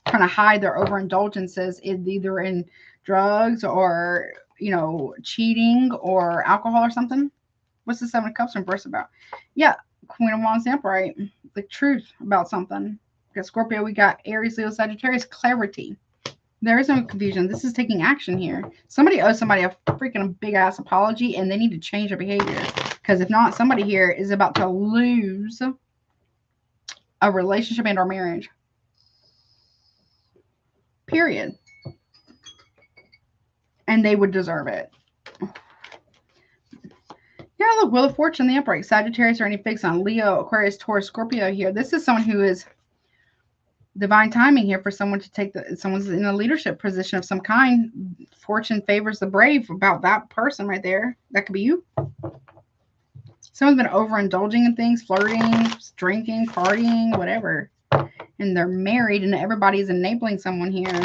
Speaker 1: Trying to hide their overindulgences either in drugs or, you know, cheating or alcohol or something. What's the Seven of Cups reverse about? Yeah, Queen of Wands upright. The truth about something. We got Scorpio, we got Aries, Leo, Sagittarius, clarity. There is no confusion. This is taking action here. Somebody owes somebody a freaking big ass apology, and they need to change their behavior. Because if not, somebody here is about to lose a relationship and or marriage. Period. And they would deserve it. Yeah, look, Wheel of Fortune, the upright. Sagittarius or any fix on Leo, Aquarius, Taurus, Scorpio here. This is someone who is divine timing here for someone to take someone's in a leadership position of some kind. Fortune favors the brave about that person right there. That could be you. Someone's been overindulging in things, flirting, drinking, partying, whatever. And they're married and everybody's enabling someone here.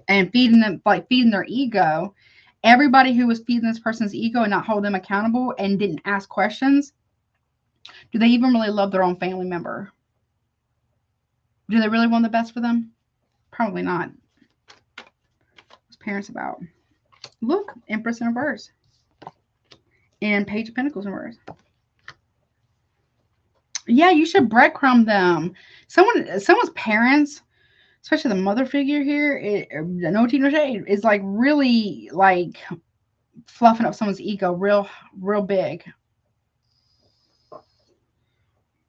Speaker 1: And feeding them, like feeding their ego. Everybody who was feeding this person's ego and not hold them accountable and didn't ask questions, do they even really love their own family member? Do they really want the best for them? Probably not. What's parents about? Look, Empress in reverse. And Page of Pentacles in reverse. Yeah, you should breadcrumb them. Someone's parents, especially the mother figure here, no tea no shade, is like really like fluffing up someone's ego real big.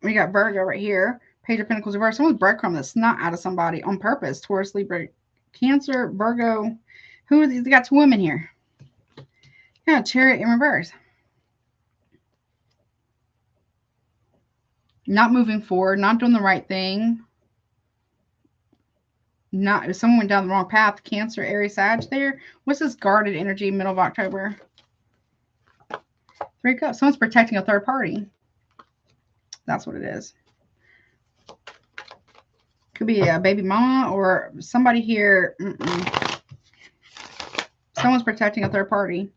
Speaker 1: We got Virgo right here. Page of Pentacles reverse. Someone's breadcrumbing the snot out of somebody on purpose. Taurus, Libra, Cancer, Virgo. Who are these? They got two women here. Yeah, Chariot in reverse. Not moving forward, not doing the right thing. Not if someone went down the wrong path. Cancer, Aries, Sag there. What's this guarded energy middle of October? Three of Cups. Someone's protecting a third party. That's what it is. Could be a baby mama or somebody here. Someone's protecting a third party.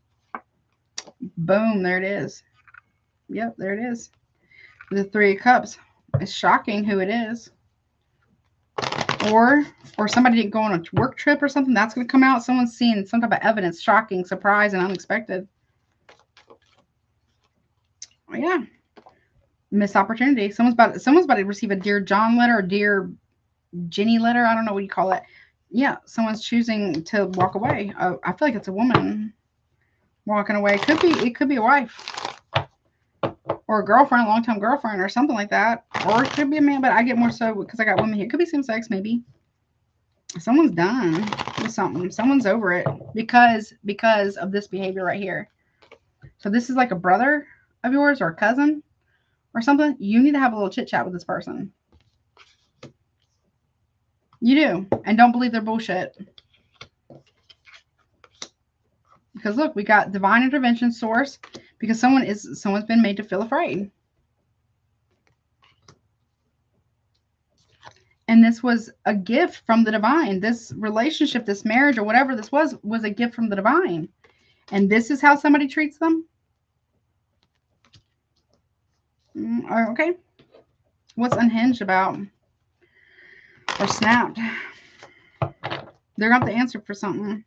Speaker 1: Boom, there it is. Yep, there it is. The Three of Cups. It's shocking who it is. Or somebody didn't go on a work trip or something. That's going to come out. Someone's seeing some type of evidence. Shocking, surprise, and unexpected. Oh, yeah. Missed opportunity. Someone's about to receive a Dear John letter or Dear Jenny letter. I don't know what you call it. Yeah, someone's choosing to walk away. I feel like it's a woman walking away. It could be a wife or a girlfriend, a long-time girlfriend or something like that. Or it could be a man, but I get more so because I got women here. It could be same sex, maybe. Someone's done with something. Someone's over it because of this behavior right here. So this is like a brother of yours or a cousin or something. You need to have a little chit chat with this person. You do. And don't believe their bullshit. Because look, we got divine intervention source because someone's been made to feel afraid. And this was a gift from the divine. This relationship, this marriage, or whatever this was a gift from the divine. And this is how somebody treats them? Okay. What's unhinged about? Or snapped? They're going to have to answer for something.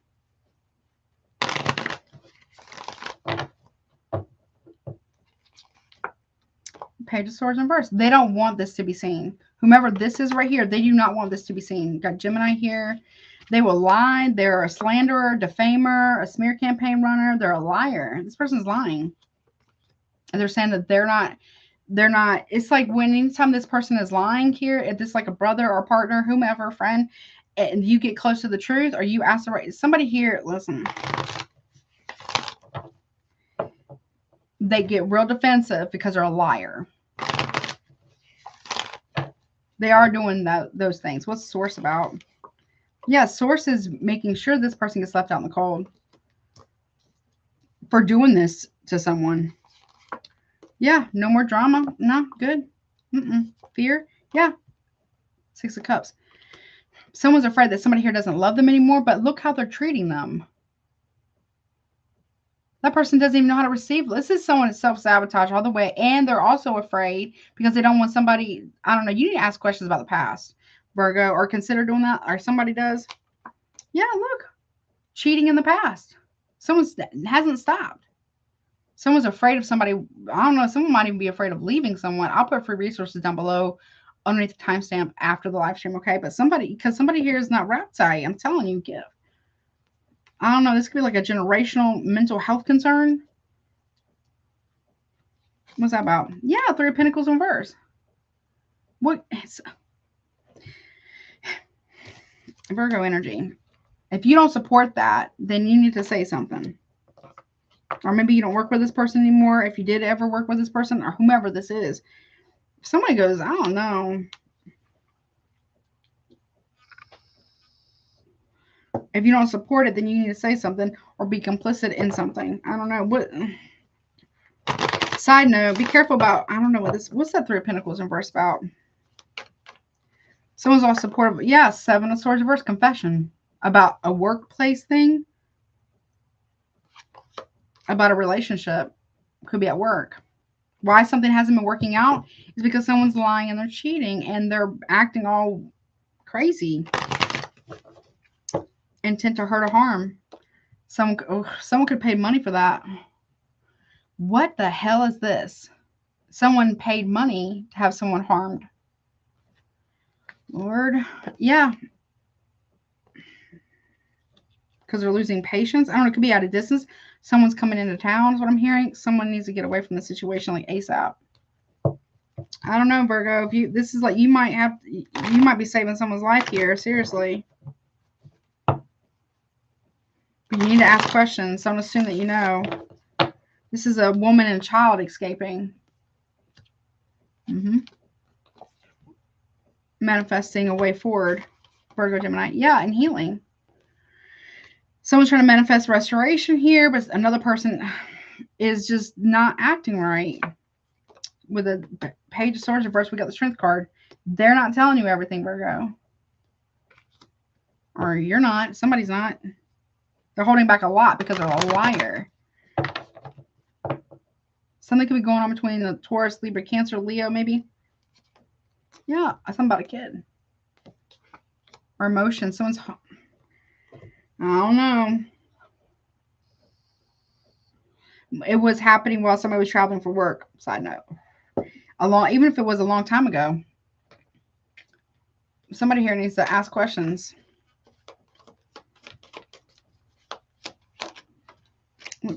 Speaker 1: Page of Swords in reverse. They don't want this to be seen. Whomever this is right here, they do not want this to be seen. You've got Gemini here. They will lie. They're a slanderer, defamer, a smear campaign runner. They're a liar. This person's lying. And they're saying that they're not. It's like when anytime this person is lying here, if this is like a brother or partner, whomever, friend, and you get close to the truth or you ask the right, somebody here, listen. They get real defensive because they're a liar. They are doing those things. What's the source about? Yeah, source is making sure this person gets left out in the cold for doing this to someone. Yeah, no more drama. No, good. Fear. Yeah. 6 of Cups. Someone's afraid that somebody here doesn't love them anymore, but look how they're treating them. That person doesn't even know how to receive. This is someone that's self-sabotage all the way. And they're also afraid because they don't want somebody, I don't know, you need to ask questions about the past, Virgo, or consider doing that, or somebody does. Yeah, look. Cheating in the past. Someone hasn't stopped. Someone's afraid of somebody. I don't know. Someone might even be afraid of leaving someone. I'll put free resources down below underneath the timestamp after the live stream, okay? But somebody here is not wrapped tight. I'm telling you, give. I don't know. This could be like a generational mental health concern. What's that about? Yeah, 3 of Pentacles in reverse. What? Virgo energy. If you don't support that, then you need to say something. Or maybe you don't work with this person anymore. If you did ever work with this person or whomever this is. If somebody goes, I don't know. If you don't support it, then you need to say something or be complicit in something. I don't know. What? Side note, be careful about, I don't know what's that 3 of Pentacles in reverse about? Someone's all supportive. Yeah, 7 of Swords reverse, confession. About a workplace thing. About a relationship. Could be at work. Why something hasn't been working out is because someone's lying and they're cheating and they're acting all crazy. Intent to hurt or harm. Someone could pay money for that. What the hell is this? Someone paid money to have someone harmed. Lord. Yeah. Because they're losing patience. I don't know. It could be at a distance. Someone's coming into town is what I'm hearing. Someone needs to get away from the situation like ASAP. I don't know, Virgo. If this is like you might be saving someone's life here. Seriously. But you need to ask questions. So I'm assuming that you know. This is a woman and a child escaping. Manifesting a way forward. Virgo, Gemini. Yeah, and healing. Someone's trying to manifest restoration here, but another person is just not acting right. With a Page of Swords reverse, we got the Strength card. They're not telling you everything, Virgo. Or you're not. Somebody's not. They're holding back a lot because they're a liar. Something could be going on between the Taurus, Libra, Cancer, Leo, maybe. Yeah, something about a kid. Or emotion. Someone's... I don't know. It was happening while somebody was traveling for work. Side note. Even if it was a long time ago. Somebody here needs to ask questions.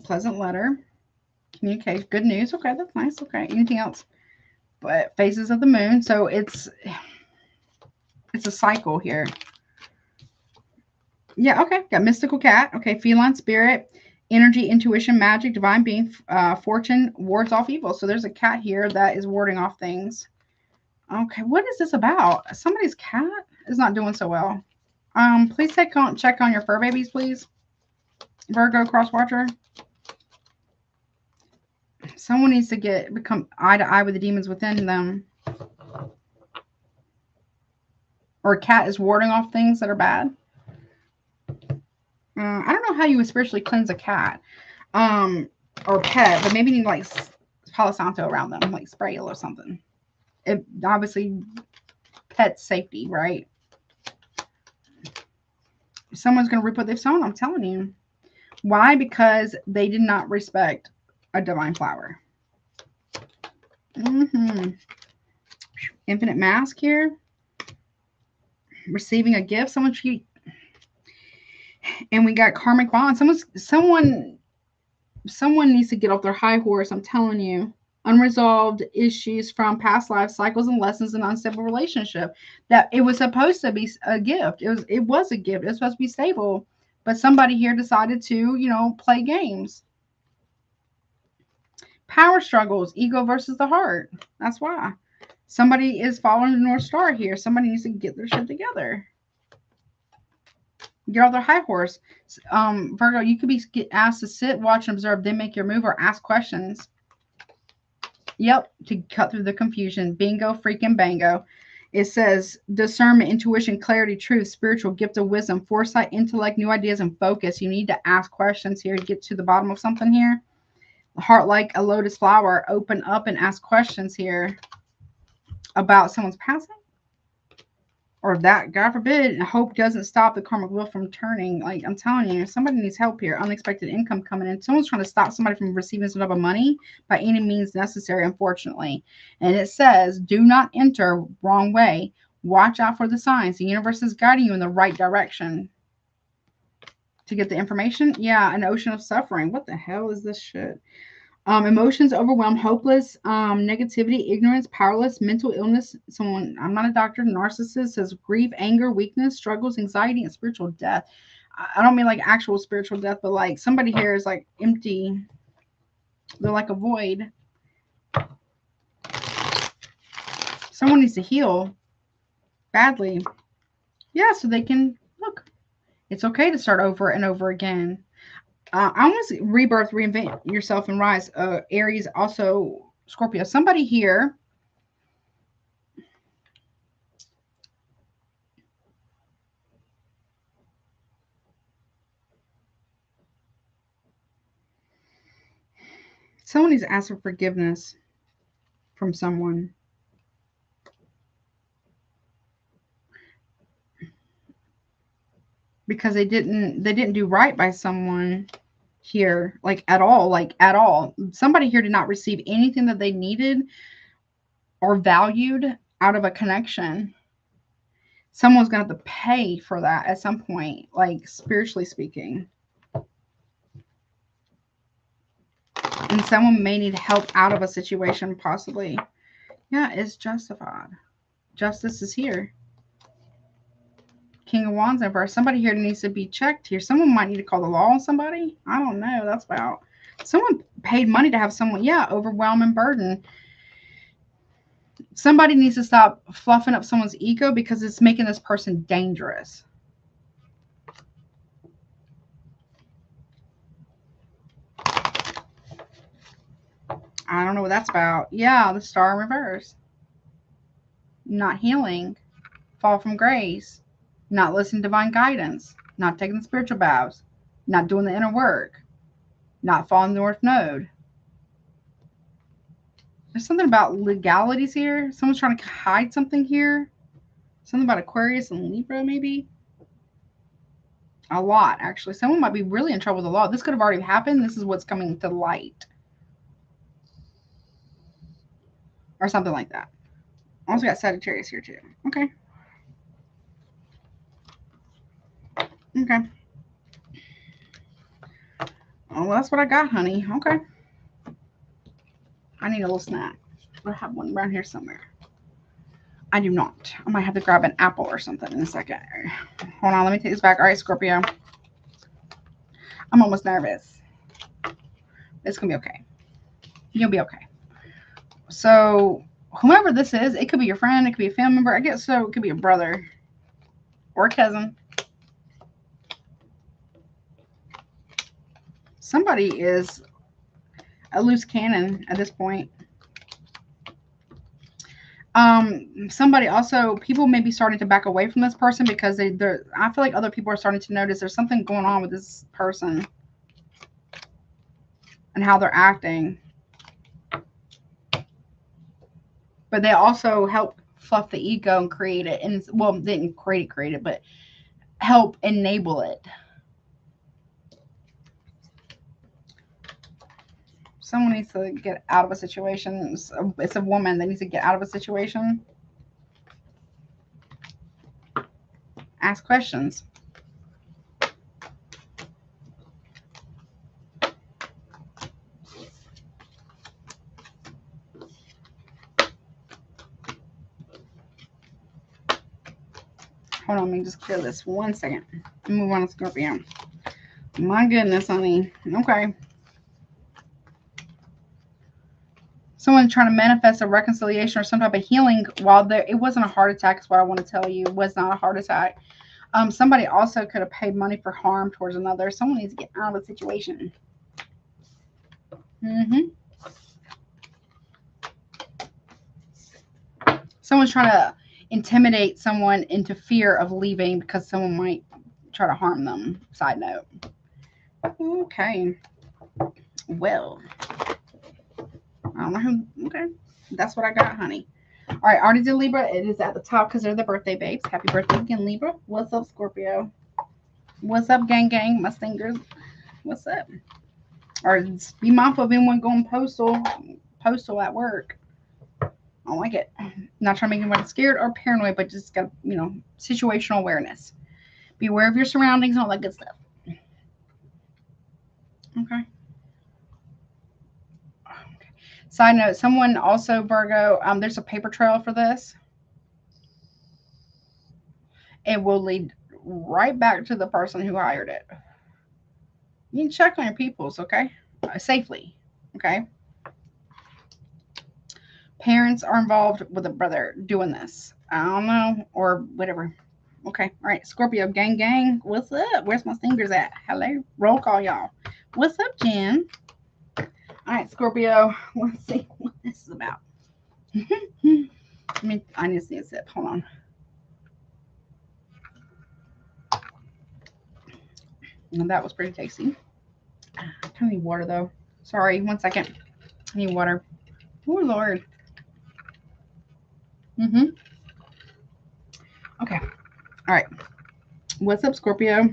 Speaker 1: Pleasant letter. Communication. Good news. Okay, that's nice. Okay. Anything else? But phases of the moon. So it's a cycle here. Yeah, okay. Got mystical cat. Okay, feline spirit, energy, intuition, magic, divine being, fortune, wards off evil. So there's a cat here that is warding off things. Okay, what is this about? Somebody's cat is not doing so well. Please check on your fur babies, please. Virgo cross watcher. Someone needs to become eye to eye with the demons within them. Or a cat is warding off things that are bad. I don't know how you would spiritually cleanse a cat. Or pet, but maybe you need like Palo Santo around them, like spray or something. It obviously pet safety, right? Someone's gonna reap what they've sown, I'm telling you. Why? Because they did not respect a divine flower. Infinite mask here. Receiving a gift. And we got karmic bond. Someone needs to get off their high horse, I'm telling you. Unresolved issues from past life cycles and lessons in unstable relationship. That it was supposed to be a gift. It was a gift. It was supposed to be stable. But somebody here decided to, play games. Power struggles, ego versus the heart. That's why. Somebody is following the North Star here. Somebody needs to get their shit together. Get off their high horse. Virgo, you could be asked to sit, watch, and observe, then make your move or ask questions. Yep, to cut through the confusion. Bingo, freaking bango. It says discernment, intuition, clarity, truth, spiritual gift of wisdom, foresight, intellect, new ideas, and focus. You need to ask questions here to get to the bottom of something here. Heart like a lotus flower. Open up and ask questions here about someone's passing. Or that, God forbid, hope doesn't stop the karmic wheel from turning. Like, I'm telling you, somebody needs help here. Unexpected income coming in. Someone's trying to stop somebody from receiving some type of money by any means necessary, unfortunately. And it says, do not enter wrong way. Watch out for the signs. The universe is guiding you in the right direction. To get the information? Yeah, an ocean of suffering. What the hell is this shit? Emotions overwhelmed, hopeless, negativity, ignorance, powerless, mental illness. I'm not a doctor, narcissist, says grief, anger, weakness, struggles, anxiety, and spiritual death. I don't mean like actual spiritual death, but like somebody here is like empty. They're like a void. Someone needs to heal badly. Yeah, so they can look. It's okay to start over and over again. I want to rebirth, reinvent yourself, and rise. Aries, also Scorpio. Somebody here. Someone needs to ask for forgiveness from someone. Because they didn't do right by someone here, like at all. Somebody here did not receive anything that they needed or valued out of a connection. Someone's gonna have to pay for that at some point, like spiritually speaking. And someone may need help out of a situation, possibly. Yeah, it's justified. Justice is here. King of Wands in reverse. Somebody here needs to be checked here. Someone might need to call the law on somebody. I don't know. That's about. Someone paid money to have someone, overwhelm and burden. Somebody needs to stop fluffing up someone's ego because it's making this person dangerous. I don't know what that's about. Yeah, the star in reverse. Not healing. Fall from grace. Not listening to divine guidance. Not taking the spiritual vows. Not doing the inner work. Not following the North Node. There's something about legalities here. Someone's trying to hide something here. Something about Aquarius and Libra, maybe. A lot, actually. Someone might be really in trouble with the law. This could have already happened. This is what's coming to light. Or something like that. Also got Sagittarius here, too. Okay. Okay. Oh, well, that's what I got, honey. Okay. I need a little snack. I have one around here somewhere. I do not. I might have to grab an apple or something in a second. Hold on, let me take this back. All right, Scorpio. I'm almost nervous. It's going to be okay. You'll be okay. So, whomever this is, it could be your friend, it could be a family member. I guess so. It could be a brother or a cousin. Somebody is a loose cannon at this point. Somebody also, people may be starting to back away from this person because I feel like other people are starting to notice there's something going on with this person and how they're acting. But they also help fluff the ego and create it. And, well, didn't create it, but help enable it. Someone needs to get out of a situation. It's a woman that needs to get out of a situation. Ask questions. Hold on, let me just clear this 1 second. Move on to Scorpio. My goodness, honey. Okay. Someone trying to manifest a reconciliation or some type of healing while there. It wasn't a heart attack is what I want to tell you. It was not a heart attack. Somebody also could have paid money for harm towards another. Someone needs to get out of the situation. Someone's trying to intimidate someone into fear of leaving because someone might try to harm them. Side note. Okay. Well, I don't know who. Okay. That's what I got, honey. All right. Artist in Libra. It is at the top because they're the birthday babes. Happy birthday again, Libra. What's up, Scorpio? What's up, gang, my singers? What's up? Or be mindful of anyone going postal at work. I don't like it. Not trying to make anyone scared or paranoid, but just got, situational awareness. Be aware of your surroundings and all that good stuff. Okay. Side note, someone also, Virgo, there's a paper trail for this. It will lead right back to the person who hired it. You can check on your peoples, okay? Safely, okay? Parents are involved with a brother doing this. I don't know, or whatever. Okay, all right, Scorpio, gang. What's up? Where's my singers at? Hello, roll call, y'all. What's up, Jen? All right, Scorpio, let's see what this is about. I need to see a sip. Hold on. And that was pretty tasty. I need water, though. Sorry, 1 second. I need water. Oh, Lord. Okay. All right. What's up, Scorpio?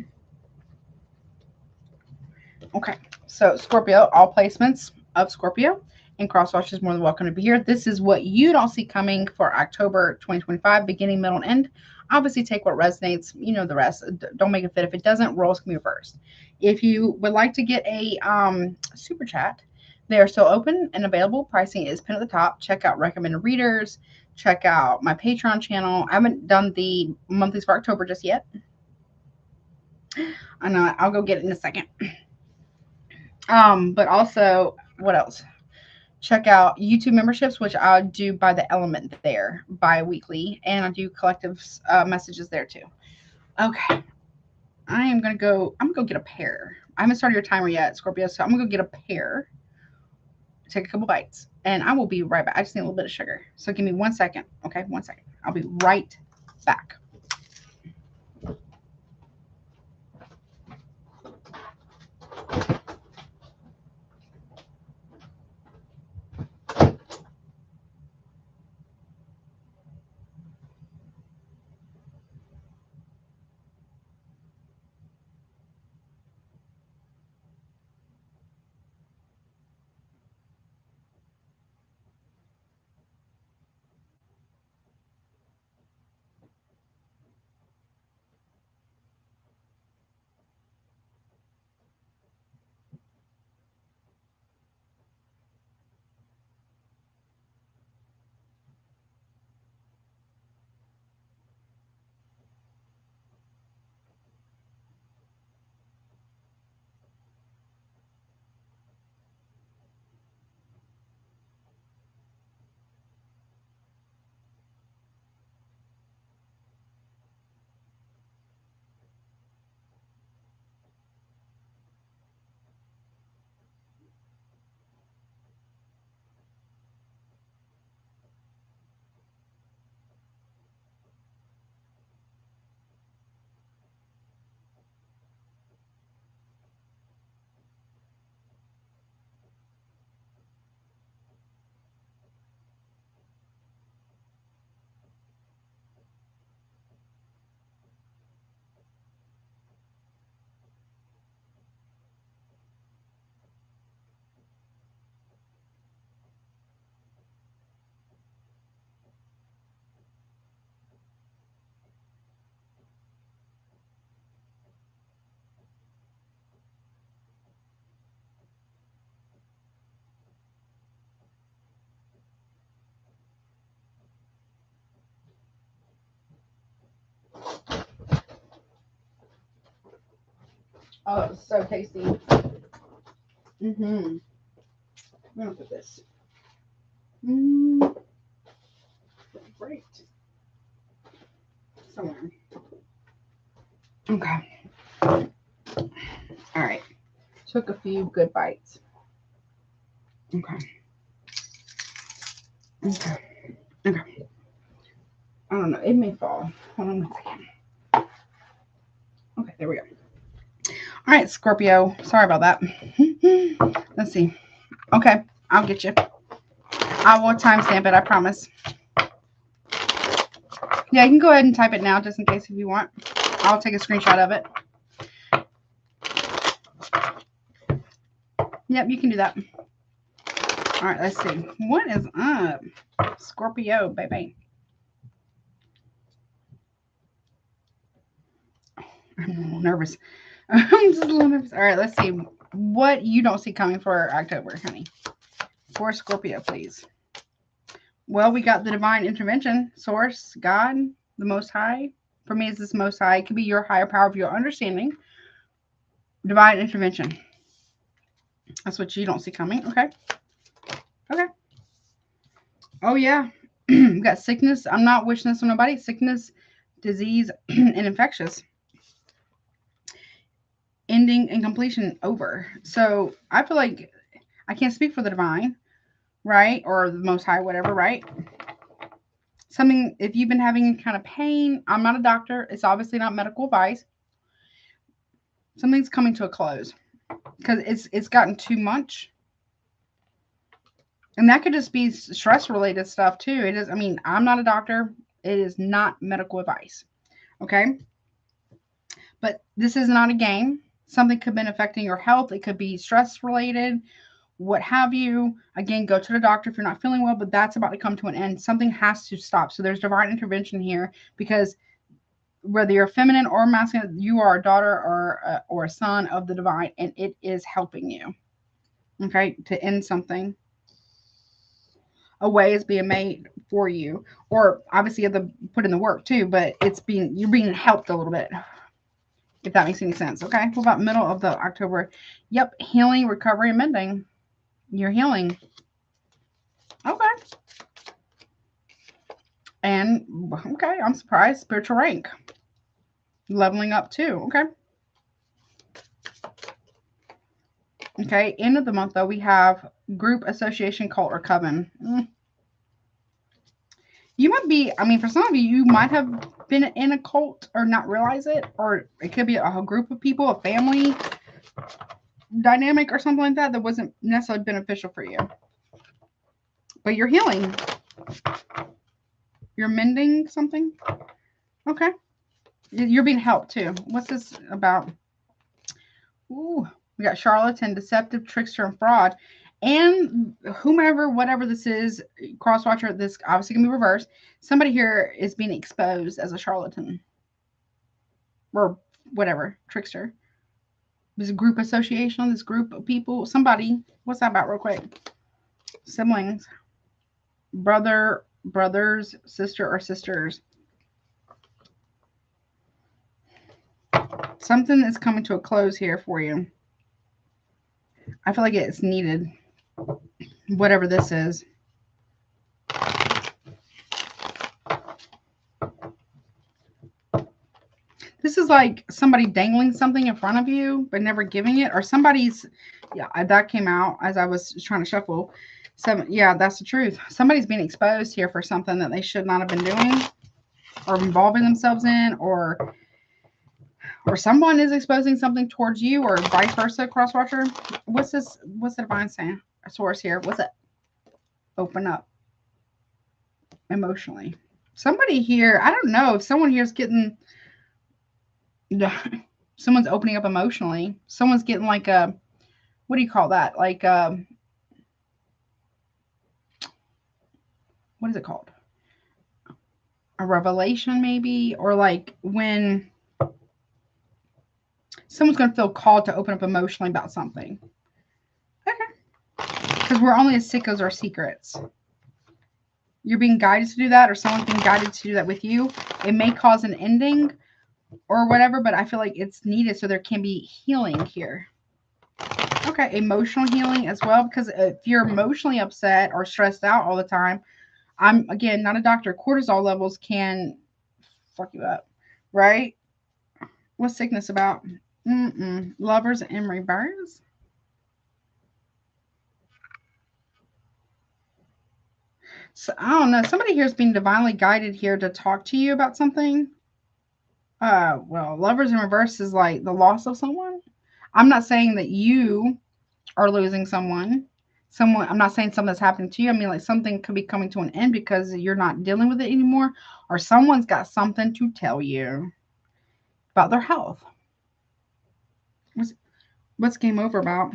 Speaker 1: Okay. So, Scorpio, all placements of Scorpio and Crosswatch is more than welcome to be here. This is what you don't see coming for October 2025, beginning, middle, and end. Obviously, take what resonates. You know the rest. Don't make it fit. If it doesn't, roll can be reversed. If you would like to get a super chat, they are still open and available. Pricing is pinned at the top. Check out recommended readers. Check out my Patreon channel. I haven't done the monthlies for October just yet. I know. I'll go get it in a second. But also, what else? Check out YouTube memberships, which I do by the element there bi-weekly, and I do collective messages there too. Okay. I'm gonna go get a pear. I haven't started your timer yet, Scorpio, so I'm gonna go get a pear. Take a couple bites, and I will be right back. I just need a little bit of sugar. So give me 1 second. Okay, 1 second. I'll be right back. Oh, it was so tasty. I'm gonna put this. Great. Somewhere. Okay. All right. Took a few good bites. Okay. Okay. Okay. I don't know. It may fall. Hold on a second. Okay, there we go. All right, Scorpio. Sorry about that. Let's see. Okay, I'll get you. I will timestamp it, I promise. Yeah, you can go ahead and type it now just in case if you want. I'll take a screenshot of it. Yep, you can do that. All right, let's see. What is up? Scorpio, baby. I'm a little nervous. I'm just a little nervous. All right, let's see what you don't see coming for October, honey. For Scorpio, please. Well, we got the divine intervention, source, God, the Most High. For me, it's this Most High. It could be your higher power of your understanding. Divine intervention. That's what you don't see coming. Okay. Okay. Oh, yeah. We got sickness. I'm not wishing this on nobody. Sickness, disease, and infectious. Ending and completion over. So I feel like I can't speak for the divine, right? Or the Most High, whatever, right? Something, if you've been having any kind of pain, I'm not a doctor. It's obviously not medical advice. Something's coming to a close because it's gotten too much. And that could just be stress related stuff too. It is, I mean, I'm not a doctor. It is not medical advice. Okay. But this is not a game. Something could have been affecting your health. It could be stress related, what have you. Again, go to the doctor if you're not feeling well, but that's about to come to an end. Something has to stop. So there's divine intervention here because whether you're feminine or masculine, you are a daughter or a son of the divine, and it is helping you. Okay, to end something. A way is being made for you, or obviously you have to put in the work too. But you're being helped a little bit, if that makes any sense. Okay, what about middle of the October? Yep, healing, recovery, and mending. You're healing. Okay. And okay, I'm surprised. Spiritual rank. Leveling up too. Okay. Okay, end of the month though, we have group, association, cult, or coven. You might be, I mean, for some of you, you might have been in a cult or not realize it, or it could be a group of people, a family dynamic or something like that that wasn't necessarily beneficial for you. But you're healing. You're mending something. Okay. You're being helped too. What's this about? Ooh, we got charlatan, deceptive, trickster, and fraud. And whomever, whatever this is, cross-watcher, this obviously can be reversed. Somebody here is being exposed as a charlatan. Or whatever, trickster. There's a group association, this group of people. Somebody, what's that about real quick? Siblings. Brothers, sister, or sisters. Something is coming to a close here for you. I feel like it's needed. Whatever this is. This is like somebody dangling something in front of you, but never giving it. Or somebody's, yeah, that came out as I was trying to shuffle. So, yeah, that's the truth. Somebody's being exposed here for something that they should not have been doing or involving themselves in, or someone is exposing something towards you, or vice versa, crosswatcher. What's this? What's the divine saying? A source here. What's it? Open up emotionally. Somebody here, I don't know if someone here is getting, someone's opening up emotionally. Someone's getting like a, what do you call that? Like what is it called? A revelation maybe, or like when someone's going to feel called to open up emotionally about something. Okay. Because we're only as sick as our secrets. You're being guided to do that, or someone's being guided to do that with you. It may cause an ending, or whatever, but I feel like it's needed so there can be healing here. Okay, emotional healing as well, because if you're emotionally upset or stressed out all the time, I'm, again, not a doctor, cortisol levels can fuck you up, right? What's sickness about? Lovers in reverse? So, I don't know. Somebody here is being divinely guided here to talk to you about something. Well, lovers in reverse is like the loss of someone. I'm not saying that you are losing someone. I'm not saying something that's happening to you. I mean, like, something could be coming to an end because you're not dealing with it anymore, or someone's got something to tell you about their health. What's game over about?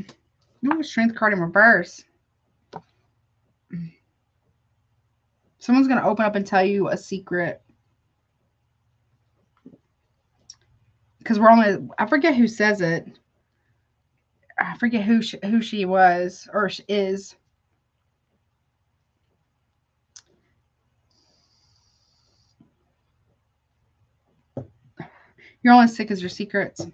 Speaker 1: Ooh, strength card in reverse. Someone's going to open up and tell you a secret. Because I forget who says it. I forget who she was or is. You're only as sick as your secrets.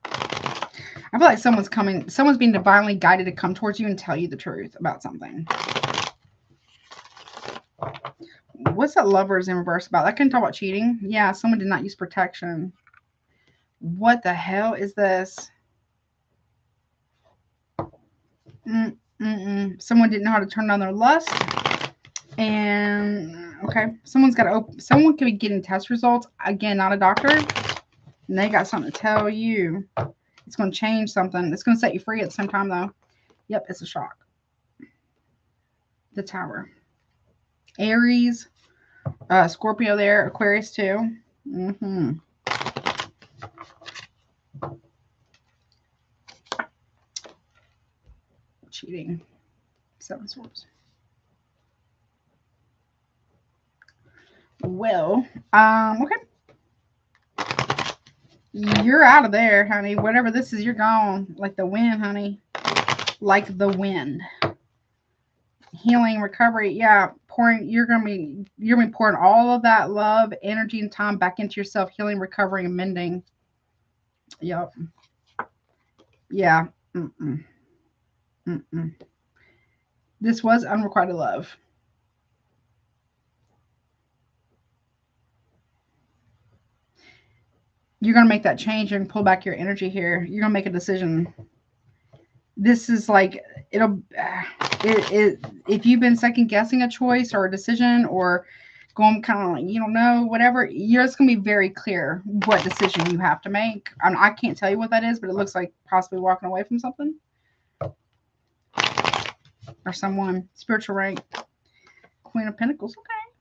Speaker 1: I feel like someone's being divinely guided to come towards you and tell you the truth about something. What's that lovers in reverse about? That can talk about cheating. Yeah, someone did not use protection. What the hell is this? Someone didn't know how to turn down their lust. And okay, someone could be getting test results. Again, not a doctor. And they got something to tell you. It's going to change something. It's going to set you free at the same time, though. Yep, it's a shock. The Tower. Aries. Scorpio there. Aquarius too. Cheating. 7 swords. Well, okay. You're out of there, honey. Whatever this is, you're gone. Like the wind, honey. Like the wind. Healing, recovery, yeah. You're gonna be pouring all of that love, energy, and time back into yourself, healing, recovering, and mending. Yep. Yeah. This was unrequited love. You're gonna make that change and pull back your energy here. You're gonna make a decision. This is like if you've been second guessing a choice or a decision or going kind of like you don't know whatever, you're just gonna be very clear what decision you have to make. I can't tell you what that is, but it looks like possibly walking away from something or someone. Spiritual rank. Queen of Pentacles. Okay,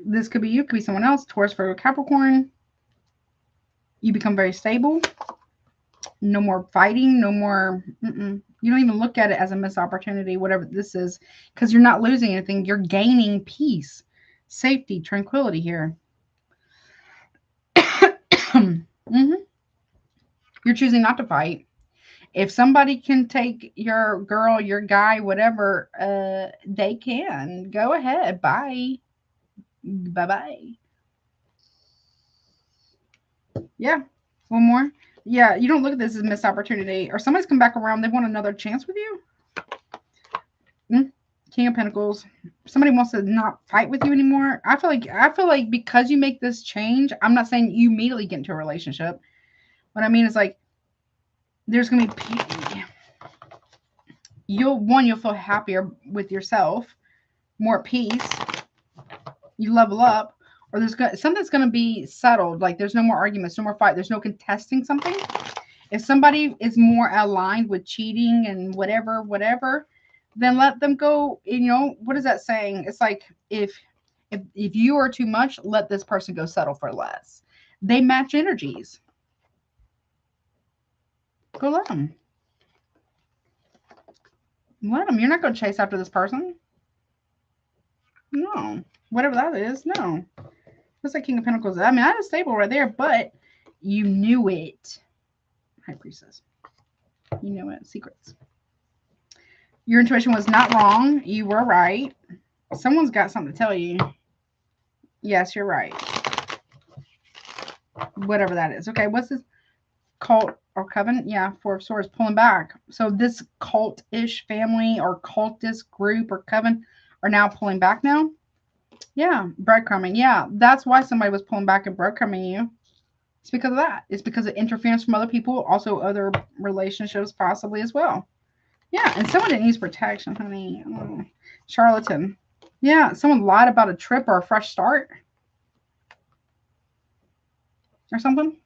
Speaker 1: this could be you, could be someone else. Taurus, Virgo, Capricorn. You become very stable. No more fighting. No more. You don't even look at it as a missed opportunity, whatever this is, because you're not losing anything. You're gaining peace, safety, tranquility here. You're choosing not to fight. If somebody can take your girl, your guy, whatever, they can. Go ahead. Bye. Bye-bye. Yeah. One more. Yeah, you don't look at this as a missed opportunity. Or somebody's come back around. They want another chance with you. King of Pentacles. Somebody wants to not fight with you anymore. I feel like because you make this change, I'm not saying you immediately get into a relationship. What I mean is like there's gonna be you'll feel happier with yourself, more peace. You level up, or something's gonna be settled. Like there's no more arguments, no more fight. There's no contesting something. If somebody is more aligned with cheating and whatever, then let them go. You know, what is that saying? It's like if you are too much, let this person go settle for less. They match energies. Go let them. Let them. You're not going to chase after this person. No. Whatever that is, no. Looks like King of Pentacles. I mean, I had a stable right there, but you knew it. High Priestess. You know it. Secrets. Your intuition was not wrong. You were right. Someone's got something to tell you. Yes, you're right. whatever that is. Okay, what's this? Cult or coven? Yeah, Four of Swords, pulling back. So this cult-ish family or cultist group or coven are now pulling back now. Yeah, breadcrumbing. Yeah, that's why somebody was pulling back and breadcrumbing you. It's because of that. It's because of interference from other people, also other relationships possibly as well. Yeah, and someone didn't use protection, honey. Oh, charlatan. Yeah, someone lied about a trip or a fresh start or something.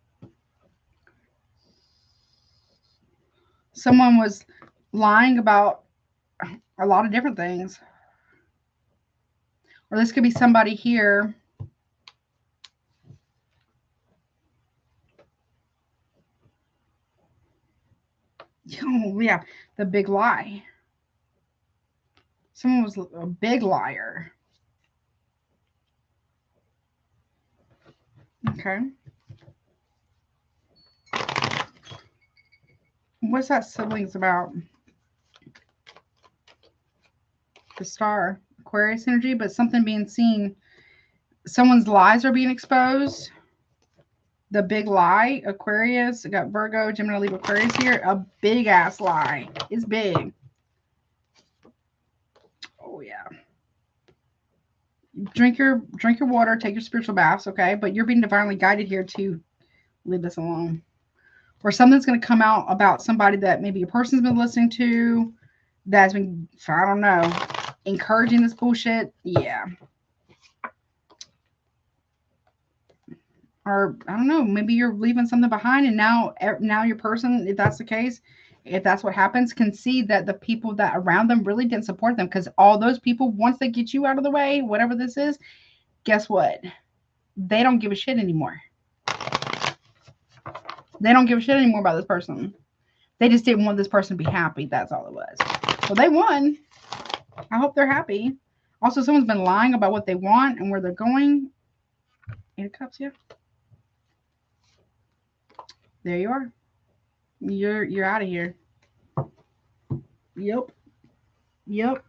Speaker 1: Someone was lying about a lot of different things. Or this could be somebody here. Oh, yeah, the big lie. Someone was a big liar. Okay. What's that siblings about? The star. Aquarius energy, but something being seen. Someone's lies are being exposed. The big lie, Aquarius. I got Virgo, Gemini, Libra, Aquarius here. A big ass lie. It's big. Oh yeah. Drink your water, take your spiritual baths, okay? But you're being divinely guided here to leave this alone. Or something's going to come out about somebody that maybe a person's been listening to that's been, I don't know, encouraging this bullshit. Yeah. Or I don't know, maybe you're leaving something behind, and now your person, if that's the case, if that's what happens, can see that the people that around them really didn't support them, because all those people, once they get you out of the way, whatever this is, guess what? They don't give a shit anymore. They don't give a shit anymore about this person. They just didn't want this person to be happy. That's all it was. Well, they won. I hope they're happy. Also, someone's been lying about what they want and where they're going. Eight of Cups, yeah. There you are. You're out of here. Yep. Yep.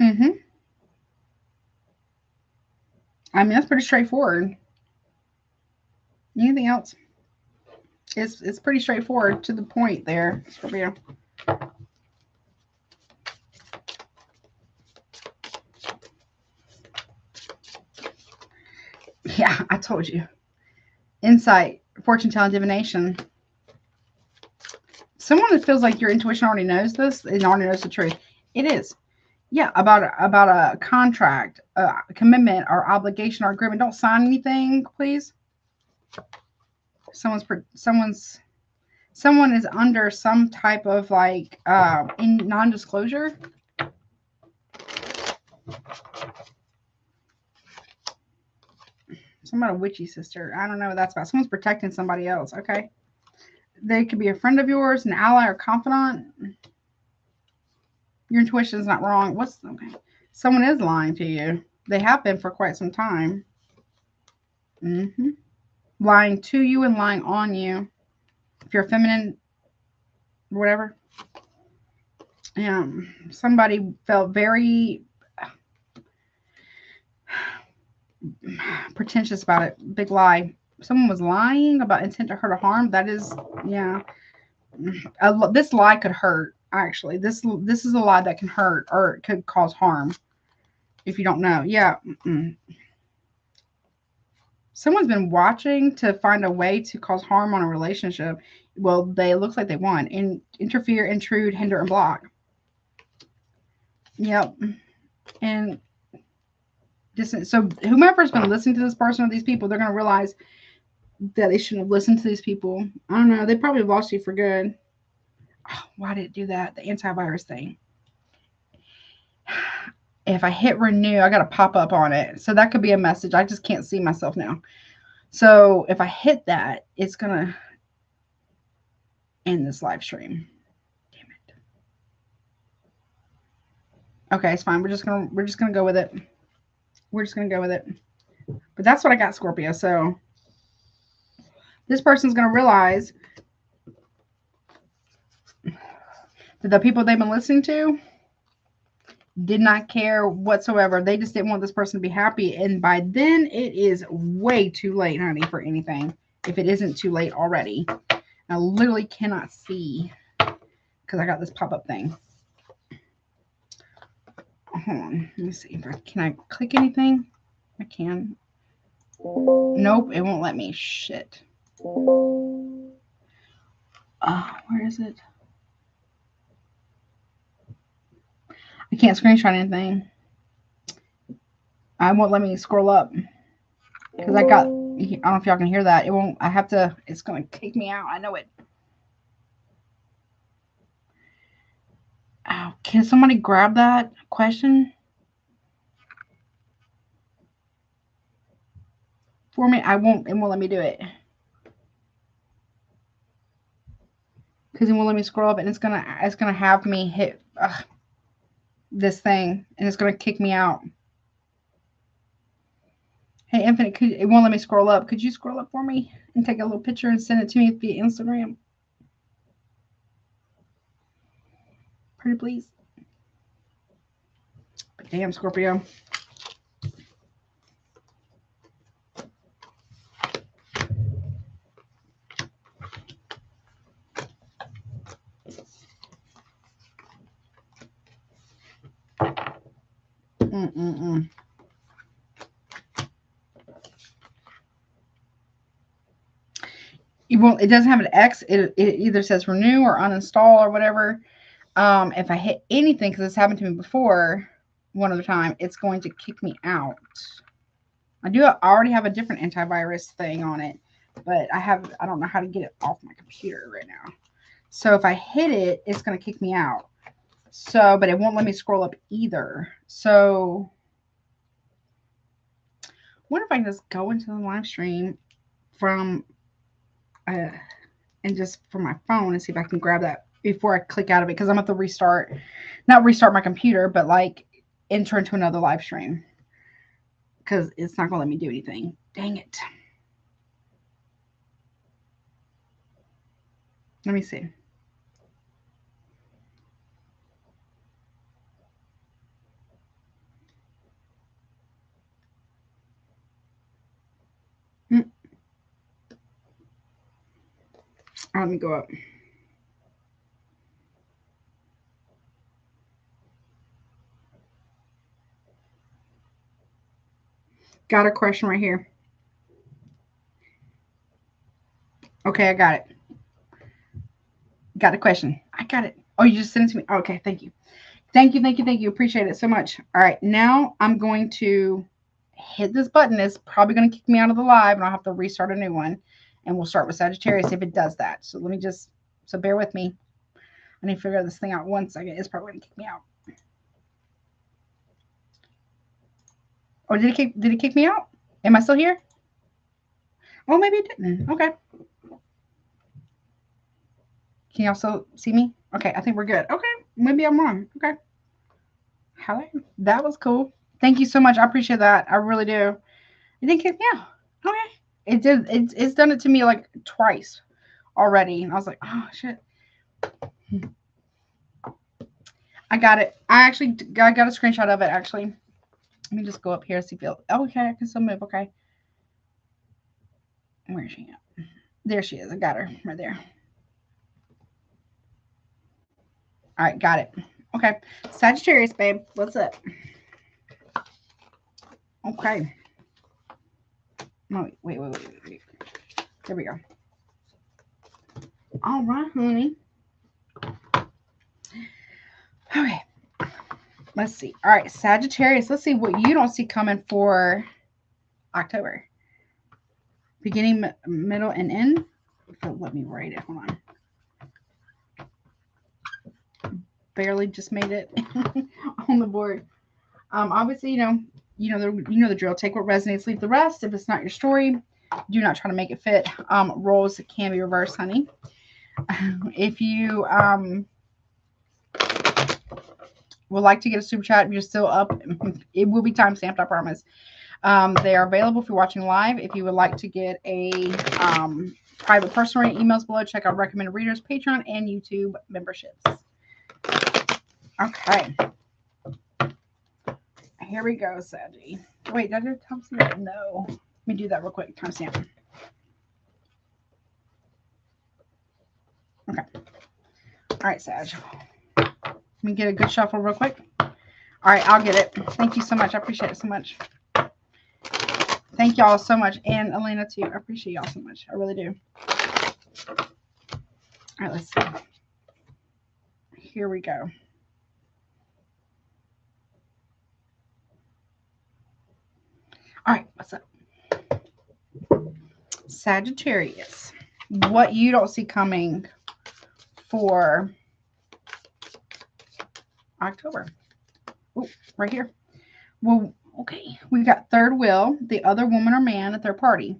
Speaker 1: Mm-hmm. I mean, that's pretty straightforward. Anything else? It's pretty straightforward, to the point there, Scorpio. Yeah, I told you. Insight, fortune telling, divination. Someone that feels like your intuition already knows this and already knows the truth. It is. Yeah, about a contract, a commitment, or obligation, or agreement. Don't sign anything, please. Someone is under some type of like in non-disclosure. Some about a witchy sister. I don't know what that's about. Someone's protecting somebody else. Okay. They could be a friend of yours, an ally, or confidant. Your intuition is not wrong. What's okay? Someone is lying to you. They have been for quite some time. Mm-hmm. Lying to you and lying on you. If you're feminine, whatever. Yeah. Somebody felt very pretentious about it. Big lie. Someone was lying about intent to hurt or harm. That is, yeah. This lie could hurt. Actually, this is a lie that can hurt or it could cause harm. If you don't know, yeah. Someone's been watching to find a way to cause harm on a relationship. Well, it looks like they won. And interfere, intrude, hinder, and block. Yep. And so whomever's been listening to this person or these people, they're going to realize that they shouldn't have listened to these people. I don't know. They probably lost you for good. Oh, why did it do that? The antivirus thing. If I hit renew, I got to pop up on it. So that could be a message. I just can't see myself now. So if I hit that, it's going to end this live stream. Damn it. Okay, it's fine. We're just going to go with it. We're just going to go with it. But that's what I got, Scorpio. So this person's going to realize that the people they've been listening to, did not care whatsoever. They just didn't want this person to be happy. And by then, it is way too late, honey, for anything. If it isn't too late already. I literally cannot see because I got this pop-up thing. Hold on. Let me see. Can I click anything? I can. Nope, it won't let me. Shit. Where is it? I can't screenshot anything. I won't let me scroll up because I don't know if y'all can hear that. It won't. I have to. It's going to kick me out. I know it. Oh, can somebody grab that question for me? It won't let me do it because it won't let me scroll up, and it's gonna have me hit this thing, and it's gonna kick me out. Hey, Infinite, it won't let me scroll up. Could you scroll up for me and take a little picture and send it to me via Instagram? Pretty please. But damn, Scorpio. It doesn't have an X. It either says renew or uninstall or whatever. If I hit anything, because this happened to me before one other time, it's going to kick me out. I already have a different antivirus thing on it, but I don't know how to get it off my computer right now. So if I hit it, it's going to kick me out. So, but it won't let me scroll up either. So I wonder if I can just go into the live stream from and just from my phone and see if I can grab that before I click out of it, because I'm going to have to not restart my computer, but like enter into another live stream because it's not going to let me do anything. Dang it. Let me see. Let me go up. Got a question right here. Okay, I got it. Got a question. I got it. Oh, you just sent it to me. Okay, thank you. Thank you. Appreciate it so much. All right, now I'm going to hit this button. It's probably going to kick me out of the live, and I'll have to restart a new one. And we'll start with Sagittarius if it does that. So let me so bear with me. I need to figure this thing out 1 second. It's probably going to kick me out. Or did it kick me out? Am I still here? Oh, maybe it didn't. Okay. Can you also see me? Okay, I think we're good. Okay, maybe I'm wrong. Okay. Hello. That was cool. Thank you so much. I appreciate that. I really do. It didn't kick me out. Okay. It did. It's done it to me like twice already. And I was like, oh, shit. I got it. I got a screenshot of it, actually. Let me just go up here and see if you'll. Okay, I can still move. Okay. Where is she at? There she is. I got her right there. All right, got it. Okay. Sagittarius, babe. What's up? Okay. No, wait. There we go. All right, honey. Okay. Let's see. All right, Sagittarius. Let's see what you don't see coming for October. Beginning, middle, and end. Let me write it. Hold on. Barely just made it on the board. Obviously, you know the drill. Take what resonates, leave the rest. If it's not your story, do not try to make it fit. Roles can be reversed, honey. If you would like to get a super chat, if you're still up, it will be time stamped, I promise. They are available if you're watching live. If you would like to get a private personal reading, emails below. Check out recommended readers, Patreon, and YouTube memberships. Okay. Here we go, Saggy. Wait, did I do timestamp? No. Let me do that real quick. Timestamp. Okay. All right, Sag. Let me get a good shuffle real quick. All right, I'll get it. Thank you so much. I appreciate it so much. Thank y'all so much. And Elena, too. I appreciate y'all so much. I really do. All right, let's see. Here we go. All right, what's up? Sagittarius. What you don't see coming for October. Oh, right here. Well, okay. We got third wheel, the other woman or man at their party.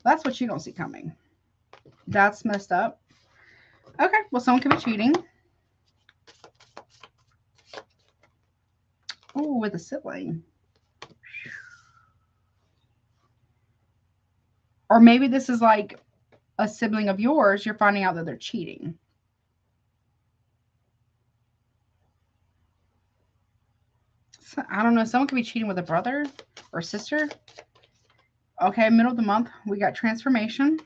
Speaker 1: That's what you don't see coming. That's messed up. Okay, well, someone could be cheating. Oh, with a sibling. Or maybe this is like a sibling of yours. You're finding out that they're cheating. So, I don't know. Someone could be cheating with a brother or sister. Okay, middle of the month, we got transformation,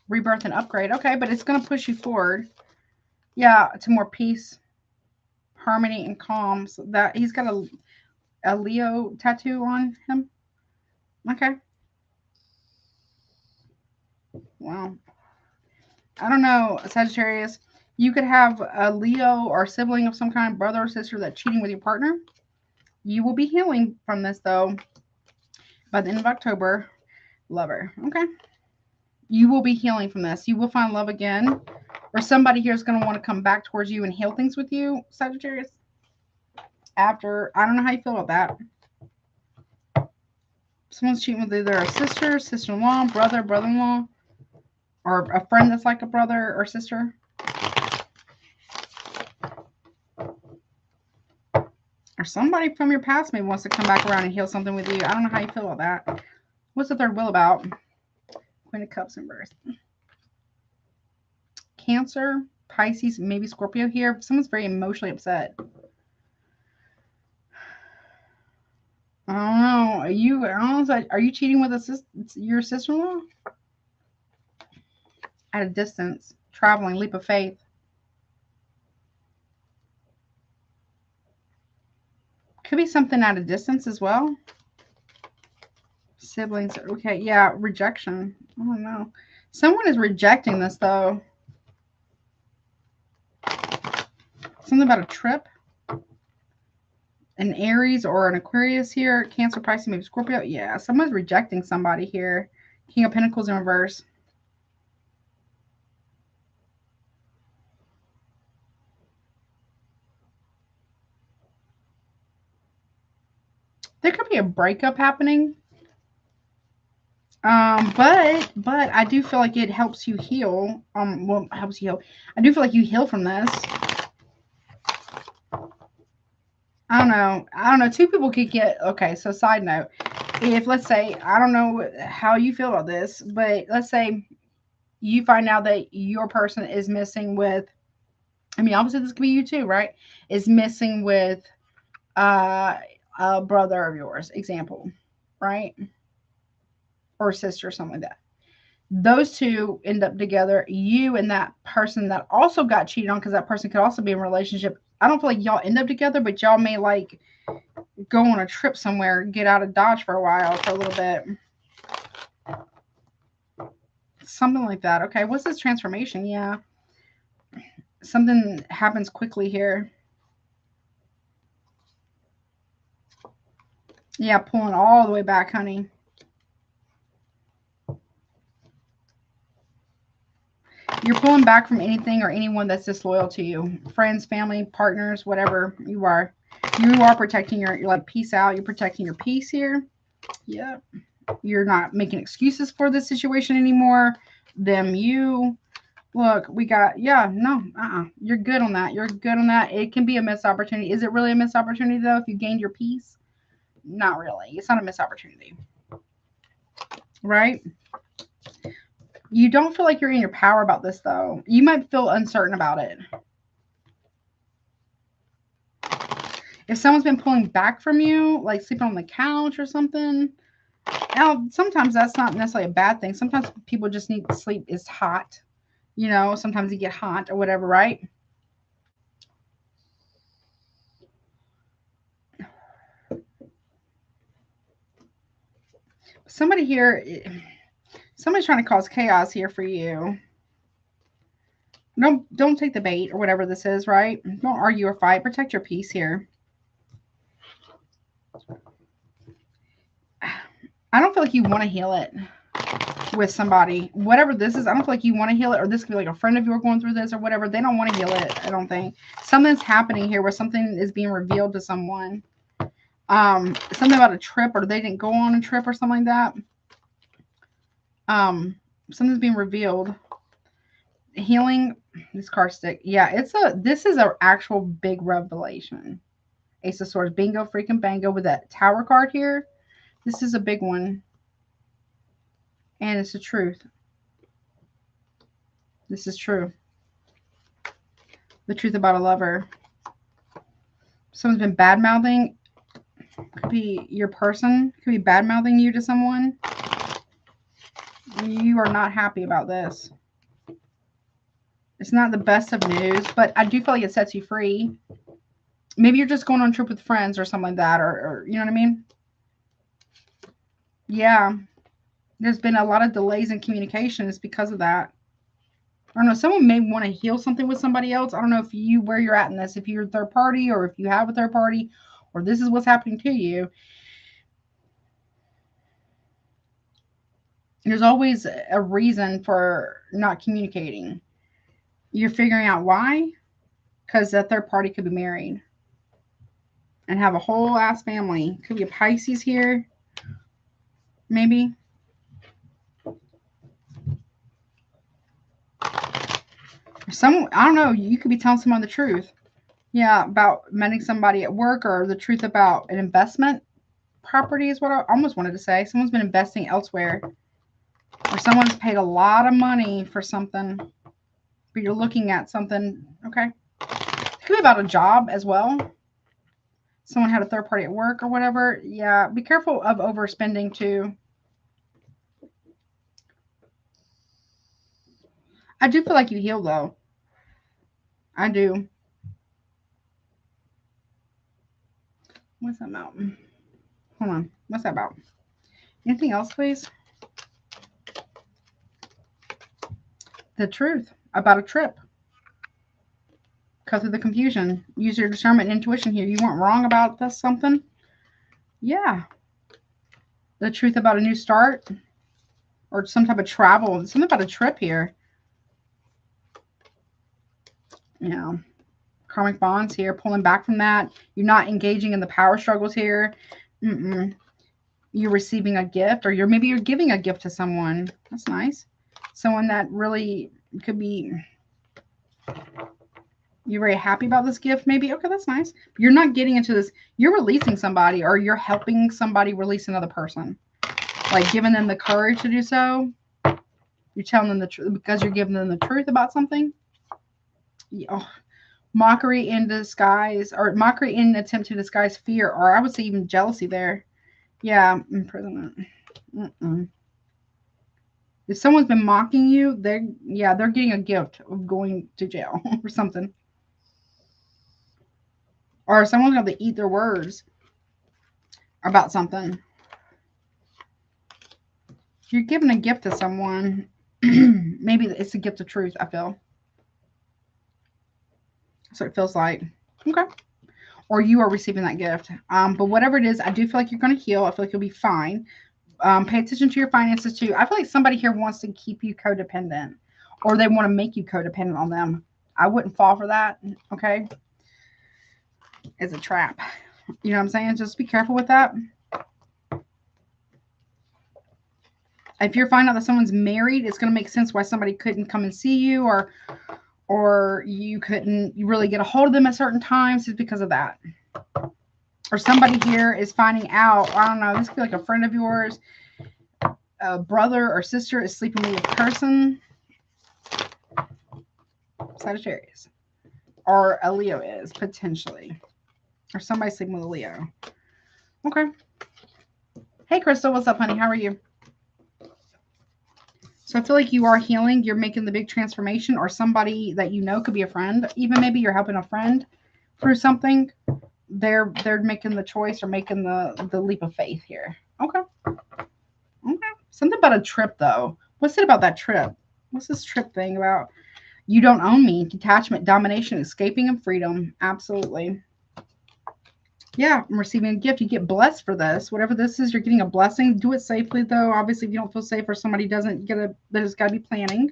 Speaker 1: rebirth, and upgrade. Okay, but it's going to push you forward. Yeah, to more peace, harmony, and calm. So that he's got a Leo tattoo on him. Okay. Wow. I don't know, Sagittarius. You could have a Leo or sibling of some kind, brother or sister, that's cheating with your partner. You will be healing from this, though, by the end of October. Lover. Okay. You will be healing from this. You will find love again. Or somebody here is going to want to come back towards you and heal things with you, Sagittarius. After, I don't know how you feel about that. Someone's cheating with either a sister, sister-in-law, brother, brother-in-law, or a friend that's like a brother or sister. Or somebody from your past maybe wants to come back around and heal something with you. I don't know how you feel about that. What's the third wheel about? Queen of Cups in reverse. Cancer, Pisces, maybe Scorpio here. Someone's very emotionally upset. I don't know. Are you cheating with your sister-in-law? At a distance, traveling, leap of faith. Could be something at a distance as well. Siblings. Okay, yeah, rejection. I don't know. Someone is rejecting this, though. Something about a trip. An Aries or an Aquarius here. Cancer, Pisces, maybe Scorpio. Yeah, someone's rejecting somebody here. King of Pentacles in reverse. There could be a breakup happening. But I do feel like it helps you heal. Well, helps you heal. I do feel like you heal from this. I don't know. Two people could get, okay, so side note. If, let's say, I don't know how you feel about this, but let's say you find out that your person is missing with, I mean, obviously this could be you too, right? Is missing with a brother of yours, example, right? Or sister or something like that. Those two end up together, you and that person that also got cheated on, because that person could also be in a relationship. I don't feel like y'all end up together, but y'all may like go on a trip somewhere, get out of Dodge for a while, for a little bit. Something like that. Okay, what's this transformation? Yeah. Something happens quickly here. Yeah, pulling all the way back, honey. You're pulling back from anything or anyone that's disloyal to you. Friends, family, partners, whatever you are. You are protecting you're like, peace out. You're protecting your peace here. Yep. You're not making excuses for this situation anymore. Them, you. Look, we got, yeah, no, You're good on that. You're good on that. It can be a missed opportunity. Is it really a missed opportunity, though, if you gained your peace? Not really. It's not a missed opportunity. Right? You don't feel like you're in your power about this, though. You might feel uncertain about it. If someone's been pulling back from you, like sleeping on the couch or something. Now, sometimes that's not necessarily a bad thing. Sometimes people just need to sleep. It's hot. You know, sometimes you get hot or whatever, right? Somebody here, somebody's trying to cause chaos here for you. Don't take the bait or whatever this is, right? Don't argue or fight. Protect your peace here. I don't feel like you want to heal it with somebody. Whatever this is, I don't feel like you want to heal it, or this could be like a friend of yours going through this or whatever. They don't want to heal it, I don't think. Something's happening here where something is being revealed to someone. Something about a trip, or they didn't go on a trip or something like that. Something's being revealed. Healing, this card stick. Yeah, this is an actual big revelation. Ace of Swords, bingo, freaking bango with that Tower card here. This is a big one. And it's the truth. This is true. The truth about a lover. Someone's been bad-mouthing. Could be your person. Could be bad-mouthing you to someone. You are not happy about this. It's not the best of news, but I do feel like it sets you free. Maybe you're just going on a trip with friends or something like that, or you know what I mean? Yeah. There's been a lot of delays in communications because of that. I don't know. Someone may want to heal something with somebody else. I don't know if where you're at in this, if you're a third party or if you have a third party or this is what's happening to you. There's always a reason for not communicating. You're figuring out why, because that third party could be married and have a whole ass family. Could be a Pisces here, maybe. I don't know, you could be telling someone the truth. Yeah, about meeting somebody at work, or the truth about an investment property is what I almost wanted to say. Someone's been investing elsewhere, or someone's paid a lot of money for something, but you're looking at something. Okay. It could be about a job as well. Someone had a third party at work or whatever. Yeah, be careful of overspending too. I do feel like you heal though. I do. What's that about? Hold on. What's that about? Anything else, please? The truth about a trip. Cut through the confusion. Use your discernment and intuition here. You weren't wrong about this something. Yeah. The truth about a new start. Or some type of travel. Something about a trip here. Yeah. Karmic bonds here. Pulling back from that. You're not engaging in the power struggles here. You're receiving a gift, or maybe you're giving a gift to someone. That's nice. Someone that really could be, you're very happy about this gift, maybe. Okay, that's nice. You're not getting into this. You're releasing somebody, or you're helping somebody release another person. Like giving them the courage to do so. You're telling them the truth because you're giving them the truth about something. Oh, mockery in disguise, or mockery in attempt to disguise fear, or I would say even jealousy there. Yeah, imprisonment. If someone's been mocking you, they're getting a gift of going to jail or something. Or someone's going to eat their words about something. You're giving a gift to someone. Maybe it's a gift of truth, I feel. That's what it feels like. Okay. Or you are receiving that gift. But whatever it is, I do feel like you're going to heal. I feel like you'll be fine. Pay attention to your finances too. I feel like somebody here wants to keep you codependent, or they want to make you codependent on them. I wouldn't fall for that. Okay. It's a trap. You know what I'm saying? Just be careful with that. If you're finding out that someone's married, it's going to make sense why somebody couldn't come and see you, or you couldn't really get a hold of them at certain times, is because of that. Or somebody here is finding out, I don't know, this could be like a friend of yours, a brother or sister is sleeping with a person. Sagittarius. Or a Leo is, potentially. Or somebody sleeping with a Leo. Okay. Hey, Crystal. What's up, honey? How are you? So I feel like you are healing. You're making the big transformation, or somebody that you know could be a friend. Even maybe you're helping a friend through something. They're making the choice or making the leap of faith here. Okay. Okay. Something about a trip though. What's it about that trip? What's this trip thing about? You don't own me. Detachment, domination, escaping, and freedom. Absolutely. Yeah, I'm receiving a gift. You get blessed for this. Whatever this is, you're getting a blessing. Do it safely, though. Obviously, if you don't feel safe or somebody doesn't get a, there's got to be planning.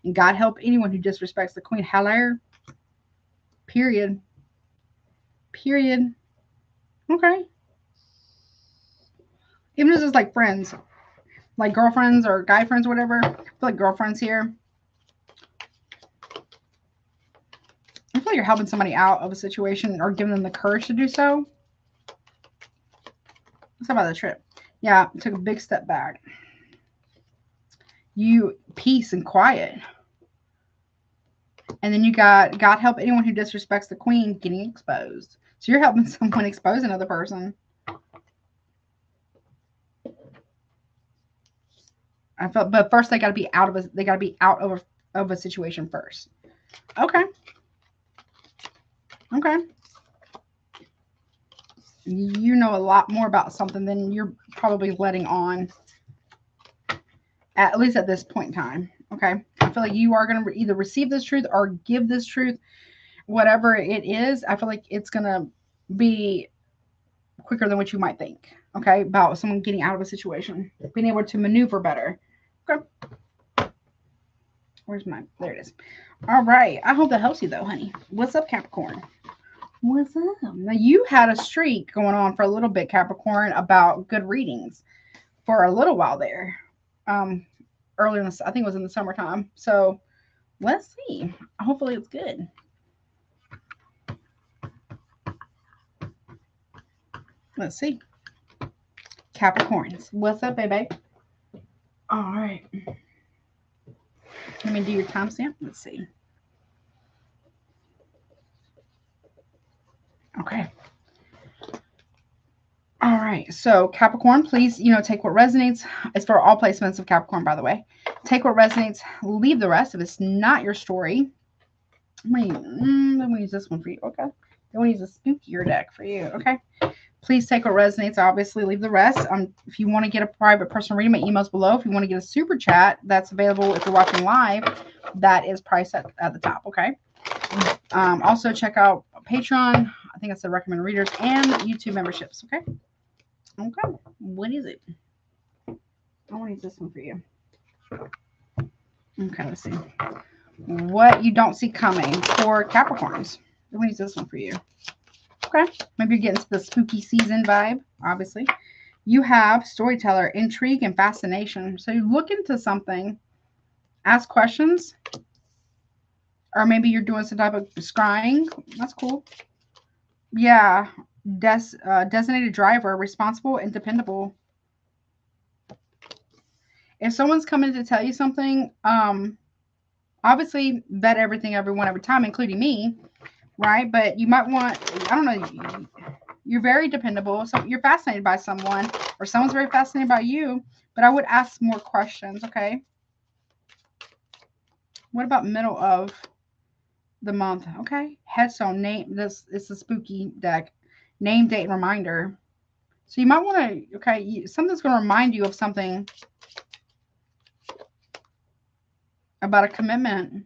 Speaker 1: And God help anyone who disrespects the queen. Hello. Period. Period. Okay. Even if it's like friends, like girlfriends or guy friends, or whatever. I feel like girlfriends here. I feel like you're helping somebody out of a situation or giving them the courage to do so. Let's talk about the trip. Yeah, took a big step back. You peace and quiet. And then you got God help anyone who disrespects the queen getting exposed. So you're helping someone expose another person. I felt, but first they got to be out of a, they got to be out of a situation first. Okay. Okay. You know a lot more about something than you're probably letting on. At least at this point in time. Okay. I feel like you are going to either receive this truth or give this truth, whatever it is. I feel like it's going to be quicker than what you might think. Okay. About someone getting out of a situation, being able to maneuver better. Okay. Where's mine? There it is. All right. I hope that helps you though, honey. What's up, Capricorn? What's up? Now you had a streak going on for a little bit, Capricorn, about good readings for a little while there. Early in the, I think it was in the summertime. So let's see. Hopefully it's good. Let's see. Capricorns. What's up, baby? All right. Let me do your timestamp. Let's see. Okay. All right. So Capricorn, please, take what resonates. It's for all placements of Capricorn, by the way. Take what resonates. Leave the rest. If it's not your story, I'm going to use this one for you. Okay. Then we'll use a spookier deck for you. Okay. Please take what resonates. Obviously, leave the rest. If you want to get a private personal reading, my email's below. If you want to get a super chat, that's available if you're watching live. That is priced at the top. Okay. Also, check out Patreon. I think it's the recommended readers and YouTube memberships. Okay. Okay. What is it? I want to use this one for you. Okay. Let's see. What you don't see coming for Capricorns. I'm going to use this one for you. Okay. Maybe you're getting to the spooky season vibe, obviously. You have storyteller, intrigue, and fascination. So you look into something, ask questions, or maybe you're doing some type of scrying. That's cool. Yeah. Designated driver, responsible and dependable. If someone's coming to tell you something, obviously vet everything, everyone, every time, including me, right? But you might want, I don't know, you're very dependable. So you're fascinated by someone, or someone's very fascinated by you, but I would ask more questions, okay? What about middle of the month? Okay. Headstone, name, this is a spooky deck. Name, date, and reminder. So you might want to, okay, something's going to remind you of something about a commitment.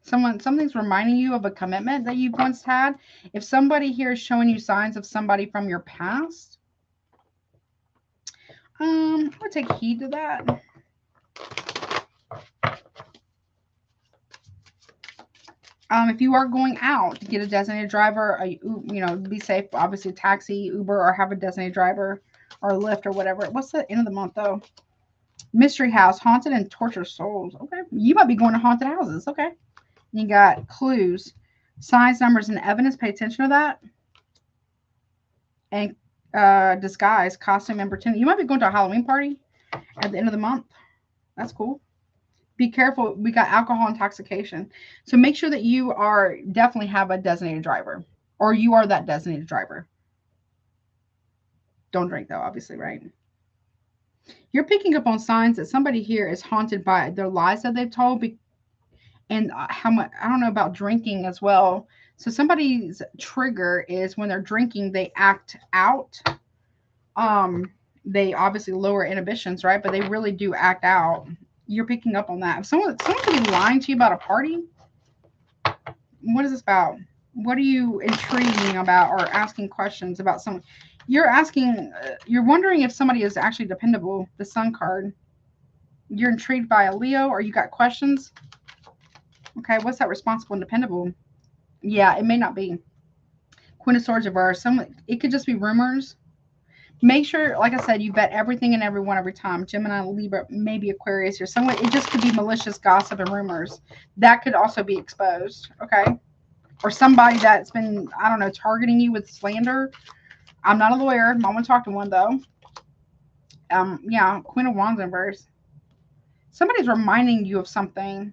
Speaker 1: Something's reminding you of a commitment that you've once had. If somebody here is showing you signs of somebody from your past, I would take heed to that. If you are going out to get a designated driver, be safe. Obviously, taxi, Uber, or have a designated driver or Lyft or whatever. What's the end of the month though? Mystery house, haunted and torture souls. Okay, you might be going to haunted houses. Okay, you got clues, signs, numbers, and evidence. Pay attention to that. And disguise, costume, and pretend. You might be going to a Halloween party at the end of the month. That's cool. Be careful. We got alcohol intoxication. So make sure that you are definitely have a designated driver. Or you are that designated driver. Don't drink though, obviously, right? You're picking up on signs that somebody here is haunted by their lies that they've told, and how much, I don't know about drinking as well. So somebody's trigger is when they're drinking, they act out. They obviously lower inhibitions, right? But they really do act out. You're picking up on that. If someone could be lying to you about a party. What is this about? What are you intriguing about or asking questions about someone? You're asking, you're wondering if somebody is actually dependable. The Sun card. You're intrigued by a Leo, or you got questions? Okay, what's that? Responsible and dependable? Yeah, it may not be. Queen of Swords reverse. It could just be rumors. Make sure, like I said, you vet everything and everyone every time. Gemini, Libra, maybe Aquarius, or someone. It just could be malicious gossip and rumors. That could also be exposed, okay? Or somebody that's been, I don't know, targeting you with slander. I'm not a lawyer. I want to talk to one, though. Yeah, Queen of Wands in reverse. Somebody's reminding you of something.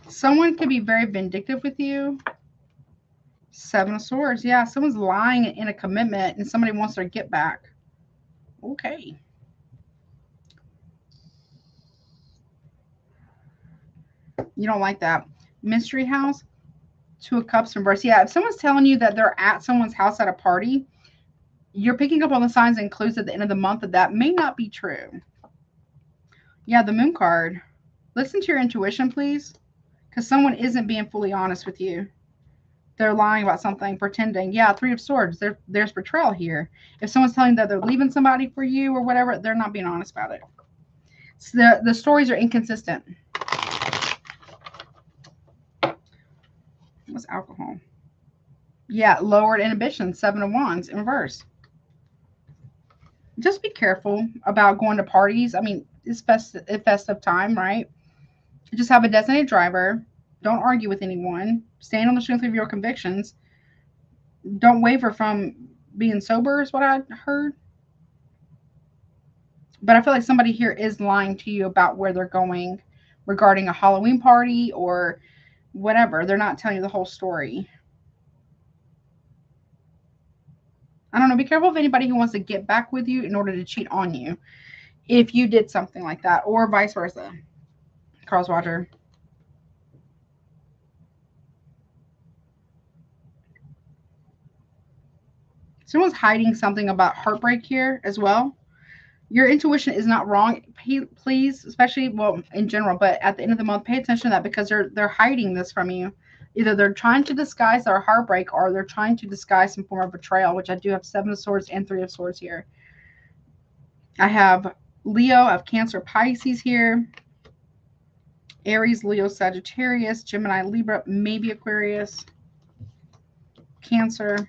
Speaker 1: Someone could be very vindictive with you. Seven of Swords. Yeah, someone's lying in a commitment and somebody wants their get back. Okay. You don't like that. Mystery house. Two of Cups reverse. Yeah, if someone's telling you that they're at someone's house at a party, you're picking up on the signs and clues at the end of the month that may not be true. Yeah, the Moon card. Listen to your intuition, please, because someone isn't being fully honest with you. They're lying about something, pretending. Yeah, Three of Swords. There's betrayal here. If someone's telling you that they're leaving somebody for you or whatever, they're not being honest about it. So the stories are inconsistent. What's alcohol? Yeah, lowered inhibition. Seven of Wands in reverse. Just be careful about going to parties. I mean, it's festive time, right? Just have a designated driver. Don't argue with anyone. Stand on the strength of your convictions. Don't waver from being sober is what I heard. But I feel like somebody here is lying to you about where they're going regarding a Halloween party or whatever. They're not telling you the whole story. I don't know. Be careful of anybody who wants to get back with you in order to cheat on you if you did something like that, or vice versa. Carl's Roger. Someone's hiding something about heartbreak here as well. Your intuition is not wrong. Please, especially, well, in general, but at the end of the month, pay attention to that because they're hiding this from you. Either they're trying to disguise their heartbreak or they're trying to disguise some form of betrayal, which I do have Seven of Swords and Three of Swords here. I have Leo, I have Cancer, Pisces here. Aries, Leo, Sagittarius, Gemini, Libra, maybe Aquarius. Cancer,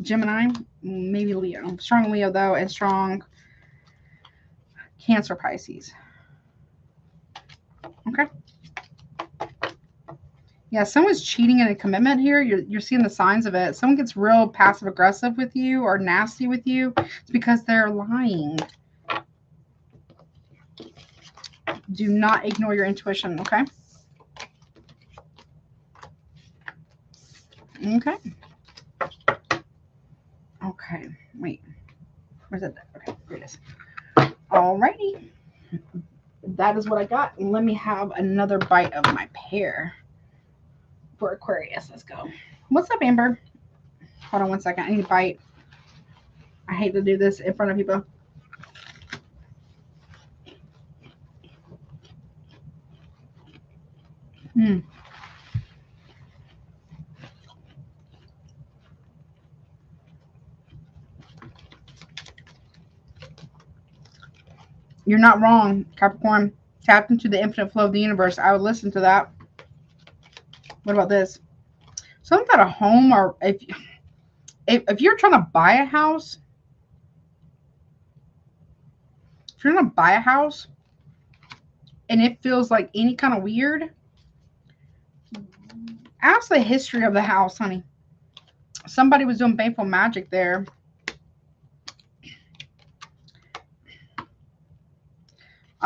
Speaker 1: Gemini, maybe Leo. Strong Leo, though, and strong Cancer, Pisces. Okay. Yeah, someone's cheating in a commitment here. You're seeing the signs of it. Someone gets real passive aggressive with you or nasty with you. It's because they're lying. Do not ignore your intuition, okay? Okay. Okay, wait. Where's it? Okay, here it is. Alrighty. That is what I got. Let me have another bite of my pear for Aquarius. Let's go. What's up, Amber? Hold on one second. I need a bite. I hate to do this in front of people. You're not wrong, Capricorn. Tapped into the infinite flow of the universe. I would listen to that. What about this? Something about a home, or if you're trying to buy a house, if you're going to buy a house and it feels like any kind of weird, ask the history of the house, honey. Somebody was doing baneful magic there.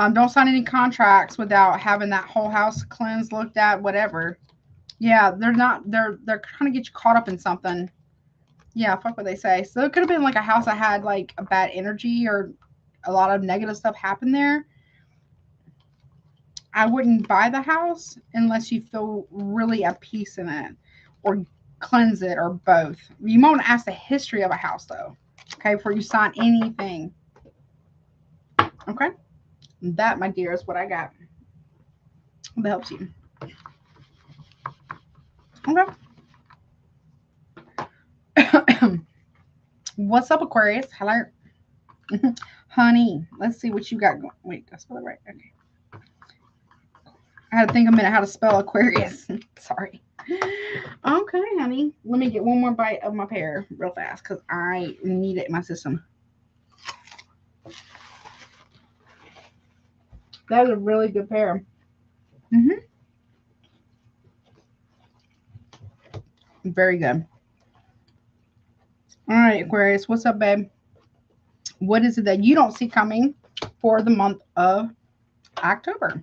Speaker 1: Don't sign any contracts without having that whole house cleansed, looked at, whatever. Yeah, they're trying to get you caught up in something. Yeah, fuck what they say. So it could have been like a house that had like a bad energy or a lot of negative stuff happen there. I wouldn't buy the house unless you feel really at peace in it or cleanse it or both. You might want to ask the history of a house though, okay, before you sign anything. Okay? That, my dear, is what I got. That helps you. Okay. What's up, Aquarius? Hello. Honey, let's see what you got going. Wait, did I spell it right? Okay. I had to think a minute how to spell Aquarius. Sorry. Okay, honey. Let me get one more bite of my pear real fast because I need it in my system. That is a really good pear. Very good. All right, Aquarius. What's up, babe? What is it that you don't see coming for the month of October?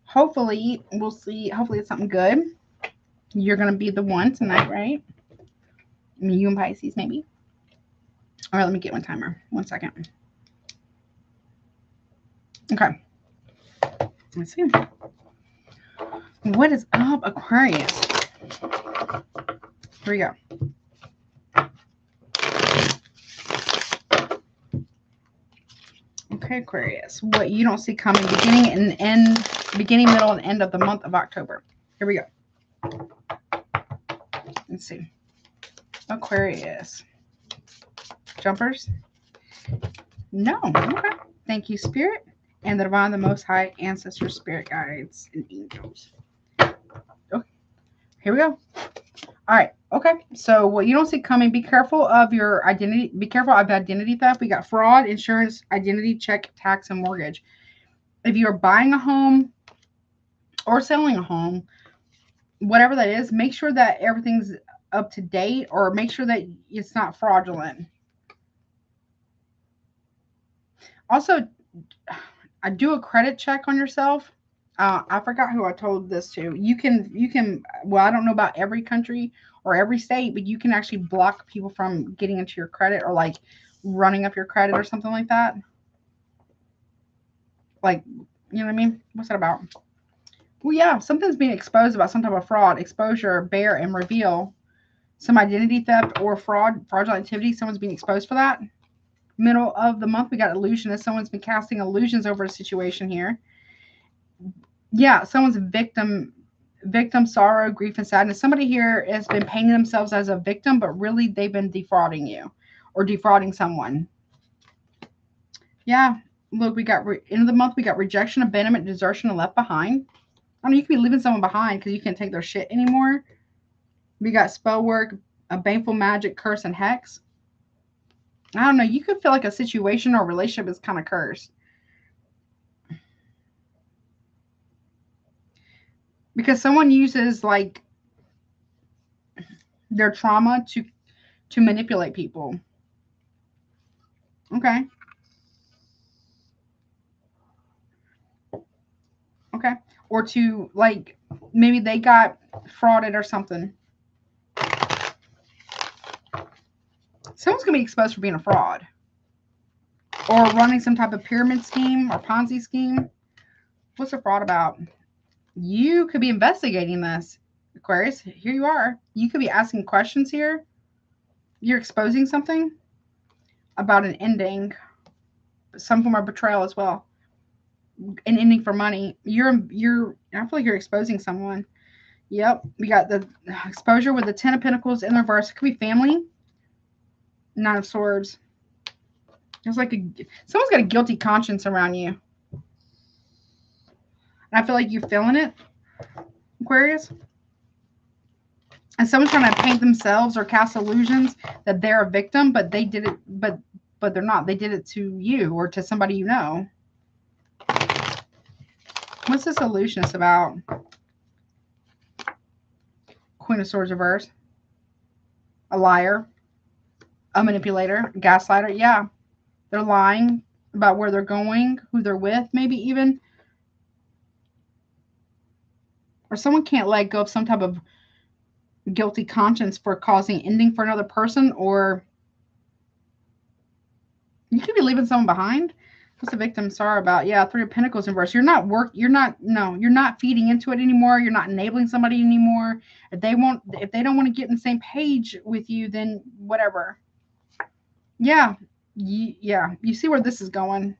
Speaker 1: Hopefully, we'll see. Hopefully, it's something good. You're going to be the one tonight, right? I mean, you and Pisces, maybe. All right, let me get my timer. 1 second. Okay. Let's see. What is up, Aquarius? Here we go. Okay, Aquarius. What you don't see coming beginning, middle, and end of the month of October. Here we go. Let's see. Aquarius. Jumpers? No. Okay. Thank you, Spirit. And the Divine, the Most High, Ancestors, Spirit Guides, and Angels. Okay. Here we go. All right. Okay. So what you don't see coming, be careful of your identity. Be careful of identity theft. We got fraud, insurance, identity, check, tax, and mortgage. If you're buying a home or selling a home, whatever that is, make sure that everything's up to date or make sure that it's not fraudulent. Also, I do a credit check on yourself. I forgot who I told this to. You can, well, I don't know about every country or every state, but you can actually block people from getting into your credit or like running up your credit or something like that. Like, you know what I mean? What's that about? Well, yeah, something's being exposed about some type of fraud, exposure, bear, and reveal. Some identity theft or fraudulent activity. Someone's being exposed for that. Middle of the month, we got illusionist. Someone's been casting illusions over a situation here. Yeah, someone's victim, sorrow, grief, and sadness. Somebody here has been painting themselves as a victim, but really they've been defrauding you or defrauding someone. Yeah, look, we got end of the month, we got rejection, abandonment, desertion, and left behind. I mean, you can be leaving someone behind because you can't take their shit anymore. We got spell work, a baneful magic, curse, and hex. I don't know. You could feel like a situation or relationship is kind of cursed. Because someone uses like their trauma to manipulate people. Okay. Okay. Or to like maybe they got frauded or something. Someone's going to be exposed for being a fraud. Or running some type of pyramid scheme or Ponzi scheme. What's a fraud about? You could be investigating this, Aquarius. Here you are. You could be asking questions here. You're exposing something about an ending, some form of betrayal as well. An ending for money. I feel like you're exposing someone. Yep. We got the exposure with the 10 of Pentacles in reverse. It could be family. 9 of Swords. It's like someone's got a guilty conscience around you. And I feel like you're feeling it, Aquarius. And someone's trying to paint themselves or cast illusions that they're a victim, but they did it, but they're not. They did it to you or to somebody you know. What's this illusionist about? Queen of Swords reverse. A liar. A manipulator. A gaslighter. Yeah. They're lying. about where they're going, who they're with, maybe even. Or someone can't let go of some type of guilty conscience for causing ending for another person, or you could be leaving someone behind. What's the victim sorry about? Yeah, Three of Pentacles in reverse. You're not feeding into it anymore. You're not enabling somebody anymore. If they don't want to get in the same page with you, then whatever. Yeah. Yeah. You see where this is going.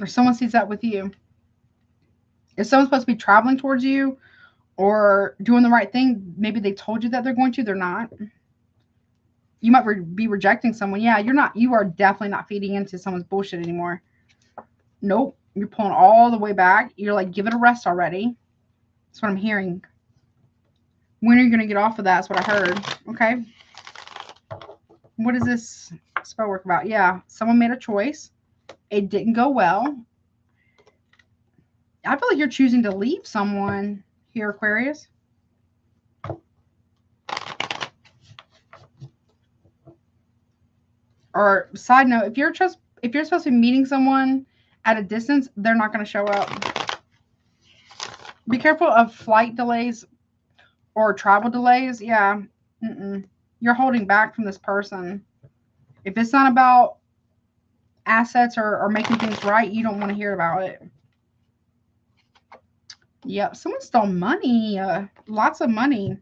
Speaker 1: Or someone sees that with you. If someone's supposed to be traveling towards you or doing the right thing, maybe they told you that they're going to, they're not. You might be rejecting someone. Yeah, you are definitely not feeding into someone's bullshit anymore. Nope. You're pulling all the way back. You're like, give it a rest already. That's what I'm hearing. When are you going to get off of that? That's what I heard. Okay. What is this spell work about? Yeah, someone made a choice. It didn't go well. I feel like you're choosing to leave someone here, Aquarius. Or side note, if you're supposed to be meeting someone at a distance, they're not going to show up. Be careful of flight delays or travel delays. Yeah. You're holding back from this person. If it's not about assets or making things right, you don't want to hear about it. Yep. Someone stole money. Lots of money.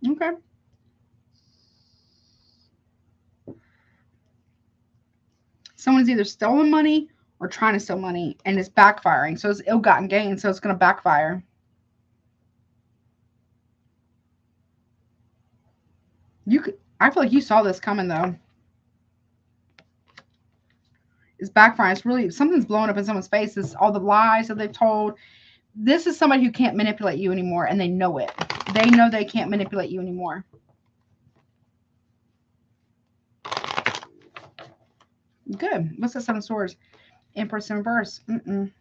Speaker 1: Okay. Someone's either stolen money or trying to steal money, and it's backfiring. So it's ill-gotten gain, so it's going to backfire. I feel like you saw this coming, though. It's backfiring. It's really, something's blowing up in someone's face. It's all the lies that they've told. This is somebody who can't manipulate you anymore, and they know it. They know they can't manipulate you anymore. Good. What's that Seven of Swords? Empress in reverse. You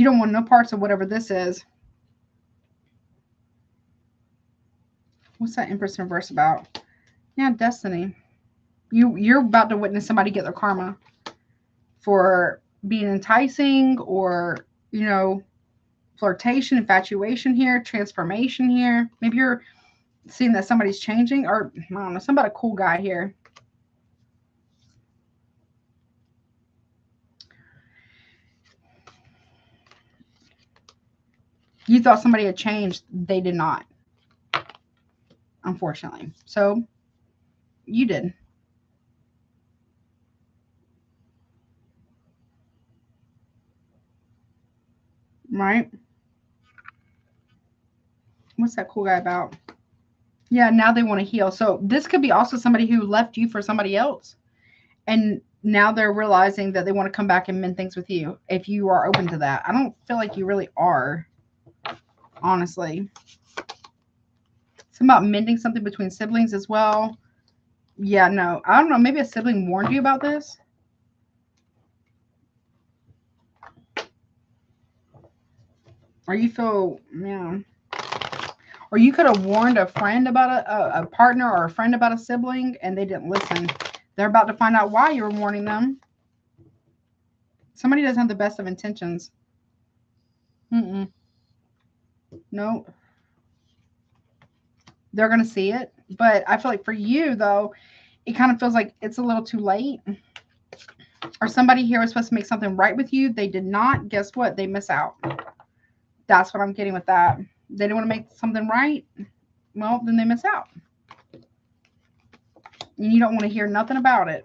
Speaker 1: don't want no parts of whatever this is. What's that Empress in reverse about? Yeah, destiny. You're about to witness somebody get their karma for being enticing, or, flirtation, infatuation here, transformation here. Maybe you're seeing that somebody's changing, or I don't know, somebody a cool guy here. You thought somebody had changed. They did not, unfortunately. So you did. Right? What's that cool guy about? Yeah, now they want to heal. So this could be also somebody who left you for somebody else. And now they're realizing that they want to come back and mend things with you, if you are open to that. I don't feel like you really are, honestly. It's about mending something between siblings as well. Yeah, no. I don't know. Maybe a sibling warned you about this. Or you feel, yeah. Or you could have warned a friend about a partner, or a friend about a sibling, and they didn't listen. They're about to find out why you were warning them. Somebody doesn't have the best of intentions. No. They're going to see it. But I feel like for you, though, it kind of feels like it's a little too late. Or somebody here was supposed to make something right with you. They did not. Guess what? They miss out. That's what I'm getting with that. They didn't want to make something right. Well, then they miss out. And you don't want to hear nothing about it.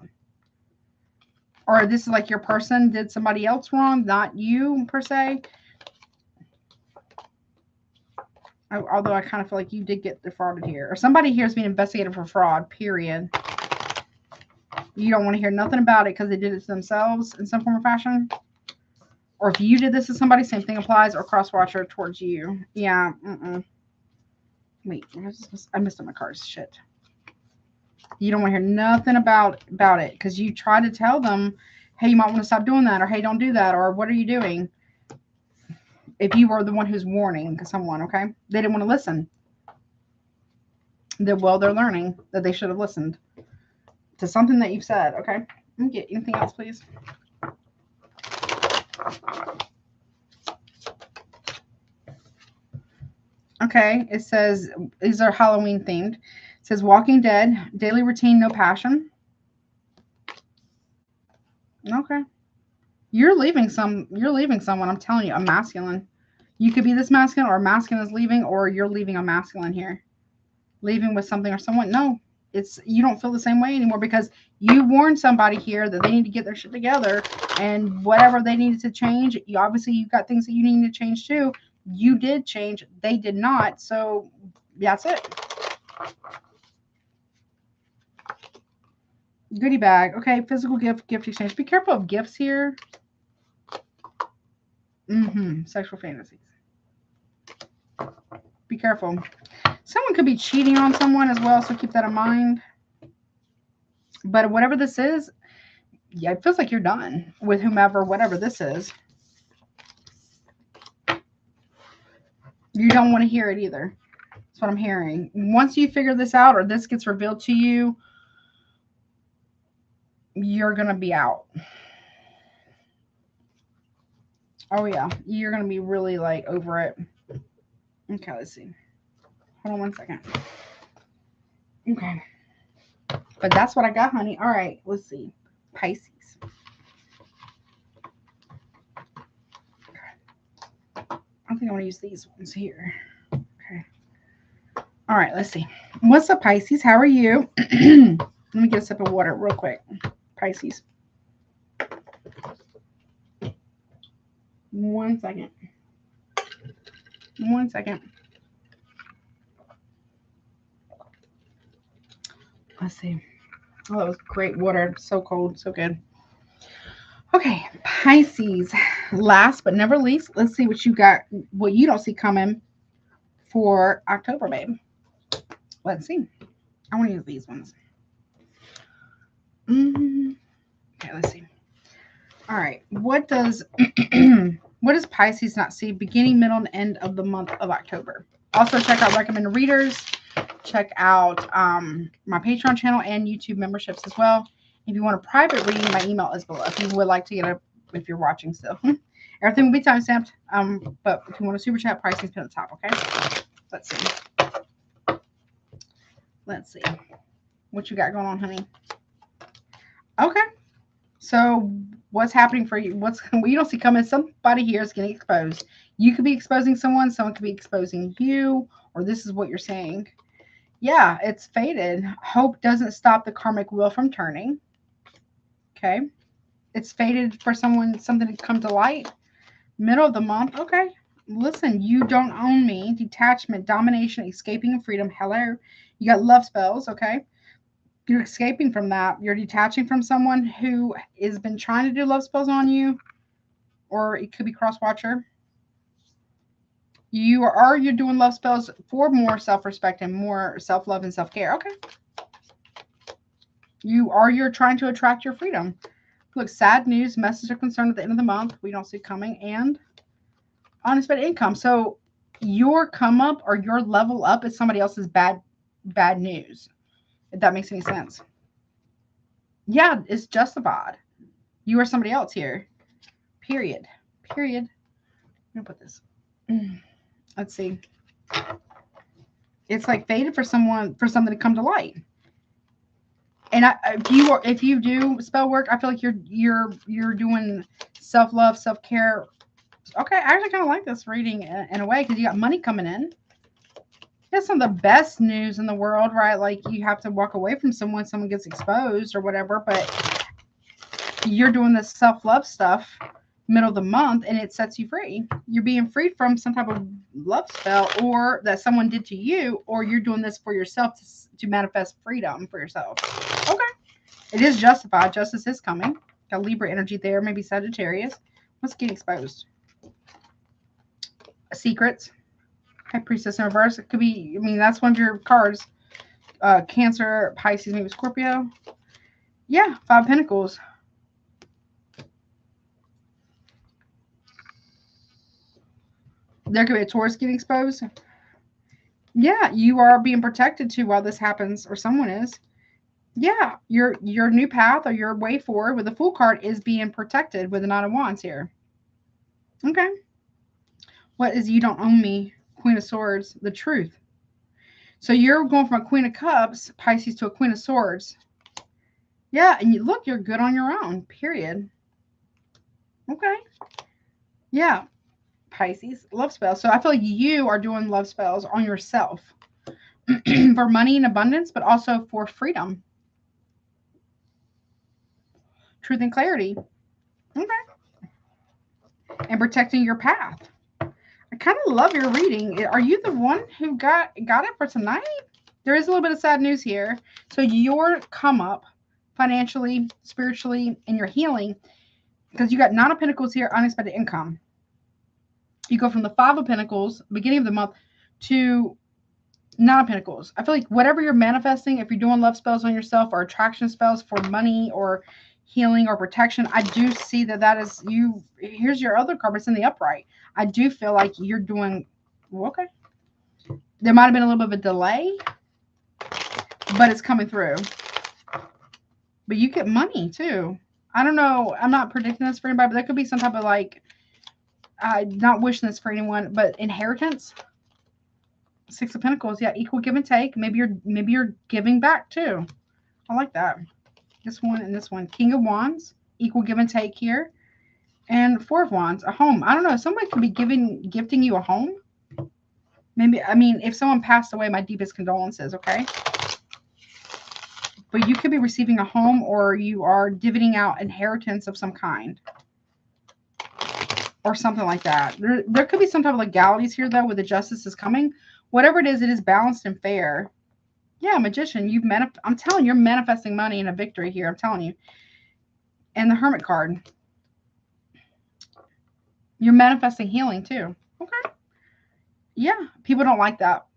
Speaker 1: Or this is like your person did somebody else wrong, not you per se. Although I kind of feel like you did get defrauded here. Or somebody here is being investigated for fraud, period. You don't want to hear nothing about it because they did it to themselves in some form or fashion. Or if you did this to somebody, same thing applies. Or cross-watcher towards you. Yeah. Wait, I missed on my cards. Shit. You don't want to hear nothing about it because you try to tell them, hey, you might want to stop doing that, or hey, don't do that, or what are you doing? If you were the one who's warning someone, okay? They didn't want to listen. that, well, they're learning that they should have listened to something that you've said. Okay. Let me get anything else, please. Okay. It says, these are Halloween themed. It says Walking Dead, daily routine, no passion. Okay. You're leaving someone, I'm telling you, a masculine. You could be this masculine, or a masculine is leaving, or you're leaving a masculine here. Leaving with something or someone. No, it's, you don't feel the same way anymore because you warned somebody here that they need to get their shit together, and whatever they needed to change, you obviously, you've got things that you need to change too. You did change, they did not. So that's it. Goodie bag. Okay, physical gift exchange. Be careful of gifts here. Sexual fantasies. Be careful. Someone could be cheating on someone as well, so keep that in mind. But whatever this is, yeah, it feels like you're done with whomever, whatever this is. You don't want to hear it either. That's what I'm hearing. Once you figure this out, or this gets revealed to you, you're going to be out. Oh, yeah. You're going to be really, like, over it. Okay, let's see. Hold on one second. Okay. But that's what I got, honey. All right, let's see. Pisces. I think I want to use these ones here. Okay. All right, let's see. What's up, Pisces? How are you? Let me get a sip of water real quick. Pisces. 1 second. 1 second. Let's see. Oh, that was great water. So cold. So good. Okay, Pisces. Last but never least, let's see what you got, what you don't see coming for October, babe. Let's see. I want to use these ones. Okay, let's see. All right. What does what does Pisces not see beginning, middle, and end of the month of October? Also, check out recommended readers. Check out my Patreon channel and YouTube memberships as well. If you want a private reading, my email is below. If you would like to get a, if you're watching still, everything will be timestamped. But if you want a super chat, Pisces pin at the top. Okay. Let's see. Let's see. What you got going on, honey? Okay. So what's happening for you? What's what you don't see coming? Somebody here is getting exposed. You could be exposing someone. Someone could be exposing you, or this is what you're saying. Yeah, it's fated. Hope doesn't stop the karmic wheel from turning. Okay. It's fated for someone, something to come to light. Middle of the month. Okay. Listen, you don't own me. Detachment, domination, escaping, and freedom. Hello. You got love spells. Okay. You're escaping from that. You're detaching from someone who has been trying to do love spells on you, or it could be cross watcher. You're doing love spells for more self-respect and more self-love and self-care. Okay. You're trying to attract your freedom. Look, sad news, message of concern at the end of the month. We don't see coming, and unexpected income. So your come up or your level up is somebody else's bad news. If that makes any sense. Yeah, it's justified. You are somebody else here. Period. Period. Let me put this. Let's see. It's like fated for something to come to light. And if you do spell work, I feel like you're doing self-love, self-care. Okay, I actually kind of like this reading in a way because you got money coming in. That's some of the best news in the world, right? Like you have to walk away from someone gets exposed or whatever, but you're doing this self-love stuff middle of the month and it sets you free. You're being freed from some type of love spell or that someone did to you, or you're doing this for yourself to manifest freedom for yourself. Okay. It is justified. Justice is coming. Got Libra energy there, maybe Sagittarius. What's getting exposed? Secrets. High Priestess in reverse. It could be, I mean, that's one of your cards. Cancer, Pisces, maybe Scorpio. Yeah, 5 of Pentacles. There could be a Taurus getting exposed. Yeah, you are being protected too while this happens, or someone is. Yeah, your new path or your way forward with the Fool card is being protected with the Nine of Wands here. Okay. What is you don't own me? Queen of Swords, the truth. So you're going from a Queen of Cups, Pisces, to a Queen of Swords. Yeah, and look, you're good on your own, period. Okay. Yeah, Pisces, love spells. So I feel like you are doing love spells on yourself for money and abundance, but also for freedom, truth, and clarity. Okay. And protecting your path. I kind of love your reading. Are you the one who got it for tonight? There is a little bit of sad news here. So your come up financially, spiritually, and your healing, because you got Nine of Pentacles here, unexpected income. You go from the Five of Pentacles, beginning of the month, to Nine of Pentacles. I feel like whatever you're manifesting, if you're doing love spells on yourself or attraction spells for money or healing or protection, I do see that is you. Here's your other card, it's in the upright. I do feel like you're doing, well, okay. There might have been a little bit of a delay, but it's coming through. But you get money too. I don't know. I'm not predicting this for anybody, but there could be some type of like, not wishing this for anyone, but inheritance. Six of Pentacles, yeah, equal give and take. Maybe you're giving back too. I like that. This one and this one. King of Wands, equal give and take here. And Four of Wands, a home. I don't know. Somebody could be gifting you a home. Maybe, I mean, if someone passed away, my deepest condolences, okay? But you could be receiving a home, or you are dividing out inheritance of some kind. Or something like that. There could be some type of legalities here, though, where the justice is coming. Whatever it is balanced and fair. Yeah, Magician, I'm telling you, you're manifesting money and a victory here. I'm telling you. And the Hermit card. You're manifesting healing too. Okay. Yeah, people don't like that.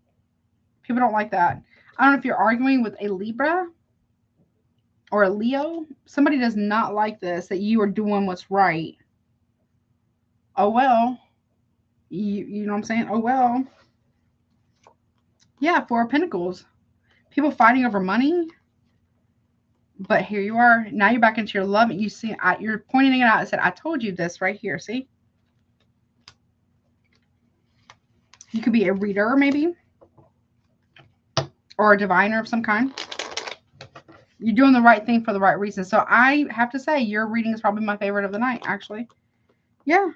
Speaker 1: People don't like that. I don't know if you're arguing with a Libra or a Leo. Somebody does not like this, that you are doing what's right. Oh, well. You know what I'm saying? Oh, well. Yeah, Four of Pentacles. People fighting over money. But here you are. Now you're back into your love. You see, you're pointing it out. I said, I told you this right here. See? You could be a reader, maybe. Or a diviner of some kind. You're doing the right thing for the right reason. So I have to say, your reading is probably my favorite of the night, actually. Yeah.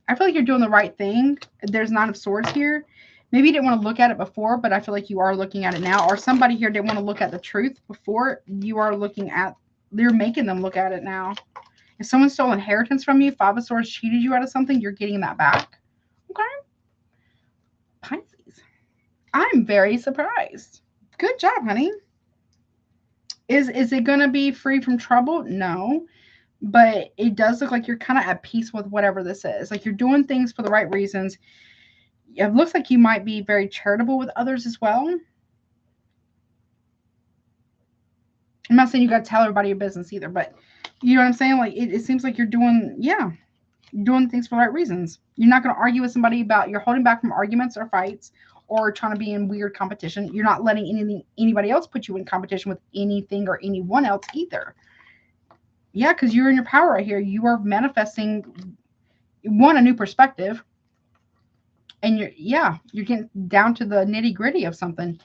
Speaker 1: I feel like you're doing the right thing. There's Nine of Swords here. Maybe you didn't want to look at it before, but I feel like you are looking at it now. Or somebody here didn't want to look at the truth before. You are looking at, you're making them look at it now. If someone stole inheritance from you, Five of Swords cheated you out of something, you're getting that back. Okay. Pisces. I'm very surprised. Good job, honey. Is it going to be free from trouble? No. But it does look like you're kind of at peace with whatever this is. Like you're doing things for the right reasons. It looks like you might be very charitable with others as well. I'm not saying you got to tell everybody your business either, but you know what I'm saying? Like it seems like you're doing, yeah, doing things for the right reasons. You're not going to argue with somebody about, you're holding back from arguments or fights or trying to be in weird competition. You're not letting anybody else put you in competition with anything or anyone else either. Yeah, because you're in your power right here. You are manifesting, one, a new perspective. And you're getting down to the nitty gritty of something.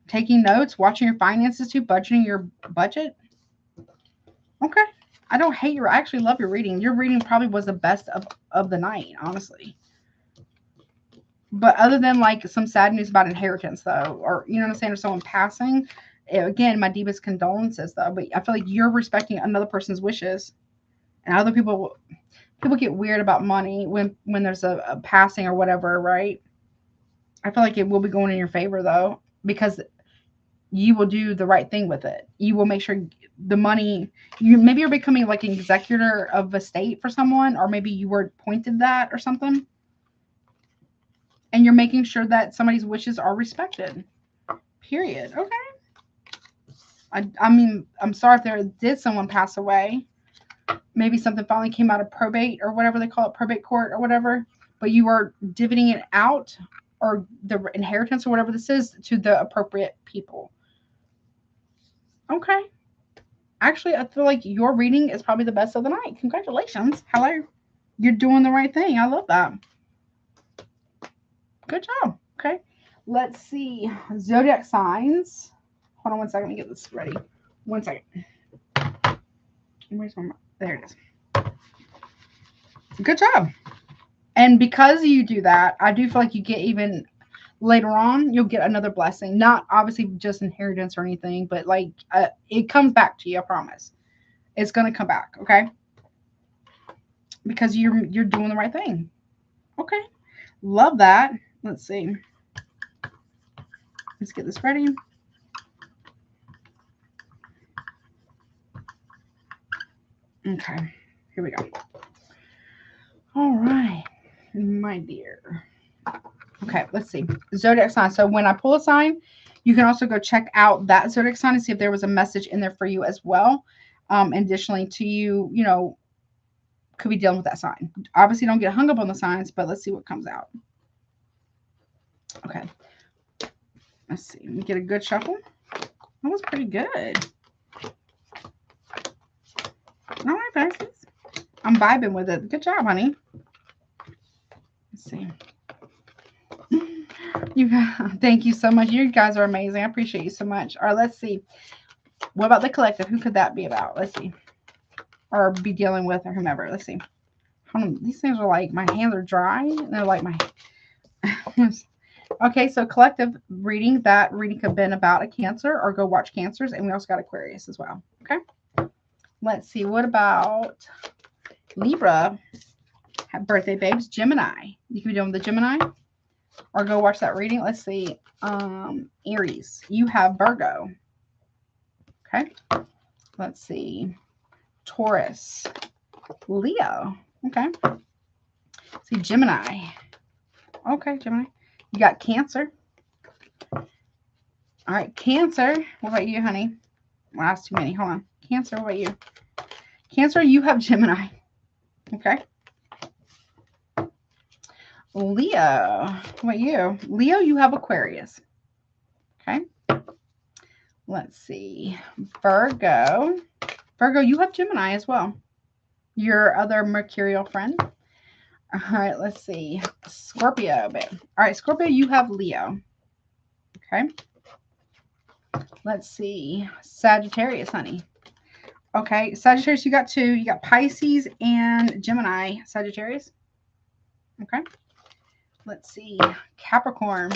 Speaker 1: Taking notes, watching your finances too, budgeting your budget. Okay. I don't hate I actually love your reading. Your reading probably was the best of the night, honestly. But other than like some sad news about inheritance though, or you know what I'm saying, or someone passing, again, my deepest condolences though, but I feel like you're respecting another person's wishes. And other people get weird about money when there's a passing or whatever, right? I feel like it will be going in your favor though, because you will do the right thing with it. You will make sure the money, maybe you're becoming like an executor of a state for someone, or maybe you were appointed that or something. And you're making sure that somebody's wishes are respected. Period. Okay. I mean, I'm sorry if did someone pass away. Maybe something finally came out of probate or whatever they call it, probate court or whatever. but you are dividing it out, or the inheritance or whatever this is, to the appropriate people. Okay. Actually, I feel like your reading is probably the best of the night. Congratulations. Hello. You're doing the right thing. I love that. Good job. Okay. Let's see. Zodiac signs. Hold on one second. Let me get this ready. 1 second. Where's my... There it is. Good job. And because you do that, I do feel like you get even later on, you'll get another blessing. Not obviously just inheritance or anything, but like it comes back to you, I promise. It's going to come back, okay? Because you're doing the right thing. Okay. Love that. Let's see. Let's get this ready. Okay. Here we go. All right, my dear. Okay, let's see. Zodiac sign. So when I pull a sign, you can also go check out that zodiac sign and see if there was a message in there for you as well. Additionally to you, you know, could be dealing with that sign. Obviously, don't get hung up on the signs, but let's see what comes out. Okay. Let's see. Let me get a good shuffle. That was pretty good. All right, Pisces. I'm vibing with it. Good job, honey. Let's see. Thank you so much. You guys are amazing. I appreciate you so much. All right, let's see. What about the collective? Who could that be about? Let's see. Or be dealing with, or whomever. Let's see. Hold on. These things are like, my hands are dry. And they're like my... Okay, so collective reading. That reading could have been about a Cancer, or go watch Cancers. And we also got Aquarius as well. Okay. Let's see. What about Libra? Have birthday babes. Gemini. You can be doing the Gemini, or go watch that reading. Let's see. Aries. You have Virgo. Okay. Let's see. Taurus. Leo. Okay. See, Gemini. Okay, Gemini. You got Cancer. All right, Cancer. What about you, honey? Well, that's too many. Hold on. Cancer, what about you? Cancer, you have Gemini. Okay. Leo. What about you? Leo, you have Aquarius. Okay. Let's see. Virgo. Virgo, you have Gemini as well. Your other mercurial friend. All right, let's see. Scorpio, babe. All right, Scorpio, you have Leo. Okay. Let's see. Sagittarius, honey. Okay, Sagittarius, you got two. You got Pisces and Gemini. Sagittarius. Okay. Let's see. Capricorn.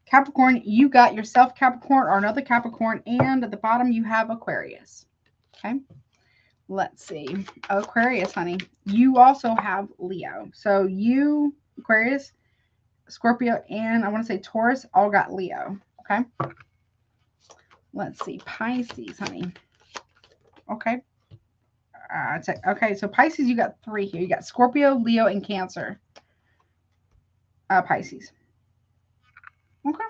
Speaker 1: Capricorn, you got yourself Capricorn, or another Capricorn, and at the bottom you have Aquarius. Okay. Let's see. Aquarius, honey. You also have Leo. So you, Aquarius, Scorpio, and I want to say Taurus all got Leo. Okay. Let's see. Pisces, honey. Okay. Okay. So Pisces, you got three here. You got Scorpio, Leo, and Cancer. Pisces. Okay.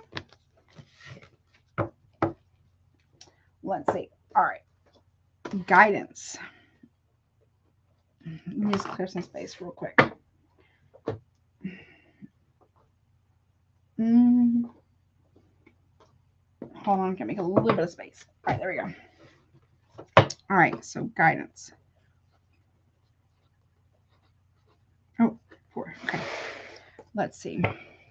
Speaker 1: Let's see. All right. Guidance. Let me just clear some space real quick. Hold on, I can make a little bit of space. All right, there we go. All right, so guidance. Oh, 4. Okay. Let's see.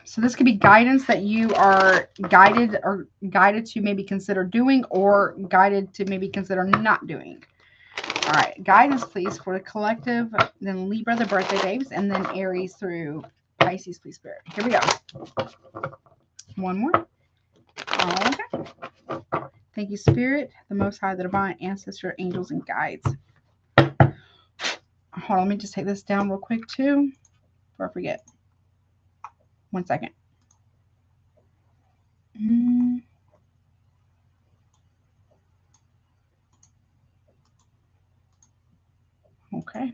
Speaker 1: So this could be guidance that you are guided to maybe consider doing, or guided to maybe consider not doing. All right, guidance, please, for the collective, then Libra, the birthday babes, and then Aries through Pisces, please, Spirit. Here we go. One more. Okay. Thank you, Spirit, the Most High, the Divine, Ancestor, Angels, and Guides. Hold on, let me just take this down real quick, too, before I forget. 1 second. Okay.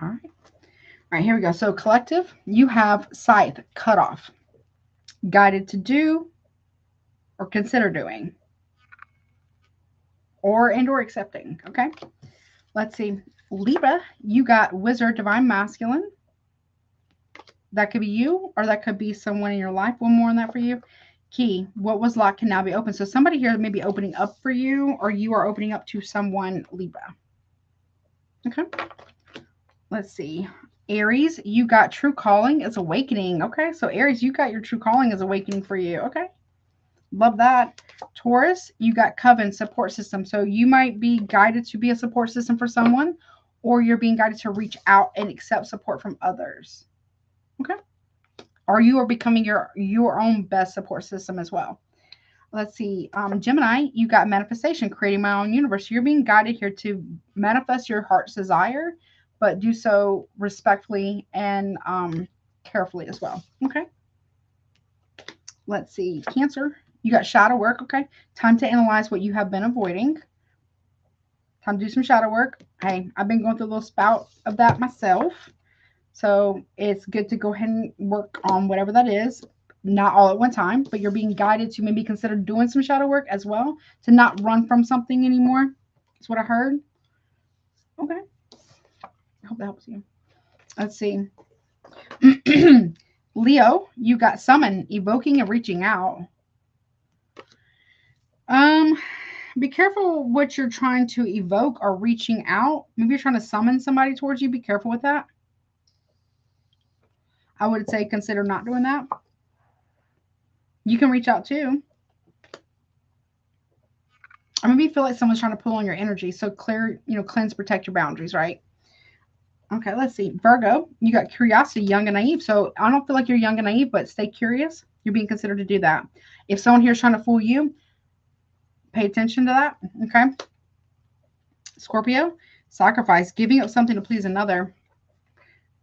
Speaker 1: All right. All right, here we go. So collective, you have Scythe, cut off, guided to do or consider doing. or accepting. Okay. Let's see. Libra, you got Wizard, Divine Masculine. That could be you, or that could be someone in your life. One more on that for you. Key, what was locked can now be open. So somebody here may be opening up for you, or you are opening up to someone, Libra. Okay. Let's see. Aries, you got true calling is awakening. Okay. So Aries, you got your true calling is awakening for you. Okay. Love that. Taurus, you got coven support system. So you might be guided to be a support system for someone, or you're being guided to reach out and accept support from others. Okay. Or you are becoming your own best support system as well. Let's see. Gemini, you got manifestation, creating my own universe. You're being guided here to manifest your heart's desire, but do so respectfully and carefully as well. Okay. Let's see. Cancer, you got shadow work. Okay. Time to analyze what you have been avoiding. Time to do some shadow work. Hey, I've been going through a little spout of that myself. So it's good to go ahead and work on whatever that is. Not all at one time, but you're being guided to maybe consider doing some shadow work as well, to not run from something anymore. That's what I heard. Okay. I hope that helps you. Let's see. Leo, you got summon, evoking and reaching out. Be careful what you're trying to evoke or reaching out. Maybe you're trying to summon somebody towards you. Be careful with that. I would say consider not doing that. You can reach out too. Or maybe you feel like someone's trying to pull on your energy. So clear, cleanse, protect your boundaries, right? Okay, let's see. Virgo, you got curiosity, young and naive. So I don't feel like you're young and naive, but stay curious. You're being considered to do that. If someone here is trying to fool you, pay attention to that. Okay. Scorpio, sacrifice, giving up something to please another.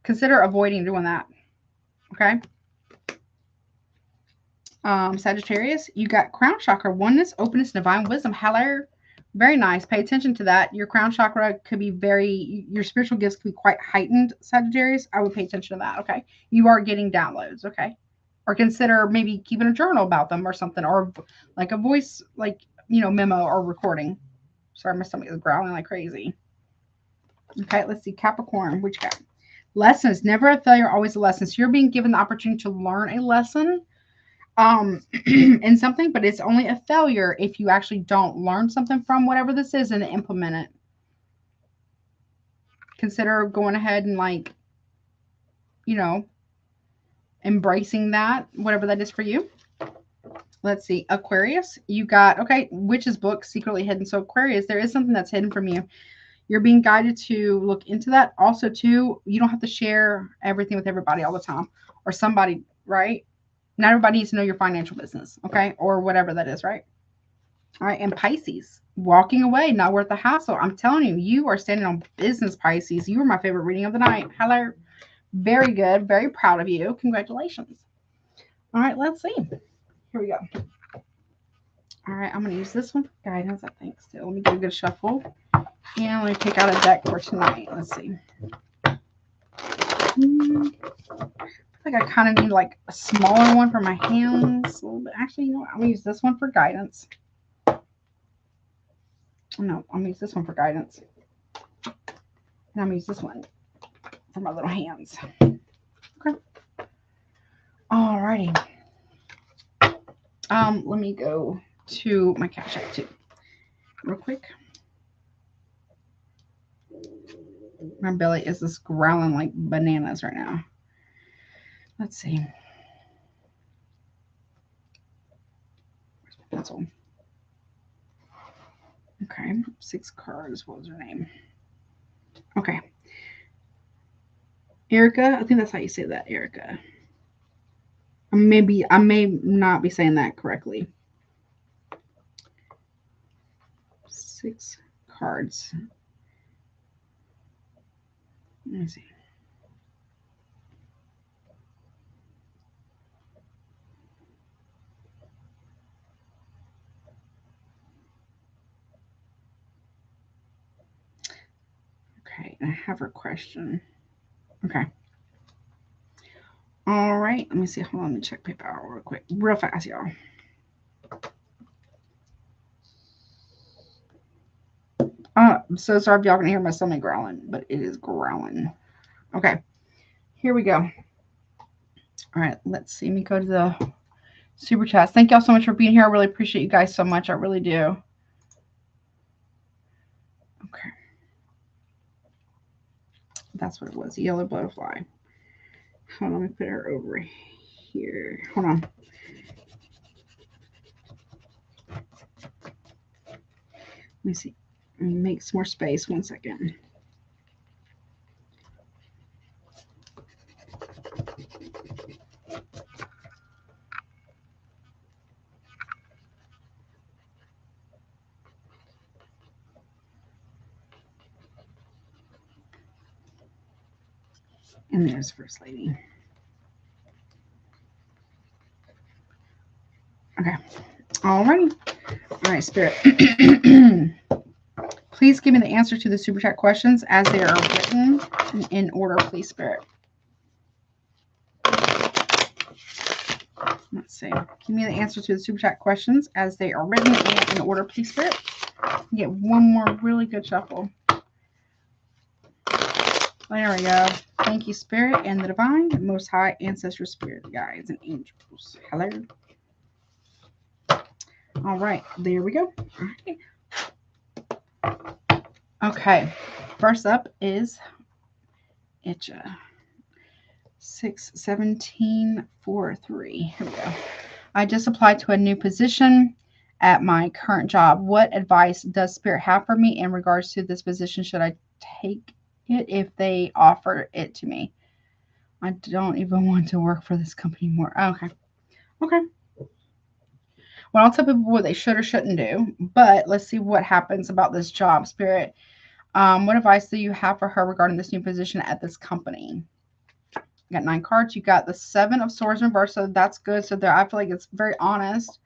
Speaker 1: Consider avoiding doing that. Okay. Sagittarius, you got crown chakra, oneness, openness, divine wisdom. Hello. Very nice. Pay attention to that. Your crown chakra could be your spiritual gifts could be quite heightened, Sagittarius. I would pay attention to that. Okay. You are getting downloads. Okay. Or consider maybe keeping a journal about them or something, or like a voice, memo or recording. Sorry, my stomach is growling like crazy. Okay. Let's see. Capricorn, which got lessons, never a failure, always a lesson. So you're being given the opportunity to learn a lesson in something, but it's only a failure if you actually don't learn something from whatever this is and implement it. Consider going ahead and embracing that, whatever that is for you. Let's see. Aquarius, you got, okay, witch's book, secretly hidden. So Aquarius, there is something that's hidden from you. You're being guided to look into that. Also, too, you don't have to share everything with everybody all the time or somebody, right? Not everybody needs to know your financial business, okay? Or whatever that is, right? All right, and Pisces, walking away, not worth the hassle. I'm telling you, you are standing on business, Pisces. You were my favorite reading of the night. Hello. Very good. Very proud of you. Congratulations. All right, let's see. Here we go. All right, I'm going to use this one for guidance, I think, still. Let me do a good shuffle. And let me pick out a deck for tonight. Let's see. I think I kind of need like a smaller one for my hands a little bit. Actually, you know what? I'm going to use this one for guidance. No, I'm going to use this one for guidance. And I'm going to use this one for my little hands. Okay. Alrighty. Let me go to my Cash App too, real quick. My belly is just growling like bananas right now. Let's see. Where's my pencil? Okay, 6 cards. What was her name? Okay. Erica. I think that's how you say that, Erica. I may not be saying that correctly. 6 cards. Let me see. Okay, I have her question. Okay. All right, let me see. Hold on, let me check PayPal real quick. Real fast, y'all. I'm so sorry if y'all can hear my stomach growling, but it is growling. Okay, here we go. All right, let's see. Let me go to the super chats. Thank y'all so much for being here. I really appreciate you guys so much. I really do. Okay. That's what it was. Yellow butterfly. Hold on, let me put her over here. Hold on. Let me see. Let me make some more space. 1 second. And there's First Lady. Okay. Alrighty. All right, Spirit. Please give me the answer to the super chat questions as they are written in order, please, Spirit. Let's see. Give me the answer to the super chat questions as they are written in order, please, Spirit. Get one more really good shuffle. There we go. Thank you, Spirit and the Divine, Most High, Ancestral Spirit, Guides, and Angels. Hello. All right. There we go. All right. Okay. First up is Ticha. 61743. Here we go. I just applied to a new position at my current job. What advice does Spirit have for me in regards to this position? Should I take it if they offer it to me? I don't even want to work for this company more. Okay. Okay. Well, I'll tell people what they should or shouldn't do, but let's see what happens about this job, Spirit. What advice do you have for her regarding this new position at this company? You got 9 cards. You got the 7 of Swords reversed, so that's good. So there, I feel like it's very honest.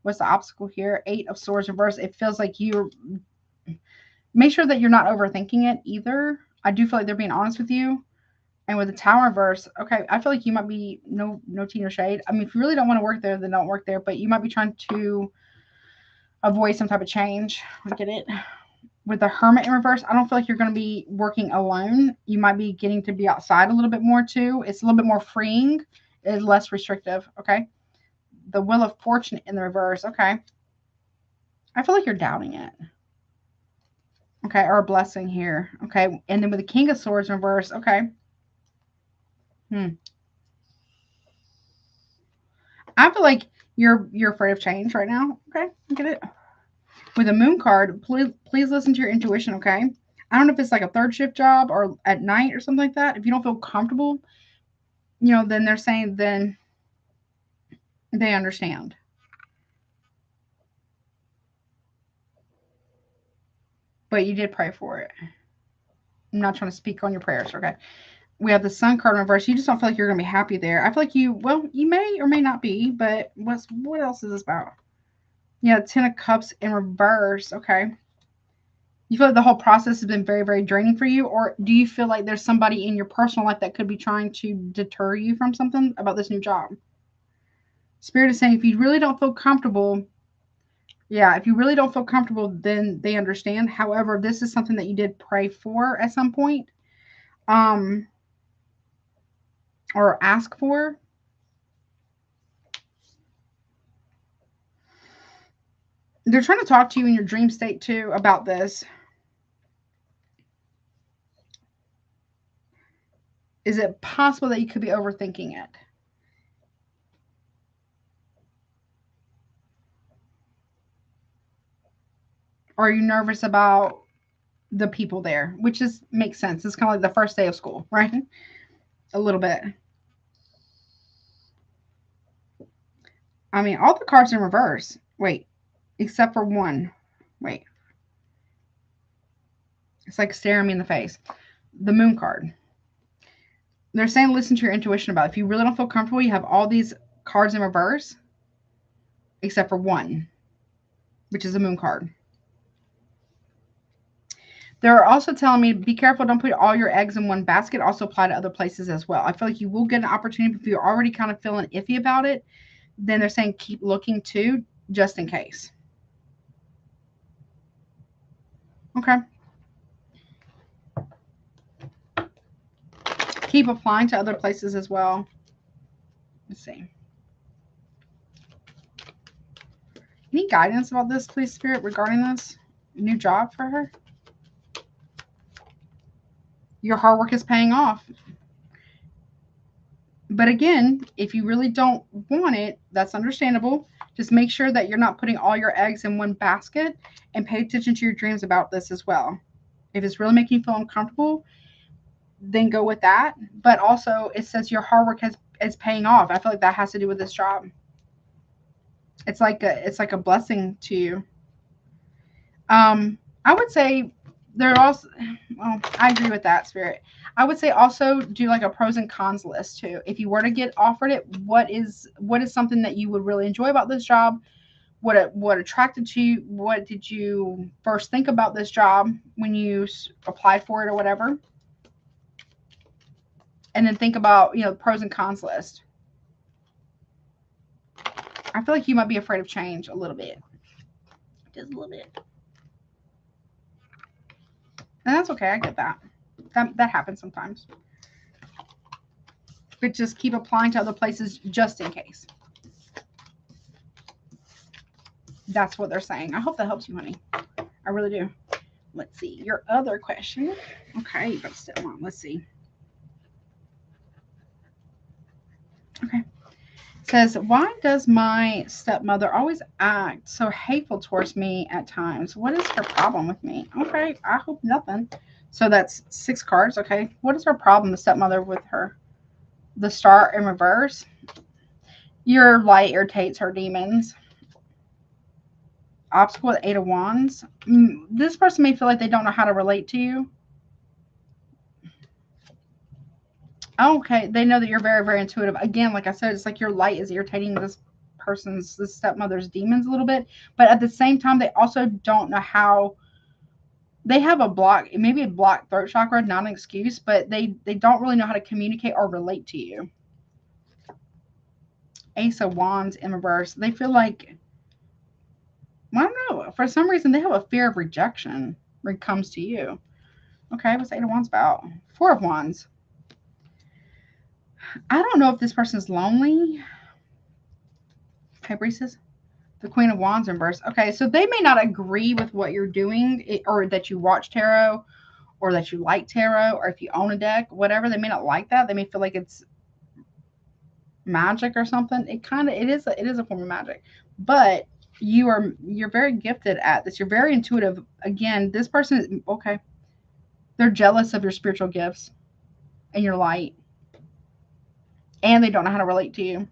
Speaker 1: What's the obstacle here? 8 of Swords reversed. It feels like you're... Make sure that you're not overthinking it either. I do feel like they're being honest with you. And with the Tower reverse, okay, I feel like you might be no tea, no shade. I mean, if you really don't want to work there, then don't work there. But you might be trying to avoid some type of change. I get it. With the Hermit in reverse, I don't feel like you're going to be working alone. You might be getting to be outside a little bit more too. It's a little bit more freeing. It's less restrictive, okay? The Wheel of Fortune in the reverse, okay. I feel like you're doubting it. Okay, or a blessing here, okay? And then with the King of Swords in reverse, okay. I feel like you're afraid of change right now, okay? I get it. With a Moon card, please listen to your intuition, okay? I don't know if it's like a third shift job or at night or something like that. If you don't feel comfortable, you know, then they're saying then they understand. But you did pray for it. I'm not trying to speak on your prayers, okay? We have the Sun card in reverse. You just don't feel like you're going to be happy there. I feel like you may or may not be, but what else is this about? Yeah, 10 of Cups in reverse, okay. You feel like the whole process has been very, very draining for you? Or do you feel like there's somebody in your personal life that could be trying to deter you from something about this new job? Spirit is saying if you really don't feel comfortable, yeah, if you really don't feel comfortable, then they understand. However, this is something that you did pray for at some point. Or ask for. They're trying to talk to you in your dream state too about this. Is it possible that you could be overthinking it? Or are you nervous about the people there? Which makes sense. It's kind of like the first day of school, right? A little bit. I mean, all the cards in reverse. Wait, except for one. Wait. It's like staring me in the face. The Moon card. They're saying listen to your intuition about it. If you really don't feel comfortable, you have all these cards in reverse, except for one, which is the Moon card. They're also telling me, be careful, don't put all your eggs in one basket. Also apply to other places as well. I feel like you will get an opportunity, but if you're already kind of feeling iffy about it, then they're saying keep looking too, just in case. Okay. keep applying to other places as well. Let's see. Any guidance about this, please, Spirit, regarding this new job for her? Your hard work is paying off. But again, if you really don't want it, that's understandable. Just make sure that you're not putting all your eggs in one basket, and pay attention to your dreams about this as well. If it's really making you feel uncomfortable, then go with that. But also, it says your hard work is paying off. I feel like that has to do with this job. It's like a blessing to you. I would say there are also, well, I agree with that, Spirit. I would say also do like a pros and cons list too. If you were to get offered it, what is something that you would really enjoy about this job? What attracted to you? What did you first think about this job when you applied for it or whatever? And then think about, pros and cons list. I feel like you might be afraid of change a little bit. Just a little bit. And that's okay. I get that. That happens sometimes. But just keep applying to other places just in case. That's what they're saying. I hope that helps you, honey. I really do. Let's see. Your other question. Okay, you got step one. Let's see. Okay. It says, why does my stepmother always act so hateful towards me at times? What is her problem with me? Okay, I hope nothing. So that's 6 cards. Okay. What is her problem, the stepmother, with her? The Star in reverse. Your light irritates her demons. Obstacle with 8 of Wands. This person may feel like they don't know how to relate to you. Okay, they know that you're very, very intuitive. Again, like I said, it's like your light is irritating this stepmother's demons a little bit. But at the same time, they also don't know how. They have a block, maybe a blocked throat chakra, not an excuse, but they don't really know how to communicate or relate to you. Ace of Wands in reverse. They feel like, I don't know, for some reason they have a fear of rejection when it comes to you. Okay, what's 8 of Wands about? 4 of Wands. I don't know if this person's lonely. Okay, Priestess. The Queen of Wands in reverse. Okay, so they may not agree with what you're doing, or that you watch tarot, or that you like tarot, or if you own a deck, whatever. They may not like that. They may feel like it's magic or something. It is a form of magic. But you're very gifted at this. You're very intuitive. Again, this person is okay. They're jealous of your spiritual gifts and your light. And they don't know how to relate to you.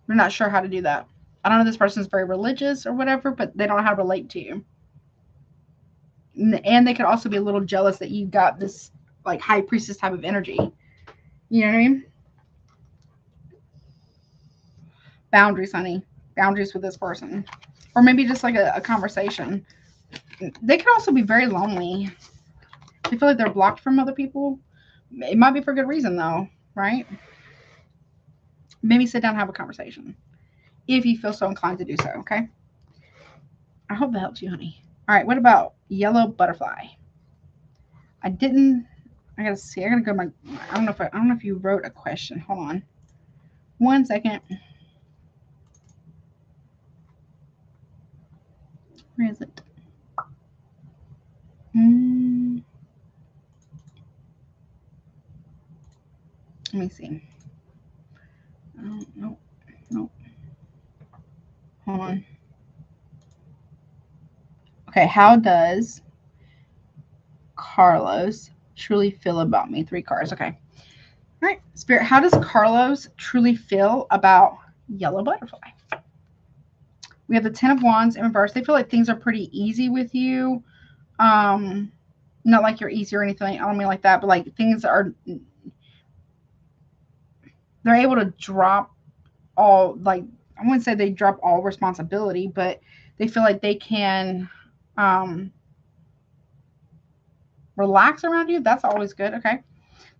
Speaker 1: They're not sure how to do that. I don't know if this person is very religious or whatever, but they don't know how to relate to you. And they could also be a little jealous that you got this like high priestess type of energy. You know what I mean? Boundaries, honey. Boundaries with this person. Or maybe just like a conversation. They could also be very lonely. They feel like they're blocked from other people. It might be for good reason, though, right? Maybe sit down and have a conversation if you feel so inclined to do so, okay? I hope that helps you, honey. All right, what about yellow butterfly? I gotta see. I gotta go to I don't know if you wrote a question. Hold on. 1 second. Where is it? Let me see. Nope. Hold on. Okay, how does Carlos truly feel about me? 3 cards. Okay. All right, Spirit, how does Carlos truly feel about yellow butterfly? We have the 10 of Wands in reverse. They feel like things are pretty easy with you. Not like you're easy or anything. I don't mean like that, but like things are, they're able to drop all, like, I wouldn't say they drop all responsibility, but they feel like they can relax around you. That's always good. Okay.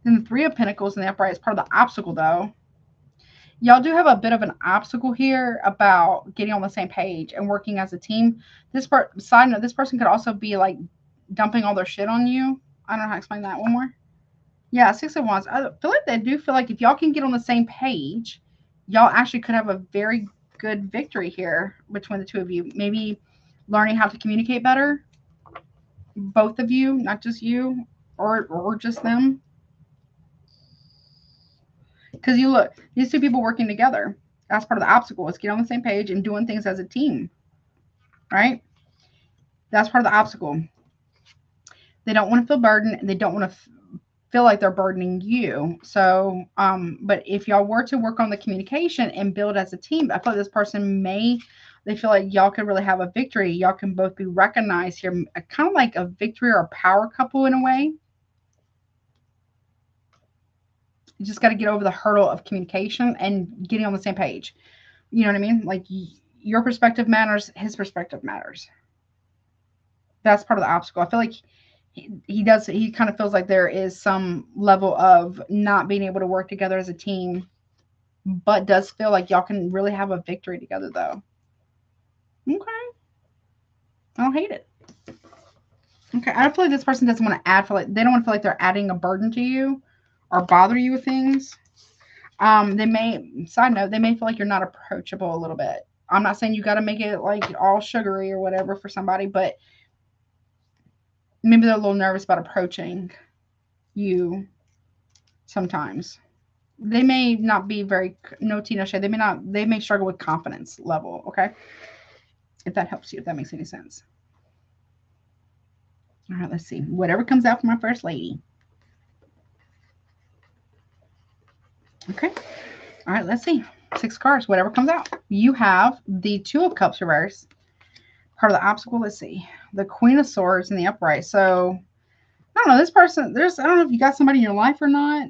Speaker 1: Then the 3 of Pentacles in the upright is part of the obstacle, though. Y'all do have a bit of an obstacle here about getting on the same page and working as a team. Side note, this person could also be like dumping all their shit on you. I don't know how to explain that. One more. Yeah, Six of Wands. I feel like they do feel like if y'all can get on the same page, y'all actually could have a very good victory here between the two of you. Maybe learning how to communicate better. Both of you, not just you or just them. Because you look, these two people working together. That's part of the obstacle. Is get on the same page and doing things as a team. Right? That's part of the obstacle. They don't want to feel burdened. They don't want to feel like they're burdening you. So, but if y'all were to work on the communication and build as a team, I feel like this person they feel like y'all could really have a victory. Y'all can both be recognized here, kind of like a victory or a power couple in a way. You just got to get over the hurdle of communication and getting on the same page. You know what I mean? Like your perspective matters, his perspective matters. That's part of the obstacle. I feel like he kind of feels like there is some level of not being able to work together as a team, but does feel like y'all can really have a victory together though. Okay. I don't hate it. Okay. I feel like this person doesn't want to they don't want to feel like they're adding a burden to you or bother you with things. They may, side note, they may feel like you're not approachable a little bit. I'm not saying you got to make it like all sugary or whatever for somebody, but maybe they're a little nervous about approaching you sometimes. They may not be very, no tea, no shade. They may struggle with confidence level. Okay. If that helps you, if that makes any sense. All right, let's see. Whatever comes out for my first lady. Okay. All right, let's see. 6 cards, whatever comes out. You have the Two of Cups reverse. Part of the obstacle, let's see. The Queen of Swords in the upright. So, I don't know, this person, I don't know if you got somebody in your life or not.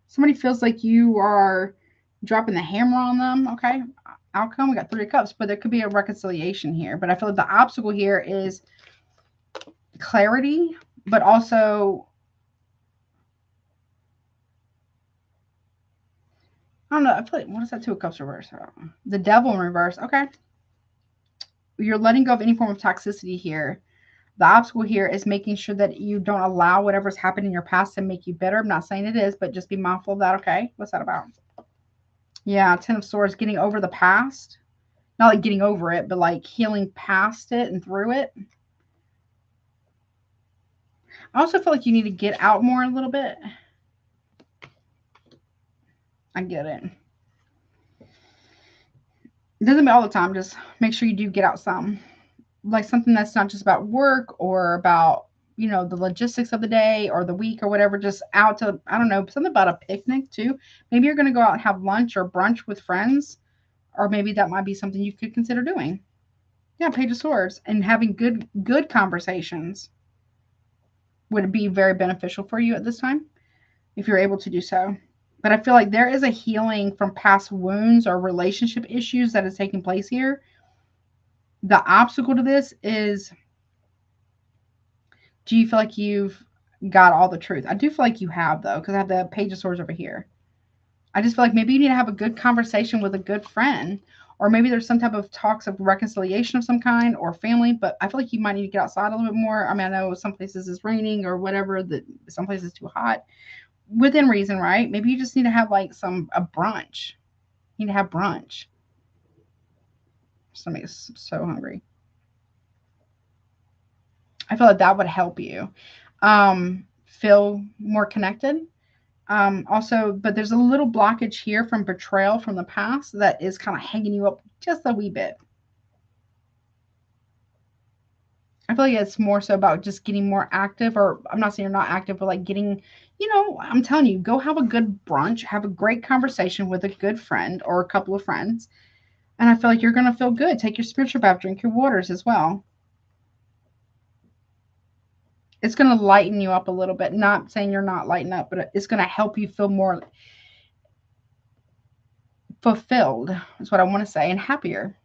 Speaker 1: Somebody feels like you are dropping the hammer on them. Okay. Outcome, we got 3 of Cups, but there could be a reconciliation here. But I feel like the obstacle here is clarity, but also, I don't know. I feel like, what is that? 2 of Cups reverse. The Devil in reverse. Okay. You're letting go of any form of toxicity here. The obstacle here is making sure that you don't allow whatever's happened in your past to make you bitter. I'm not saying it is, but just be mindful of that. Okay. What's that about? Yeah. 10 of Swords, getting over the past. Not like getting over it, but like healing past it and through it. I also feel like you need to get out more a little bit. I get it. It doesn't mean all the time. Just make sure you do get out some. Like something that's not just about work or about, you know, the logistics of the day or the week or whatever. Just out to, I don't know, something about a picnic too. Maybe you're going to go out and have lunch or brunch with friends. Or maybe that might be something you could consider doing. Yeah, Page of Swords. And having good conversations would be very beneficial for you at this time if you're able to do so. But I feel like there is a healing from past wounds or relationship issues that is taking place here. The obstacle to this is, do you feel like you've got all the truth? I do feel like you have, though, because I have the Page of Swords over here. I just feel like maybe you need to have a good conversation with a good friend, or maybe there's some type of talks of reconciliation of some kind or family, but I feel like you might need to get outside a little bit more. I mean, I know some places it's raining or whatever, that some places it's too hot. Within reason, right? Maybe you just need to have like a brunch. You need to have brunch. Somebody's so hungry. I feel like that would help you feel more connected. Also, but there's a little blockage here from betrayal from the past that is kind of hanging you up just a wee bit. I feel like it's more so about just getting more active, or I'm not saying you're not active, but like getting, you know, I'm telling you, go have a good brunch, have a great conversation with a good friend or a couple of friends. And I feel like you're going to feel good. Take your spiritual bath, drink your waters as well. It's going to lighten you up a little bit. Not saying you're not lighting up, but it's going to help you feel more fulfilled, is what I want to say, and happier.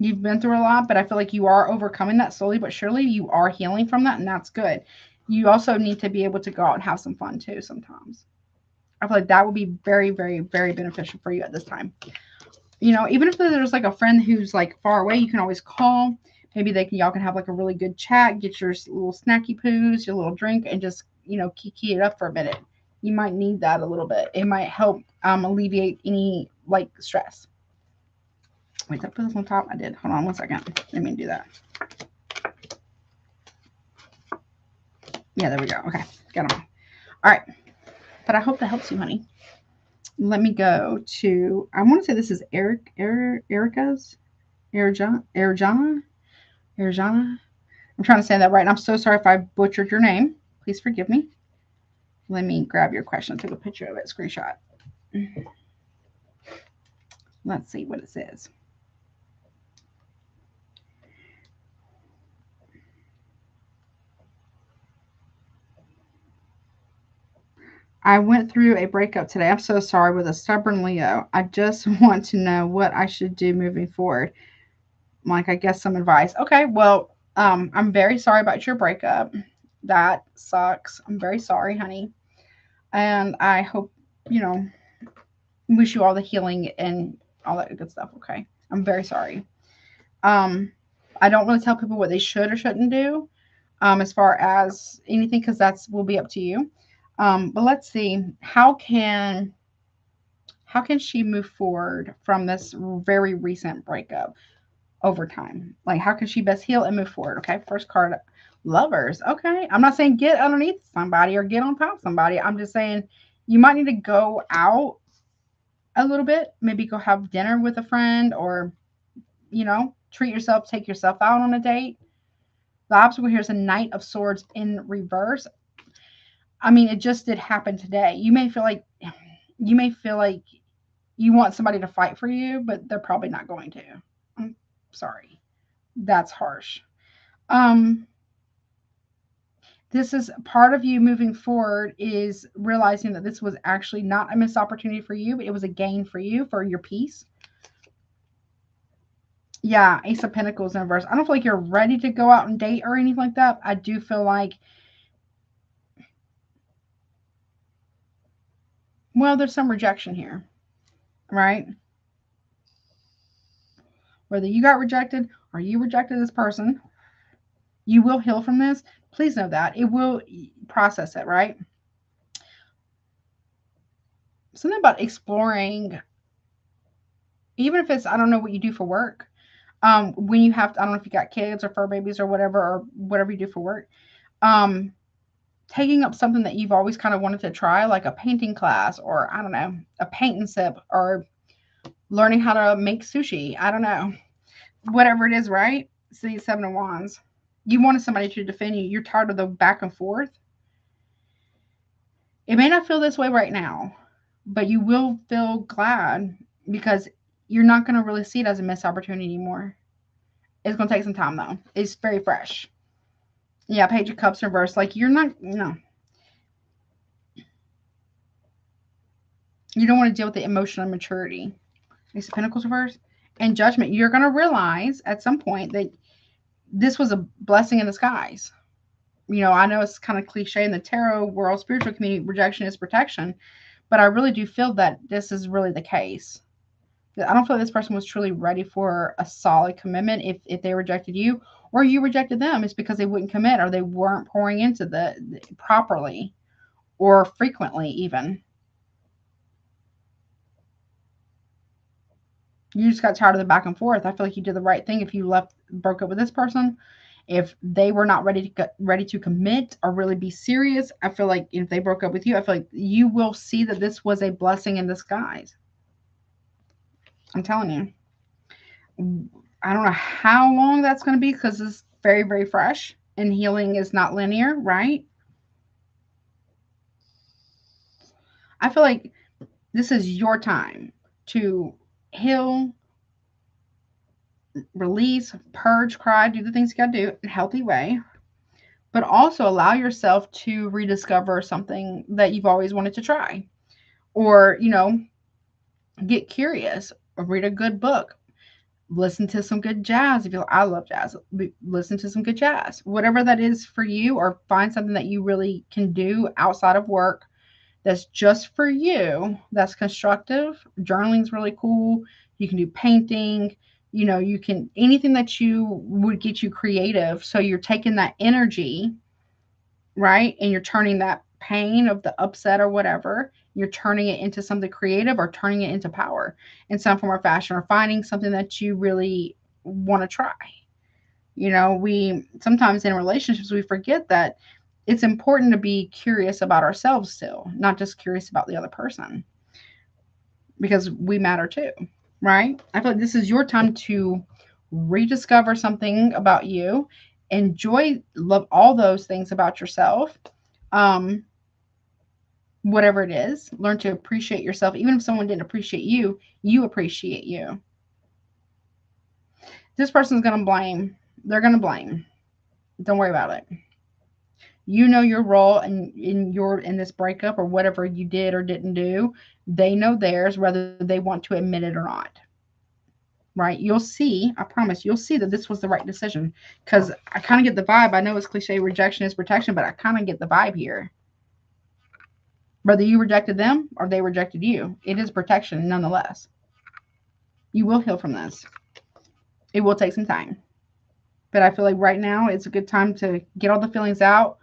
Speaker 1: You've been through a lot, but I feel like you are overcoming that slowly but surely. You are healing from that, and that's good. You also need to be able to go out and have some fun too sometimes. I feel like that would be very, very, very beneficial for you at this time. You know, even if there's like a friend who's like far away, you can always call. Maybe y'all can have like a really good chat, get your little snacky poos, your little drink, and just, you know, kiki it up for a minute. You might need that a little bit. It might help alleviate any like stress. Wait, did I put this on top? I did. Hold on one second. Let me do that. Yeah, there we go. Okay, got them. All right, but I hope that helps you, honey. Let me go to, I want to say this is Erica's, Erijhana. I'm trying to say that right. And I'm so sorry if I butchered your name. Please forgive me. Let me grab your question. Take a picture of it, screenshot. Let's see what it says. I went through a breakup today. I'm so sorry, with a stubborn Leo. I just want to know what I should do moving forward. Like, I guess some advice. Okay, well, I'm very sorry about your breakup. That sucks. I'm very sorry, honey. And I hope, you know, wish you all the healing and all that good stuff. Okay. I'm very sorry. I don't really tell people what they should or shouldn't do, as far as anything, because that's will be up to you. But let's see, how can she move forward from this very recent breakup over time? Like, how can she best heal and move forward? Okay, first card, Lovers. Okay, I'm not saying get underneath somebody or get on top of somebody. I'm just saying you might need to go out a little bit, maybe go have dinner with a friend, or, you know, treat yourself, take yourself out on a date. The obstacle here is a Knight of Swords in reverse. I mean, it just did happen today. You may feel like you want somebody to fight for you, but they're probably not going to. I'm sorry. That's harsh. This is part of you moving forward, is realizing that this was actually not a missed opportunity for you, but it was a gain for you, for your peace. Yeah, Ace of Pentacles in reverse. I don't feel like you're ready to go out and date or anything like that. I do feel like, well, there's some rejection here, right? Whether you got rejected or you rejected this person, you will heal from this. Please know that. It will process it, right? Something about exploring, even if it's, I don't know what you do for work. When you have to, I don't know if you got kids or fur babies or whatever you do for work. Taking up something that you've always kind of wanted to try, like a painting class, or I don't know, a paint and sip, or learning how to make sushi. I don't know. Whatever it is, right? See, Seven of Wands. You wanted somebody to defend you. You're tired of the back and forth. It may not feel this way right now, but you will feel glad, because you're not going to really see it as a missed opportunity anymore. It's going to take some time, though. It's very fresh. Yeah, Page of Cups reverse. Like, you're not, no. You don't want to deal with the emotional immaturity. Ace of Pentacles reverse. And Judgment. You're going to realize at some point that this was a blessing in disguise. You know, I know it's kind of cliche in the tarot world, spiritual community, rejection is protection, but I really do feel that this is really the case. I don't feel like this person was truly ready for a solid commitment if they rejected you, or you rejected them. It's because they wouldn't commit, or they weren't pouring into the properly or frequently even. You just got tired of the back and forth. I feel like you did the right thing if you broke up with this person. If they were not ready to commit or really be serious, I feel like if they broke up with you, I feel like you will see that this was a blessing in disguise. I'm telling you. I don't know how long that's going to be, because it's very, very fresh, and healing is not linear, right? I feel like this is your time to heal, release, purge, cry, do the things you got to do in a healthy way, but also allow yourself to rediscover something that you've always wanted to try, or, you know, get curious, or read a good book, listen to some good jazz. If you, I love jazz, listen to some good jazz, whatever that is for you, or find something that you really can do outside of work that's just for you, that's constructive. Journaling is really cool. You can do painting, You know, you can, anything that you would get you creative. So you're taking that energy, right? And you're turning that pain of the upset or whatever, you're turning it into something creative or turning it into power in some form or fashion, or finding something that you really want to try. You know, we sometimes in relationships, we forget that it's important to be curious about ourselves still, not just curious about the other person, because we matter too, right? I feel like this is your time to rediscover something about you, enjoy, love all those things about yourself. Um, Whatever it is, learn to appreciate yourself. Even if someone didn't appreciate you, you appreciate you. This person's going to blame. They're going to blame. Don't worry about it. You know your role in this breakup or whatever you did or didn't do. They know theirs, whether they want to admit it or not. Right? You'll see, I promise, you'll see that this was the right decision. Because I kind of get the vibe. I know it's cliche, rejection is protection, but I kind of get the vibe here. Whether you rejected them or they rejected you, it is protection nonetheless. You will heal from this. It will take some time. But I feel like right now it's a good time to get all the feelings out.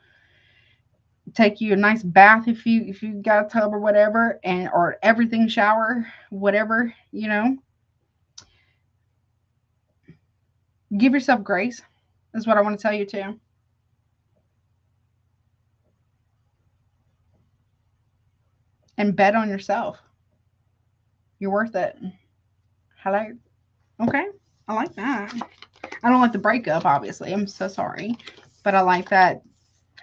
Speaker 1: Take you a nice bath if you got a tub or whatever, and or everything shower, whatever, you know. Give yourself grace. Is what I want to tell you too. And bet on yourself. You're worth it. Hello. Okay. I like that. I don't like the breakup, obviously. I'm so sorry. But I like that.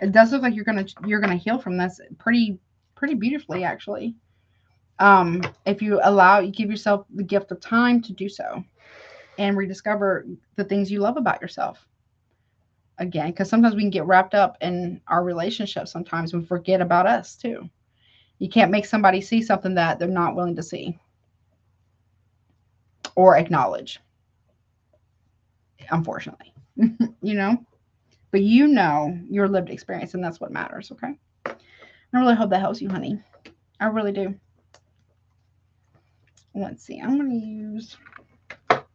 Speaker 1: It does look like you're gonna heal from this pretty beautifully, actually. If you give yourself the gift of time to do so and rediscover the things you love about yourself again, because sometimes we can get wrapped up in our relationships. Sometimes we forget about us too. You can't make somebody see something that they're not willing to see or acknowledge, unfortunately. You know, but you know your lived experience, and that's what matters. Okay. I really hope that helps you, honey. I really do. Let's see. I'm gonna use. Let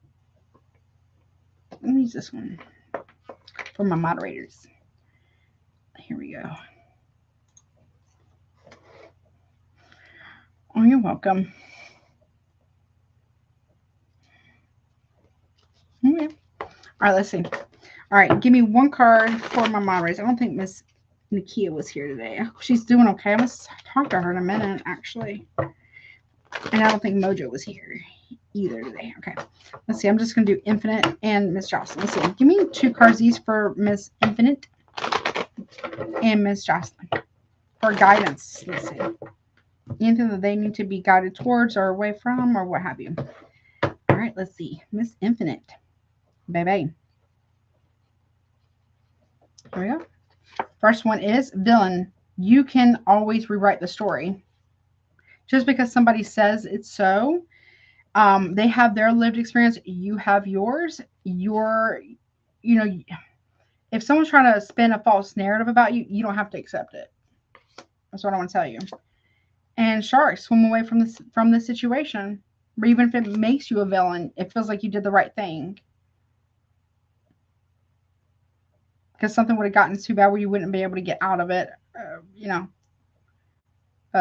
Speaker 1: me use this one for my moderators. Here we go. Oh, you're welcome. Okay. All right, let's see. All right, give me one card for my moderators. I don't think Miss Nakia was here today. She's doing okay. Let's talk to her in a minute, actually. And I don't think Mojo was here either today. Okay. Let's see. I'm just going to do Infinite and Miss Jocelyn. Let's see. Give me 2 cards each for Miss Infinite and Miss Jocelyn for guidance. Let's see. Anything that they need to be guided towards or away from or what have you. All right. Let's see. Miss Infinite. Baby. Here we go. First one is villain. You can always rewrite the story. Just because somebody says it's so, they have their lived experience, you have yours. If someone's trying to spin a false narrative about you, you don't have to accept it. That's what I want to tell you. And sharks, swim away from this situation. Or even if it makes you a villain, it feels like you did the right thing. Because something would have gotten too bad where you wouldn't be able to get out of it,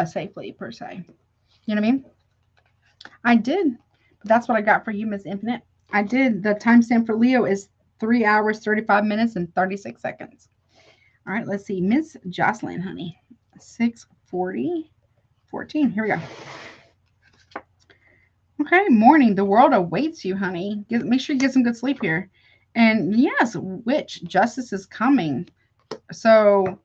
Speaker 1: safely, per se. You know what I mean? I did. That's what I got for you, Miss Infinite. I did. The timestamp for Leo is 3 hours, 35 minutes, and 36 seconds. All right, let's see. Miss Jocelyn, honey. 6:40, 14. Here we go. Okay, morning. The world awaits you, honey. Make sure you get some good sleep here. And yes, witch, justice is coming. So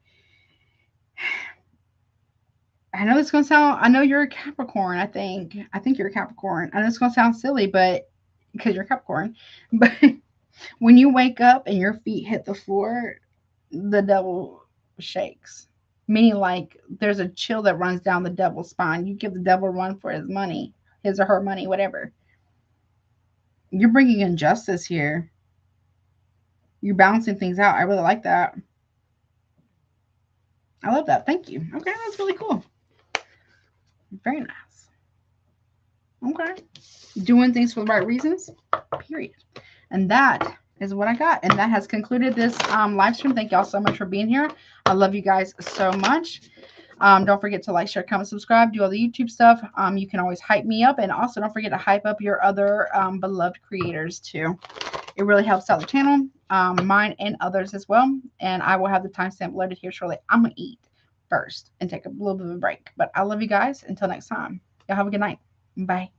Speaker 1: I know it's going to sound, I know you're a Capricorn, I think you're a Capricorn. I know it's going to sound silly, but because you're a Capricorn, but when you wake up and your feet hit the floor, the devil shakes. Meaning like there's a chill that runs down the devil's spine. You give the devil a run for his money, his or her money, whatever. You're bringing injustice here. You're balancing things out. I really like that. I love that. Thank you. Okay, that's really cool. Very nice. Okay. Doing things for the right reasons, period. And that is what I got. And that has concluded this live stream. Thank y'all so much for being here. I love you guys so much. Don't forget to like, share, comment, subscribe, do all the YouTube stuff. You can always hype me up. And also don't forget to hype up your other beloved creators too. It really helps out the channel, mine and others as well. And I will have the timestamp loaded here shortly. I'm going to eat first and take a little bit of a break. But I love you guys. Until next time. Y'all have a good night. Bye.